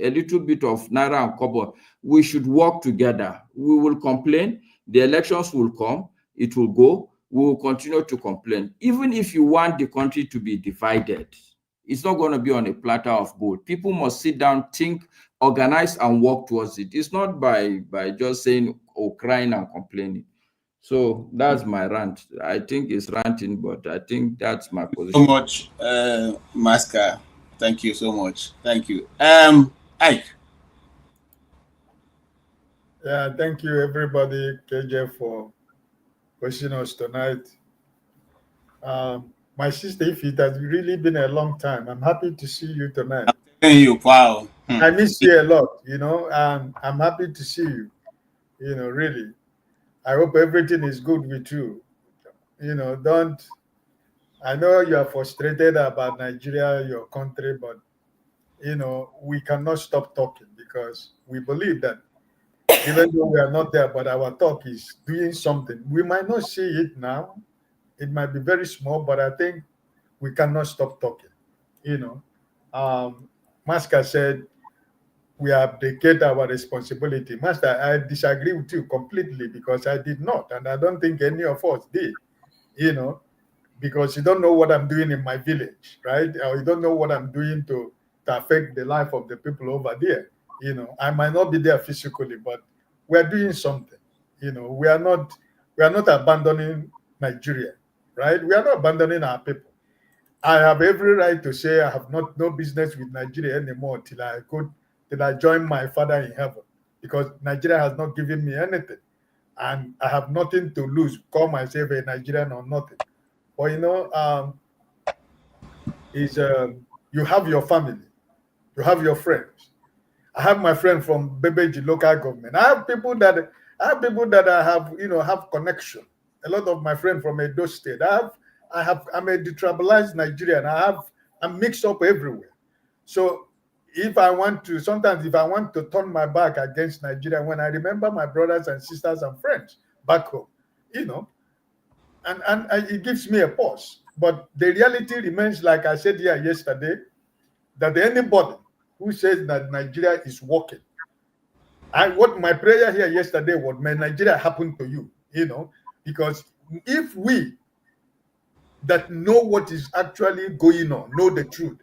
a little bit of naira and kobo, we should work together. We will complain. The elections will come. It will go. We will continue to complain. Even if you want the country to be divided, it's not going to be on a platter of gold. People must sit down, think, organize, and work towards it. It's not by just saying or crying and complaining. So that's my rant. I think it's ranting, but I think that's my position. So much, Masker. Thank you so much. Thank you. Ike. Yeah, thank you everybody, KJ, for hosting us tonight. My sister, if it has really been a long time, I'm happy to see you tonight. Wow. I miss you a lot, you know, and I'm happy to see you, you know, really. I hope everything is good with you. You know, I know you are frustrated about Nigeria, your country, but, you know, we cannot stop talking because we believe that even though we are not there, but our talk is doing something. We might not see it now. It might be very small, but I think we cannot stop talking. You know, Master said we abdicate our responsibility. Master, I disagree with you completely because I did not, and I don't think any of us did. You know, because you don't know what I'm doing in my village, right? Or you don't know what I'm doing to affect the life of the people over there. You know, I might not be there physically, but we're doing something. You know, we are not abandoning Nigeria, right? We are not abandoning our people. I have every right to say I have no business with Nigeria anymore till I join my Father in heaven, because Nigeria has not given me anything, and I have nothing to lose. Call myself a Nigerian or nothing. But you know, you have your family, you have your friends. I have my friend from Bebeji local government. I have people that I have, you know, have connection. A lot of my friends from Edo State. I'm a detribalized Nigerian. I'm mixed up everywhere. So sometimes if I want to turn my back against Nigeria, when I remember my brothers and sisters and friends back home, you know, and it gives me a pause. But the reality remains, like I said here yesterday, that anybody who says that Nigeria is working, what my prayer here yesterday was, may Nigeria happen to you, you know, because if we that know what is actually going on, know the truth,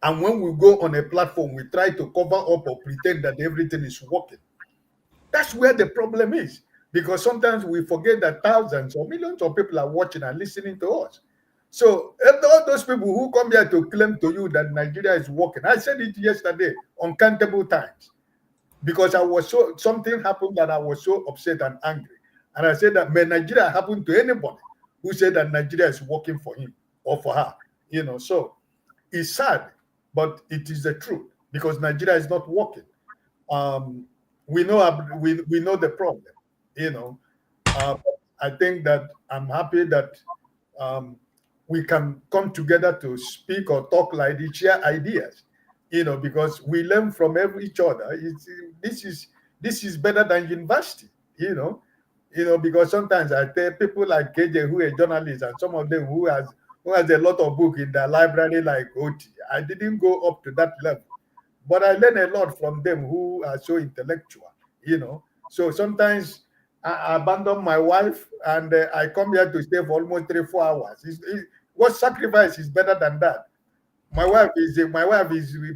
and when we go on a platform, we try to cover up or pretend that everything is working, that's where the problem is. Because sometimes we forget that thousands or millions of people are watching and listening to us. So all those people who come here to claim to you that Nigeria is working, I said it yesterday uncountable times, because something happened that I was so upset and angry. And I said that may Nigeria happen to anybody who said that Nigeria is working for him or for her. You know, so it's sad, but it is the truth, because Nigeria is not working. We know the problem, you know. I think that I'm happy that we can come together to speak or talk like this, share ideas, you know, because we learn from each other. This is better than university, you know, because sometimes I tell people like KJ, who are journalists, and some of them who who has a lot of books in the library like Otti. I didn't go up to that level, but I learned a lot from them who are so intellectual, you know. So sometimes I abandon my wife and I come here to stay for almost 3-4 hours. What sacrifice is better than that? My wife is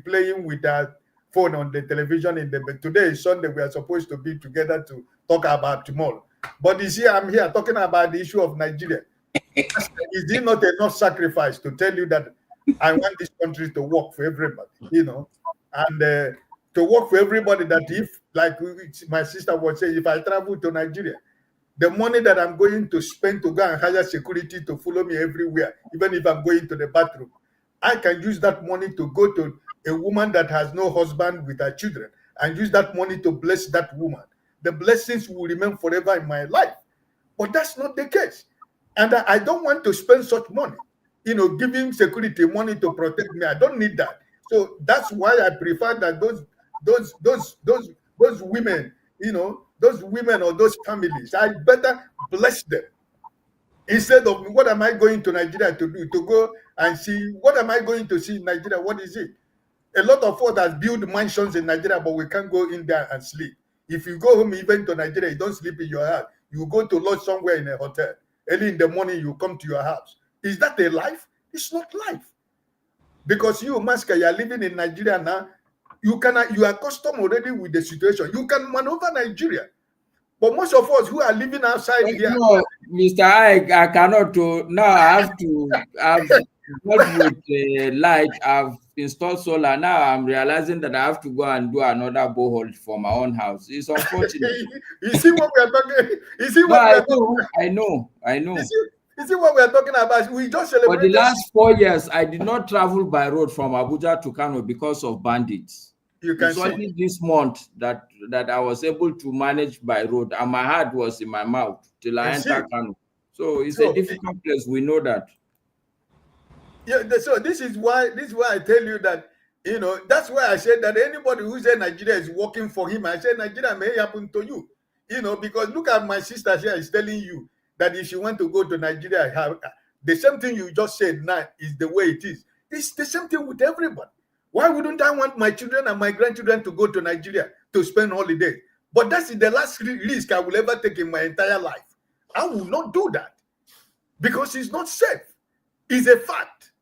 playing with her phone on the television in the bed. Today is Sunday. We are supposed to be together to talk about tomorrow. But you see, I'm here talking about the issue of Nigeria. Is it not enough sacrifice to tell you that I want this country to work for everybody, you know, and to work for everybody, that if, like my sister was saying, if I travel to Nigeria, the money that I'm going to spend to go and hire security to follow me everywhere, even if I'm going to the bathroom, I can use that money to go to a woman that has no husband with her children and use that money to bless that woman. The blessings will remain forever in my life. But that's not the case. And I don't want to spend such money, you know, giving security money to protect me. I don't need that. So that's why I prefer that those women, you know, those women or those families, I better bless them. Instead of what am I going to Nigeria to do? To go and see, what am I going to see in Nigeria? What is it? A lot of us have built mansions in Nigeria, but we can't go in there and sleep. If you go home, even to Nigeria, you don't sleep in your house. You go to lodge somewhere in a hotel. Early in the morning, you come to your house. Is that a life? It's not life. Because you, Masker, you are living in Nigeria now. You are accustomed already with the situation. You can maneuver Nigeria. But most of us who are living outside here. No, Mr. Ike, I cannot. Now I have to. I've got with light. I've installed solar. Now I'm realizing that I have to go and do another borehole for my own house. It's unfortunate. You see what we are talking? You see what we are talking? I know. You see what we are talking about? We just celebrated. For the last 4 years, I did not travel by road from Abuja to Kano because of bandits. You can it's only this month that I was able to manage by road, and my heart was in my mouth till I entered Kano. So it's a difficult place. We know that. Yeah. So this is why I tell you that, you know, that's why I said that anybody who said Nigeria is working for him, I said Nigeria may happen to you. You know, because look at my sister here is telling you that if you want to go to Nigeria, the same thing you just said now is the way it is. It's the same thing with everybody. Why wouldn't I want my children and my grandchildren to go to Nigeria to spend holidays? But that's the last risk I will ever take in my entire life. I will not do that because it's not safe. It's a fact.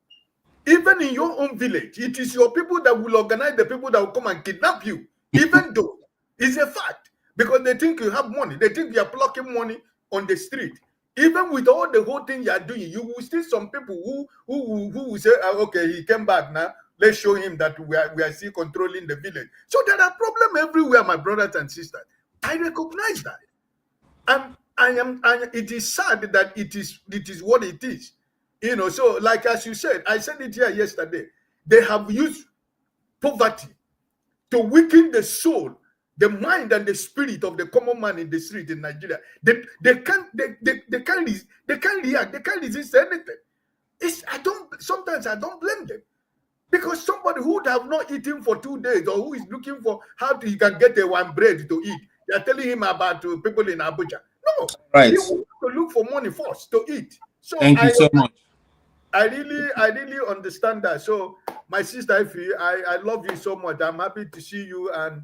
Even in your own village, it is your people that will organize the people that will come and kidnap you, even though it's a fact. Because they think you have money. They think you are plucking money on the street. Even with all the whole thing you are doing, you will see some people who will say, okay, he came back now. Let's show him that we are still controlling the village. So there are problems everywhere, my brothers and sisters. I recognize that. And it is sad that it is what it is. You know, so like as you said, I said it here yesterday, they have used poverty to weaken the soul, the mind and the spirit of the common man in the street in Nigeria. They can't react, they can't resist anything. Sometimes I don't blame them. Because somebody who would have not eaten for 2 days or who is looking for how he can get one bread to eat, they are telling him about people in Abuja. No, right. He will have to look for money first to eat. So thank you so much. I really understand that. So my sister, I love you so much. I'm happy to see you, and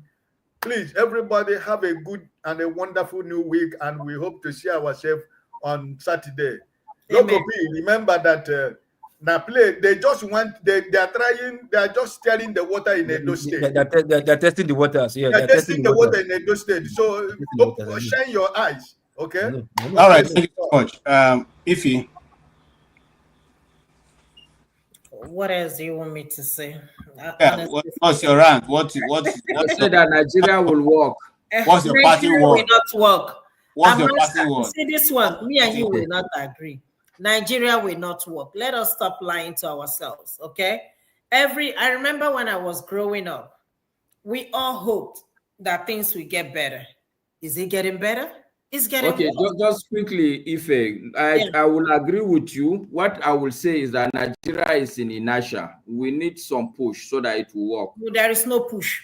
please, everybody have a good and a wonderful new week, and we hope to see ourselves on Saturday. Remember that. Now play. They just want. They are trying. They are just stirring the water in Edo State. They're testing the waters. Yeah, they're testing the water in Edo State. So shine your eyes. Okay. All right. Thank you so much, Ify. What else do you want me to say? Yeah. What's your rant? What say that Nigeria will work. What's your party Nigeria word? will not work. What's your party word? See this one. Me and you will not agree. Nigeria will not work. Let us stop lying to ourselves, okay? I remember when I was growing up, we all hoped that things will get better. Is it getting better? It's getting worse. Just quickly, Ife, I will agree with you. What I will say is that Nigeria is in inertia. We need some push so that it will work. No, there is no push.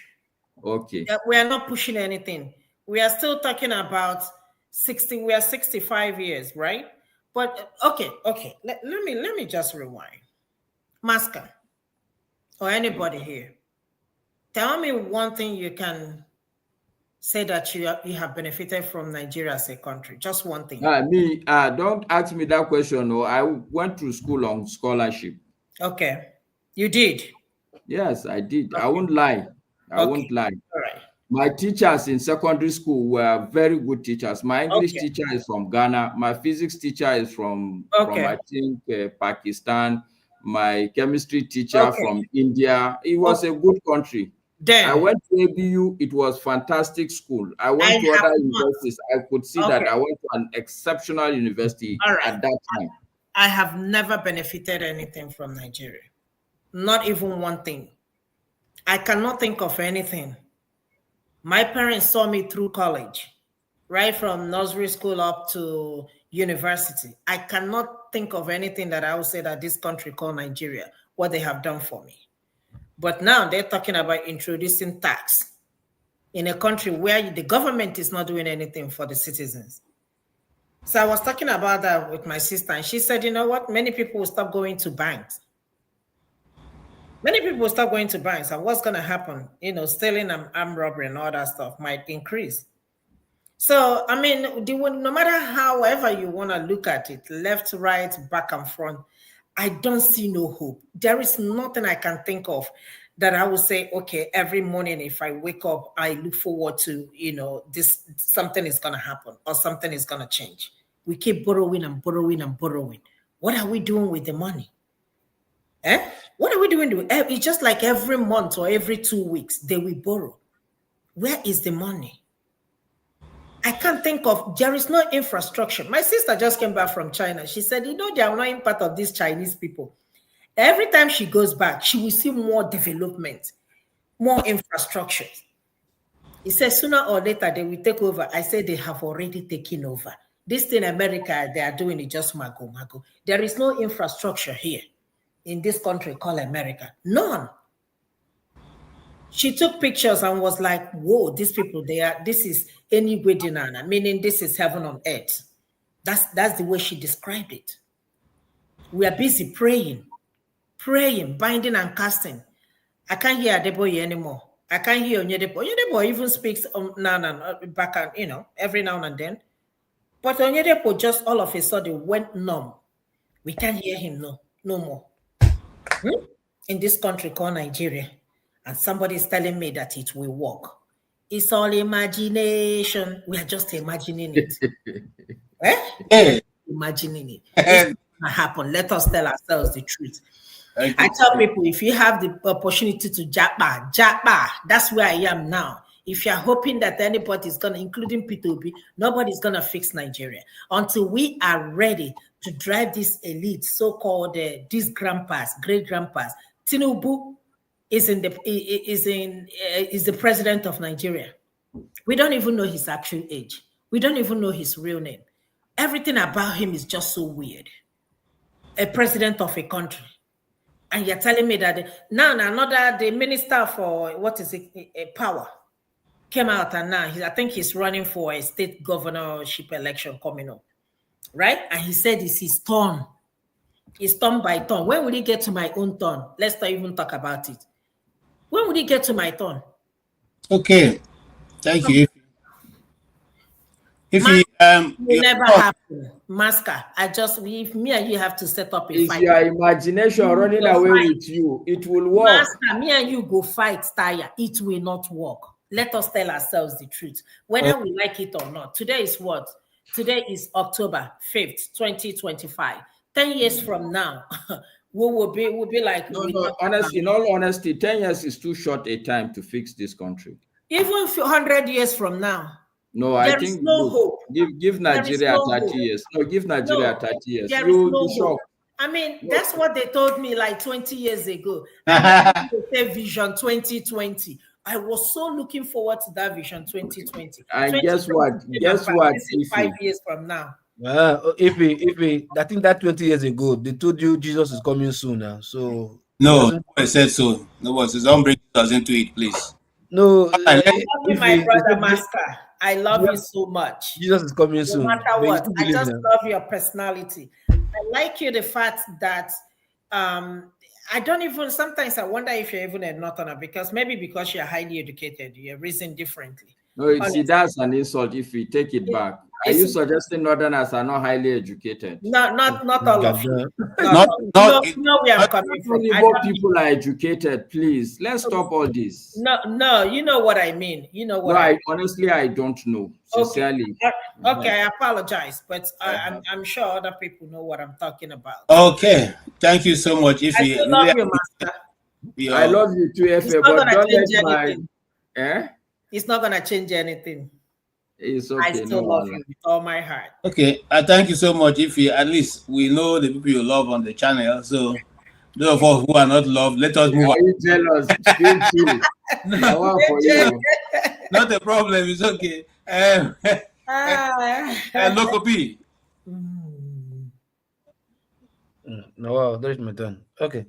Okay. We are not pushing anything. We are still talking about we are 65 years, right? But okay. Let me just rewind. Masker, or anybody here, tell me one thing you can say that you have benefited from Nigeria as a country. Just one thing. Don't ask me that question. No, I went to school on scholarship. Okay, you did. Yes, I did. Okay. I won't lie. I won't lie. All right. My teachers in secondary school were very good teachers. My English teacher is from Ghana. My physics teacher is from I think Pakistan. My chemistry teacher from India. It was a good country. Then I went to ABU. It was fantastic school. I went to other universities. I could see that I went to an exceptional university at that time. I have never benefited anything from Nigeria. Not even one thing. I cannot think of anything. My parents saw me through college, right from nursery school up to university. I cannot think of anything that I would say that this country called Nigeria, what they have done for me. But now they're talking about introducing tax in a country where the government is not doing anything for the citizens. So I was talking about that with my sister, and she said, you know what? Many people will stop going to banks. Many people will start going to banks, and what's going to happen? You know, stealing and armed robbery and all that stuff might increase. So, I mean, no matter however you want to look at it, left, right, back and front, I don't see no hope. There is nothing I can think of that I would say, okay, every morning if I wake up, I look forward to, you know, something is going to happen or something is going to change. We keep borrowing and borrowing and borrowing. What are we doing with the money? What are we doing? It's just like every month or every 2 weeks, they will borrow. Where is the money? I can't think of, there is no infrastructure. My sister just came back from China. She said, you know, they are not part of these Chinese people. Every time she goes back, she will see more development, more infrastructure. He says sooner or later they will take over. I said they have already taken over. This thing in America, they are doing it just mago. There is no infrastructure here in this country called America. None. She took pictures and was like, whoa, these people, this is anyway dinana, meaning this is heaven on earth. That's the way she described it. We are busy praying, binding and casting. I can't hear Adeboye anymore. I can't hear Onyedepo. Onyedepo even speaks back and, you know, every now and then. But Onyedepo just all of a sudden went numb. We can't hear him no more. In this country called Nigeria. And somebody is telling me that it will work. It's all imagination. We are just imagining it. Imagining it. It's going to happen. Let us tell ourselves the truth. I tell people, if you have the opportunity to japa, that's where I am now. If you're hoping that anybody's going to, including P2B, nobody's going to fix Nigeria until we are ready to drive this elite, so-called these grandpas, great grandpas. Tinubu is the president of Nigeria. We don't even know his actual age. We don't even know his real name. Everything about him is just so weird. A president of a country. And you're telling me that now the minister for power came out, and now I think he's running for a state governorship election coming up. Right? And he said it's his turn. It's turn by turn. When will he get to my own turn? Let's not even talk about it. When will he get to my turn? Okay. Thank you. If it never happen. Masker, if me and you have to set up a fight. It's your imagination running away with you. It will work. Masker, me and you go fight, tire. It will not work. Let us tell ourselves the truth. Whether we like it or not. Today is what? Today is October 5th, 2025. 10 years from now, we'll be like... In all honesty, 10 years is too short a time to fix this country. Even 100 years from now. No, I think hope. Give Nigeria 30 years. No, give Nigeria 30 years. You'll be shocked. I mean, that's what they told me like 20 years ago. They say Vision 2020. I was so looking forward to that Vision 2020. And guess what? This is 5 years from now. If I think that 20 years ago, they told you Jesus is coming soon now. So no, I said so. No, don't bring us into it, please. No, my brother Masker. I love you so much. Jesus is coming No soon. matter what, I just him. love your personality. I like you, the fact that I don't even, sometimes I wonder if you're even a northerner, because you're highly educated, you reason differently. No, see, that's an insult if we take it back. Are you suggesting northerners are not highly educated? Not all of you. Not where I'm coming from. Igbo people are educated, please. Let's stop all this. No, you know what I mean. You know what I mean. Honestly, I don't know. Sincerely. Okay, I apologize, but I'm sure other people know what I'm talking about. Okay, thank you so much. If I love you, Master. I love you too, It's not gonna change anything. It's not gonna change anything. It's okay. I still love you with all my heart. Okay, I thank you so much. If you, at least we know the people you love on the channel. So those of us who are not loved, let us move on. Are you jealous? Not a problem. It's okay. Local P. No, that is my turn. Okay.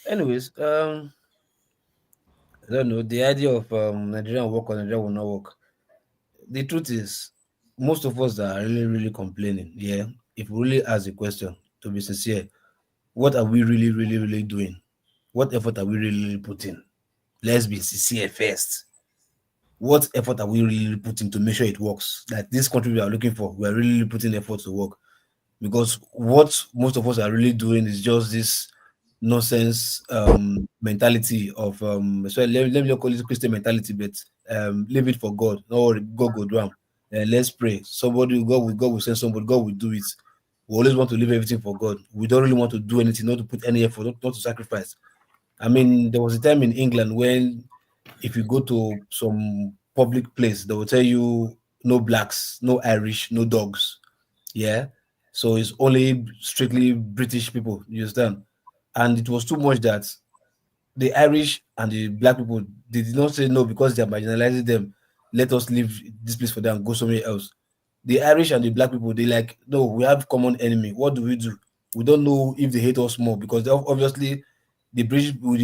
Anyways, I don't know. The idea of Nigeria will work or Nigeria will not work. The truth is, most of us are really, really complaining. Yeah. If we really ask the question, to be sincere, what are we really, really, really doing? What effort are we really putting? Let's be sincere first. What effort are we really putting to make sure it works? That this country we are looking for, we are really putting effort to work. Because what most of us are really doing is just this nonsense mentality of so let me not call it Christian mentality, but leave it for God. No, God go down. Let's pray. God will send somebody. God will do it. We always want to leave everything for God. We don't really want to do anything, not to put any effort, not to sacrifice. I mean, there was a time in England when if you go to some public place, they will tell you no blacks, no Irish, no dogs. Yeah. So it's only strictly British people, you understand? And it was too much that the Irish and the black people, they did not say no because they are marginalizing them. Let us leave this place for them and go somewhere else. The Irish and the black people, they like, no, we have common enemy. What do? We don't know if they hate us more, because obviously the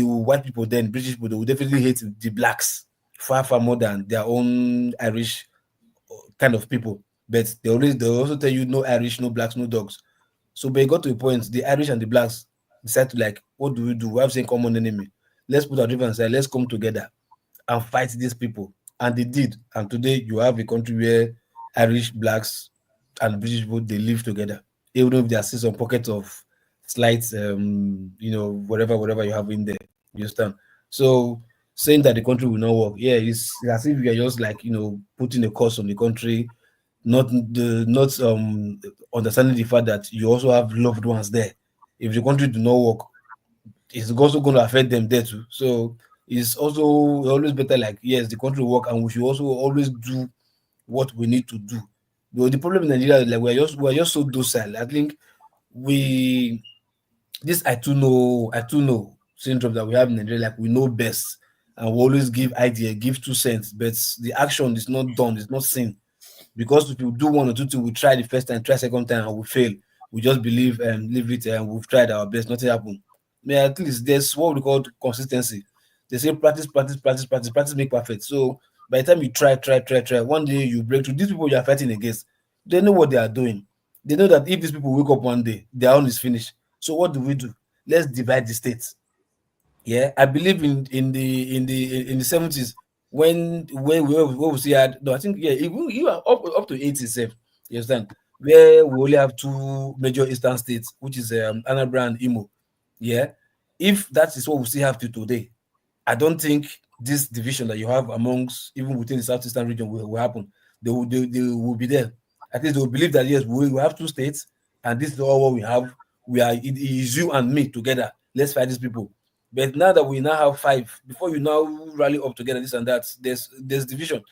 white people, then British people, they will definitely hate the blacks far, far more than their own Irish kind of people. But they also tell you no Irish, no blacks, no dogs. So but it got to a point, the Irish and the blacks decide to like, what do? We have same common enemy. Let's put our difference aside, let's come together and fight these people. And they did. And today you have a country where Irish, blacks, and British people, they live together. Even if there are still some pockets of slight whatever you have in there. You understand? So saying that the country will not work, yeah, it's as if you are just like putting a curse on the country, not understanding the fact that you also have loved ones there. If the country do not work, it's also going to affect them there too. So it's also always better, like, yes, the country will work, and we should also always do what we need to do. But the problem in Nigeria is like we're just so docile. I think this I too know syndrome that we have in Nigeria, like we know best and we always give idea, give 2 cents, but the action is not done, it's not seen. Because if you do 1 or 2 things, we try the first time, try second time, and we fail. We just believe and leave it, and we've tried our best, nothing happened. Yeah, at least there's what we call consistency. They say practice make perfect. So by the time you try, one day you break through. These people you are fighting against, they know what they are doing. They know that if these people wake up one day, their own is finished. So what do? Let's divide the states. Yeah, I believe in the 70s when we see had no, I think even you are up to 87. You understand? Where we only have 2 major eastern states, which is Anambra and Imo. Yeah, if that is what we still have to today, I don't think this division that you have amongst even within the southeastern region will happen. They will be there. At least they will believe that yes, we have 2 states, and this is all what we have. It is you and me together. Let's fight these people. But now that we now have 5, before you now rally up together, this and that, there's division.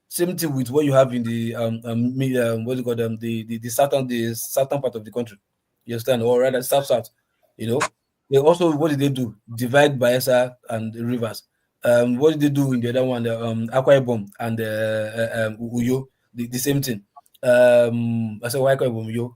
Same thing with what you have in the what do you call them, the southern part of the country. You understand, or rather south. They also, what did they do? Divide Bayelsa and Rivers. What did they do in the other one? Akwa Ibom and Uyo, the same thing. I said Akwa Ibom, Uyo.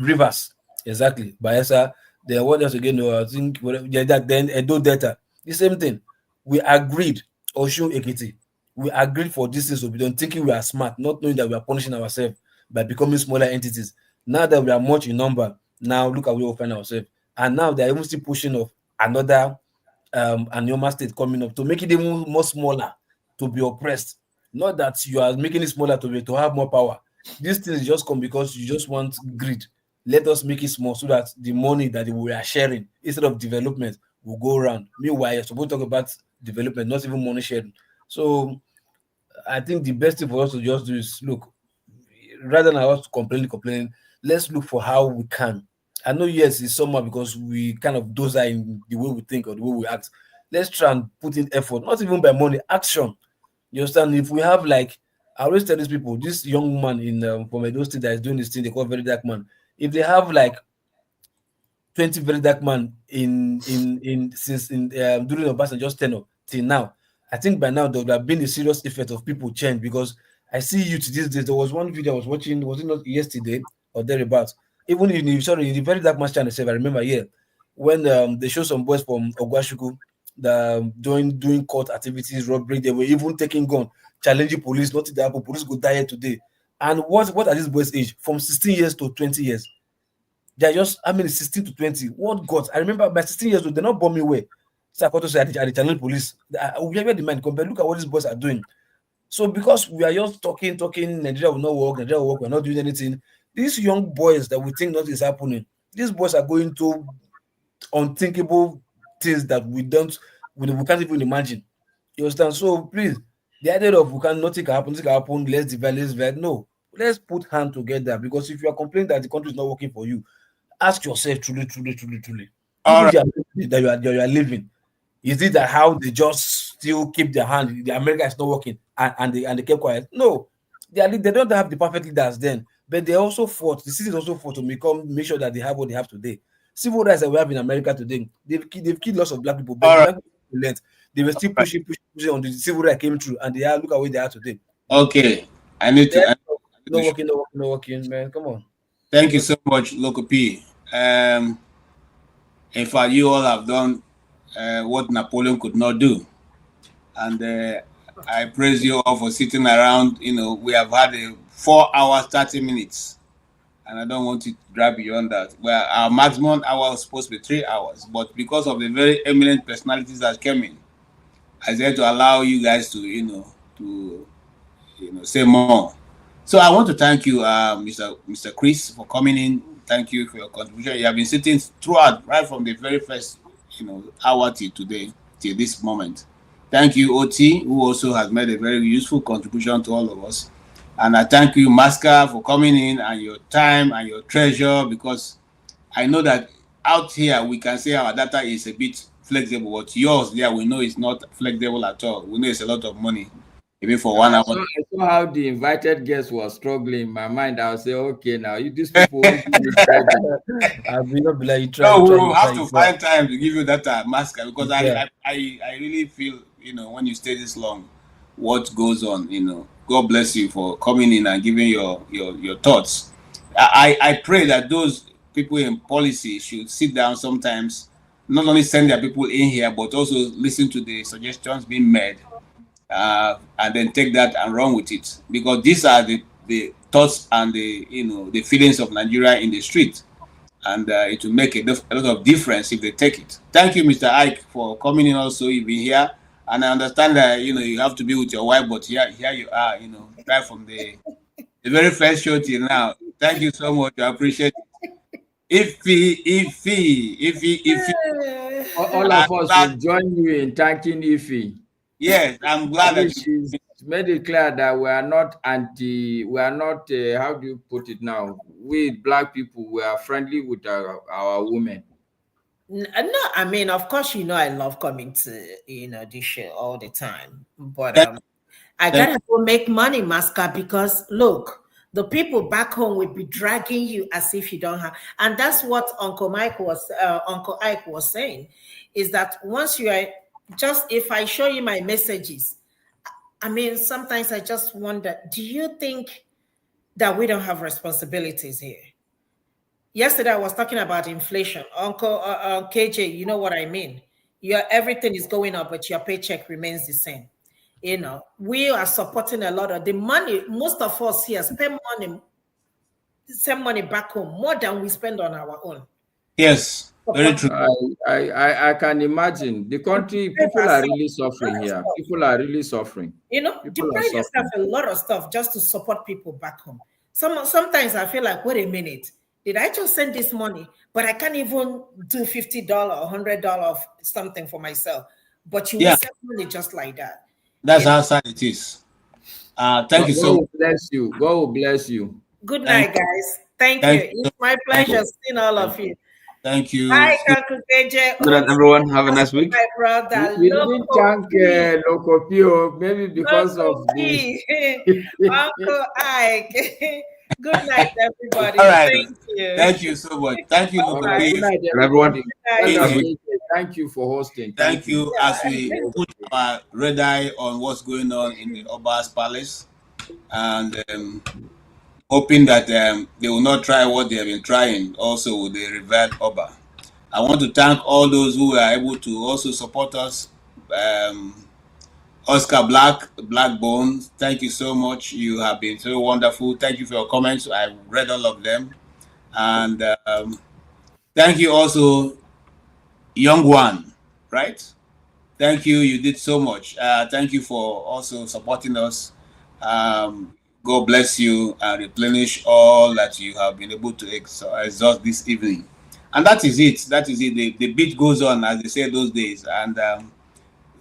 Rivers, exactly. Bayelsa. Then what else again? I think then Edo Delta, the same thing. We agreed. Osun Ekiti, we agreed for this things to be done, thinking we are smart, not knowing that we are punishing ourselves by becoming smaller entities. Now that we are much in number, now look at where we find ourselves. And now they are even still pushing of another Anyoma state coming up to make it even more smaller, to be oppressed. Not that you are making it smaller to have more power. These things just come because you just want greed. Let us make it small so that the money that we are sharing instead of development will go around. Meanwhile, you're supposed to talk about development, not even money sharing. So I think the best thing for us to just do is look, rather than us complaining, let's look for how we can. I know, yes, it's somehow because we kind of those are in the way we think or the way we act. Let's try and put in effort, not even by money, action. You understand? If we have like, I always tell these people, this young woman in from Edo State that is doing this thing they call Very Dark Man. If they have like 20 Very Dark Man in during Obasanjo's tenure till now, I think by now there would have been a serious effect of people change, because I see youth these days. There was one video I was watching, was it not yesterday or thereabouts? Even in the Very Dark Man's channel, I remember, yeah, when they show some boys from Ogwashuku doing court activities, robbery, they were even taking gun, challenging police, not the Apple police go die today. And what are these boys' age? From 16 years to 20 years. They're just, 16 to 20. What God? I remember by 16 years old, they're not bombing away. So I said, I challenge police. We have the mind compare. Look at what these boys are doing. So because we are just talking, Nigeria will not work, we're not doing anything. These young boys that we think nothing is happening, these boys are going to unthinkable things that we can't even imagine. You understand? So please, the idea of nothing can happen, let's divide. No, let's put hands together, because if you are complaining that the country is not working for you, ask yourself truly. All right. That you are living. Is it that how they just still keep their hand? The America is not working and they kept quiet? No, they don't have the perfect leaders then, but they also fought. The city also fought to make sure that they have what they have today. Civil rights that we have in America today, they've killed lots of black people, but black people they were still pushing on the civil rights came through, and look at where they are today. Okay, I need to. No working, man. Come on. Thank you so much, Local P. In fact, you all have done what Napoleon could not do, and I praise you all for sitting around. We have had a 4 hours 30 minutes, and I don't want to drag beyond that. Well, our maximum hour was supposed to be 3 hours, but because of the very eminent personalities that came in, I said to allow you guys to say more. So I want to thank you, Mr. Chris, for coming in. Thank you for your contribution. You have been sitting throughout, right from the very first, hour till today, till this moment. Thank you, Otti, who also has made a very useful contribution to all of us. And I thank you, Maska, for coming in and your time and your treasure, because I know that out here we can say our data is a bit flexible, but yours there we know it's not flexible at all. We know it's a lot of money. Even for 1 hour. I saw how the invited guests were struggling. In my mind, I'll say, okay, now these people. No, we will have to find time to give you that Maska, because I really feel, when you stay this long, what goes on, God bless you for coming in and giving your thoughts. I pray that those people in policy should sit down sometimes, not only send their people in here, but also listen to the suggestions being made. And then take that and run with it, because these are the thoughts and the feelings of Nigeria in the street, and it will make a lot of difference if they take it. Thank you, Mr. Ike, for coming in. Also, you've been here, and I understand that you have to be with your wife, but here you are, right from the very first show till now. Thank you so much. I appreciate it. Ify. All of us will join you in thanking Ify. Yes, I'm glad that she's made it clear that we are not how do you put it now? We black people, we are friendly with our women. No, I mean, of course, I love coming to, this show all the time. But I gotta go make money, Maska, because look, the people back home will be dragging you as if you don't have. And that's what Uncle Ike was saying, is that once you are, just if I show you my messages, sometimes I just wonder, do you think that we don't have responsibilities here? Yesterday I was talking about inflation. Uncle KJ, you know what I mean? Everything is going up, but your paycheck remains the same. You know, we are supporting a lot of the money. Most of us here send money back home more than we spend on our own. Yes, very true. I can imagine the country. People are really suffering here. People are really suffering. You know, the private have a lot of stuff just to support people back home. Sometimes I feel like, wait a minute, did I just send this money? But I can't even do $50 or $100 of something for myself. But you will send money just like that. That's how sad it is. Thank you so much. God will bless you. God will bless you. Good night, guys. Thank you. It's my pleasure seeing all of you. Thank you. Hi, Uncle KJ. Good night, everyone. Have a nice week. My brother. We didn't thank Lokopio, maybe because of the Uncle Ike. Good night, everybody. All right. Thank you. Thank you so much. Thank you, Lokopio. Good night, everyone. Thank you for hosting. Thank you. As we put our red eye on what's going on in the Oba's palace, and hoping that they will not try what they have been trying also with the revered Oba. I want to thank all those who are able to also support us. Oscar Blackbone, thank you so much. You have been so wonderful. Thank you for your comments. I read all of them. And thank you also, Young One, right? Thank you. You did so much. Thank you for also supporting us. God bless you and replenish all that you have been able to exhaust this evening. And that is it. That is it. The beat goes on, as they say those days. And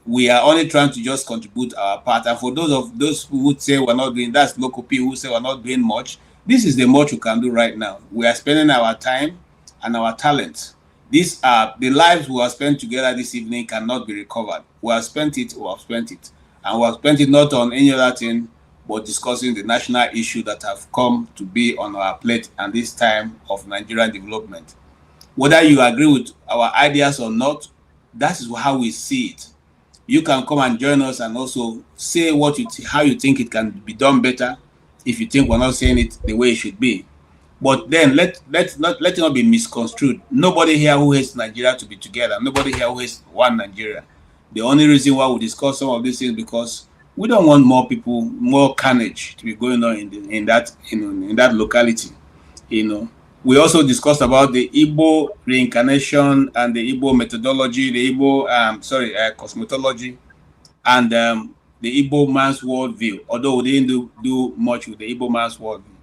we are only trying to just contribute our part. And for those who would say we're not doing, that's local people who say we're not doing much. This is the much we can do right now. We are spending our time and our talent. These are the lives we have spent together this evening cannot be recovered. We have spent it, And we have spent it not on any other thing, but discussing the national issue that have come to be on our plate at this time of Nigerian development. Whether you agree with our ideas or not, that is how we see it. You can come and join us and also say how you think it can be done better if you think we're not saying it the way it should be. But then let it not be misconstrued. Nobody here who hates Nigeria to be together. Nobody here who hates one Nigeria. The only reason why we discuss some of these things because we don't want more people, more carnage to be going on in that locality. You know, we also discussed about the Igbo reincarnation and the Igbo methodology, the Igbo cosmetology, and the Igbo man's worldview. Although we didn't do much with the Igbo man's worldview,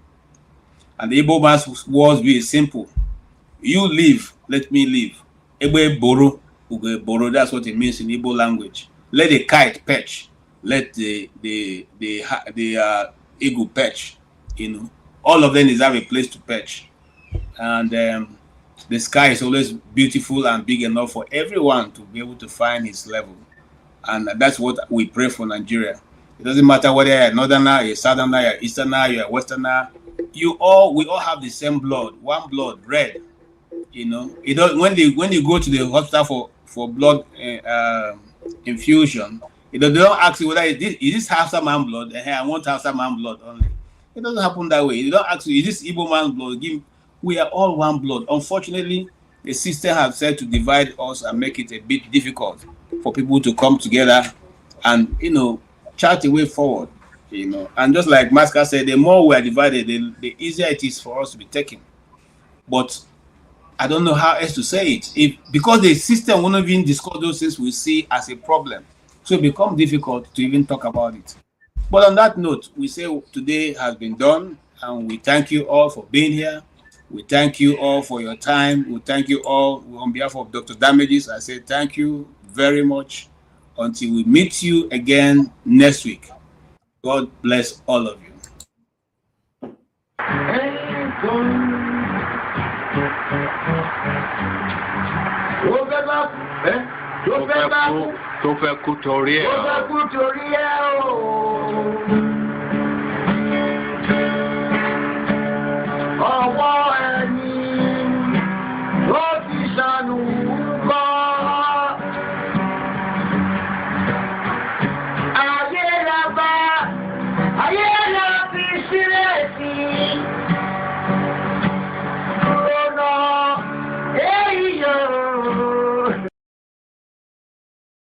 and the Igbo man's worldview is simple: you live, let me live. Ebe boro, uge boro. That's what it means in Igbo language. Let the kite perch. Let the eagle perch, you know. All of them have a place to perch. And the sky is always beautiful and big enough for everyone to be able to find his level. And that's what we pray for Nigeria. It doesn't matter whether you're a northerner, you're a southerner, you're easterner, you're a westerner. We all have the same blood, one blood, red. You know, when you go to the hospital for blood infusion, they don't ask you whether is this Hausa man blood. I want Hausa man blood only. It doesn't happen that way. They don't ask you, is this Igbo man blood? We are all one blood. Unfortunately, the system has said to divide us and make it a bit difficult for people to come together and, you know, chart a way forward. You know, and just like Maska said, the more we are divided, the easier it is for us to be taken. But I don't know how else to say it. Because the system won't even discuss those things we see as a problem. So it becomes difficult to even talk about it. But on that note, we say today has been done, and we thank you all for being here. We thank you all for your time. We thank you all on behalf of Dr. Damages. I say thank you very much until we meet you again next week. God bless all of you. Tó fẹ́ kú torí ẹ̀ o.